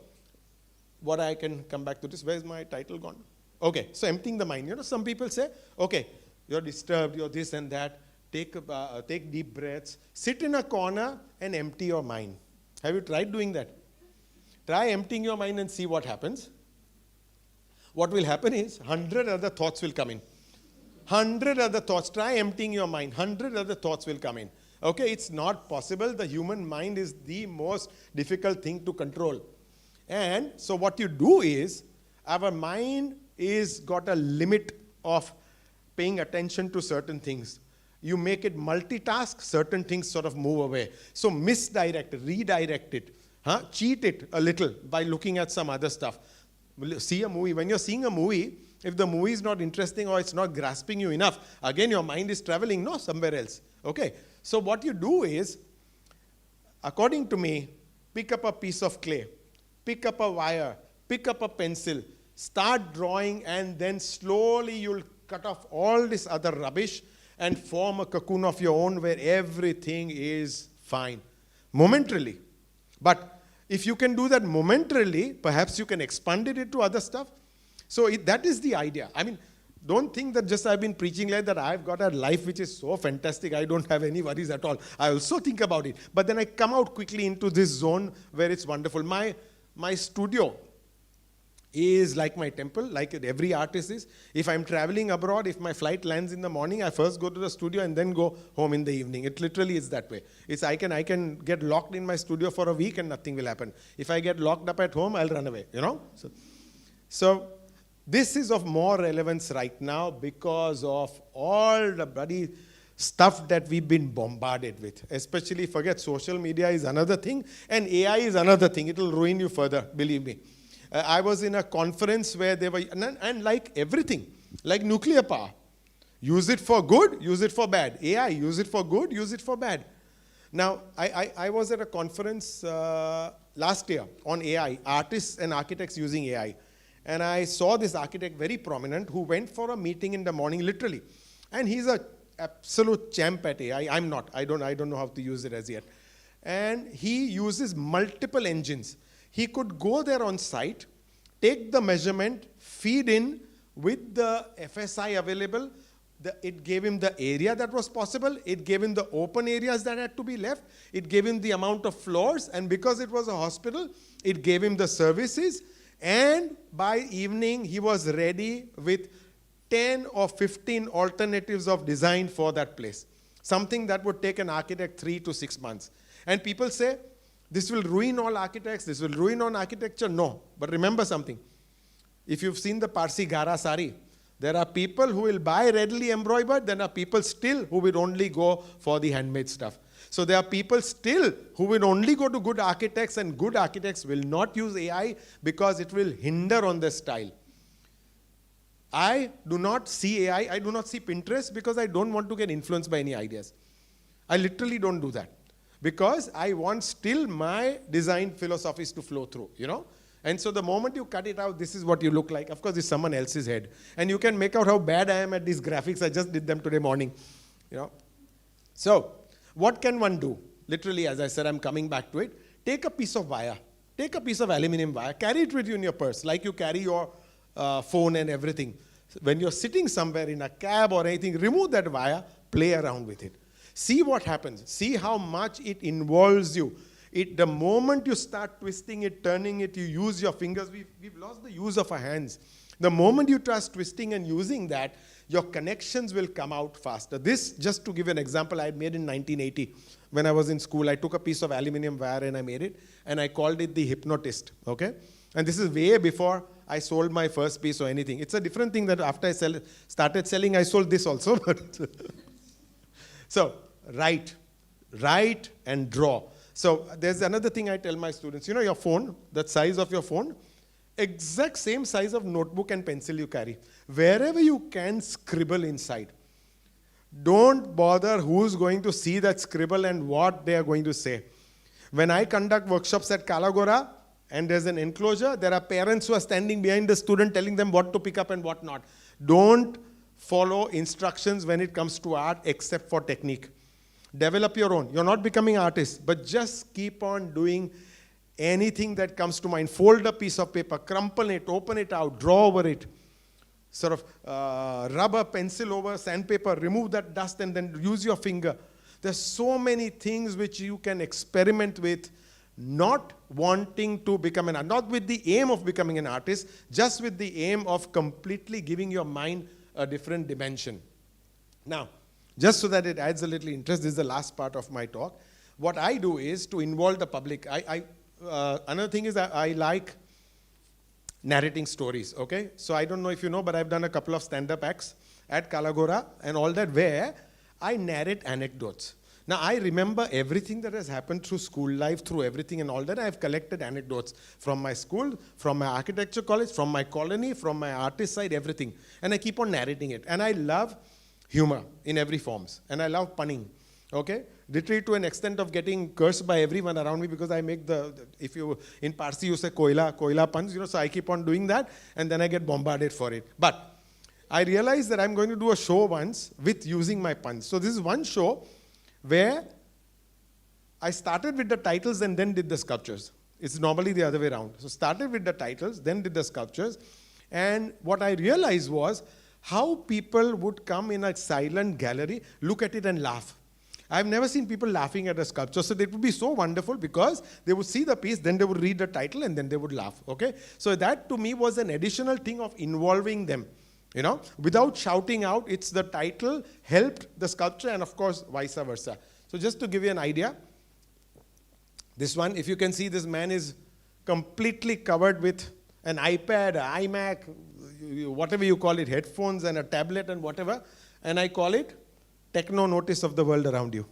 what I can come back to this, where's my title gone? Okay, so emptying the mind. You know, some people say, okay, you're disturbed, you're this and that, take deep breaths, sit in a corner and empty your mind. Have you tried doing that? Try emptying your mind and see what happens. What will happen is 100 other thoughts will come in. 100 other thoughts. Try emptying your mind. 100 other thoughts will come in. Okay, it's not possible. The human mind is the most difficult thing to control. And so what you do is, our mind is got a limit of paying attention to certain things. You make it multitask, certain things sort of move away. So misdirect it, redirect it, cheat it a little by looking at some other stuff. See a movie. When you're seeing a movie, if the movie is not interesting or it's not grasping you enough, again your mind is traveling, somewhere else. Okay. So what you do is, according to me, pick up a piece of clay, pick up a wire, pick up a pencil, Start drawing, and then slowly you'll cut off all this other rubbish and form a cocoon of your own where everything is fine, momentarily. But if you can do that momentarily, perhaps you can expand it into other stuff. So that is the idea. I mean, don't think that just I've been preaching like that, I've got a life which is so fantastic, I don't have any worries at all. I also think about it. But then I come out quickly into this zone where it's wonderful. My studio is like my temple, like every artist is. If I'm traveling abroad, if my flight lands in the morning, I first go to the studio and then go home in the evening. It literally is that way. I can get locked in my studio for a week and nothing will happen. If I get locked up at home, I'll run away, you know. So this is of more relevance right now because of all the bloody stuff that we've been bombarded with. Especially, forget, social media is another thing and AI is another thing. It will ruin you further, believe me. I was in a conference where they were, and like everything, like nuclear power. Use it for good, use it for bad. AI, use it for good, use it for bad. Now, I was at a conference last year on AI, artists and architects using AI. And I saw this architect, very prominent, who went for a meeting in the morning, literally. And he's an absolute champ at AI. I'm not. I don't know how to use it as yet. And he uses multiple engines. He could go there on site, take the measurement, feed in with the FSI available. It gave him the area that was possible. It gave him the open areas that had to be left. It gave him the amount of floors. And because it was a hospital, it gave him the services. And by evening, he was ready with 10 or 15 alternatives of design for that place. Something that would take an architect 3 to 6 months. And people say, this will ruin all architects, this will ruin all architecture. No, but remember something. If you've seen the Parsi Gara sari, there are people who will buy readily embroidered, there are people still who will only go for the handmade stuff. So there are people still who will only go to good architects, and good architects will not use AI because it will hinder on their style. I do not see AI, I do not see Pinterest because I don't want to get influenced by any ideas. I literally don't do that because I want still my design philosophies to flow through, you know. And so the moment you cut it out, this is what you look like. Of course, it's someone else's head. And you can make out how bad I am at these graphics. I just did them today morning, you know. So what can one do? Literally, as I said, I'm coming back to it. Take a piece of wire. Take a piece of aluminum wire. Carry it with you in your purse, like you carry your phone and everything. When you're sitting somewhere in a cab or anything, remove that wire, play around with it. See what happens. See how much it involves you. The moment you start twisting it, turning it, you use your fingers. We've lost the use of our hands. The moment you start twisting and using that, your connections will come out faster. This, just to give an example, I had made in 1980. When I was in school, I took a piece of aluminum wire and I made it, and I called it the Hypnotist, okay? And this is way before I sold my first piece or anything. It's a different thing that after I started selling, I sold this also. So, write and draw. So, there's another thing I tell my students. You know your phone, that size of your phone, exact same size of notebook and pencil you carry. Wherever you can, scribble inside. Don't bother who's going to see that scribble and what they are going to say. When I conduct workshops at Kalagora, and there's an enclosure, there are parents who are standing behind the student telling them what to pick up and what not. Don't follow instructions when it comes to art except for technique. Develop your own. You're not becoming artists, but just keep on doing anything that comes to mind. Fold a piece of paper, crumple it, open it out, draw over it. Sort of rub a pencil over sandpaper, remove that dust and then use your finger. There's so many things which you can experiment with, not wanting to become an artist, not with the aim of becoming an artist, just with the aim of completely giving your mind a different dimension. Now, just so that it adds a little interest, this is the last part of my talk. What I do is to involve the public. Another thing is that I like narrating stories, okay? So I don't know if you know, but I've done a couple of stand-up acts at Kalagora and all that where I narrate anecdotes. Now, I remember everything that has happened through school life, through everything and all that. I've collected anecdotes from my school, from my architecture college, from my colony, from my artist side, everything. And I keep on narrating it. And I love humor in every forms. And I love punning. Okay, literally to an extent of getting cursed by everyone around me because I make if you, in Parsi you say koila puns, so I keep on doing that and then I get bombarded for it. But I realized that I'm going to do a show once with using my puns. So this is one show where I started with the titles and then did the sculptures. It's normally the other way around. So started with the titles, then did the sculptures. And what I realized was how people would come in a silent gallery, look at it and laugh. I've never seen people laughing at a sculpture, so it would be so wonderful because they would see the piece, then they would read the title, and then they would laugh, okay? So that to me was an additional thing of involving them, without shouting out. It's the title helped the sculpture, and of course, vice versa. So just to give you an idea, this one, if you can see, this man is completely covered with an iPad, an iMac, whatever you call it, headphones and a tablet and whatever, and I call it techno notice of the world around you.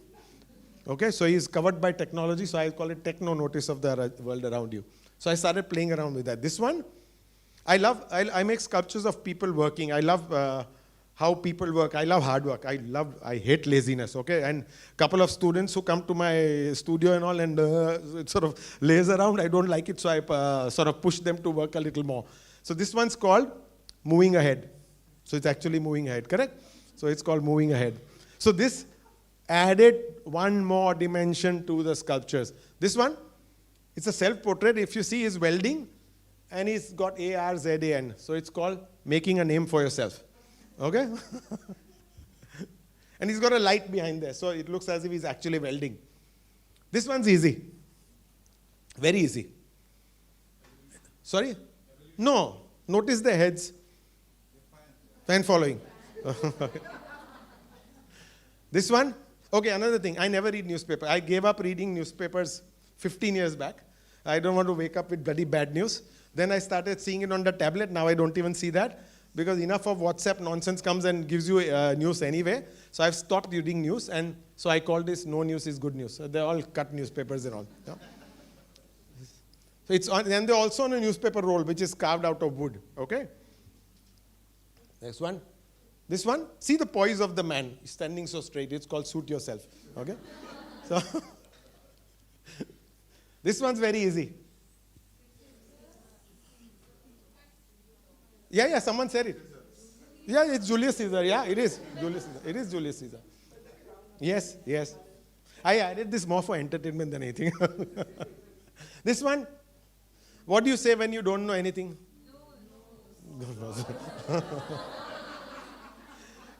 Okay, so he's covered by technology, so I call it techno notice of the world around you. So I started playing around with that. This one, I make sculptures of people working. I love how people work. I love hard work. I hate laziness, okay? And a couple of students who come to my studio and all and sort of laze around, I don't like it, so I sort of push them to work a little more. So this one's called moving ahead. So it's actually moving ahead, correct? So it's called moving ahead. So this added one more dimension to the sculptures. This one, it's a self-portrait. If you see, he's welding, and he's got ARZAN. So it's called making a name for yourself. Okay? And he's got a light behind there, so it looks as if he's actually welding. This one's easy. Very easy. Sorry? No. Notice the heads. Fan following. This one, okay, another thing. I never read newspaper. I gave up reading newspapers 15 years back. I don't want to wake up with bloody bad news. Then I started seeing it on the tablet. Now I don't even see that because enough of WhatsApp nonsense comes and gives you news anyway. So I've stopped reading news, and so I call this no news is good news. So they're all cut newspapers and all. Yeah? So it's on, and they're also on a newspaper roll, which is carved out of wood. Okay. Next one. This one, see the poise of the man. He's standing so straight. It's called suit yourself. Okay? So this one's very easy. Yeah, someone said it. Yeah, it's Julius Caesar. Yeah, it is. Julius Caesar. It is Julius Caesar. Yes. I added this more for entertainment than anything. This one, what do you say when you don't know anything? No.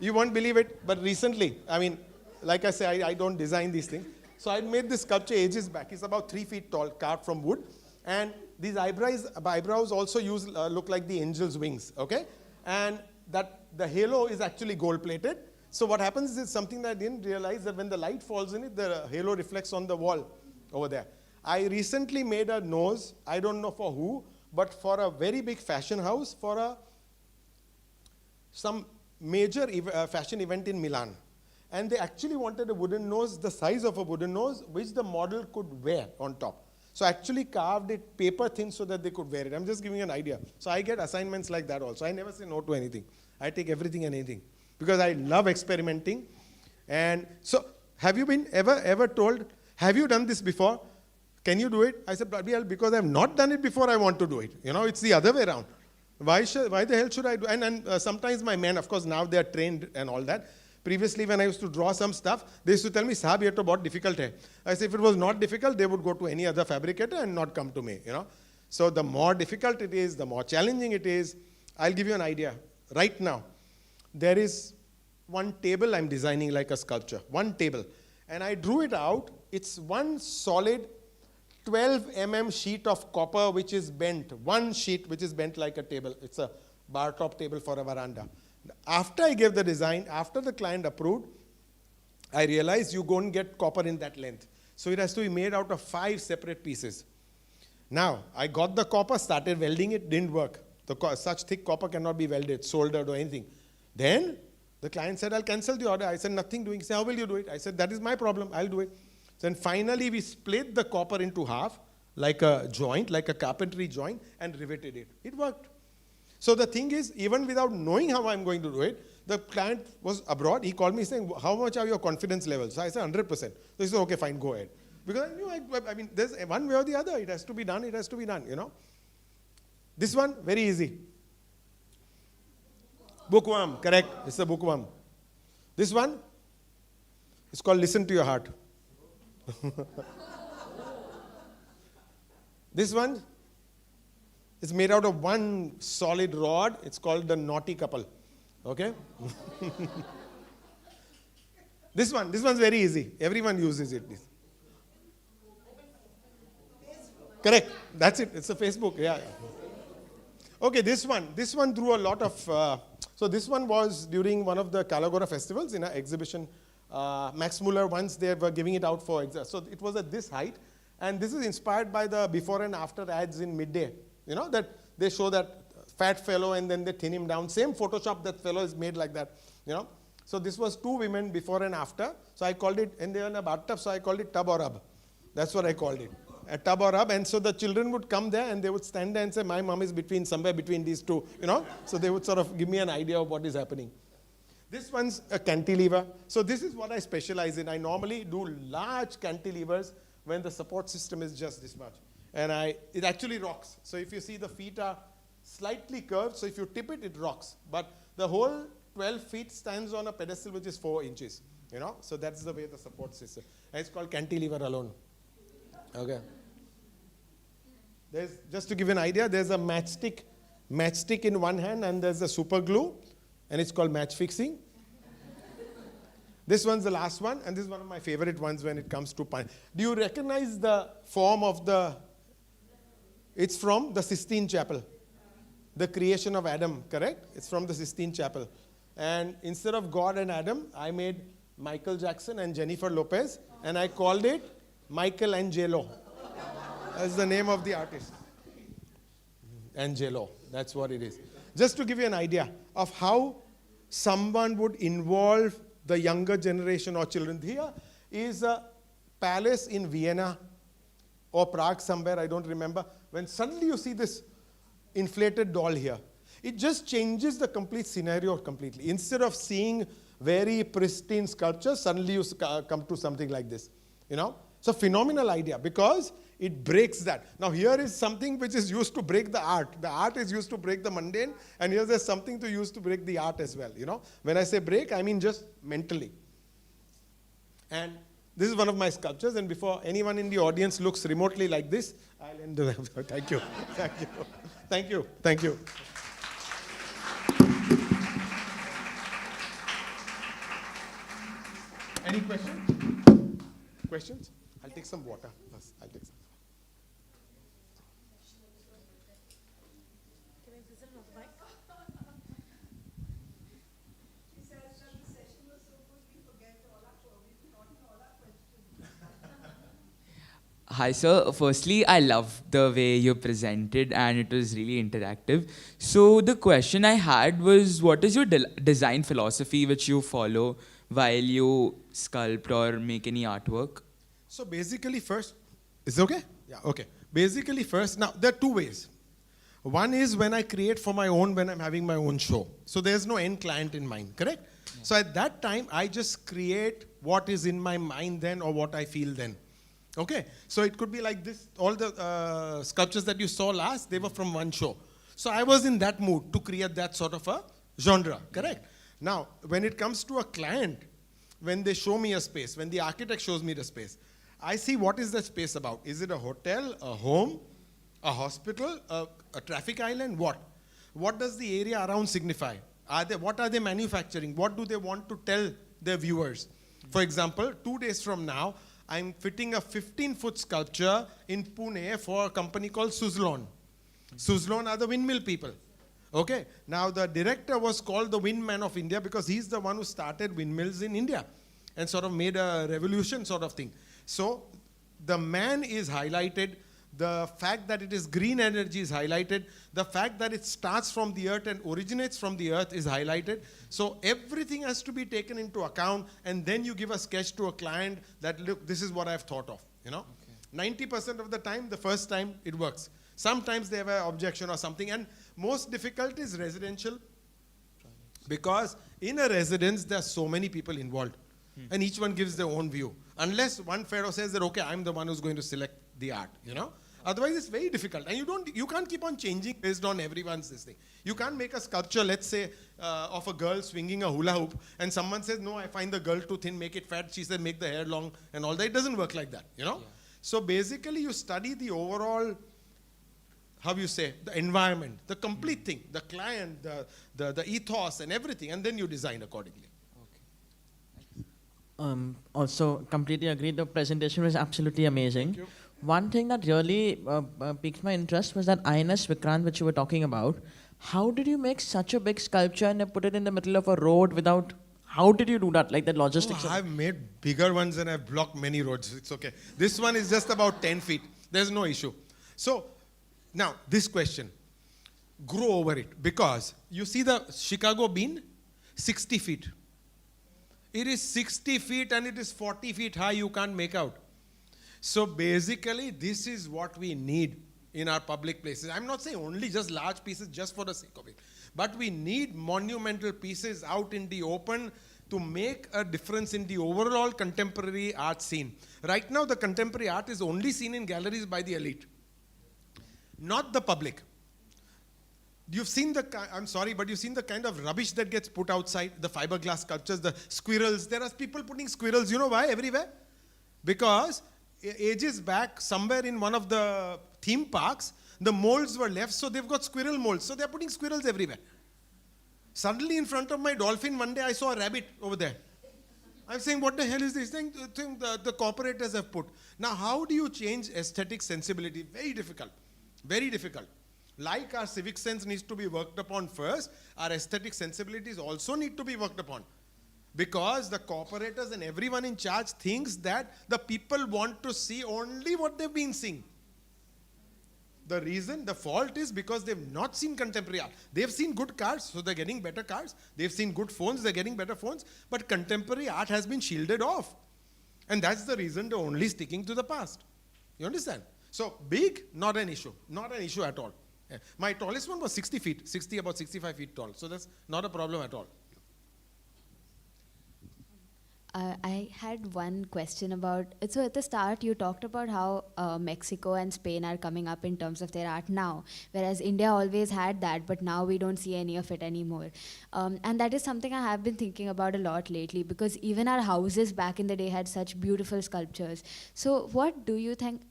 You won't believe it, but recently, I mean, like I say, I don't design these things. So I made this sculpture ages back. It's about 3 feet tall, carved from wood. And these eyebrows also look like the angel's wings, okay? And that the halo is actually gold-plated. So what happens is something that I didn't realize, that when the light falls in it, the halo reflects on the wall over there. I recently made a nose, I don't know for who, but for a very big fashion house, for some major fashion event in Milan. And they actually wanted a wooden nose, the size of a wooden nose, which the model could wear on top. So I actually carved it paper thin so that they could wear it. I'm just giving you an idea. So I get assignments like that also. I never say no to anything. I take everything and anything because I love experimenting. And so have you been ever told, have you done this before? Can you do it? I said, because I've not done it before, I want to do it. It's the other way around. Why the hell should I do? And sometimes my men, of course, now they are trained and all that. Previously, when I used to draw some stuff, they used to tell me, "Sahab, ye to bahut difficult hai." I said, if it was not difficult, they would go to any other fabricator and not come to me. So the more difficult it is, the more challenging it is. I'll give you an idea. Right now, there is one table I'm designing like a sculpture. One table, and I drew it out. It's one solid 12 mm sheet of copper which is bent. One sheet which is bent like a table. It's a bar top table for a veranda. After I gave the design, after the client approved, I realized you go and get copper in that length. So it has to be made out of 5 separate pieces. Now, I got the copper, started welding it, didn't work. Such thick copper cannot be welded, soldered or anything. Then the client said, I'll cancel the order. I said, nothing doing. He said, how will you do it? I said, that is my problem. I'll do it. Then finally, we split the copper into half, like a joint, like a carpentry joint, and riveted it. It worked. So the thing is, even without knowing how I'm going to do it, the client was abroad. He called me saying, how much are your confidence levels? So I said 100%. So he said, okay, fine, go ahead. Because I knew, I mean, there's one way or the other. It has to be done, you know. This one, very easy. Bookworm, correct. It's a bookworm. This one, it's called listen to your heart. This one is made out of one solid rod. It's called the naughty couple. Okay? This one's very easy. Everyone uses it. Correct. That's it. It's a Facebook. Yeah. Okay, this one drew a lot of. So this one was during one of the Kalagora festivals in an exhibition. Max Muller, once they were giving it out for exam. So it was at this height. And this is inspired by the before and after ads in Midday. You know, that they show that fat fellow and then they thin him down. Same Photoshop, that fellow is made like that. You know. So this was two women before and after. So I called it, and they were in a bathtub, so I called it tub or rub. That's what I called it. A tub or rub. And so the children would come there and they would stand there and say, my mom is somewhere between these two. You know. So they would sort of give me an idea of what is happening. This one's a cantilever. So this is what I specialize in. I normally do large cantilevers when the support system is just this much. And it actually rocks. So if you see, the feet are slightly curved, so if you tip it, it rocks. But the whole 12 feet stands on a pedestal which is 4 inches. You know, so that's the way the support system. And it's called cantilever alone. Okay. Just to give you an idea, there's a matchstick in one hand, and there's a super glue, and it's called match fixing. This one's the last one, and this is one of my favorite ones when it comes to pine. Do you recognize the form of it's from the Sistine Chapel. The creation of Adam, correct? It's from the Sistine Chapel. And instead of God and Adam, I made Michael Jackson and Jennifer Lopez, and I called it Michelangelo. That's the name of the artist. Angelo, that's what it is. Just to give you an idea of how someone would involve the younger generation or children. Here is a palace in Vienna or Prague somewhere, I don't remember. When suddenly you see this inflated doll here, it just changes the complete scenario completely. Instead of seeing very pristine sculptures, suddenly you come to something like this. You know? So phenomenal idea, because it breaks that. Now here is something which is used to break the art. The art is used to break the mundane, and here there's something to use to break the art as well. You know, when I say break, I mean just mentally. And this is one of my sculptures, and before anyone in the audience looks remotely like this, I'll end the thank you. Thank you. Thank you. Thank you. Any questions? Questions? I'll take some water. Yes, I'll take some. Hi, sir. Firstly, I love the way you presented, and it was really interactive. So the question I had was, what is your design philosophy which you follow while you sculpt or make any artwork? So basically first, is it okay? Yeah, okay. Basically first, now there are two ways. One is when I create for my own, when I'm having my own show. So there's no end client in mind, correct? Yeah. So at that time, I just create what is in my mind then or what I feel then. Okay, so it could be like this, all the sculptures that you saw last, they were from one show. So I was in that mood to create that sort of a genre, correct? Now, when it comes to a client, when they show me a space, when the architect shows me the space, I see what is the space about. Is it a hotel, a home, a hospital, a traffic island, what? What does the area around signify? What are they manufacturing? What do they want to tell their viewers? For example, 2 days from now, I'm fitting a 15-foot sculpture in Pune for a company called Suzlon. Suzlon are the windmill people. Okay, now the director was called the Windman of India because he's the one who started windmills in India and sort of made a revolution sort of thing. So the man is highlighted, the fact that it is green energy is highlighted, the fact that it starts from the earth and originates from the earth is highlighted. So everything has to be taken into account, and then you give a sketch to a client that, look, this is what I've thought of, you know. 90% of the time, the first time, it works. Sometimes they have an objection or something, and most difficult is residential, because In a residence, there are so many people involved. And each one gives their own view. Unless one fellow says that, okay, I'm the one who's going to select the art, you know. Otherwise, it's very difficult. And you can't keep on changing based on everyone's this thing. You can't make a sculpture, let's say, of a girl swinging a hula hoop, and someone says, no, I find the girl too thin, make it fat. She said, make the hair long and all that. It doesn't work like that, you know. Yeah. So basically, you study the overall, how you say, the environment, the complete thing, the client, the ethos and everything, and then you design accordingly. Also, completely agree. The presentation was absolutely amazing. One thing that really piqued my interest was that INS Vikrant, which you were talking about. How did you make such a big sculpture and then put it in the middle of a road without... How did you do that? Like the logistics? I've made bigger ones and I've blocked many roads. It's okay. This one is just about 10 feet. There's no issue. So, now, this question. Grow over it. Because you see the Chicago bean? 60 feet. It is 60 feet and it is 40 feet high. You can't make out. So basically, this is what we need in our public places. I'm not saying only just large pieces just for the sake of it. But we need monumental pieces out in the open to make a difference in the overall contemporary art scene. Right now, the contemporary art is only seen in galleries by the elite, not the public. You've seen I'm sorry, but you've seen the kind of rubbish that gets put outside, the fiberglass sculptures, the squirrels. There are people putting squirrels, you know why, everywhere? Because ages back, somewhere in one of the theme parks, the molds were left, so they've got squirrel molds. So they're putting squirrels everywhere. Suddenly in front of my dolphin, one day I saw a rabbit over there. I'm saying, what the hell is this thing the corporators have put? Now, how do you change aesthetic sensibility? Very difficult. Very difficult. Like our civic sense needs to be worked upon first, our aesthetic sensibilities also need to be worked upon. Because the corporators and everyone in charge thinks that the people want to see only what they've been seeing. The reason, the fault is because they've not seen contemporary art. They've seen good cars, so they're getting better cars. They've seen good phones, they're getting better phones. But contemporary art has been shielded off. And that's the reason they're only sticking to the past. You understand? So big, not an issue. Not an issue at all. My tallest one was 60 feet, about 65 feet tall. So that's not a problem at all. I had one question about, so at the start you talked about how Mexico and Spain are coming up in terms of their art now, whereas India always had that, but now we don't see any of it anymore. And that is something I have been thinking about a lot lately, because even our houses back in the day had such beautiful sculptures. So what do you think,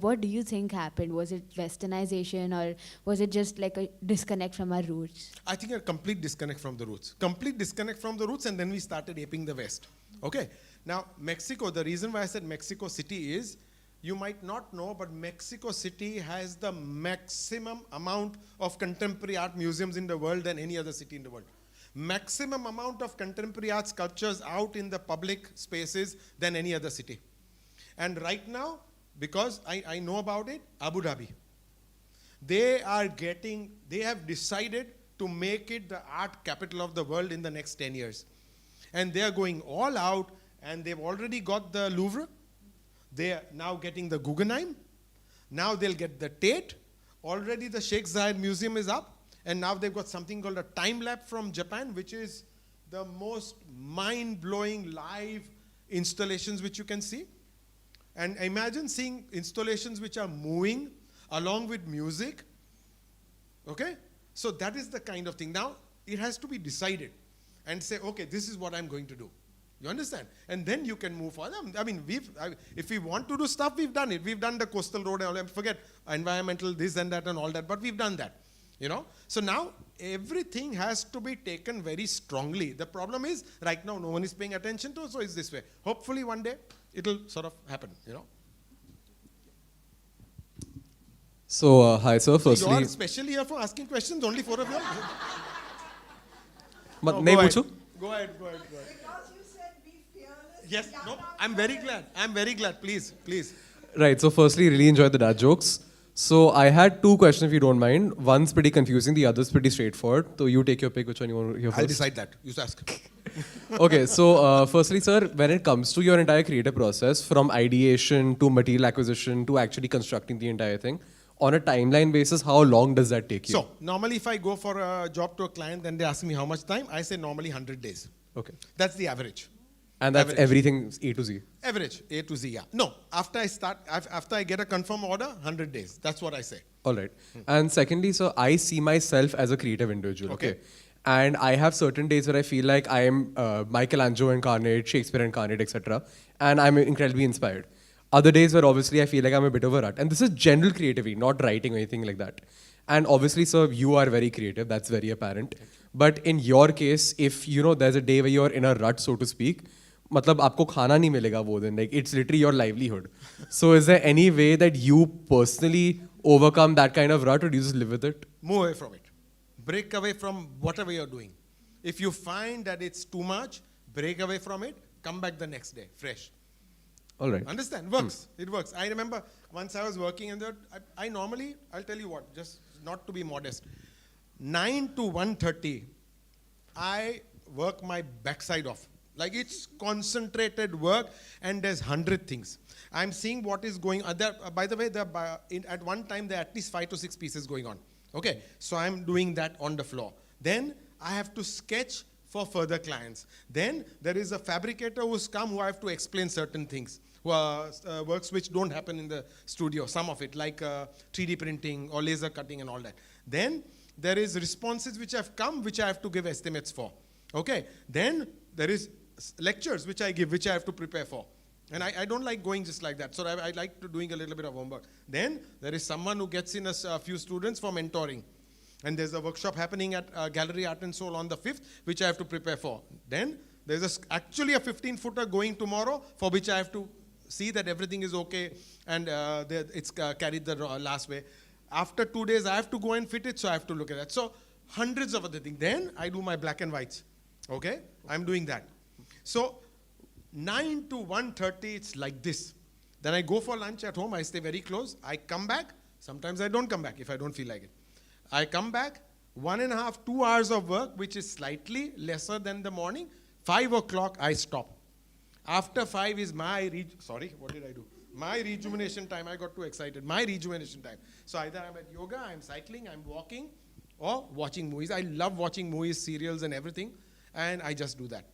what do you think happened? Was it westernization, or was it just like a disconnect from our roots? I think a complete disconnect from the roots. Complete disconnect from the roots, and then we started aping the West. Okay, now Mexico, the reason why I said Mexico City is, you might not know, but Mexico City has the maximum amount of contemporary art museums in the world than any other city in the world. Maximum amount of contemporary art sculptures out in the public spaces than any other city. And right now, because I know about it, Abu Dhabi, they have decided to make it the art capital of the world in the next 10 years. And they are going all out, and they've already got the Louvre. They are now getting the Guggenheim. Now they'll get the Tate. Already the Sheikh Zayed Museum is up. And now they've got something called a time lap from Japan, which is the most mind-blowing live installations which you can see. And imagine seeing installations which are moving along with music. Okay? So that is the kind of thing. Now, it has to be decided. And say, okay, this is what I'm going to do. You understand? And then you can move on. I mean, if we want to do stuff, we've done it. We've done the coastal road and all that. Forget environmental, this and that and all that, but we've done that. You know? So now, everything has to be taken very strongly. The problem is, right now, no one is paying attention to it, so it's this way. Hopefully, one day, it'll sort of happen, you know? So, hi, sir. Firstly, you're specially here for asking questions, only 4 of you? But no, go ahead. Go ahead. Because you said be fearless. Yes, no, I'm very glad. Please. Right, so firstly, really enjoyed the dad jokes. So I had 2 questions, if you don't mind. One's pretty confusing, the other's pretty straightforward. So you take your pick, which one you want to hear first. I'll decide that. You ask. Okay, so firstly, sir, when it comes to your entire creative process, from ideation to material acquisition to actually constructing the entire thing, on a timeline basis, how long does that take you? So, normally if I go for a job to a client, then they ask me how much time, I say normally 100 days. Okay. That's the average. And that's Average. everything A to Z? Average, A to Z, yeah. No, after I get a confirm order, 100 days. That's what I say. All right. And secondly, so I see myself as a creative individual. Okay. And I have certain days where I feel like I am Michelangelo incarnate, Shakespeare incarnate, etc. And I'm incredibly inspired. Other days where obviously I feel like I'm a bit of a rut. And this is general creativity, not writing or anything like that. And obviously, sir, you are very creative. That's very apparent. But in your case, if there's a day where you're in a rut, so to speak, मतलब आपको खाना नहीं मिलेगा वो दिन. Like it's literally your livelihood. So is there any way that you personally overcome that kind of rut, or do you just live with it? Move away from it. Break away from whatever you're doing. If you find that it's too much, break away from it, come back the next day, fresh. All right. Understand? Works. It works. I remember once I was working and I normally, I'll tell you what, just not to be modest, 9 to 1:30, I work my backside off. Like it's concentrated work and there's 100 things. I'm seeing what is going on. By the way, at one time there are at least 5 to 6 pieces going on. Okay, so I'm doing that on the floor. Then I have to sketch for further clients. Then there is a fabricator who's come who I have to explain certain things. Works which don't happen in the studio, some of it, like 3D printing or laser cutting and all that. Then there is responses which have come, which I have to give estimates for. Okay, then there is lectures which I give, which I have to prepare for. And I don't like going just like that. So I like to doing a little bit of homework. Then there is someone who gets in a few students for mentoring. And there's a workshop happening at Gallery Art and Soul on the 5th, which I have to prepare for. Then there's actually a 15-footer going tomorrow, for which I have to see that everything is okay and it's carried the last way. After 2 days, I have to go and fit it, so I have to look at that. So hundreds of other things. Then I do my black and whites. Okay? I'm doing that. So 9 to 1:30, it's like this. Then I go for lunch at home. I stay very close. I come back. Sometimes I don't come back if I don't feel like it. I come back, 1.5, 2 hours of work, which is slightly lesser than the morning. 5 o'clock, I stop. After 5 is my, my rejuvenation time. I got too excited. My rejuvenation time. So either I'm at yoga, I'm cycling, I'm walking, or watching movies. I love watching movies, serials, and everything. And I just do that.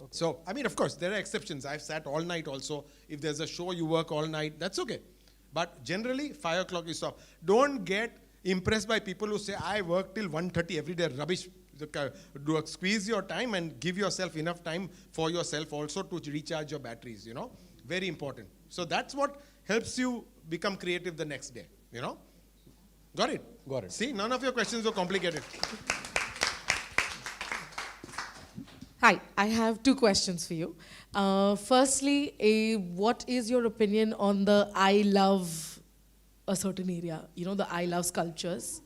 Okay. So, I mean, of course, there are exceptions. I've sat all night also. If there's a show, you work all night. That's okay. But generally, 5 o'clock you stop. Don't get impressed by people who say, I work till 1:30 every day. Rubbish. Squeeze your time and give yourself enough time for yourself also to recharge your batteries, Very important. So that's what helps you become creative the next day, Got it? Got it. See, none of your questions were complicated. Hi, I have 2 questions for you. Firstly, what is your opinion on the I love a certain area? The I love sculptures.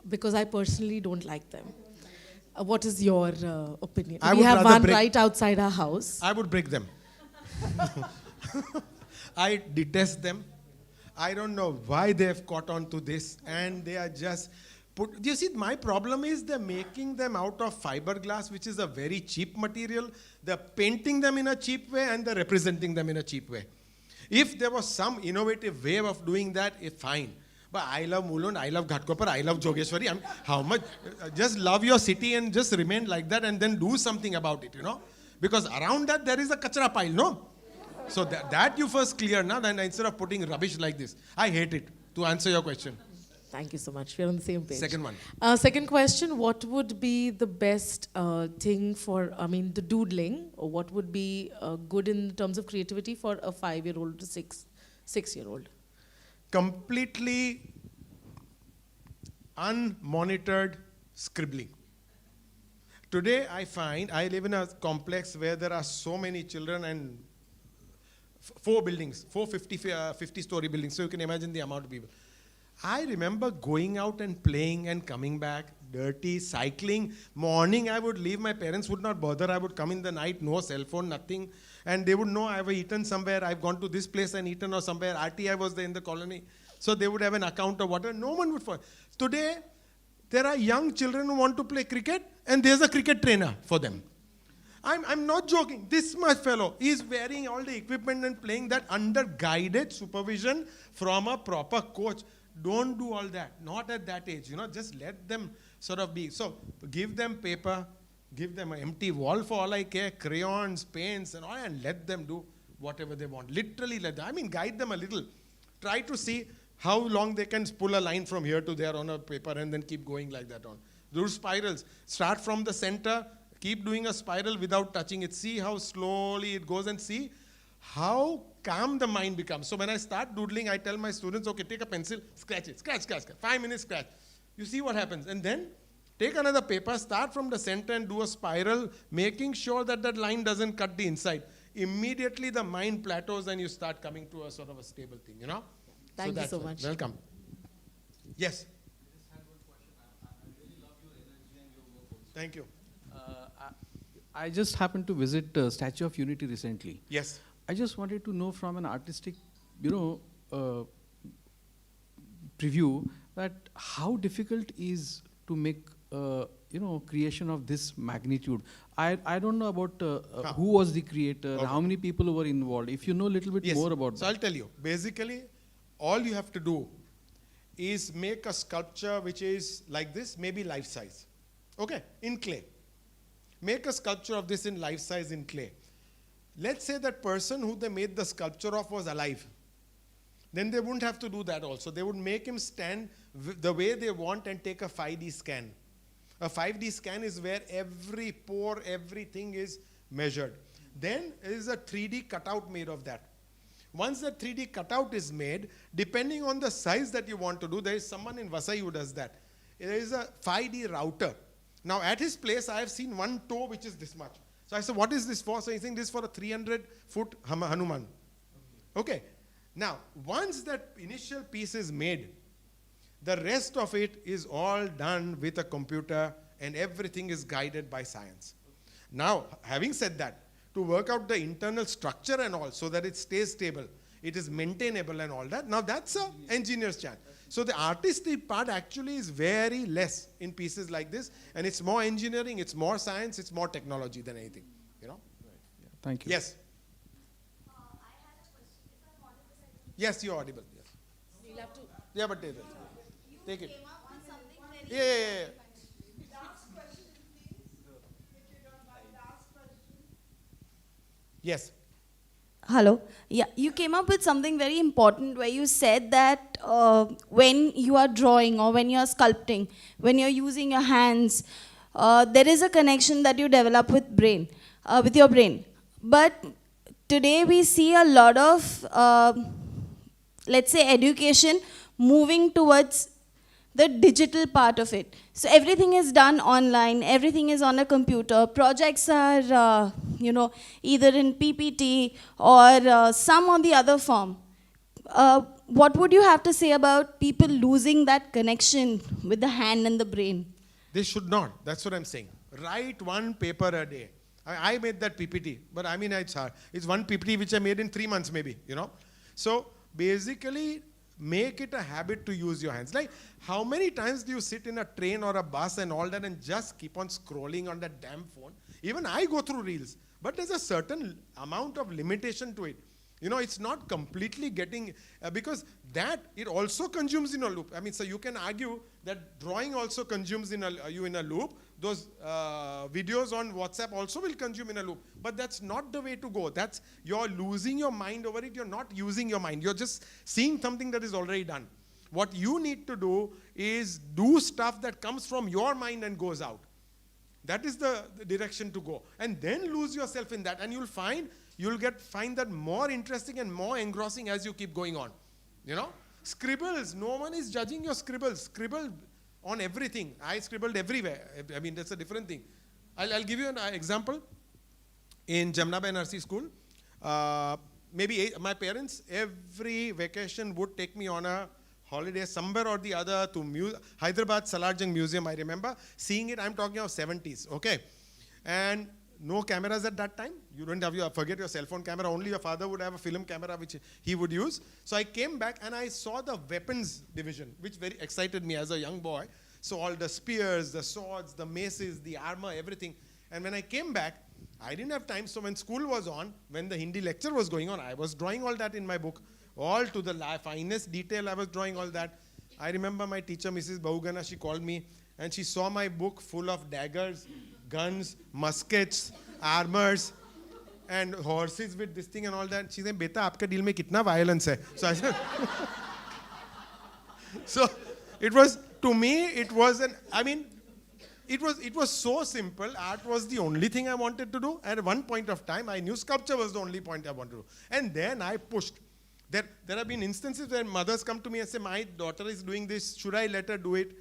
Because I personally don't like them. What is your opinion? We have one right outside our house. I would break them. I detest them. I don't know why they have caught on to this, and they are just you see, my problem is they're making them out of fiberglass, which is a very cheap material. They're painting them in a cheap way, and they're representing them in a cheap way. If there was some innovative way of doing that, fine. But I love Mulund, I love Ghatkopar, I love Jogeshwari. How much? Just love your city and just remain like that and then do something about it, Because around that there is a kachra pile, no? So that you first clear now, then instead of putting rubbish like this. I hate it, to answer your question. Thank you so much. We're on the same page. Second one. Second question, what would be the best thing for, the doodling, or what would be good in terms of creativity for a 5-year-old to 6-year-old? Completely unmonitored scribbling. Today I find, I live in a complex where there are so many children and 4 buildings, 4 50-story buildings, so you can imagine the amount of people. I remember going out and playing and coming back, dirty, cycling. Morning I would leave, my parents would not bother, I would come in the night, no cell phone, nothing. And they would know I've eaten somewhere, I've gone to this place and eaten or somewhere, RTI was there in the colony. So they would have an account of whatever, no one would follow. Today, there are young children who want to play cricket and there's a cricket trainer for them. I'm not joking. This much fellow is wearing all the equipment and playing that under guided supervision from a proper coach. Don't do all that. Not at that age. Just let them sort of be. So give them paper, give them an empty wall for all I care, crayons, paints, and all, and let them do whatever they want. Literally let them. Guide them a little. Try to see how long they can pull a line from here to there on a paper and then keep going like that on. Do spirals. Start from the center. Keep doing a spiral without touching it. See how slowly it goes and see how calm the mind becomes. So when I start doodling, I tell my students, okay, take a pencil, scratch it, scratch. 5 minutes, scratch. You see what happens. And then take another paper, start from the center and do a spiral, making sure that that line doesn't cut the inside. Immediately the mind plateaus and you start coming to a sort of a stable thing, Thank you so much. Welcome. Yes. Thank you. I just happened to visit Statue of Unity recently. Yes. I just wanted to know from an artistic, preview that how difficult is to make, creation of this magnitude. I don't know about who was the creator, Okay. how many people were involved. If you know a little bit more about So I'll tell you. Basically, all you have to do is make a sculpture which is like this, maybe life size. Okay, in clay. Make a sculpture of this in life size in clay. Let's say that person who they made the sculpture of was alive. Then they wouldn't have to do that also. They would make him stand the way they want and take a 5D scan. A 5D scan is where every pore, everything is measured. Then there is a 3D cutout made of that. Once the 3D cutout is made, depending on the size that you want to do, there is someone in Vasai who does that. There is a 5D router. Now at his place, I have seen one toe which is this much. So I said, what is this for? So he's saying this is for a 300-foot Hanuman. Okay. Now, once that initial piece is made, the rest of it is all done with a computer and everything is guided by science. Now, having said that, to work out the internal structure and all so that it stays stable, it is maintainable and all that, now that's an engineer's chance. So the artistic part actually is very less in pieces like this, and it's more engineering, it's more science, it's more technology than anything, Thank you. Yes. Yes, you're audible. Yes. We'll have to. Yeah, but take it. Yeah. Yes. Hello. Yeah, you came up with something very important where you said that when you are drawing or when you are sculpting, when you're using your hands, there is a connection that you develop with your brain. But today we see a lot of, let's say, education moving towards the digital part of it. So everything is done online, everything is on a computer. Projects are, either in PPT or some on the other form. What would you have to say about people losing that connection with the hand and the brain? They should not. That's what I'm saying. Write one paper a day. I made that PPT, but it's hard. It's one PPT which I made in 3 months maybe, So basically, make it a habit to use your hands. Like, how many times do you sit in a train or a bus and all that and just keep on scrolling on that damn phone? Even I go through reels, but there's a certain amount of limitation to it. It's not completely getting, because that, it also consumes in a loop. So you can argue that drawing also consumes you in a loop. Those videos on WhatsApp also will consume in a loop. But that's not the way to go. You're losing your mind over it. You're not using your mind. You're just seeing something that is already done. What you need to do is do stuff that comes from your mind and goes out. That is the direction to go. And then lose yourself in that. And you'll find that more interesting and more engrossing as you keep going on. Scribbles. No one is judging your scribbles. Scribble on everything. I scribbled everywhere. That's a different thing. I'll give you an example. In Jamnabai Nursery School, my parents every vacation would take me on a holiday somewhere or the other to Hyderabad Salarjung Museum. I remember seeing it. I'm talking of 70s. Okay, and no cameras at that time. You don't have forget your cell phone camera. Only your father would have a film camera which he would use. So I came back and I saw the weapons division, which very excited me as a young boy. So all the spears, the swords, the maces, the armor, everything. And when I came back, I didn't have time, so when school was on, when the Hindi lecture was going on, I was drawing all that in my book. All to the finest detail, I was drawing all that. I remember my teacher, Mrs. Bahugana, she called me and she saw my book full of daggers, guns, muskets, armors, and horses with this thing and all that. She said, "Beta, aapka dil mein kitna violence hai?" So I said, so it was, to me, it was it was so simple. Art was the only thing I wanted to do. At one point of time, I knew sculpture was the only point I wanted to do. And then I pushed. There have been instances where mothers come to me and say, "My daughter is doing this, should I let her do it?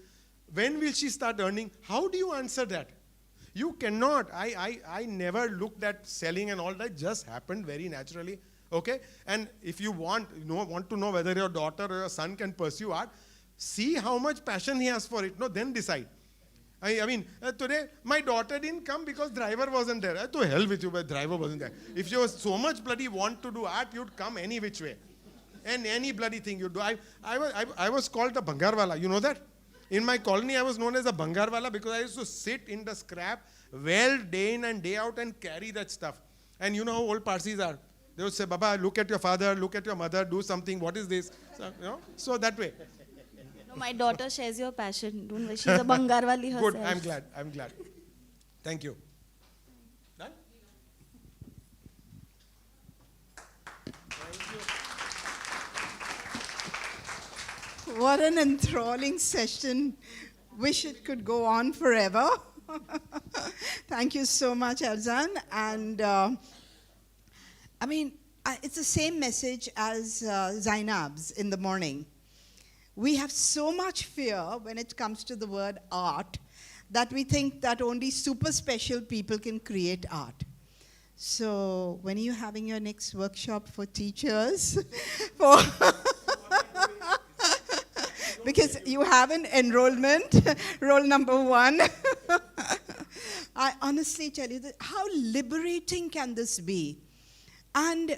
When will she start earning?" How do you answer that? You cannot. I never looked at selling and all that, just happened very naturally. Okay? And if you want to know whether your daughter or your son can pursue art, see how much passion he has for it. No, then decide. Today, my daughter didn't come because driver wasn't there. To hell with you, but driver wasn't there. If you was so much bloody want to do art, you'd come any which way. And any bloody thing you do. I was called a Bangarwala. You know that? In my colony, I was known as a Bangarwala because I used to sit in the scrap well day in and day out and carry that stuff. And you know how old Parsis are. They would say, "Baba, look at your father, look at your mother, do something. What is this?" So that way. No, my daughter shares your passion. Don't worry. She's a Bangarwali herself. Good. I'm glad. Thank you. Done? What an enthralling session. Wish it could go on forever. Thank you so much, Arzan. And it's the same message as Zainab's in the morning. We have so much fear when it comes to the word art that we think that only super special people can create art. So when are you having your next workshop for teachers? Because you have an enrollment, roll number 1. I honestly tell you that how liberating can this be? And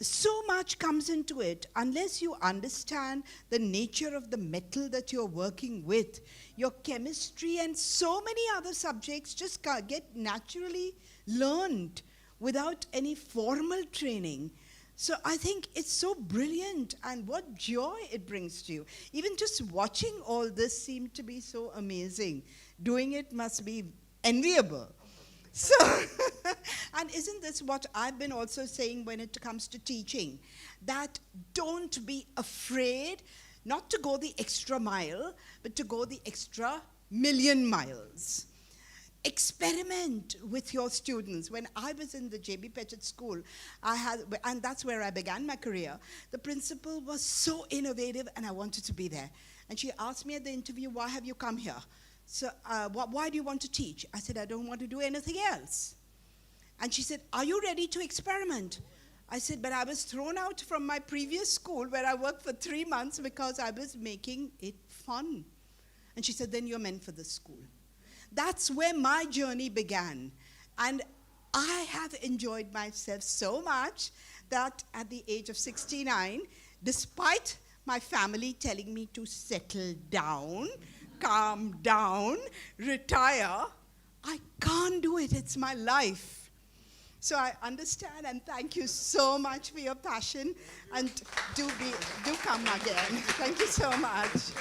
so much comes into it. Unless you understand the nature of the metal that you're working with, your chemistry and so many other subjects just get naturally learned without any formal training. So I think it's so brilliant, and what joy it brings to you. Even just watching all this seemed to be so amazing. Doing it must be enviable. So, and isn't this what I've been also saying when it comes to teaching? That don't be afraid not to go the extra mile, but to go the extra million miles. Experiment with your students. When I was in the J.B. Pettit School, and that's where I began my career, the principal was so innovative and I wanted to be there. And she asked me at the interview, "Why have you come here? So why do you want to teach?" I said, "I don't want to do anything else." And she said, "Are you ready to experiment?" I said, "But I was thrown out from my previous school where I worked for 3 months because I was making it fun." And she said, "Then you're meant for this school." That's where my journey began. And I have enjoyed myself so much that at the age of 69, despite my family telling me to settle down, calm down, retire, I can't do it. It's my life. So I understand, and thank you so much for your passion, and do come again. Thank you so much.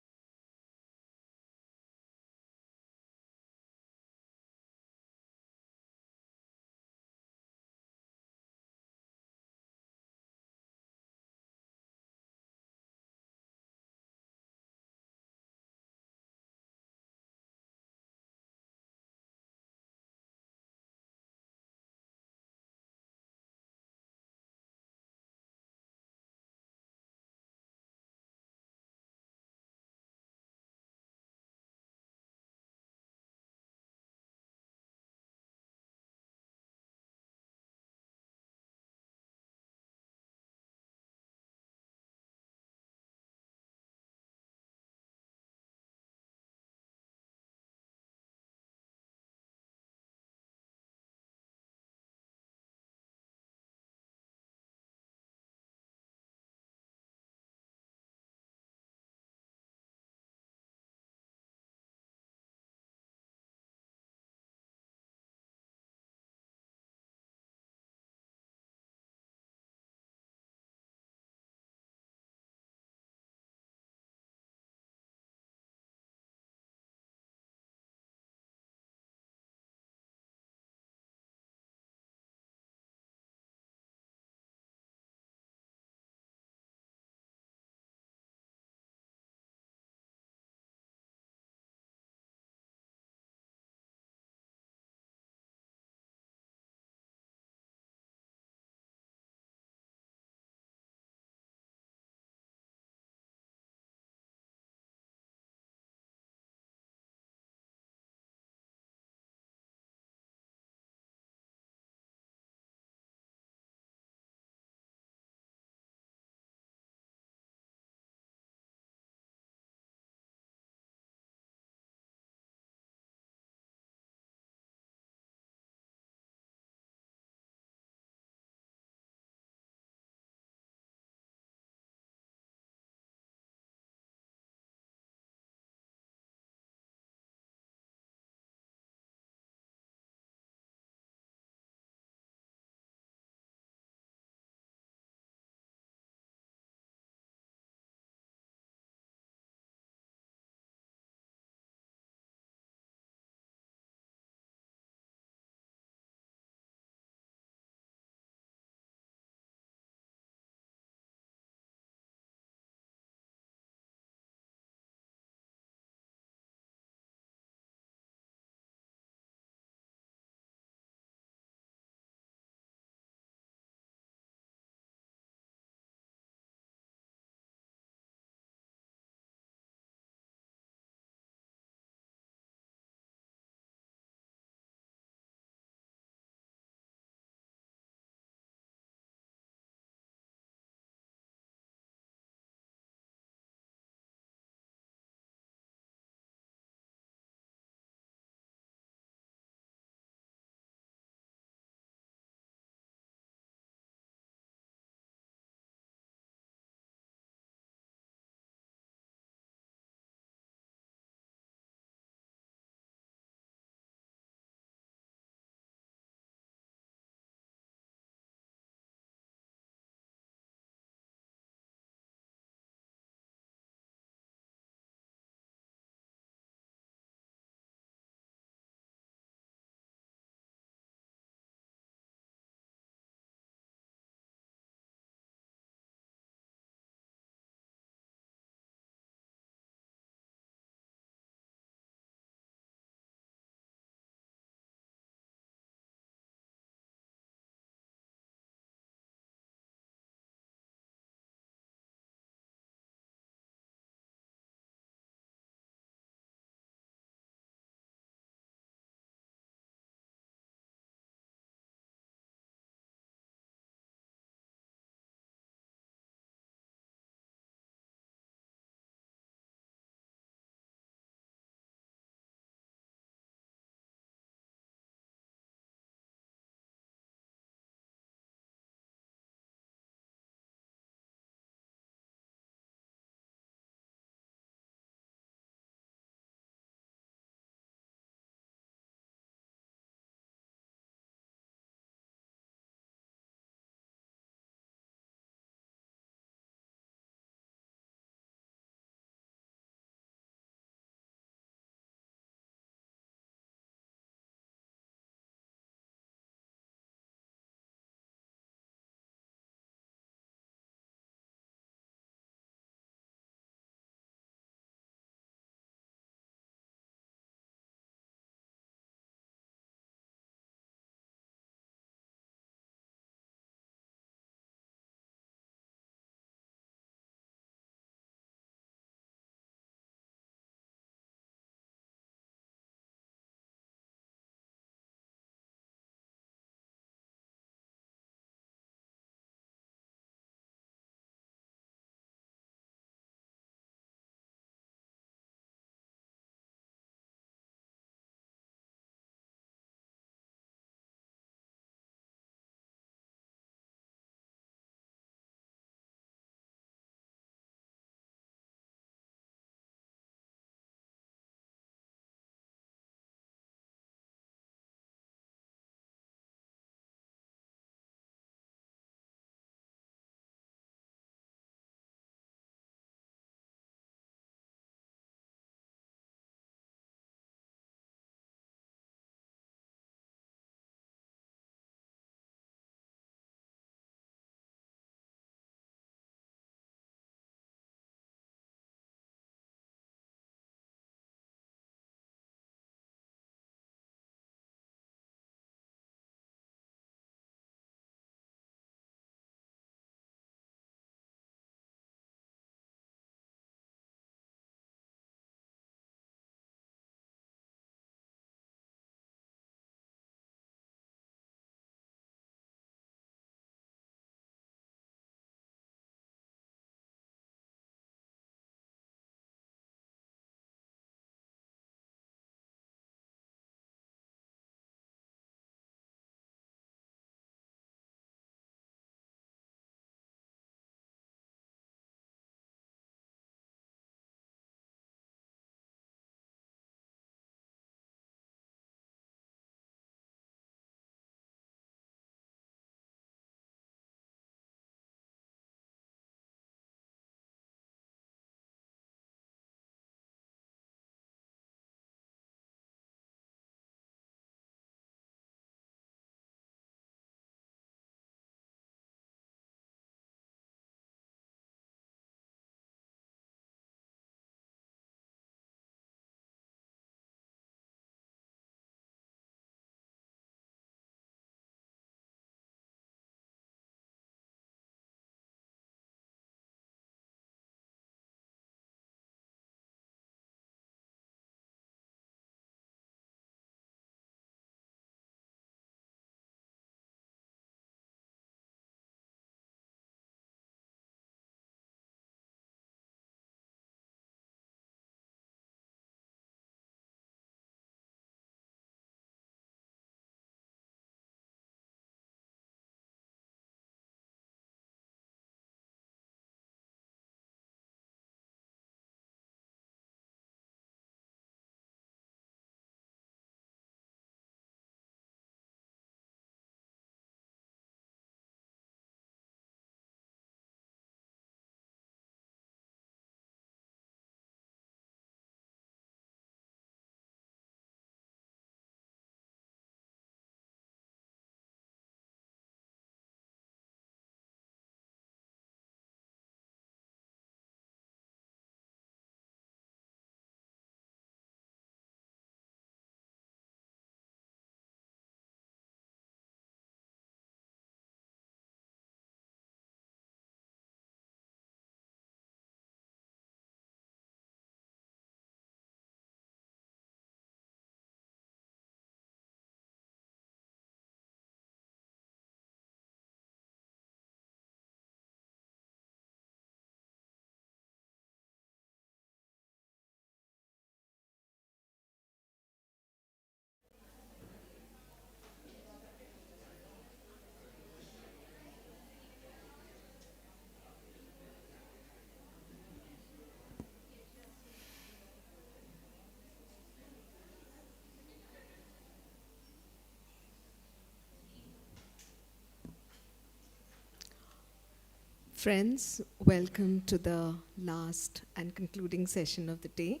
Friends, welcome to the last and concluding session of the day.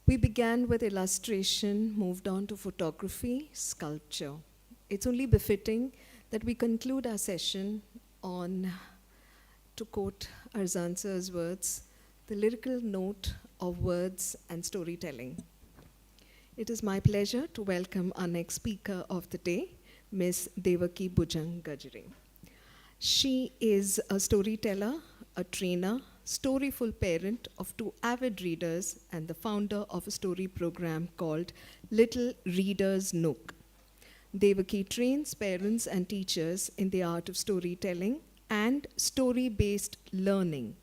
We began with illustration, moved on to photography, sculpture. It's only befitting that we conclude our session on, to quote Arzan sir's words, the lyrical note of words and storytelling. It is my pleasure to welcome our next speaker of the day, Ms. Devaki Bhujang Gajare. She is a storyteller, a trainer, storyful parent of 2 avid readers, and the founder of a story program called Little Reader's Nook. Devaki trains parents and teachers in the art of storytelling and story-based learning,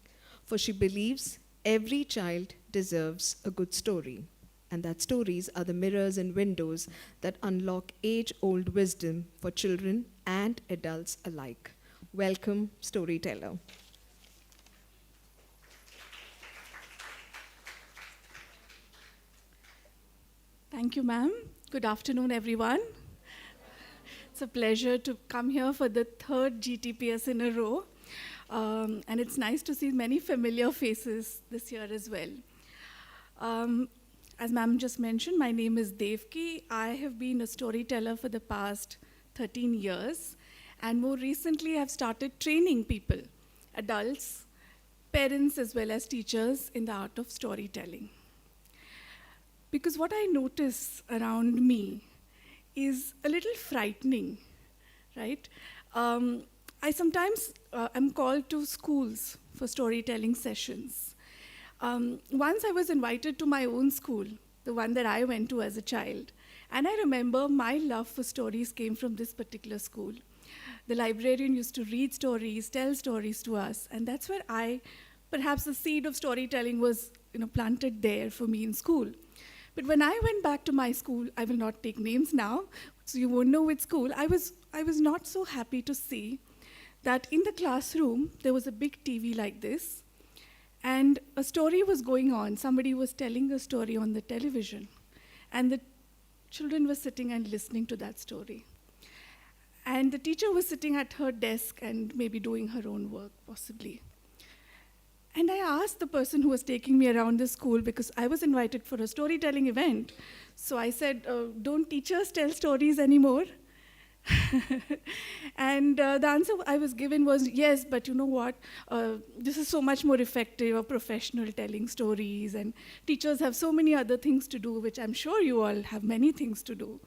for she believes every child deserves a good story, and that stories are the mirrors and windows that unlock age-old wisdom for children and adults alike. Welcome, storyteller. Thank you, ma'am. Good afternoon, everyone. It's a pleasure to come here for the 3rd GTPS in a row. And it's nice to see many familiar faces this year as well. As ma'am just mentioned, my name is Devki. I have been a storyteller for the past 13 years. And more recently, I've started training people, adults, parents, as well as teachers in the art of storytelling. Because what I notice around me is a little frightening, right? I sometimes am called to schools for storytelling sessions. Once I was invited to my own school, the one that I went to as a child, and I remember my love for stories came from this particular school. The librarian used to read stories, tell stories to us, and that's where perhaps the seed of storytelling was planted there for me in school. But when I went back to my school, I will not take names now, so you won't know which school, I was not so happy to see that in the classroom, there was a big TV like this, and a story was going on. Somebody was telling a story on the television, and the children were sitting and listening to that story. And the teacher was sitting at her desk and maybe doing her own work, possibly. And I asked the person who was taking me around the school, because I was invited for a storytelling event. So I said, don't teachers tell stories anymore? And the answer I was given was, yes, but you know what? This is so much more effective, a professional telling stories, and teachers have so many other things to do, which I'm sure you all have many things to do.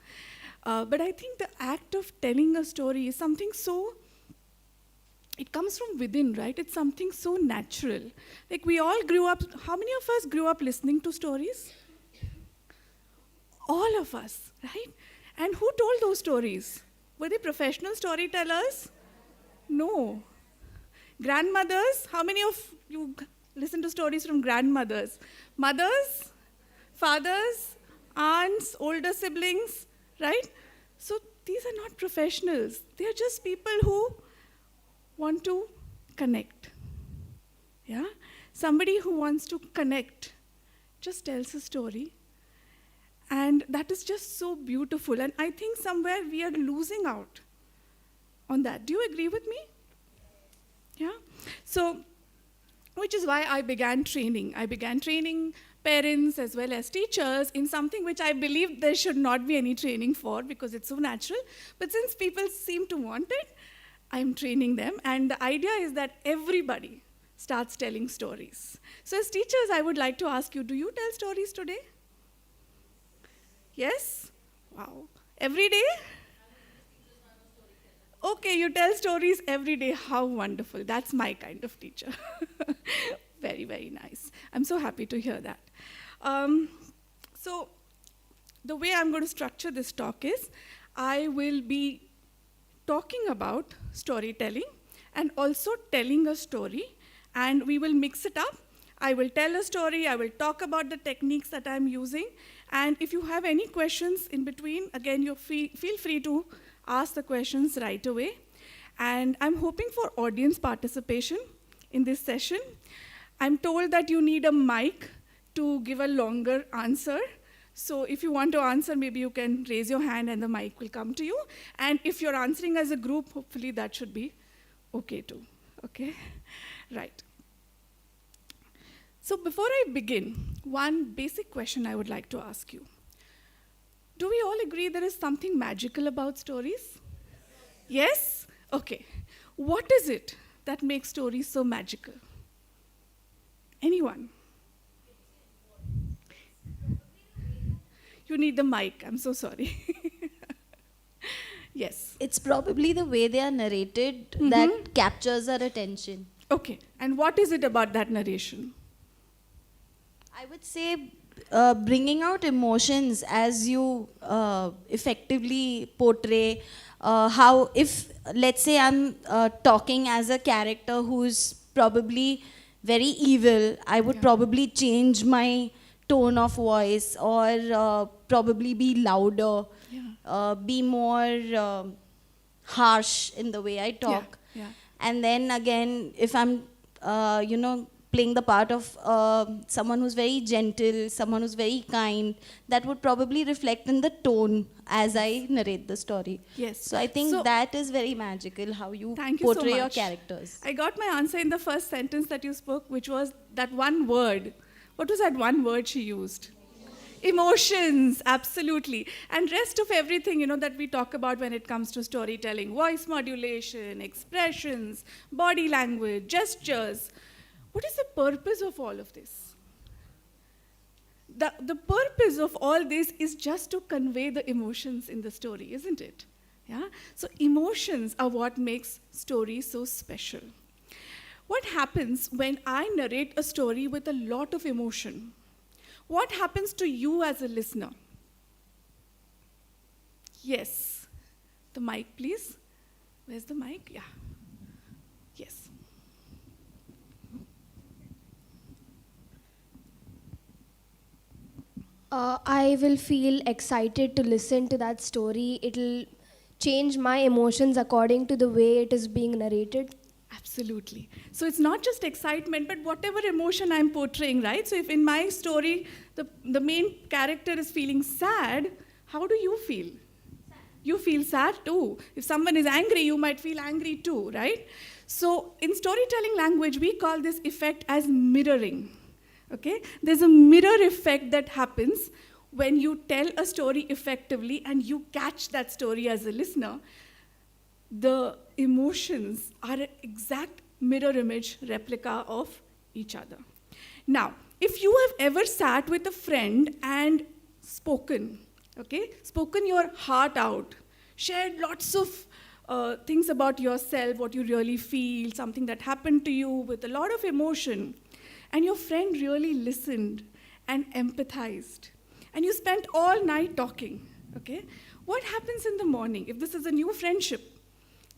But I think the act of telling a story is something so, it comes from within, right? It's something so natural. Like we all grew up, how many of us grew up listening to stories? All of us, right? And who told those stories? Were they professional storytellers? No. Grandmothers? How many of you listen to stories from grandmothers? Mothers? Fathers? Aunts? Older siblings? Right? So these are not professionals. They are just people who want to connect. Yeah? Somebody who wants to connect just tells a story. And that is just so beautiful. And I think somewhere we are losing out on that. Do you agree with me? Yeah? So, which is why I began training. I began training parents as well as teachers in something which I believe there should not be any training for because it's so natural. But since people seem to want it, I'm training them. And the idea is that everybody starts telling stories. So as teachers, I would like to ask you, do you tell stories today? Yes? Wow. Every day? Okay, you tell stories every day. How wonderful. That's my kind of teacher. Very, very nice. I'm so happy to hear that. So the way I'm going to structure this talk is I will be talking about storytelling and also telling a story, and we will mix it up. I will tell a story, I will talk about the techniques that I'm using, and if you have any questions in between, again, you feel free to ask the questions right away. And I'm hoping for audience participation in this session. I'm told that you need a mic to give a longer answer. So if you want to answer, maybe you can raise your hand and the mic will come to you. And if you're answering as a group, hopefully that should be okay too. Okay, right. So before I begin, one basic question I would like to ask you. Do we all agree there is something magical about stories? Yes? Okay. What is it that makes stories so magical? Anyone? You need the mic, I'm so sorry. Yes. It's probably the way they are narrated that captures our attention. Okay, and what is it about that narration? I would say bringing out emotions as you effectively portray how, if let's say I'm talking as a character who's probably very evil, I would probably change my tone of voice or probably be louder, be more harsh in the way I talk. Yeah. And then again, if I'm, playing the part of someone who's very gentle, someone who's very kind, that would probably reflect in the tone as I narrate the story. Yes. So I think that is very magical, how you Thank you portray so your much. characters. I got my answer in the first sentence that you spoke, which was that one word. What was that one word she used? Emotions, absolutely. And rest of everything, that we talk about when it comes to storytelling, voice modulation, expressions, body language, gestures. What is the purpose of all of this? The purpose of all this is just to convey the emotions in the story, isn't it? Yeah? So emotions are what makes stories so special. What happens when I narrate a story with a lot of emotion? What happens to you as a listener? Yes. The mic, please. Where's the mic? Yeah. Yes. I will feel excited to listen to that story. It'll change my emotions according to the way it is being narrated. Absolutely. So it's not just excitement, but whatever emotion I'm portraying, right? So if in my story, the main character is feeling sad, how do you feel? Sad. You feel sad too. If someone is angry, you might feel angry too, right? So in storytelling language, we call this effect as mirroring. Okay? There's a mirror effect that happens when you tell a story effectively and you catch that story as a listener. The emotions are an exact mirror image replica of each other. Now, if you have ever sat with a friend and spoken your heart out, shared lots of things about yourself, what you really feel, something that happened to you with a lot of emotion, and your friend really listened and empathized, and you spent all night talking, okay? What happens in the morning if this is a new friendship?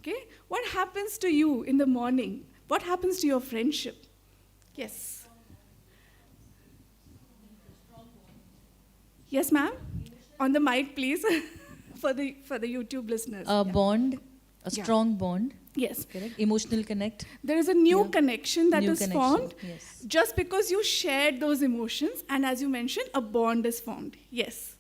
Okay? What happens to you in the morning? What happens to your friendship? Yes. Yes, ma'am? On the mic, please, for the YouTube listeners. A bond, a Yeah. strong bond. Yes. Correct. Emotional connect. There is a new connection that New is connection, formed yes. just because you shared those emotions, and as you mentioned, a bond is formed. Yes.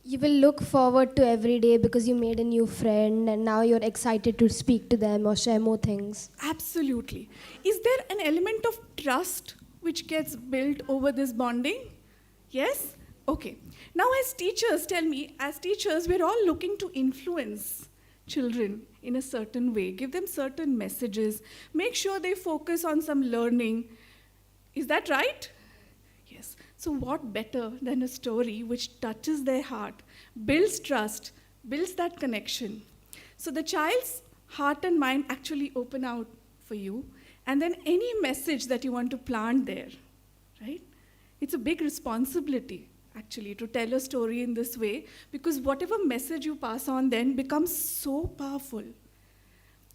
You will look forward to every day because you made a new friend and now you're excited to speak to them or share more things. Absolutely. Is there an element of trust which gets built over this bonding? Yes? Okay. Now as teachers, tell me, as teachers, we're all looking to influence children in a certain way, give them certain messages, make sure they focus on some learning. Is that right? Yes. So what better than a story which touches their heart, builds trust, builds that connection. So the child's heart and mind actually open out for you, and then any message that you want to plant there, right? It's a big responsibility, actually, to tell a story in this way, because whatever message you pass on then becomes so powerful.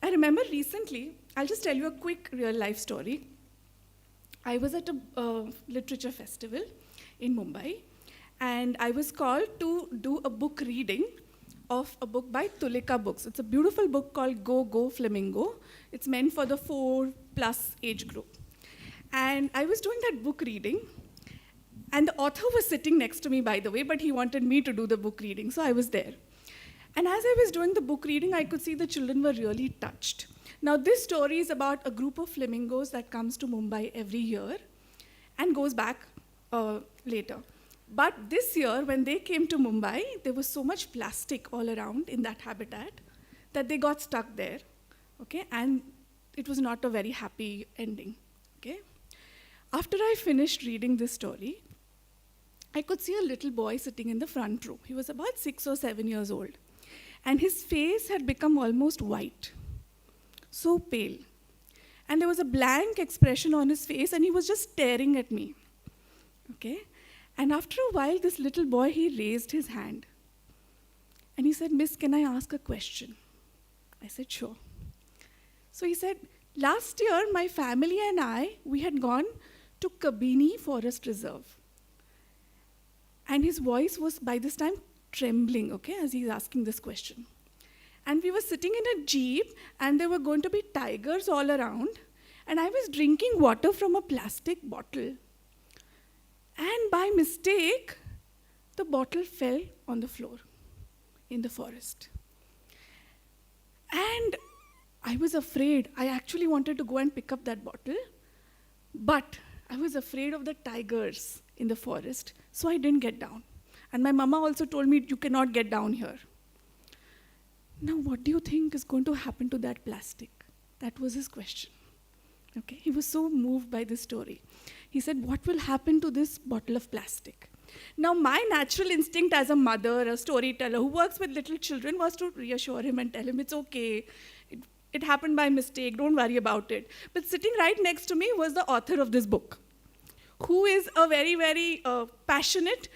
I remember recently, I'll just tell you a quick real life story. I was at a literature festival in Mumbai, and I was called to do a book reading of a book by Tulika Books. It's a beautiful book called Go, Go, Flamingo. It's meant for the 4+ age group. And I was doing that book reading, and the author was sitting next to me, by the way, but he wanted me to do the book reading, so I was there. And as I was doing the book reading, I could see the children were really touched. Now, this story is about a group of flamingos that comes to Mumbai every year and goes back later. But this year, when they came to Mumbai, there was so much plastic all around in that habitat that they got stuck there, okay? And it was not a very happy ending, okay? After I finished reading this story, I could see a little boy sitting in the front row. He was about 6 or 7 years old. And his face had become almost white, so pale. And there was a blank expression on his face, and he was just staring at me, okay? And after a while, this little boy, he raised his hand. And he said, "Miss, can I ask a question?" I said, "Sure." So he said, "Last year, my family and I, we had gone to Kabini Forest Reserve." And his voice was, by this time, trembling, okay, as he's asking this question. And we were sitting in a jeep, and there were going to be tigers all around, and I was drinking water from a plastic bottle. And by mistake, the bottle fell on the floor in the forest. And I was afraid. I actually wanted to go and pick up that bottle, but I was afraid of the tigers in the forest, so I didn't get down. And my mama also told me, "You cannot get down here." Now, what do you think is going to happen to that plastic? That was his question. Okay, he was so moved by this story. He said, "What will happen to this bottle of plastic?" Now, my natural instinct as a mother, a storyteller who works with little children, was to reassure him and tell him, "It's okay. It happened by mistake. Don't worry about it." But sitting right next to me was the author of this book, who is a very, very passionate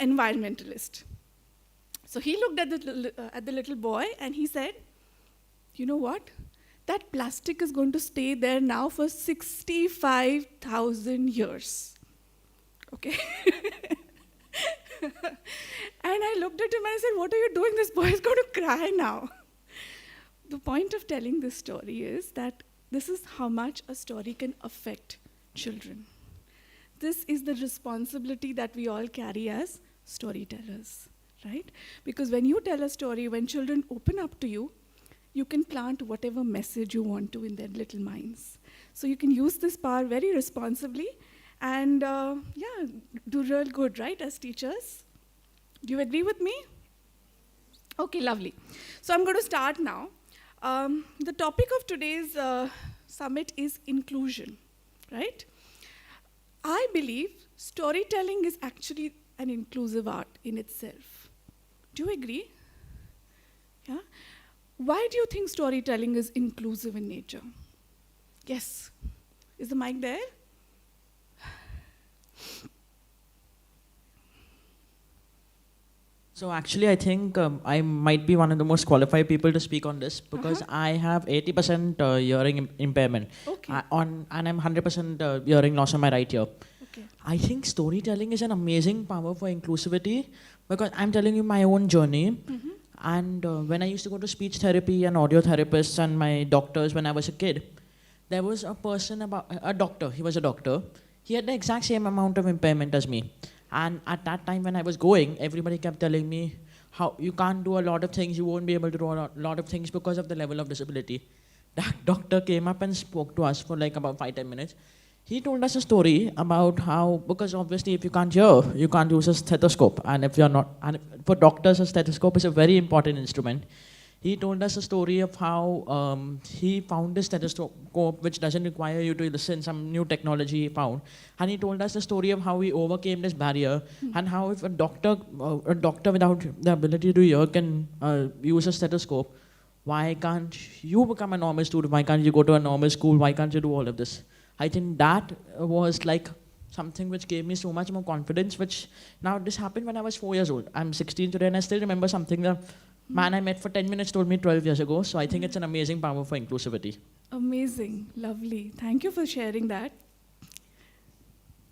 environmentalist. So he looked at the little boy and he said, "You know what? That plastic is going to stay there now for 65,000 years." Okay? And I looked at him and I said, "What are you doing? This boy is going to cry now." The point of telling this story is that this is how much a story can affect children. This is the responsibility that we all carry as storytellers, right? Because when you tell a story, when children open up to you, you can plant whatever message you want to in their little minds. So you can use this power very responsibly and do real good, right, as teachers? Do you agree with me? Okay, lovely. So I'm going to start now. The topic of today's summit is inclusion, right? I believe storytelling is actually an inclusive art in itself. Do you agree? Yeah? Why do you think storytelling is inclusive in nature? Yes. Is the mic there? So actually, I think I might be one of the most qualified people to speak on this because I have 80% hearing impairment. Okay. And I'm 100% hearing loss on my right ear. Okay. I think storytelling is an amazing power for inclusivity because I'm telling you my own journey. And when I used to go to speech therapy and audio therapists and my doctors when I was a kid, there was a person a doctor, he was a doctor. He had the exact same amount of impairment as me. And at that time when I was going, everybody kept telling me how you can't do a lot of things, you won't be able to do a lot of things because of the level of disability. That doctor came up and spoke to us for like about 5-10 minutes. He told us a story about how, because obviously if you can't hear, you can't use a stethoscope. And if you're not, and for doctors, a stethoscope is a very important instrument. He told us a story of how he found a stethoscope which doesn't require you to listen, some new technology he found. And he told us the story of how he overcame this barrier and how if a doctor without the ability to hear can use a stethoscope, why can't you become a normal student? Why can't you go to a normal school? Why can't you do all of this? I think that was like something which gave me so much more confidence, which now this happened when I was 4 years old. I'm 16 today and I still remember something that man I met for 10 minutes told me 12 years ago. So I think it's an amazing power for inclusivity. Amazing, lovely. Thank you for sharing that.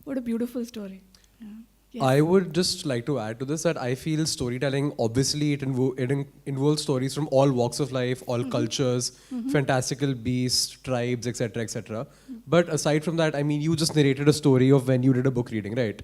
What a beautiful story. Yeah. Yes. I would just like to add to this that I feel storytelling, obviously it involves stories from all walks of life, all cultures, fantastical beasts, tribes, etc., etc. But aside from that, I mean, you just narrated a story of when you did a book reading, right?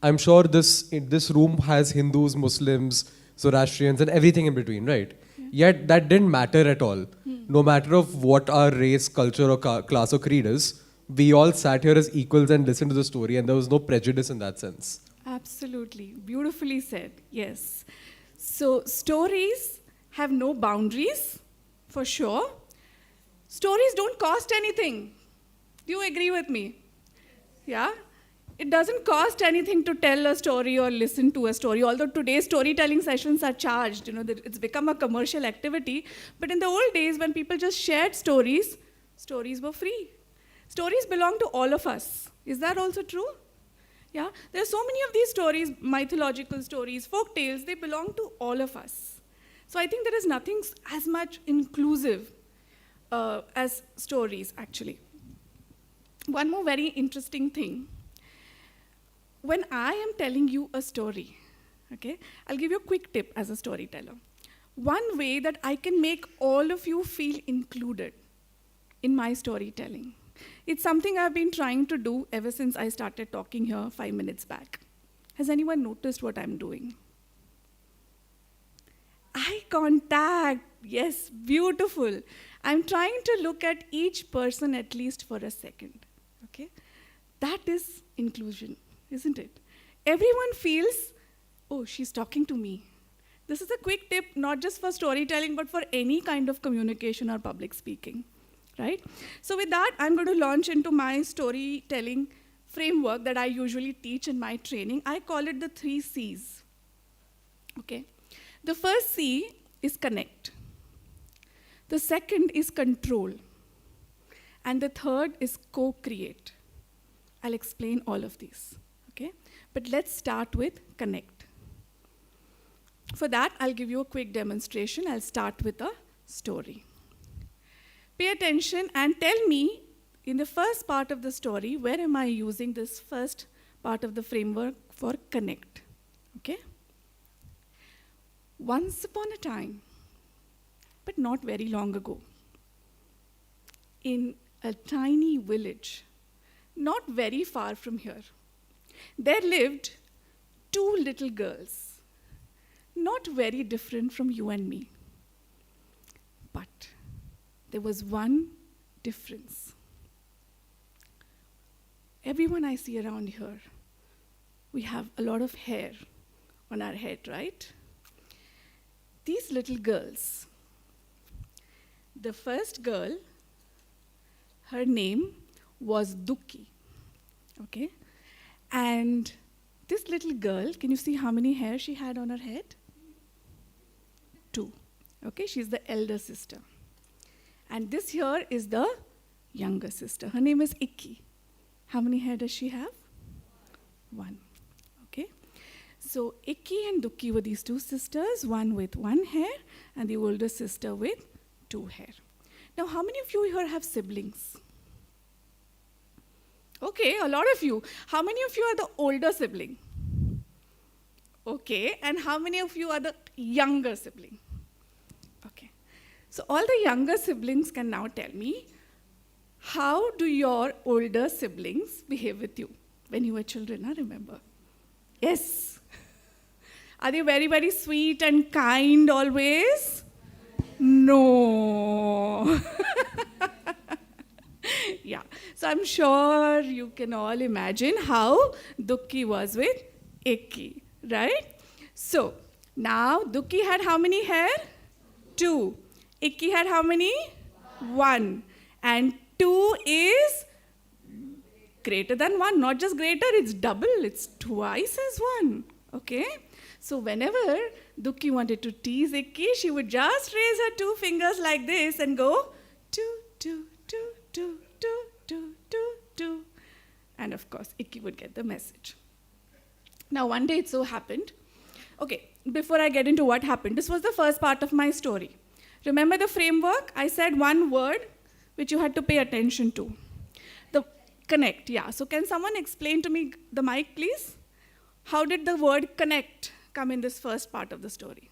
I'm sure this room has Hindus, Muslims, Zoroastrians, and everything in between, right? Yet that didn't matter at all. No matter of what our race, culture, or class or creed is, we all sat here as equals and listened to the story, and there was no prejudice in that sense. Absolutely. Beautifully said. Yes. So stories have no boundaries, for sure. Stories don't cost anything. Do you agree with me? Yeah? It doesn't cost anything to tell a story or listen to a story, although today's storytelling sessions are charged. It's become a commercial activity. But in the old days, when people just shared stories, stories were free. Stories belong to all of us. Is that also true? Yeah? There are so many of these stories, mythological stories, folk tales, they belong to all of us. So I think there is nothing as much inclusive as stories, actually. One more very interesting thing. When I am telling you a story, okay, I'll give you a quick tip as a storyteller. One way that I can make all of you feel included in my storytelling. It's something I've been trying to do ever since I started talking here 5 minutes back. Has anyone noticed what I'm doing? Eye contact. Yes, beautiful. I'm trying to look at each person at least for a second. Okay? That is inclusion, isn't it? Everyone feels, oh, she's talking to me. This is a quick tip, not just for storytelling, but for any kind of communication or public speaking. Right? So with that, I'm going to launch into my storytelling framework that I usually teach in my training. I call it the 3 C's. Okay? The first C is connect. The second is control. And the third is co-create. I'll explain all of these. Okay? But let's start with connect. For that, I'll give you a quick demonstration. I'll start with a story. Pay attention and tell me, in the first part of the story, where am I using this first part of the framework for connect? Okay? Once upon a time, but not very long ago, in a tiny village, not very far from here, there lived 2 little girls, not very different from you and me. But there was one difference. Everyone I see around here, we have a lot of hair on our head, right? These little girls, the first girl, her name was Dukki, okay? And this little girl, can you see how many hairs she had on her head? 2, okay? She's the elder sister. And this here is the younger sister. Her name is Ikki. How many hairs does she have? 1. Okay? So Ikki and Dukki were these 2 sisters, one with 1 hair and the older sister with 2 hair. Now, how many of you here have siblings? Okay, a lot of you. How many of you are the older sibling? Okay, and how many of you are the younger sibling? Okay. So all the younger siblings can now tell me, how do your older siblings behave with you when you were children, I remember? Yes. Are they very, very sweet and kind always? No. Yeah. So I'm sure you can all imagine how Dukki was with Ikki, right? So now Dukki had how many hair? 2. Ikki had how many? 1. And 2 is greater than 1. Not just greater, it's double. It's twice as 1. Okay? So whenever Dukki wanted to tease Ikki, she would just raise her 2 fingers like this and go 2, 2, 2, 2, 2, 2, 2, 2. And of course, Ikki would get the message. Now one day it so happened. Okay, before I get into what happened, this was the first part of my story. Remember the framework? I said one word which you had to pay attention to. The connect, yeah. So can someone explain to me, the mic please? How did the word connect come in this first part of the story?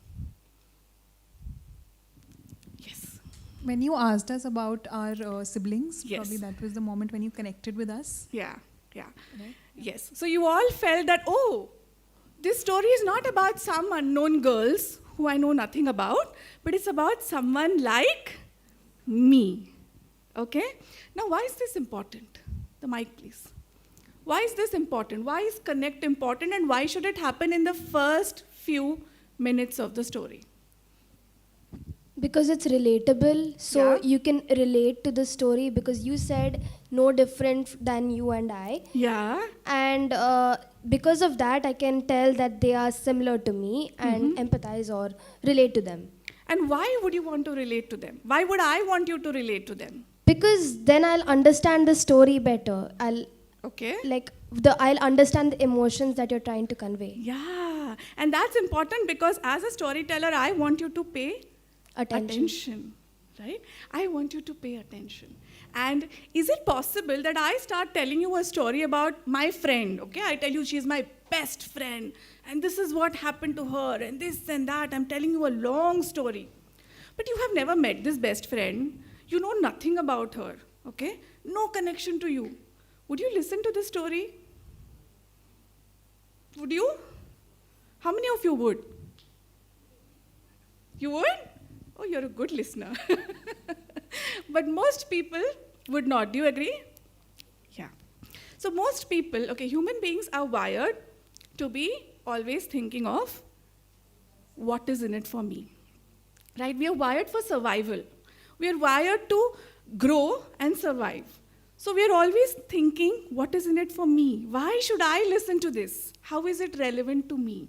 Yes. When you asked us about our siblings, Yes. probably that was the moment when you connected with us. Yeah, yeah. Right? Yes. So you all felt that, oh, this story is not about some unknown girls who I know nothing about, but it's about someone like me. Okay? Now, why is this important? The mic, please. Why is this important? Why is connect important, and why should it happen in the first few minutes of the story? Because it's relatable, so you can relate to the story, because you said no different than you and I. Yeah. And because of that, I can tell that they are similar to me and empathize or relate to them. And why would you want to relate to them? Why would I want you to relate to them? Because then I'll understand the story better. I'll understand the emotions that you're trying to convey. Yeah, and that's important because as a storyteller, I want you to pay attention, right? I want you to pay attention. And is it possible that I start telling you a story about my friend, okay? I tell you she's my best friend, and this is what happened to her, and this and that. I'm telling you a long story. But you have never met this best friend. You know nothing about her, okay? No connection to you. Would you listen to this story? Would you? How many of you would? You would? Oh, you're a good listener. But most people would not. Do you agree? Yeah. So most people, okay, human beings are wired to be always thinking of what is in it for me. Right? We are wired for survival. We are wired to grow and survive. So we are always thinking, what is in it for me? Why should I listen to this? How is it relevant to me?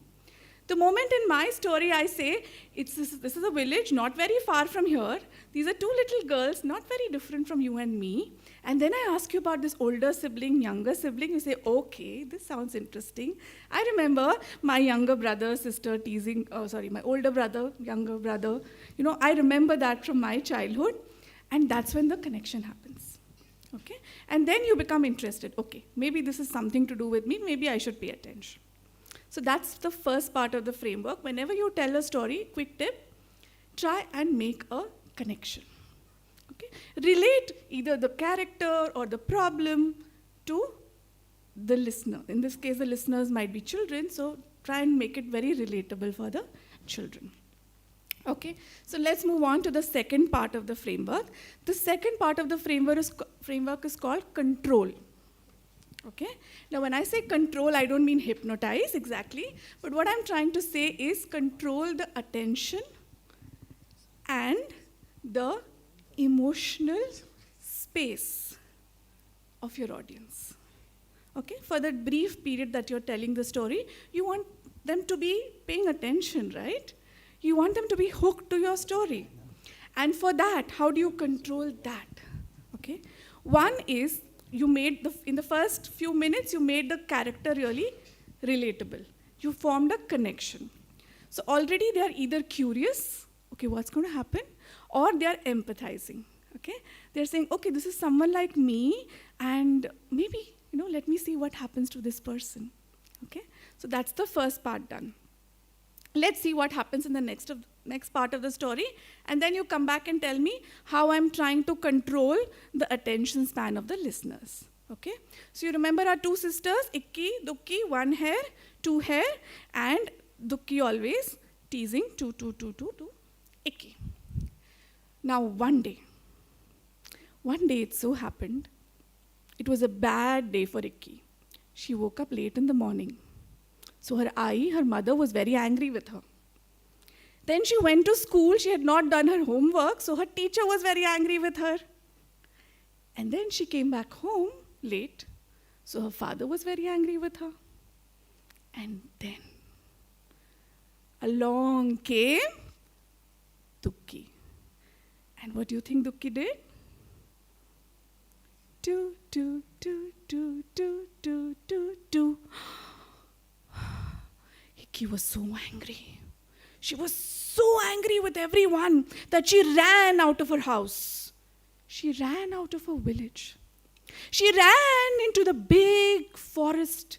The moment in my story I say, this is a village not very far from here. These are two little girls, not very different from you and me. And then I ask you about this older sibling, younger sibling. You say, okay, this sounds interesting. I remember my younger brother, sister teasing, my older brother, younger brother. You know, I remember that from my childhood. And that's when the connection happens. Okay? And then you become interested. Okay, maybe this is something to do with me. Maybe I should pay attention. So that's the first part of the framework. Whenever you tell a story, quick tip, try and make a connection. Okay? Relate either the character or the problem to the listener. In this case, the listeners might be children, so try and make it very relatable for the children. Okay, so let's move on to the second part of the framework. The second part of the framework is called control. Okay, now when I say control, I don't mean hypnotize exactly, but what I'm trying to say is control the attention and the emotional space of your audience. Okay, for that brief period that you're telling the story, you want them to be paying attention, right? You want them to be hooked to your story. And for that, how do you control that? Okay, one is you made in the first few minutes, you made the character really relatable. You formed a connection. So already they are either curious, okay, what's going to happen? Or they are empathizing, okay? They're saying, okay, this is someone like me, and maybe, let me see what happens to this person, okay? So that's the first part done. Let's see what happens in the next part of the story, and then you come back and tell me how I'm trying to control the attention span of the listeners. Okay? So you remember our two sisters, Ikki, Dukki, one hair, two hair, and Dukki always teasing two, Ikki. Now one day it so happened, it was a bad day for Ikki. She woke up late in the morning. So her mother was very angry with her. Then she went to school, she had not done her homework, so her teacher was very angry with her. And then she came back home late, so her father was very angry with her. And then along came Dukki. And what do you think Dukki did? Do. Ikki was so angry. She was so angry with everyone that she ran out of her house. She ran out of her village. She ran into the big forest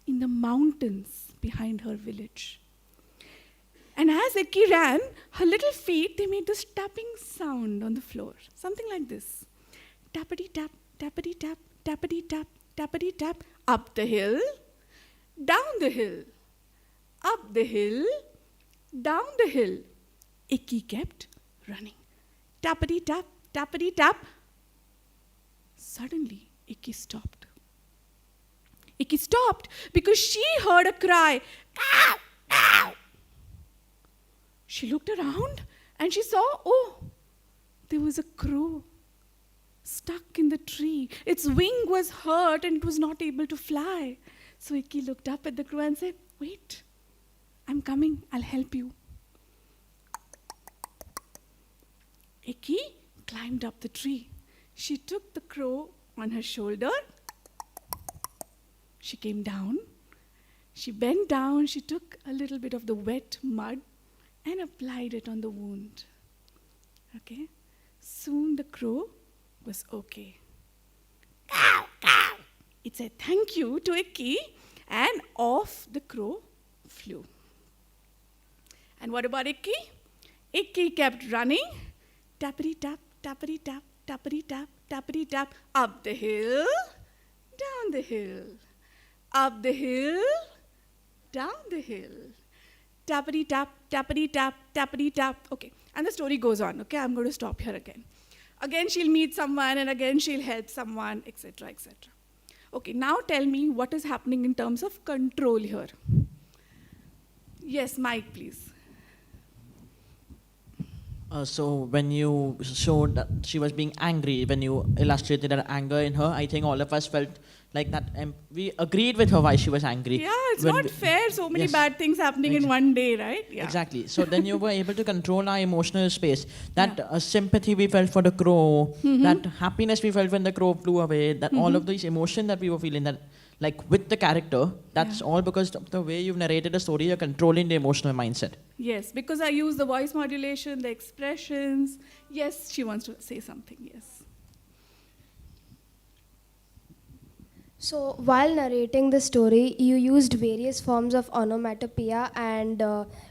in the mountains behind her village. And as Ikki ran, her little feet, they made this tapping sound on the floor. Something like this. Tappity tap, tappity tap, tappity tap, tappity tap. Up the hill, down the hill. up the hill, down the hill. Icky kept running. Tappity tap, tappity tap. Suddenly, Icky stopped. Icky stopped because she heard a cry. Ow! Ow! She looked around and she saw, oh, there was a crow stuck in the tree. Its wing was hurt and it was not able to fly. So Icky looked up at the crow and said, wait, I'm coming, I'll help you. Icky climbed up the tree. She took the crow on her shoulder. She came down. She bent down. She took a little bit of the wet mud and applied it on the wound. Okay? Soon the crow was okay. Cow, cow. It said thank you to Icky, and off the crow flew. And what about Icky? Icky kept running. Tappity tap, tappity tap, tappity tap, tappity tap. Up the hill, down the hill. Up the hill, down the hill. Tappity tap, tappity tap, tappity tap. Okay, and the story goes on. Okay, I'm going to stop here again. Again, she'll meet someone, and again, she'll help someone, etc., etc. Okay, now tell me what is happening in terms of control here. Yes, Mike, please. So when you showed that she was being angry, when you illustrated her anger in her, I think all of us felt like that. We agreed with her why she was angry. Yeah, it's not fair. So many bad things happening in one day, right? Yeah. Exactly. So then you were able to control our emotional space. That sympathy we felt for the crow, that happiness we felt when the crow flew away, that all of these emotion that we were feeling, that like with the character, that's all because of the way you've narrated the story, you're controlling the emotional mindset. Yes, because I use the voice modulation, the expressions. Yes, she wants to say something, yes. So while narrating the story, you used various forms of onomatopoeia and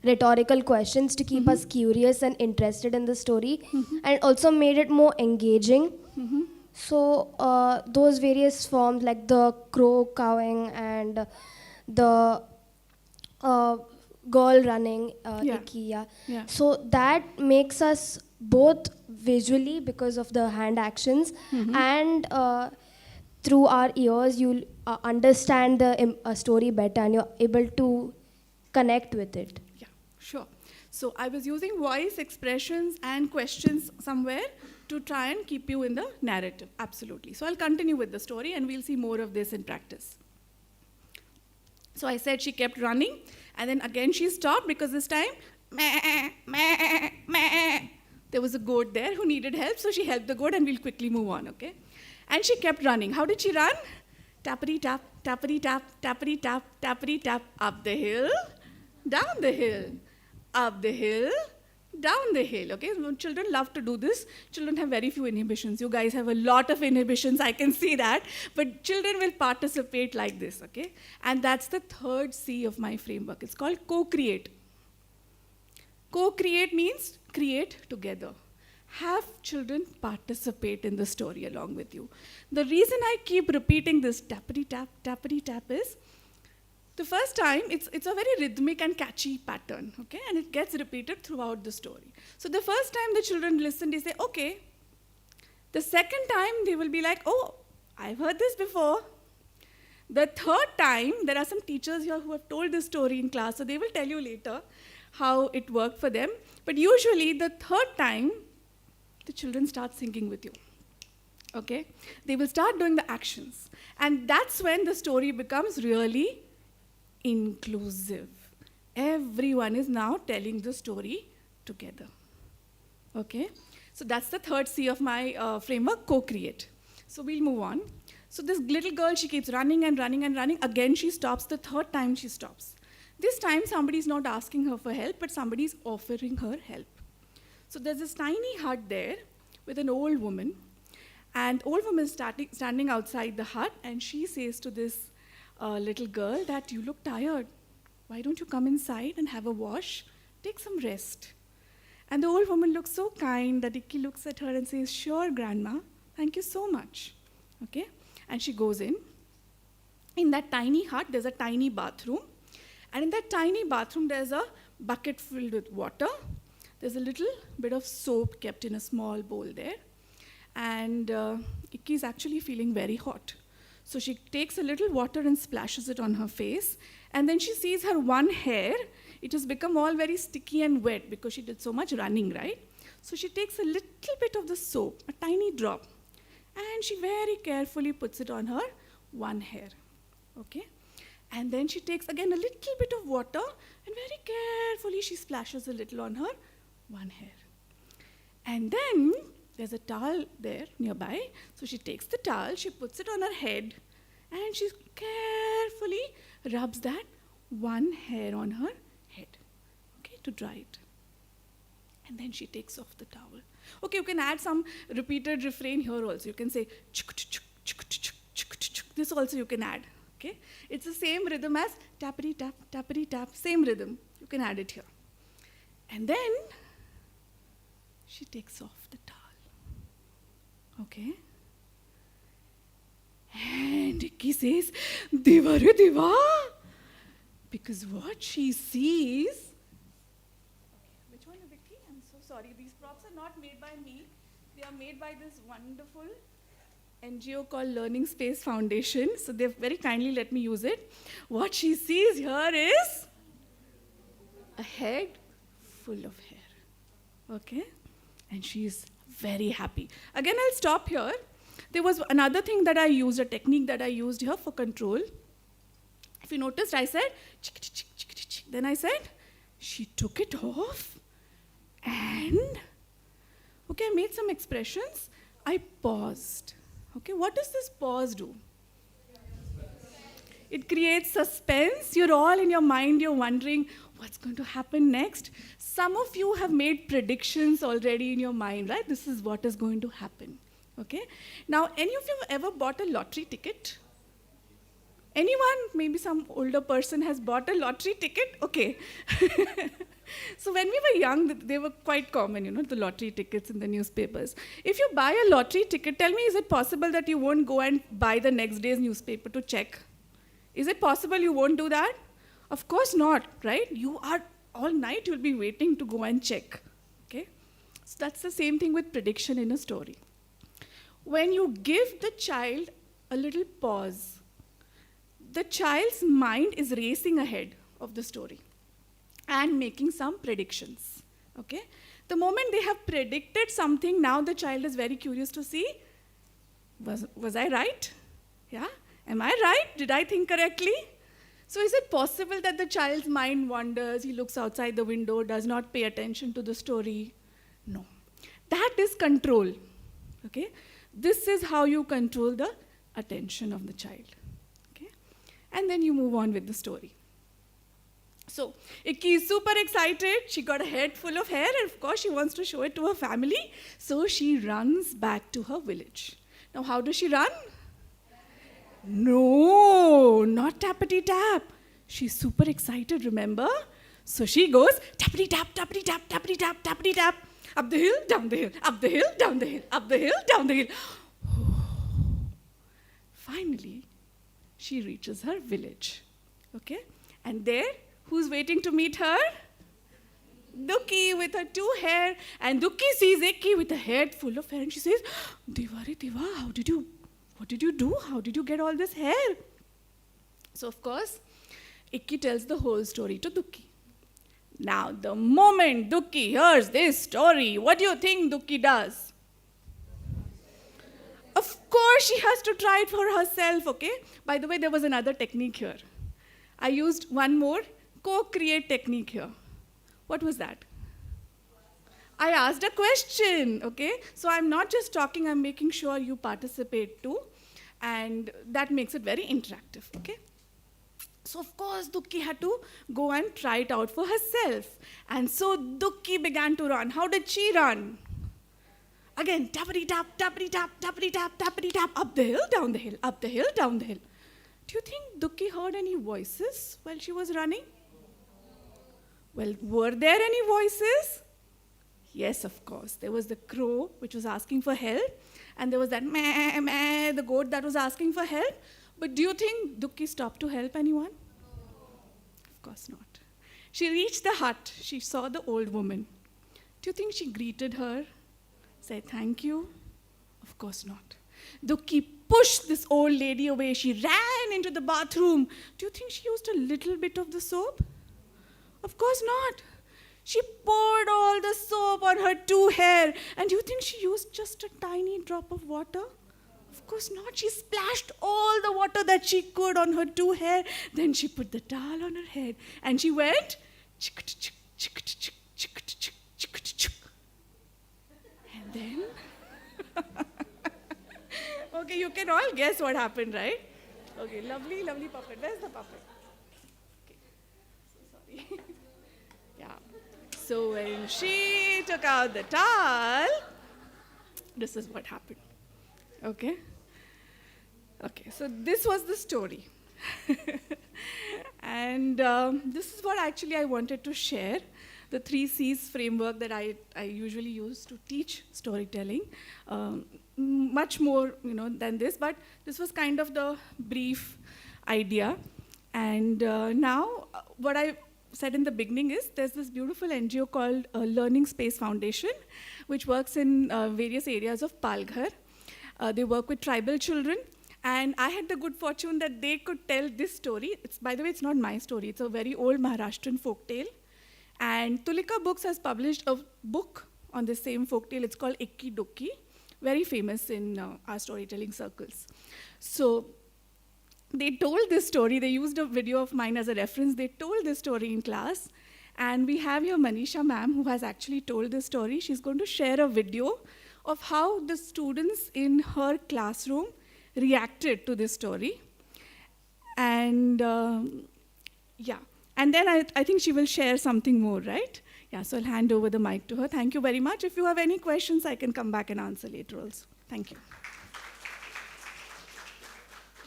rhetorical questions to keep us curious and interested in the story, and also made it more engaging. So those various forms like the crow cawing and the girl running, Icky, so that makes us both visually because of the hand actions and through our ears you'll understand the story better and you're able to connect with it. Yeah, sure. So I was using voice, expressions, and questions somewhere to try and keep you in the narrative, absolutely. So I'll continue with the story and we'll see more of this in practice. So I said she kept running and then again she stopped because this time, meh, meh, meh. There was a goat there who needed help, so she helped the goat and we'll quickly move on, okay? And she kept running. How did she run? Tappity tap, tappity tap, tappity tap, tappity tap, up the hill, down the hill, up the hill, down the hill, okay? Children love to do this. Children have very few inhibitions. You guys have a lot of inhibitions, I can see that. But children will participate like this, okay? And that's the third C of my framework. It's called co-create. Co-create means create together. Have children participate in the story along with you. The reason I keep repeating this tappity tap is, the first time, it's a very rhythmic and catchy pattern, okay? And it gets repeated throughout the story. So the first time the children listen, they say, okay. The second time, they will be like, oh, I've heard this before. The third time, there are some teachers here who have told this story in class, so they will tell you later how it worked for them. But usually, the third time, the children start singing with you, okay? They will start doing the actions. And that's when the story becomes really inclusive. Everyone is now telling the story together, okay? So that's the third C of my framework, co-create. So we'll move on. So this little girl, she keeps running and running and running. Again, she stops. The third time, she stops. This time, somebody's not asking her for help, but somebody's offering her help. So there's this tiny hut there with an old woman. And old woman is standing outside the hut, and she says to this little girl that you look tired. Why don't you come inside and have a wash? Take some rest. And the old woman looks so kind that Icky looks at her and says, sure, Grandma, thank you so much. Okay? And she goes in. In that tiny hut, there's a tiny bathroom. And in that tiny bathroom, there's a bucket filled with water. There's a little bit of soap kept in a small bowl there. And Ikki is actually feeling very hot. So she takes a little water and splashes it on her face. And then she sees her one hair. It has become all very sticky and wet because she did so much running, right? So she takes a little bit of the soap, a tiny drop, and she very carefully puts it on her one hair, okay? And then she takes again a little bit of water and very carefully she splashes a little on her one hair. And then there's a towel there nearby, so she takes the towel, she puts it on her head, and she carefully rubs that one hair on her head, okay, to dry it. And then she takes off the towel. Okay, you can add some repeated refrain here also. You can say, chuk, chuk, chuk, chuk, chuk, chuk. This also you can add, okay? It's the same rhythm as tappity tap, same rhythm. You can add it here. And then she takes off the towel, okay? And Ikki says, Diva re diva. Because what she sees, sorry, these props are not made by me. They are made by this wonderful NGO called Learning Space Foundation. So they've very kindly let me use it. What she sees here is a head full of hair. Okay? And she's very happy. Again, I'll stop here. There was another thing that I used, a technique that I used here for control. If you noticed, I said, chick, chick, chick, chick, chick. Then I said, she took it off. And, okay, I made some expressions. I paused. Okay, what does this pause do? It creates suspense. You're all in your mind, you're wondering what's going to happen next. Some of you have made predictions already in your mind, right? This is what is going to happen. Okay? Now, any of you have ever bought a lottery ticket? Anyone, maybe some older person has bought a lottery ticket? Okay. So when we were young, they were quite common, you know, the lottery tickets in the newspapers. If you buy a lottery ticket, tell me, is it possible that you won't go and buy the next day's newspaper to check? Is it possible you won't do that? Of course not, right? You are, all night you'll be waiting to go and check, okay? So that's the same thing with prediction in a story. When you give the child a little pause, the child's mind is racing ahead of the story and making some predictions, okay? The moment they have predicted something, now the child is very curious to see, was I right? Yeah? Am I right? Did I think correctly? So is it possible that the child's mind wanders, he looks outside the window, does not pay attention to the story? No. That is control, okay? This is how you control the attention of the child, okay? And then you move on with the story. So, Ikki is super excited. She got a head full of hair, and of course, she wants to show it to her family. So, she runs back to her village. Now, how does she run? No, not tappity tap. She's super excited, remember? So, she goes tappity tap, tappity tap, tappity tap, tappity tap. Up the hill, down the hill, up the hill, down the hill, up the hill, down the hill. Finally, she reaches her village. Okay? And there, who's waiting to meet her? Dukki with her two hair. And Dukki sees Ikki with a head full of hair. And she says, Diva re Diva, what did you do? How did you get all this hair? So, of course, Ikki tells the whole story to Dukki. Now, the moment Dukki hears this story, what do you think Dukki does? Of course, she has to try it for herself, okay? By the way, there was another technique here. I used one more co-create technique here. What was that? I asked a question, okay? So I'm not just talking, I'm making sure you participate too. And that makes it very interactive, okay? So of course, Dukki had to go and try it out for herself. And so Dukki began to run. How did she run? Again, tappity tap, tappity tap, tappity tap, tappity tap, up the hill, down the hill, up the hill, down the hill. Do you think Dukki heard any voices while she was running? Well, were there any voices? Yes, of course. There was the crow, which was asking for help. And there was that meh, meh, the goat that was asking for help. But do you think Dukki stopped to help anyone? Of course not. She reached the hut. She saw the old woman. Do you think she greeted her? Said thank you? Of course not. Dukki pushed this old lady away. She ran into the bathroom. Do you think she used a little bit of the soap? Of course not. She poured all the soap on her two hair. And do you think she used just a tiny drop of water? Of course not. She splashed all the water that she could on her two hair. Then she put the towel on her head. And she went, chick-chick, chick-chick, chick-chick, chick-chick. And then, okay, you can all guess what happened, right? Okay, lovely, lovely puppet. Where's the puppet? Okay, so sorry. Yeah. So when she took out the towel, this is what happened. Okay? Okay, so this was the story. And this is what actually I wanted to share. The 3 C's framework that I usually use to teach storytelling. Much more, than this, but this was kind of the brief idea. And now, what I said in the beginning is there's this beautiful NGO called Learning Space Foundation, which works in various areas of Palghar. They work with tribal children. And I had the good fortune that they could tell this story. By the way, it's not my story. It's a very old Maharashtrian folktale. And Tulika Books has published a book on the same folktale. It's called Ikki Dukki, very famous in our storytelling circles. So they told this story. They used a video of mine as a reference. They told this story in class. And we have here Manisha ma'am, who has actually told this story. She's going to share a video of how the students in her classroom reacted to this story. And yeah. And then I think she will share something more, right? Yeah, so I'll hand over the mic to her. Thank you very much. If you have any questions, I can come back and answer later also. Thank you.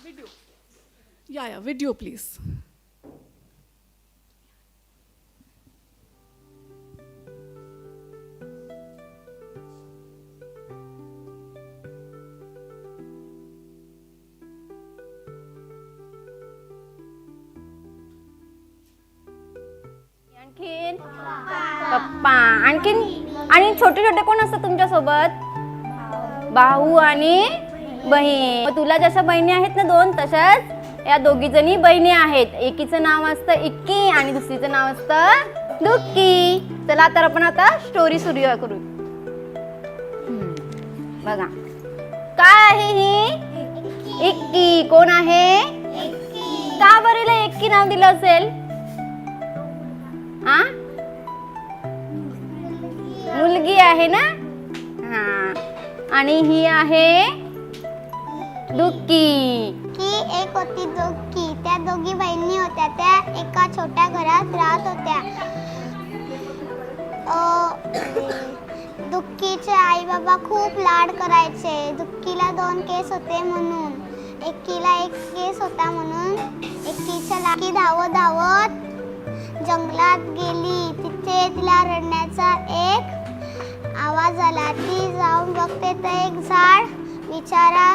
Video. Yeah, video, please. आणखीन पप्पा आणखीन आणि छोटे छोटे कोण असतात तुमच्या सोबत भाऊ आणि बहीण तुला जशा बहिणी आहेत ना 2 तशाच या दोघी जणी बहिणी आहेत एकीचं नाव असतं इक्की आणि दुसरीचं नाव असतं दुक्की चला तर आपण आता स्टोरी सुरू करू बघा काय आहे ही इक्की कोण आहे का बरेला इक्की नाव दिलं असेल मुलगी आहे ना आणि ही आहे दुक्की की एक होती दुक्की त्या दोघी बहिणी होत्या त्या एका छोट्या घरात राहत होत्या दुक्कीचे आई बाबा खूप लाड करायचे दुक्कीला 2 केस होते म्हणून एकीला 1 केस होता म्हणून एकीच्या लाकी धावत धावत जंगलात गेली तिथे तिला रडण्याचा एक आवाज आला ती जाऊन बघते तर एक झाड बिचारा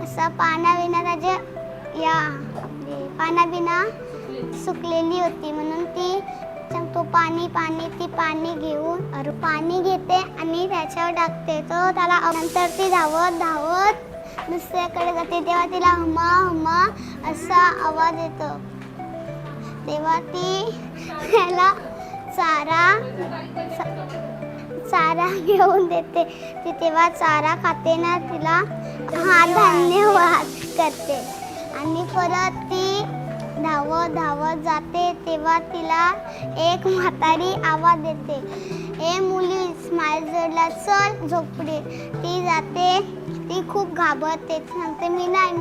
असा पानाबिना त्याच्या पानाबिना सुकलेली होती म्हणून ती तो पाणी ती पाणी घेऊन पाणी घेते आणि त्याच्यावर टाकते तो त्याला नंतर ती धावत धावत दुसऱ्याकडे जाते तेव्हा तिला हुमा हुमा असा आवाज येतो तेव्हा ती त्याला चारा घेऊन देते ती तेव्हा चारा खाते ना तिला धन्यवाद करते आणि परत ती धावत धावत जाते तेव्हा तिला एक म्हातारी आवाज देते ए मुली माझ्याजवळ चल झोपडी ती जाते ती खूप घाबरते सांगते मी नाही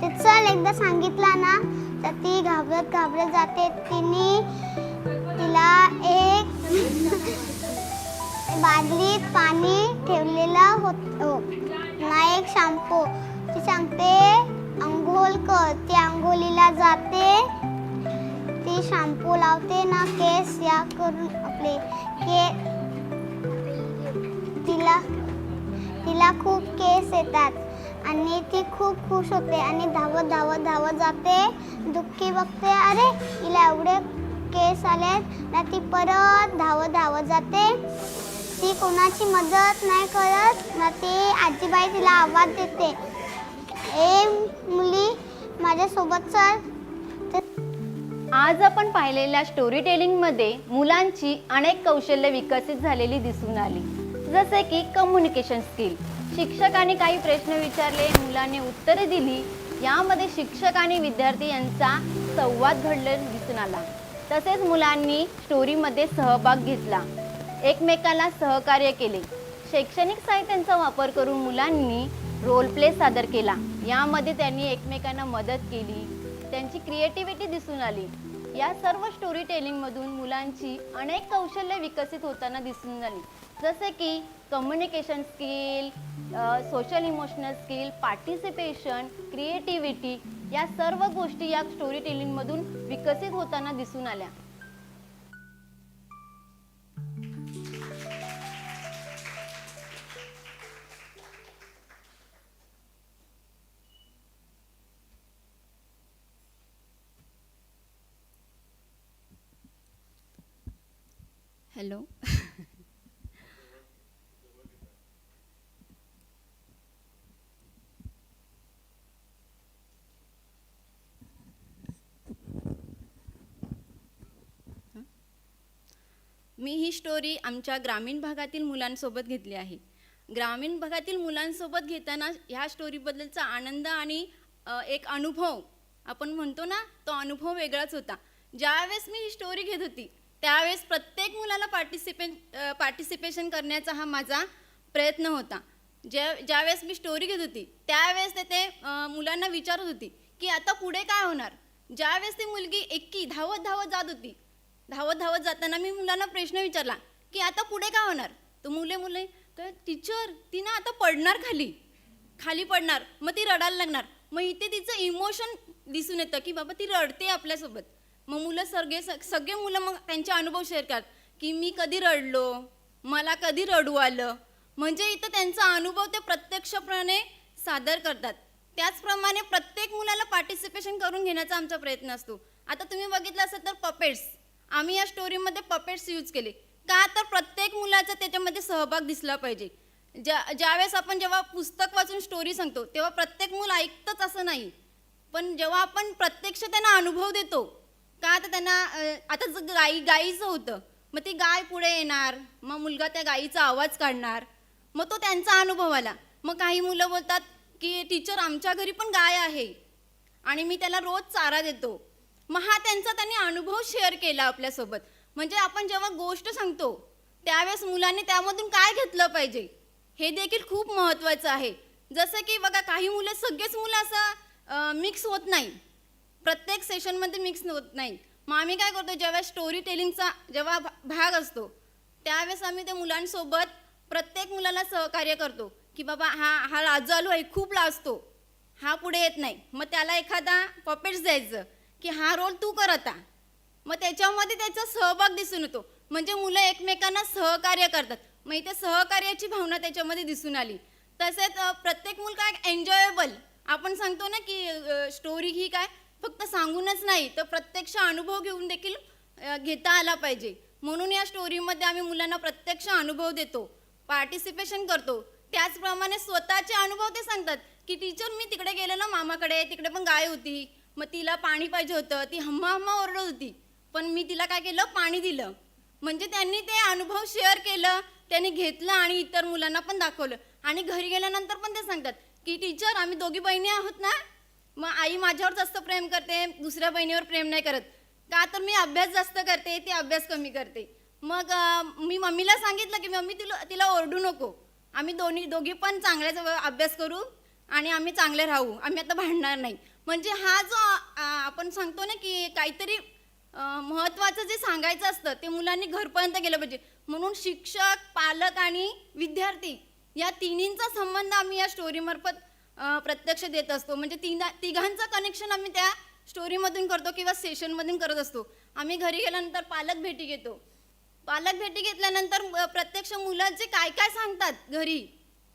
ते चल एकदा सांगितलं ना तर ती घाबरत जाते तिला एक बादलीत पाणी ठेवलेलं होतं ना एक शॅम्पू ती सांगते अंघोळ कर ती अंघोळीला जाते ती शॅम्पू लावते ना केस या करून आपले तिला खूप केस येतात आणि ती खूप खुश होते आणि धावत जाते दुःखी बघते, अरे हिला एवढे केस आलेत ना, ती परत धावत धावत जाते. ती कोणाची मदत नाही करत ना, ती आजीबाई तिला आवाज देते, ए मुली माझ्यासोबत चल. आज आपण पाहिलेल्या स्टोरी टेलिंगमध्ये मुलांची अनेक कौशल्य विकसित झालेली दिसून आली, जसे की कम्युनिकेशन स्किल. शिक्षकांनी काही प्रश्न विचारले, मुलांनी उत्तरे दिली. यामध्ये शिक्षक आणि विद्यार्थी यांचा संवाद घडलेला दिसून आला. तसेच मुलांनी स्टोरीमध्ये सहभाग घेतला, एकमेकांना सहकार्य केले. शैक्षणिक साहित्यांचा वापर करून मुलांनी रोल प्ले सादर केला. यामध्ये त्यांनी एकमेकांना मदत केली, त्यांची क्रिएटिव्हिटी दिसून आली. या सर्व स्टोरी टेलिंगमधून मुलांची अनेक कौशल्य विकसित होताना दिसून आली, जसे की communication skill, social emotional skill, participation, creativity. या सर्व गोष्टी या स्टोरी टेलिंगमधून विकसित होताना दिसून आल्या. हॅलो. मी ही स्टोरी आमच्या ग्रामीण भागातील मुलांसोबत घेतली आहे. ग्रामीण भागातील मुलांसोबत घेताना ह्या स्टोरीबद्दलचा आनंद आणि एक अनुभव आपण म्हणतो ना, तो अनुभव वेगळाच होता. ज्यावेळेस मी ही स्टोरी घेत होती त्यावेळेस प्रत्येक मुलाला पार्टिसिपेशन करण्याचा हा माझा प्रयत्न होता. ज्यावेळेस मी स्टोरी घेत होती त्यावेळेस ते मुलांना विचारत होती की आता पुढे काय होणार. ज्यावेळेस ती मुलगी एकटी धावत धावत जात होती, धावत धावत जाताना मी मुलांना प्रश्न विचारला की आता पुढे काय होणार. तर मुले तर टीचर ती ना आता पडणार, खाली पडणार, मग ती रडायला लागणार. मग इथे तिचं इमोशन दिसून येतं की बाबा ती रडते आपल्यासोबत. मग मुलं सगळे मुलं मग त्यांचे अनुभव शेअर करतात की मी कधी रडलो, मला कधी रडू आलं. म्हणजे इथं त्यांचा अनुभव ते प्रत्यक्षपणे सादर करतात. त्याचप्रमाणे प्रत्येक मुलाला पार्टिसिपेशन करून घेण्याचा आमचा प्रयत्न असतो. आता तुम्ही बघितलं असेल तर पपेट्स, आम्ही या स्टोरीमध्ये पपेट्स यूज केले. का तर प्रत्येक मुलाचा त्याच्यामध्ये सहभाग दिसला पाहिजे. ज्यावेळेस आपण जेव्हा पुस्तक वाचून स्टोरी सांगतो तेव्हा प्रत्येक मूल ऐकतच असं नाही, पण जेव्हा आपण प्रत्यक्ष त्यांना अनुभव देतो, का तर त्यांना आता जर गाईचं होतं, मग ती गाय पुढे येणार, मग मुलगा त्या गाईचा आवाज काढणार, मग तो त्यांचा अनुभव आला. मग काही मुलं बोलतात की टीचर आमच्या घरी पण गाय आहे आणि मी त्याला रोज चारा देतो. मग हा त्यांनी अनुभव शेअर केला आपल्यासोबत. म्हणजे आपण जेव्हा गोष्ट सांगतो त्यावेळेस मुलांनी त्यामधून काय घेतलं पाहिजे हे देखील खूप महत्त्वाचं आहे. जसं की बघा काही मुलं, सगळेच मुलं असं मिक्स होत नाही, प्रत्येक सेशनमध्ये मिक्स होत नाही. मग आम्ही काय करतो, जेव्हा स्टोरी टेलिंगचा जेव्हा भाग असतो त्यावेळेस आम्ही त्या मुलांसोबत प्रत्येक मुलाला सहकार्य करतो की बाबा हा लाजाळू आहे, खूप लाजतो, हा पुढे येत नाही, मग त्याला एखादा पपेट्स द्यायचं की हा रोल तू कर आता. मग त्याच्यामध्ये त्याचा सहभाग दिसून येतो. म्हणजे मुलं एकमेकांना सहकार्य करतात. मग इथे सहकार्याची भावना त्याच्यामध्ये दिसून आली. तसेच प्रत्येक मूल काय एन्जॉयबल, आपण सांगतो ना की स्टोरी ही काय फक्त सांगूनच नाही तर प्रत्यक्ष अनुभव घेऊन देखील घेता आला पाहिजे. म्हणून या स्टोरीमध्ये आम्ही मुलांना प्रत्यक्ष अनुभव देतो, पार्टिसिपेशन करतो. त्याचप्रमाणे स्वतःचे अनुभव ते सांगतात की टीचर मी तिकडे गेलेलो मामाकडे, तिकडे पण गाय होती, मग तिला पाणी पाहिजे होतं, ती हम्मा हम्मा ओरडत होती, पण मी तिला काय केलं, पाणी दिलं. म्हणजे त्यांनी ते अनुभव शेअर केलं, त्यांनी घेतलं आणि इतर मुलांना पण दाखवलं. आणि घरी गेल्यानंतर पण ते सांगतात की टीचर आम्ही दोघी बहिणी आहोत ना, मग आई माझ्यावर जास्त प्रेम करते, दुसऱ्या बहिणीवर प्रेम नाही करत, का तर मी अभ्यास जास्त करते, ती अभ्यास कमी करते. मग मी मम्मीला सांगितलं की मम्मी तिला ओरडू नको, आम्ही दोघी पण चांगल्याच अभ्यास करू आणि आम्ही चांगले राहू, आम्ही आता भांडणार नाही. म्हणजे हा जो आपण सांगतो ना की काहीतरी महत्त्वाचं जे सांगायचं असतं ते मुलांनी घरपर्यंत गेलं पाहिजे. म्हणून शिक्षक, पालक आणि विद्यार्थी या तिन्हींचा संबंध आम्ही या स्टोरीमार्फत प्रत्यक्ष देत असतो. म्हणजे तिघांचं कनेक्शन आम्ही त्या स्टोरीमधून करतो किंवा सेशनमधून करत असतो. आम्ही घरी गेल्यानंतर पालक भेटी घेतो. पालक भेटी घेतल्यानंतर प्रत्यक्ष मुलं जे काय काय सांगतात घरी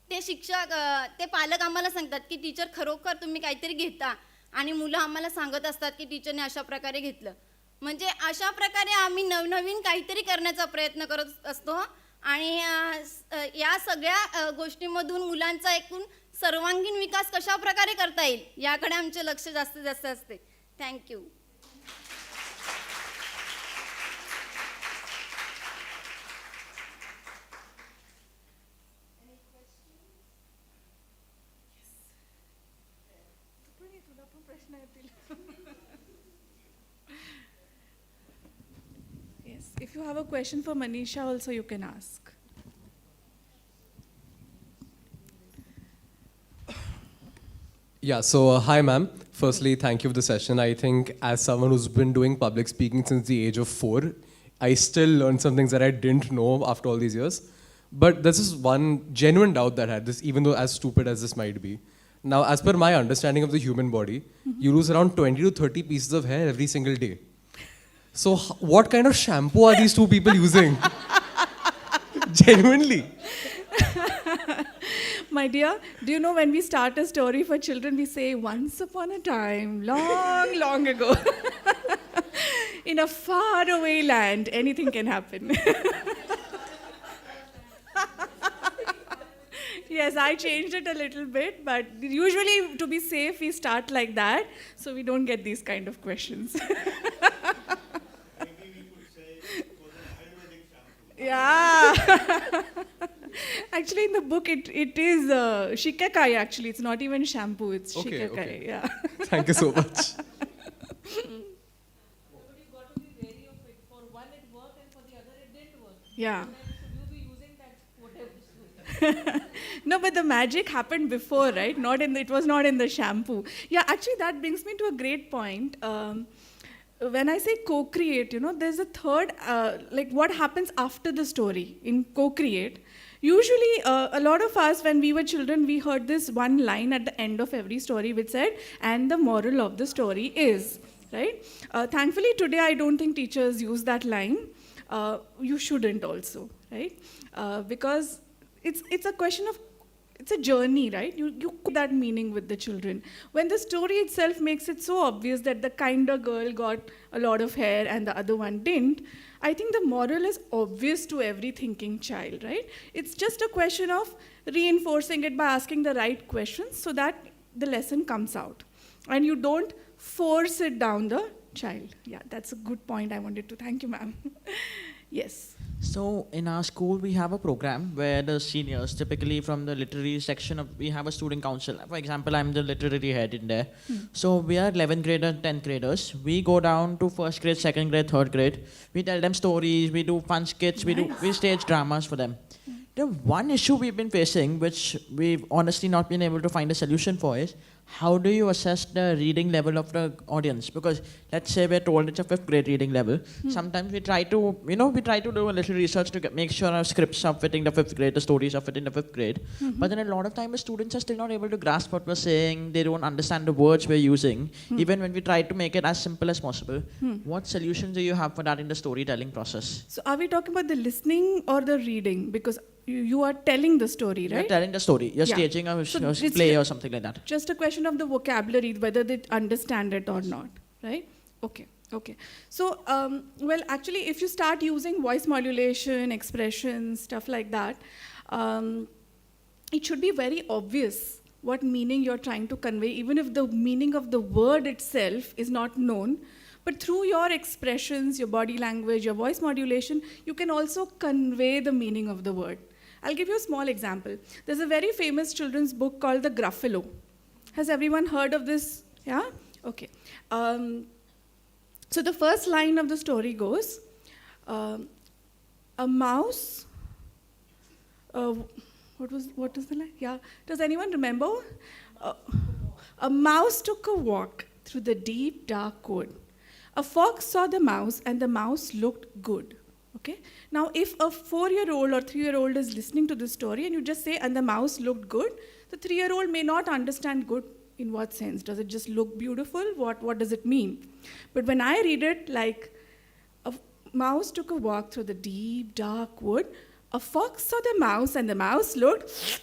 ते शिक्षक, ते पालक आम्हाला सांगतात की टीचर खरोखर तुम्ही काहीतरी घेता. आणि मुलं आम्हाला सांगत असतात की टीचरने अशा प्रकारे घेतलं. म्हणजे अशा प्रकारे आम्ही नवनवीन काहीतरी करण्याचा प्रयत्न करत असतो आणि या सगळ्या गोष्टींमधून मुलांचा एकूण सर्वांगीण विकास कशा प्रकारे करता येईल याकडे आमचे लक्ष जास्तीत जास्त असते. Thank you. Yes, if you have a question for Manisha also you can ask. Yeah, so hi ma'am. Firstly, thank you for the session. I think as someone who's been doing public speaking since the age of 4, I still learned some things that I didn't know after all these years. But this is one genuine doubt that I had, this, even though as stupid as this might be. Now, as per my understanding of the human body, you lose around 20 to 30 pieces of hair every single day. So what kind of shampoo are these two people using? Genuinely. My dear, do you know when we start a story for children, we say, once upon a time, long, long ago, in a faraway land, anything can happen. Yes, I changed it a little bit, but usually to be safe, we start like that, so we don't get these kind of questions. Yeah. Actually, in the book, it is shikakai, actually. It's not even shampoo, it's Okay, shikakai. okay. Yeah. Thank you so much. Yeah. No, but the magic happened before, right? It was not in the shampoo. Yeah, actually, that brings me to a great point. When I say co-create, there's a third, like what happens after the story in co-create. Usually, a lot of us, when we were children, we heard this one line at the end of every story which said, and the moral of the story is, right? Thankfully, today, I don't think teachers use that line. You shouldn't also, right? Because it's a question of, it's a journey, right? You put that meaning with the children. When the story itself makes it so obvious that the kinder girl got a lot of hair and the other one didn't, I think the moral is obvious to every thinking child, right? It's just a question of reinforcing it by asking the right questions so that the lesson comes out. And you don't force it down the child. Yeah, that's a good point I wanted to. Thank you, ma'am. Yes. So in our school, we have a program where the seniors, typically from the literary section, we have a student council. For example, I'm the literary head in there. So we are 11th graders, 10th graders. We go down to first grade, second grade, third grade. We tell them stories, we do fun skits, we stage dramas for them. The one issue we've been facing, which we've honestly not been able to find a solution for, is how do you assess the reading level of the audience? Because let's say we're told it's a 5th grade reading level. Sometimes we try to, do a little research to make sure our scripts are fitting the 5th grade, the stories are fitting the 5th grade. But then a lot of times the students are still not able to grasp what we're saying. They don't understand the words we're using, even when we try to make it as simple as possible. What solutions do you have for that in the storytelling process? So are we talking about the listening or the reading? Because you are telling the story, right? You're telling the story. You're staging a play or something like that. Just a question of the vocabulary, whether they understand it or not, right? Okay. So, well, actually, if you start using voice modulation, expressions, stuff like that, it should be very obvious what meaning you're trying to convey, even if the meaning of the word itself is not known. But through your expressions, your body language, your voice modulation, you can also convey the meaning of the word. I'll give you a small example. There's a very famous children's book called The Gruffalo. Has everyone heard of this? Yeah? Okay. So the first line of the story goes, a mouse, what was the line? Yeah. Does anyone remember? A mouse took a walk through the deep, dark wood. A fox saw the mouse, and the mouse looked good. Okay? Now, if a 4-year-old or 3-year-old is listening to this story and you just say, and the mouse looked good, the 3-year-old may not understand good in what sense. Does it just look beautiful? What does it mean? But when I read it like, a mouse took a walk through the deep, dark wood, a fox saw the mouse, and the mouse looked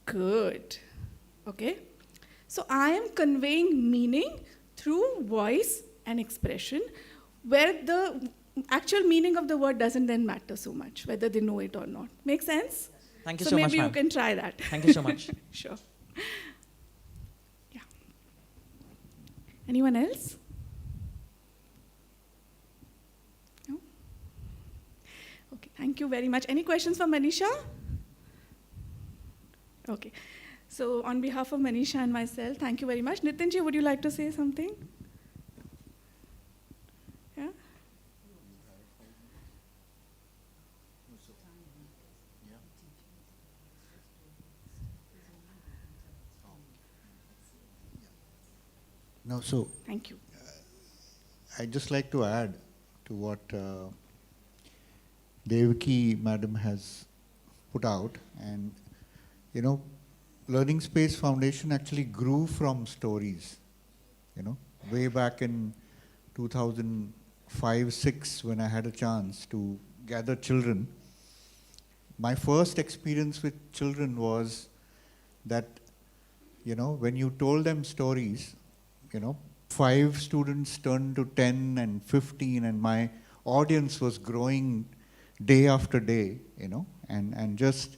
good. Okay? So I am conveying meaning through voice and expression, where the actual meaning of the word doesn't then matter so much, whether they know it or not. Make sense? Thank you So so much, maybe you ma'am. can try that. Thank you so much. Sure. Yeah. Anyone else? No? Okay, thank you very much. Any questions for Manisha? Okay. So on behalf of Manisha and myself, thank you very much. Nitinji, would you like to say something? Yeah? No, so Thank you. I'd just like to add to what Devaki madam has put out. And, you know, Learning Space Foundation actually grew from stories, you know, way back in 2005-06 when I had a chance to gather children. My first experience with children was that, you know, when you told them stories, you know, 5 students turned to 10 and 15, and my audience was growing day after day, you know, and just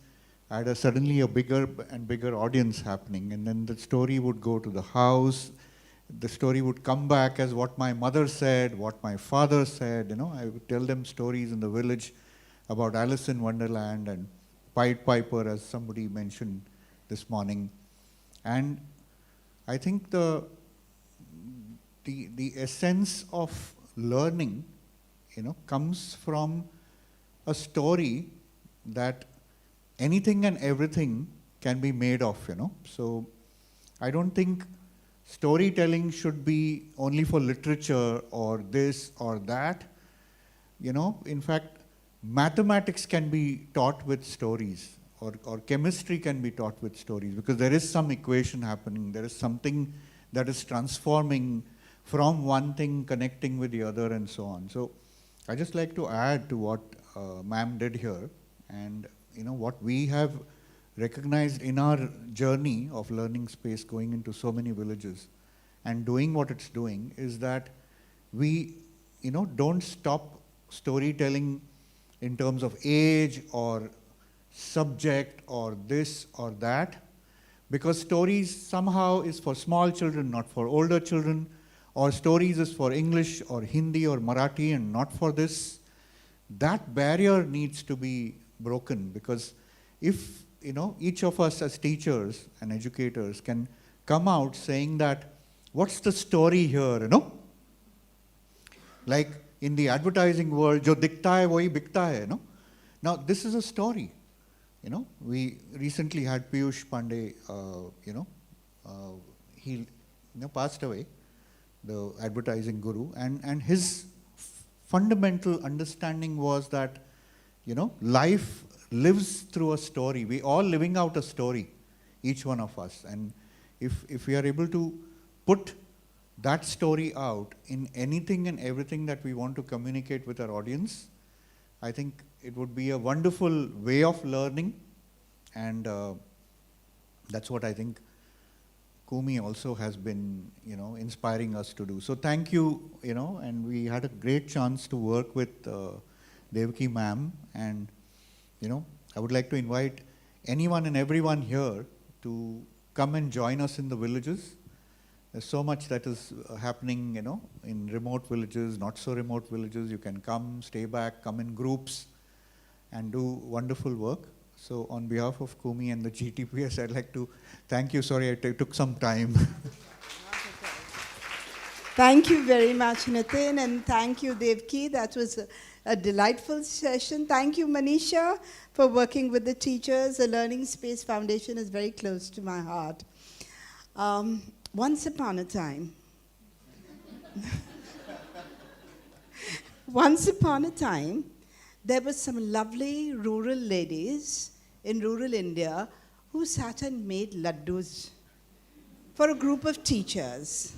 I had suddenly a bigger and bigger audience happening. And then the story would go to the house, the story would come back as what my mother said, what my father said, you know. I would tell them stories in the village about Alice in Wonderland and Pied Piper, as somebody mentioned this morning. And I think the essence of learning, you know, comes from a story that anything and everything can be made of, you know. So I don't think storytelling should be only for literature or this or that. You know, in fact, mathematics can be taught with stories, or chemistry can be taught with stories, because there is some equation happening, there is something that is transforming from one thing, connecting with the other, and so on. So I just like to add to what ma'am did here, and you know, what we have recognized in our journey of Learning Space, going into so many villages and doing what it's doing, is that we, you know, don't stop storytelling in terms of age or subject or this or that, because stories somehow is for small children, not for older children, or stories is for English or Hindi or Marathi and not for this. That barrier needs to be broken, because if, you know, each of us as teachers and educators can come out saying that, what's the story here, you know? Like in the advertising world, jo dikhta hai wahi bikta hai, you know? Now this is a story, you know. We recently had Piyush Pandey, he passed away, the advertising guru, and his fundamental understanding was that, you know, life lives through a story. We all living out a story, each one of us. And if we are able to put that story out in anything and everything that we want to communicate with our audience, I think it would be a wonderful way of learning. And that's what I think Kumi also has been, you know, inspiring us to do. So thank you, you know, and we had a great chance to work with Devaki ma'am, and, you know, I would like to invite anyone and everyone here to come and join us in the villages. There's so much that is happening, you know, in remote villages, not so remote villages. You can come, stay back, come in groups and do wonderful work. So on behalf of Kumi and the GTPS, I'd like to thank you. Sorry, I took some time. Thank you very much, Nitin, and thank you, Devki. That was a delightful session. Thank you, Manisha, for working with the teachers. The Learning Space Foundation is very close to my heart. Once upon a time, there were some lovely rural ladies in rural India who sat and made laddus for a group of teachers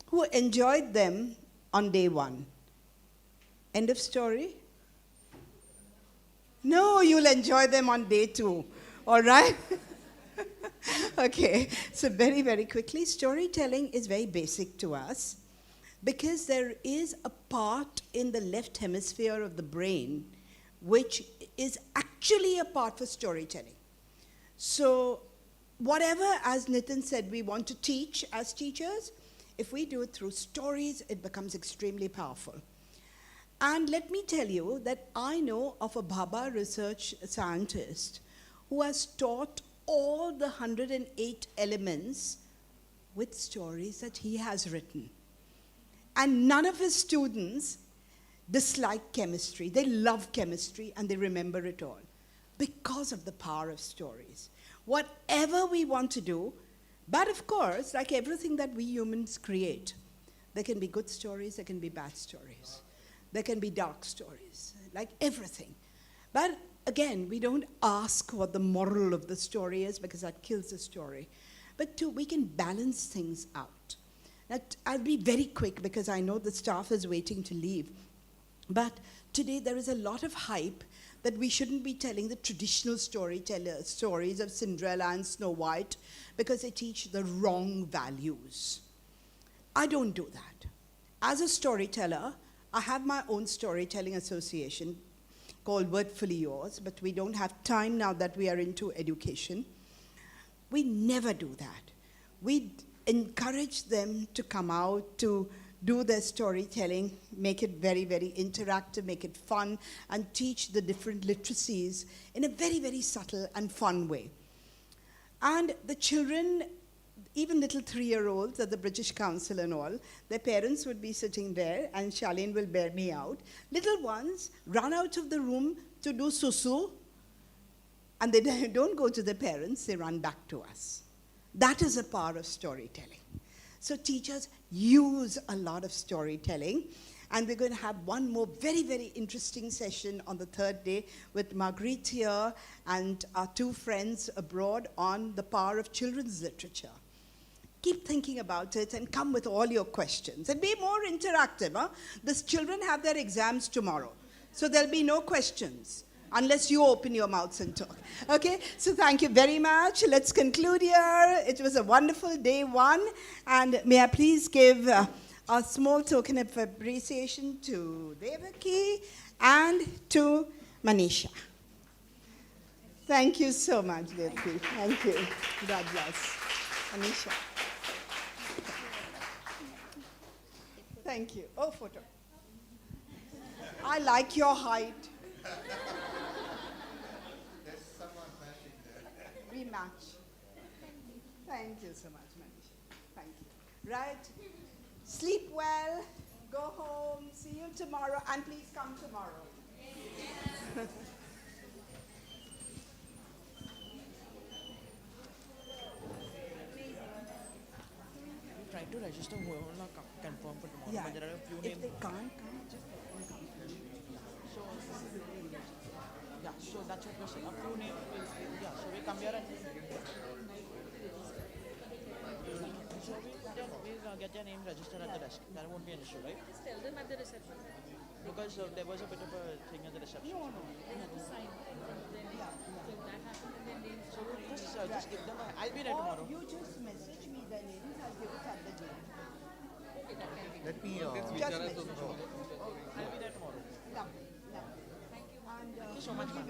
who enjoyed them on day one. End of story? No, you'll enjoy them on day 2, all right? Okay, so very, very quickly, storytelling is very basic to us because there is a part in the left hemisphere of the brain which is actually a part for storytelling. So whatever, as Nitin said, we want to teach as teachers, if we do it through stories, it becomes extremely powerful. And let me tell you that I know of a Bhabha research scientist who has taught all the 108 elements with stories that he has written. And none of his students dislike chemistry. They love chemistry and they remember it all because of the power of stories. Whatever we want to do, but of course, like everything that we humans create, there can be good stories, there can be bad stories. There can be dark stories, like everything. But again, we don't ask what the moral of the story is because that kills the story. But we can balance things out. Now, I'll be very quick because I know the staff is waiting to leave. But today there is a lot of hype that we shouldn't be telling the traditional stories of Cinderella and Snow White because they teach the wrong values. I don't do that. As a storyteller, I have my own storytelling association called Wordfully Yours, but we don't have time now that we are into education. We never do that. We encourage them to come out, to do their storytelling, make it very, very interactive, make it fun, and teach the different literacies in a very, very subtle and fun way. And the children, even little 3-year-olds at the British Council and all, their parents would be sitting there, and Charlene will bear me out. Little ones run out of the room to do susu, and they don't go to their parents, they run back to us. That is the power of storytelling. So teachers use a lot of storytelling, and we're going to have one more very, very interesting session on the third day with Marguerite here and our 2 friends abroad on the power of children's literature. Keep thinking about it and come with all your questions. And be more interactive. Huh? The children have their exams tomorrow, so there'll be no questions unless you open your mouths and talk. Okay, so thank you very much. Let's conclude here. It was a wonderful day 1. And may I please give a small token of appreciation to Devaki and to Manisha. Thank you so much, Devaki. Thank you. God bless. Manisha. Thank you. Oh, photo. I like your height. We match. Thank you so much, Manisha. Thank you. Right. Sleep well. Go home. See you tomorrow. And please come tomorrow. Try to register whoever confirm for tomorrow. Yeah. But there are a few If names. they can't come, just So, yeah, so that's what we're saying. A few names. Yeah, so we come here and so we'll get their name registered at the desk. There won't be an issue, right? Just tell them at the reception. Because there was a bit of a thing at the reception. No. They have to sign. So that happened and then names. So just give them I'll be there tomorrow. you just message me their names. I'll give it at the day. Okay, that can be. Let me. Just message. I'll be there tomorrow. Lovely. Lovely. Thank you. And Thank you so much, ma'am.